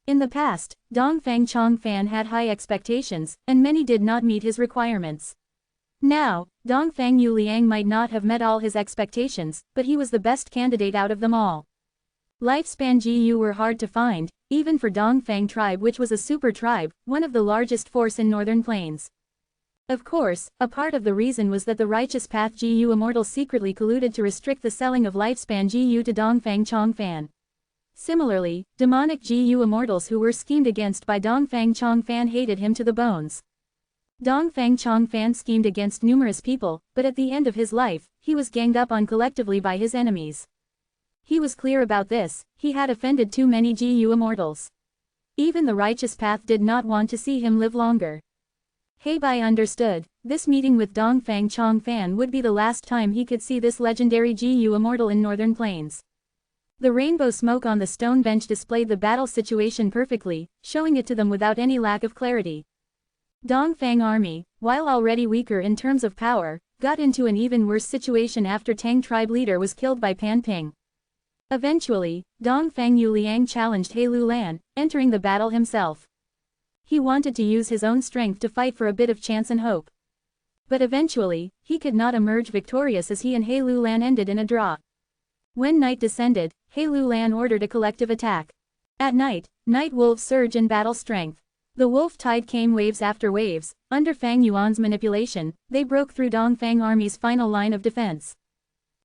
A: In the past, Dongfang Chongfan had high expectations, and many did not meet his requirements. Now, Dongfang Yuliang might not have met all his expectations, but he was the best candidate out of them all. Lifespan GU were hard to find, even for Dongfang tribe which was a super tribe, one of the largest force in Northern Plains. Of course, a part of the reason was that the Righteous Path GU Immortals secretly colluded to restrict the selling of Lifespan GU to Dongfang Chongfan. Similarly, demonic GU Immortals who were schemed against by Dongfang Chongfan hated him to the bones. Dongfang Chongfan schemed against numerous people, but at the end of his life, he was ganged up on collectively by his enemies. He was clear about this, he had offended too many GU Immortals. Even the Righteous Path did not want to see him live longer. He Bai understood, this meeting with Dongfang Chongfan would be the last time he could see this legendary GU Immortal in Northern Plains. The rainbow smoke on the stone bench displayed the battle situation perfectly, showing it to them without any lack of clarity. Dongfang army, while already weaker in terms of power, got into an even worse situation after Tang tribe leader was killed by Pan Ping. Eventually, Dongfang Yuliang challenged He Lulan, entering the battle himself. He wanted to use his own strength to fight for a bit of chance and hope. But eventually, he could not emerge victorious as he and He Lulan ended in a draw. When night descended, He Lulan ordered a collective attack. At night, night wolves surge in battle strength. The wolf tide came waves after waves, under Fang Yuan's manipulation, they broke through Dongfang army's final line of defense.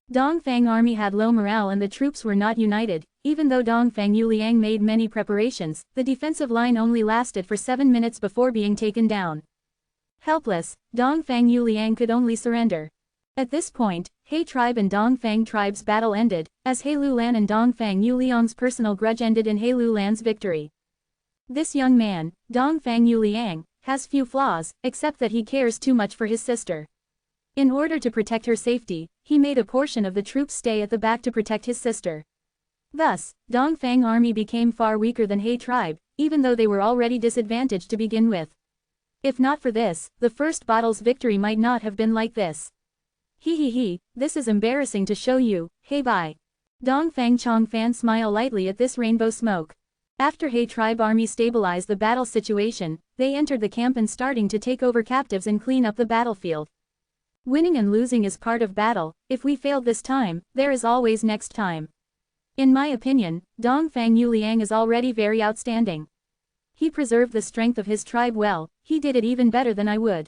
A: Dongfang army had low morale and the troops were not united, even though Dongfang Yuliang made many preparations, the defensive line only lasted for 7 minutes before being taken down. Helpless, Dongfang Yuliang could only surrender. At this point, He tribe and Dongfang tribe's battle ended, as He Lulan and Dongfang Yuliang's personal grudge ended in He Lulan's victory. This young man, Dongfang Yuliang, has few flaws, except that he cares too much for his sister. In order to protect her safety, he made a portion of the troops stay at the back to protect his sister. Thus, Dongfang army became far weaker than He tribe, even though they were already disadvantaged to begin with. If not for this, the first battle's victory might not have been like this. This is embarrassing to show you, He Bai. Dongfang Chongfan smiled lightly at this rainbow smoke. After He tribe army stabilized the battle situation, they entered the camp and starting to take over captives and clean up the battlefield. Winning and losing is part of battle. If we failed this time, there is always next time. In my opinion, Dongfang Yuliang is already very outstanding. He preserved the strength of his tribe well, he did it even better than I would.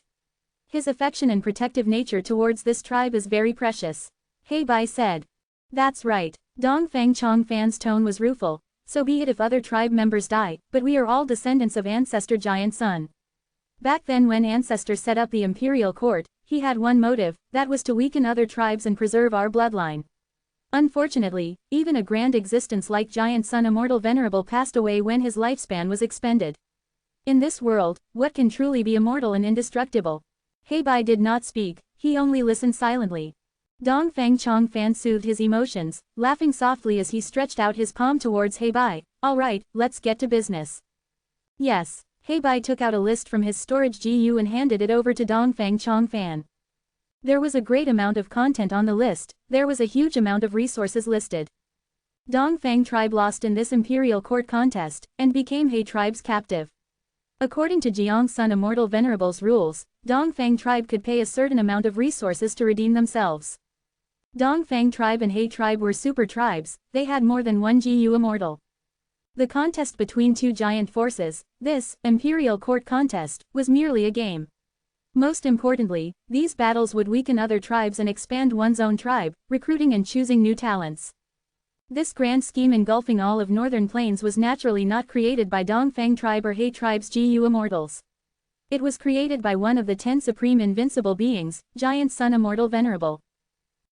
A: His affection and protective nature towards this tribe is very precious. He Bai said. That's right. Dongfang Chongfan's tone was rueful. So be it if other tribe members die, but we are all descendants of Ancestor Giant Sun. Back then when Ancestor set up the imperial court, he had one motive, that was to weaken other tribes and preserve our bloodline. Unfortunately, even a grand existence like Giant Sun Immortal Venerable passed away when his lifespan was expended. In this world, what can truly be immortal and indestructible? He Bai did not speak, he only listened silently. Dongfang Chongfan soothed his emotions, laughing softly as he stretched out his palm towards He Bai. Alright, let's get to business. Yes. He Bai took out a list from his storage GU and handed it over to Dongfang Chongfan. There was a great amount of content on the list, there was a huge amount of resources listed. Dongfang tribe lost in this imperial court contest, and became He tribe's captive. According to Jiang Sun Immortal Venerable's rules, Dongfang tribe could pay a certain amount of resources to redeem themselves. Dongfang tribe and He tribe were super tribes, they had more than one GU immortal. The contest between two giant forces, this imperial court contest, was merely a game. Most importantly, these battles would weaken other tribes and expand one's own tribe, recruiting and choosing new talents. This grand scheme engulfing all of Northern Plains was naturally not created by Dongfang tribe or He tribe's GU immortals. It was created by one of the 10 supreme invincible beings, Giant Sun Immortal Venerable.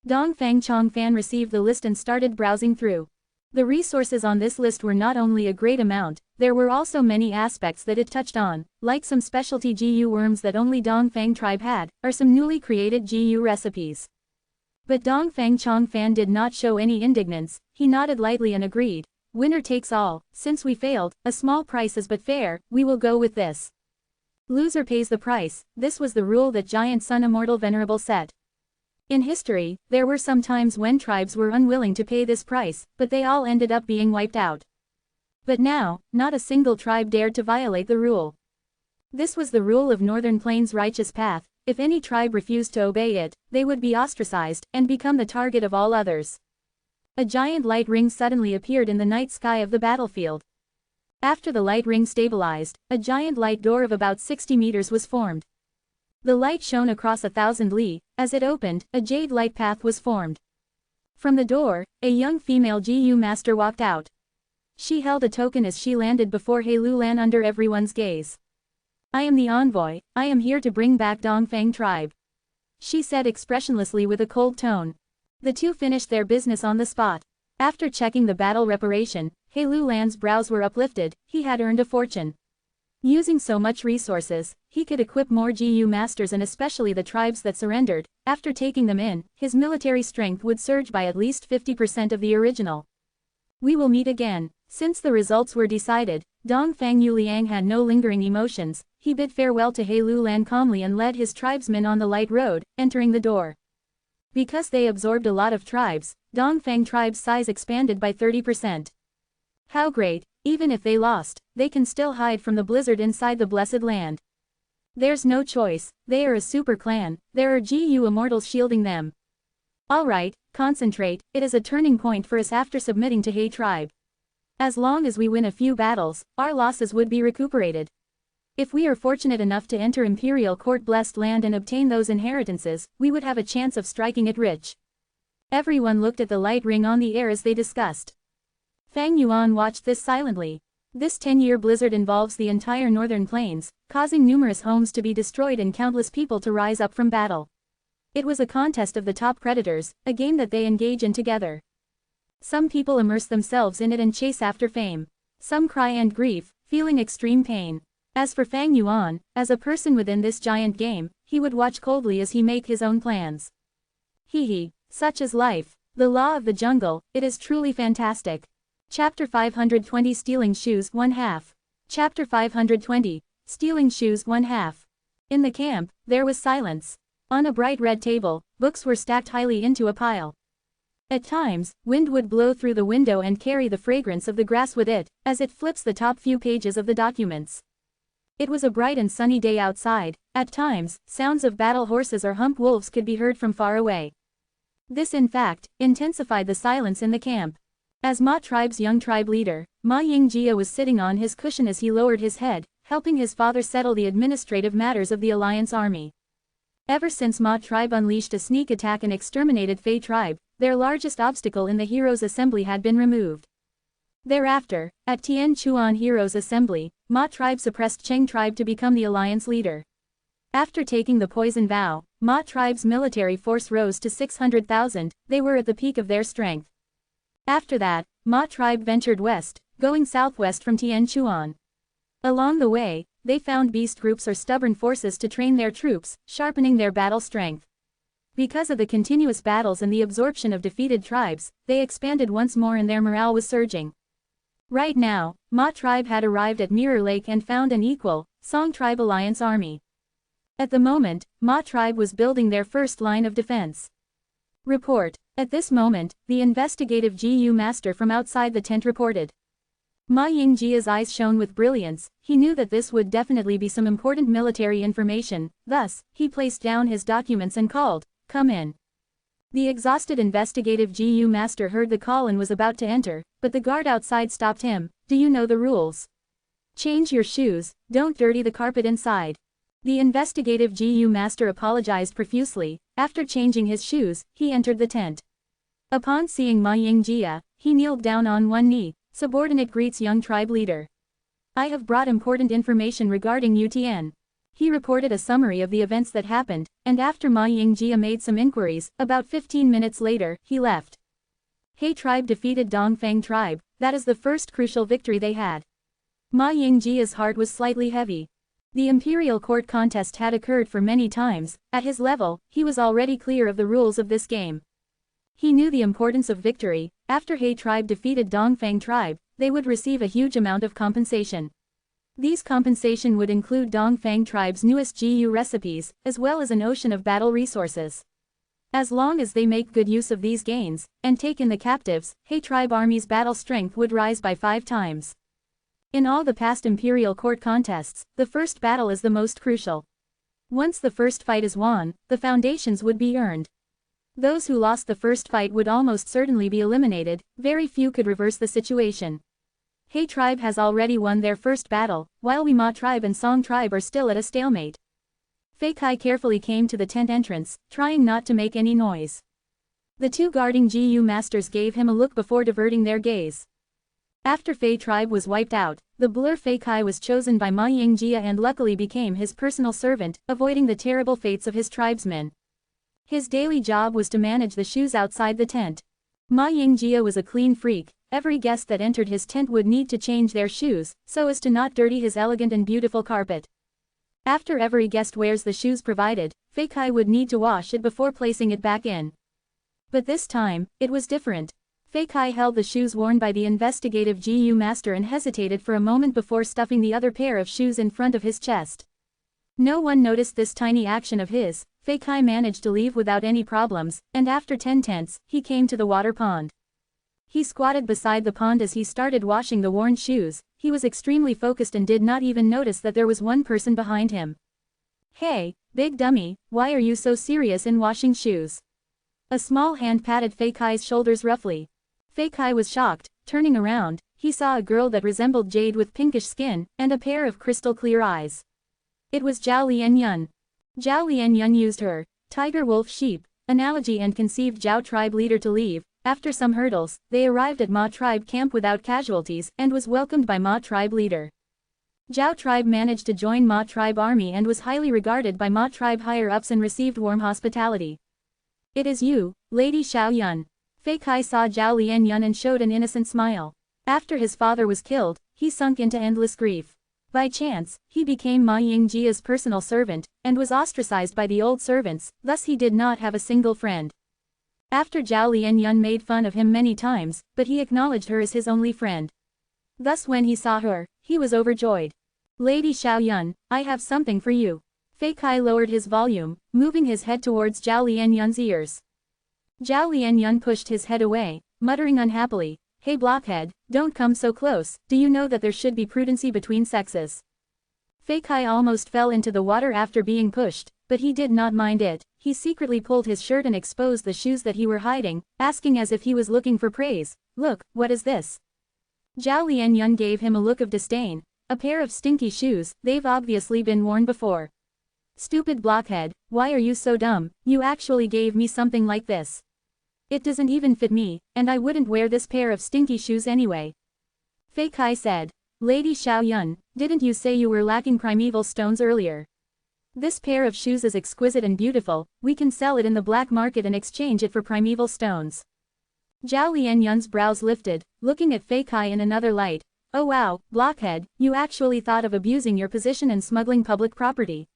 A: Dongfang Chongfan received the list and started browsing through. The resources on this list were not only a great amount, there were also many aspects that it touched on, like some specialty GU worms that only Dongfang tribe had, or some newly created GU recipes. But Dongfang Chongfan did not show any indignance, he nodded lightly and agreed. Winner takes all, since we failed, a small price is but fair, we will go with this. Loser pays the price, this was the rule that Giant Sun Immortal Venerable set. In history, there were some times when tribes were unwilling to pay this price, but they all ended up being wiped out. But now, not a single tribe dared to violate the rule. This was the rule of Northern Plains' righteous path. If any tribe refused to obey it, they would be ostracized and become the target of all others. A giant light ring suddenly appeared in the night sky of the battlefield. After the light ring stabilized, a giant light door of about 60 meters was formed. The light shone across 1,000 li. As it opened, a jade light path was formed. From the door, a young female GU master walked out. She held a token as she landed before He Lulan under everyone's gaze. I am the envoy, I am here to bring back Dongfang tribe. She said expressionlessly with a cold tone. The two finished their business on the spot. After checking the battle reparation, He Lulan's brows were uplifted, he had earned a fortune. Using so much resources, he could equip more GU masters and especially the tribes that surrendered. After taking them in, his military strength would surge by at least 50% of the original. We will meet again. Since the results were decided, Dongfang Yuliang had no lingering emotions, he bid farewell to He Lulan calmly and led his tribesmen on the light road, entering the door. Because they absorbed a lot of tribes, Dongfang tribe's size expanded by 30%. How great, even if they lost, they can still hide from the blizzard inside the blessed land. There's no choice, they are a super clan, there are GU immortals shielding them. Alright, concentrate, it is a turning point for us after submitting to He tribe. As long as we win a few battles, our losses would be recuperated. If we are fortunate enough to enter Imperial Court blessed land and obtain those inheritances, we would have a chance of striking it rich. Everyone looked at the light ring on the air as they discussed. Fang Yuan watched this silently. This 10-year blizzard involves the entire northern plains, causing numerous homes to be destroyed and countless people to rise up from battle. It was a contest of the top predators, a game that they engage in together. Some people immerse themselves in it and chase after fame. Some cry and grief, feeling extreme pain. As for Fang Yuan, as a person within this giant game, he would watch coldly as he make his own plans. Hee, such is life. The law of the jungle, it is truly fantastic. Chapter 520 Stealing Shoes 1/2. Chapter 520, Stealing Shoes 1/2. In the camp, there was silence. On a bright red table, books were stacked highly into a pile. At times, wind would blow through the window and carry the fragrance of the grass with it, as it flips the top few pages of the documents. It was a bright and sunny day outside. At times, sounds of battle horses or hump wolves could be heard from far away. This in fact, intensified the silence in the camp. As Ma tribe's young tribe leader, Ma Yingjia was sitting on his cushion as he lowered his head, helping his father settle the administrative matters of the alliance army. Ever since Ma tribe unleashed a sneak attack and exterminated Fei tribe, their largest obstacle in the Heroes' Assembly had been removed. Thereafter, at Tian Chuan Heroes' Assembly, Ma tribe suppressed Cheng tribe to become the alliance leader. After taking the poison vow, Ma tribe's military force rose to 600,000, they were at the peak of their strength. After that, Ma tribe ventured west, going southwest from Tian Chuan. Along the way, they found beast groups or stubborn forces to train their troops, sharpening their battle strength. Because of the continuous battles and the absorption of defeated tribes, they expanded once more and their morale was surging. Right now, Ma tribe had arrived at Mirror Lake and found an equal, Song tribe alliance army. At the moment, Ma tribe was building their first line of defense. Report. At this moment, the investigative GU master from outside the tent reported. Ma Yingjia's eyes shone with brilliance. He knew that this would definitely be some important military information, thus, he placed down his documents and called, "Come in." The exhausted investigative GU master heard the call and was about to enter, but the guard outside stopped him. "Do you know the rules? Change your shoes, don't dirty the carpet inside." The investigative GU master apologized profusely. After changing his shoes, he entered the tent. Upon seeing Ma Yingjia, he kneeled down on one knee. Subordinate greets young tribe leader. "I have brought important information regarding Utian." He reported a summary of the events that happened, and after Ma Yingjia made some inquiries, about 15 minutes later, he left. He tribe defeated Dongfang tribe, that is the first crucial victory they had. Ma Yingjia's heart was slightly heavy. The imperial court contest had occurred for many times. At his level, he was already clear of the rules of this game. He knew the importance of victory. After He tribe defeated Dongfang tribe, they would receive a huge amount of compensation. These compensation would include Dongfang tribe's newest GU recipes, as well as an ocean of battle resources. As long as they make good use of these gains, and take in the captives, He tribe army's battle strength would rise by 5 times. In all the past imperial court contests, the first battle is the most crucial. Once the first fight is won, the foundations would be earned. Those who lost the first fight would almost certainly be eliminated. Very few could reverse the situation. He tribe has already won their first battle, while we Ma tribe and Song tribe are still at a stalemate. Fei Kai carefully came to the tent entrance, trying not to make any noise. The two guarding GU masters gave him a look before diverting their gaze. After Fei tribe was wiped out, the blur Fei Kai was chosen by Ma Yingjia and luckily became his personal servant, avoiding the terrible fates of his tribesmen. His daily job was to manage the shoes outside the tent. Ma Yingjia was a clean freak. Every guest that entered his tent would need to change their shoes, so as to not dirty his elegant and beautiful carpet. After every guest wears the shoes provided, Fei Kai would need to wash it before placing it back in. But this time, it was different. Fei Kai held the shoes worn by the investigative GU master and hesitated for a moment before stuffing the other pair of shoes in front of his chest. No one noticed this tiny action of his. Fei Kai managed to leave without any problems, and after 10 tenths, he came to the water pond. He squatted beside the pond as he started washing the worn shoes. He was extremely focused and did not even notice that there was one person behind him. "Hey, big dummy, why are you so serious in washing shoes?" A small hand patted Fei Kai's shoulders roughly. Fei Kai was shocked. Turning around, he saw a girl that resembled jade with pinkish skin, and a pair of crystal clear eyes. It was Zhao Lianyun. Zhao Lianyun used her tiger wolf sheep analogy and conceived Zhao tribe leader to leave. After some hurdles, they arrived at Ma tribe camp without casualties and was welcomed by Ma tribe leader. Zhao tribe managed to join Ma tribe army and was highly regarded by Ma tribe higher-ups and received warm hospitality. It is you, Lady Xiao Yun. Fei Kai saw Zhao Lianyun and showed an innocent smile. After his father was killed, he sunk into endless grief. By chance, he became Ma Yingjia's personal servant, and was ostracized by the old servants, thus he did not have a single friend. After Zhao Lianyun made fun of him many times, but he acknowledged her as his only friend. Thus when he saw her, he was overjoyed. Lady Xiao Yun, I have something for you. Fei Kai lowered his volume, moving his head towards Zhao Lianyun's ears. Zhao Lianyun pushed his head away, muttering unhappily, Hey blockhead, don't come so close, do you know that there should be prudency between sexes? Fei Kai almost fell into the water after being pushed, but he did not mind it. He secretly pulled his shirt and exposed the shoes that he were hiding, asking as if he was looking for praise, Look, what is this? Zhao Lianyun gave him a look of disdain. A pair of stinky shoes, they've obviously been worn before. Stupid blockhead, why are you so dumb, you actually gave me something like this. It doesn't even fit me, and I wouldn't wear this pair of stinky shoes anyway. Fei Kai said. Lady Xiao Yun, didn't you say you were lacking primeval stones earlier? This pair of shoes is exquisite and beautiful, we can sell it in the black market and exchange it for primeval stones. Zhao Lianyun's brows lifted, looking at Fei Kai in another light. Oh wow, blockhead, you actually thought of abusing your position and smuggling public property.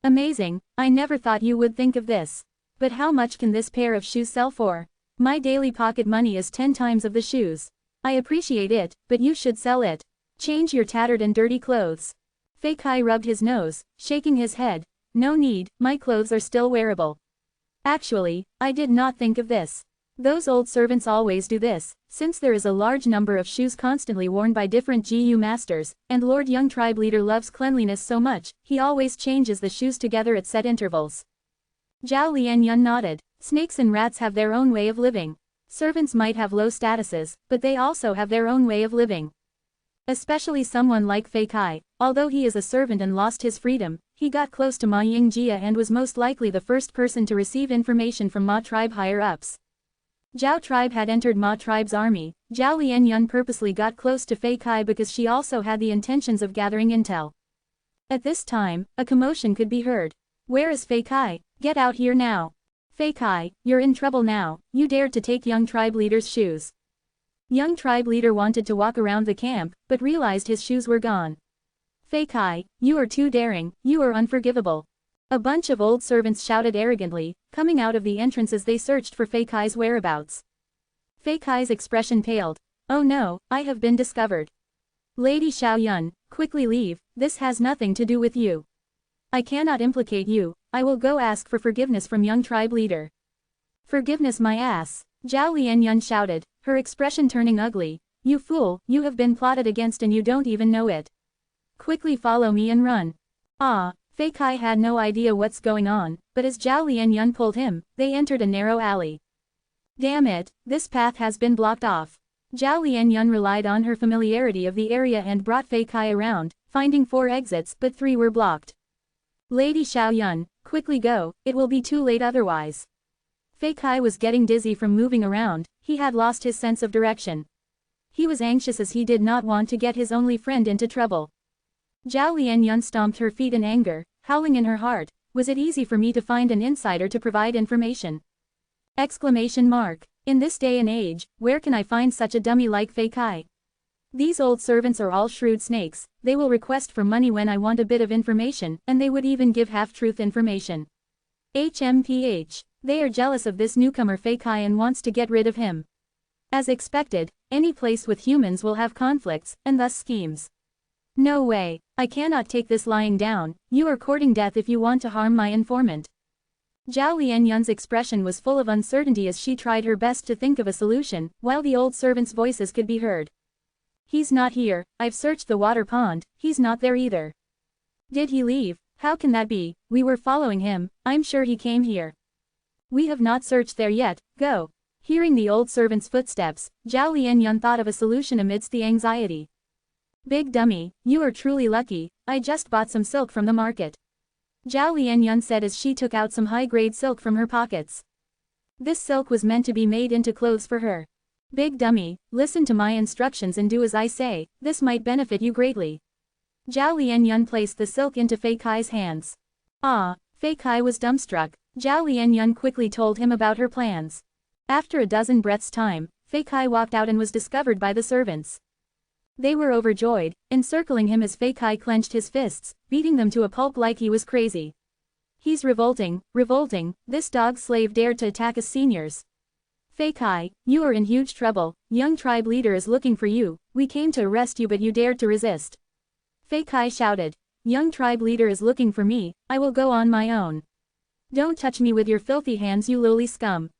A: Amazing, I never thought you would think of this. But how much can this pair of shoes sell for? My daily pocket money is 10 times of the shoes. I appreciate it, but you should sell it. Change your tattered and dirty clothes. Fei Kai rubbed his nose, shaking his head. No need, my clothes are still wearable. Actually, I did not think of this. Those old servants always do this, since there is a large number of shoes constantly worn by different GU masters, and Lord Young tribe leader loves cleanliness so much, he always changes the shoes together at set intervals. Zhao Lianyun nodded. Snakes and rats have their own way of living. Servants might have low statuses, but they also have their own way of living. Especially someone like Fei Kai, although he is a servant and lost his freedom, he got close to Ma Yingjia and was most likely the first person to receive information from Ma tribe higher-ups. Zhao tribe had entered Ma tribe's army. Zhao Lianyun purposely got close to Fei Kai because she also had the intentions of gathering intel. At this time, a commotion could be heard. Where is Fei Kai? Get out here now. Fei Kai, you're in trouble now, you dared to take young tribe leader's shoes. Young tribe leader wanted to walk around the camp, but realized his shoes were gone. Fei Kai, you are too daring, you are unforgivable. A bunch of old servants shouted arrogantly, coming out of the entrance as they searched for Fei Kai's whereabouts. Fei Kai's expression paled. Oh no, I have been discovered. Lady Xiao Yun, quickly leave, this has nothing to do with you. I cannot implicate you, I will go ask for forgiveness from young tribe leader. Forgiveness my ass, Zhao Lianyun shouted, her expression turning ugly. You fool, you have been plotted against and you don't even know it. Quickly follow me and run. Ah. Fei Kai had no idea what's going on, but as Zhao Lianyun pulled him, they entered a narrow alley. Damn it, this path has been blocked off. Zhao Lianyun relied on her familiarity of the area and brought Fei Kai around, finding 4 exits but 3 were blocked. Lady Xiao Yun, quickly go, it will be too late otherwise. Fei Kai was getting dizzy from moving around, he had lost his sense of direction. He was anxious as he did not want to get his only friend into trouble. Zhao Lianyun stomped her feet in anger, howling in her heart, was it easy for me to find an insider to provide information? Exclamation mark. In this day and age, where can I find such a dummy like Fei Kai? These old servants are all shrewd snakes, they will request for money when I want a bit of information, and they would even give half-truth information. HMPH. They are jealous of this newcomer Fei Kai and wants to get rid of him. As expected, any place with humans will have conflicts, and thus schemes. No way, I cannot take this lying down, you are courting death if you want to harm my informant. Zhao Lianyun's expression was full of uncertainty as she tried her best to think of a solution, while the old servants' voices could be heard. He's not here, I've searched the water pond, he's not there either. Did he leave? How can that be? We were following him, I'm sure he came here. We have not searched there yet, go. Hearing the old servant's footsteps, Zhao Lianyun thought of a solution amidst the anxiety. Big dummy, you are truly lucky, I just bought some silk from the market. Zhao Lianyun said as she took out some high-grade silk from her pockets. This silk was meant to be made into clothes for her. Big dummy, listen to my instructions and do as I say, this might benefit you greatly. Zhao Lianyun placed the silk into Fei Kai's hands. Ah, Fei Kai was dumbstruck. Zhao Lianyun quickly told him about her plans. After a dozen breaths' time, Fei Kai walked out and was discovered by the servants. They were overjoyed, encircling him as Fei Kai clenched his fists, beating them to a pulp like he was crazy. He's revolting, this dog slave dared to attack us seniors. Fei Kai, you are in huge trouble, young tribe leader is looking for you, we came to arrest you but you dared to resist. Fei Kai shouted. Young tribe leader is looking for me, I will go on my own. Don't touch me with your filthy hands you lowly scum.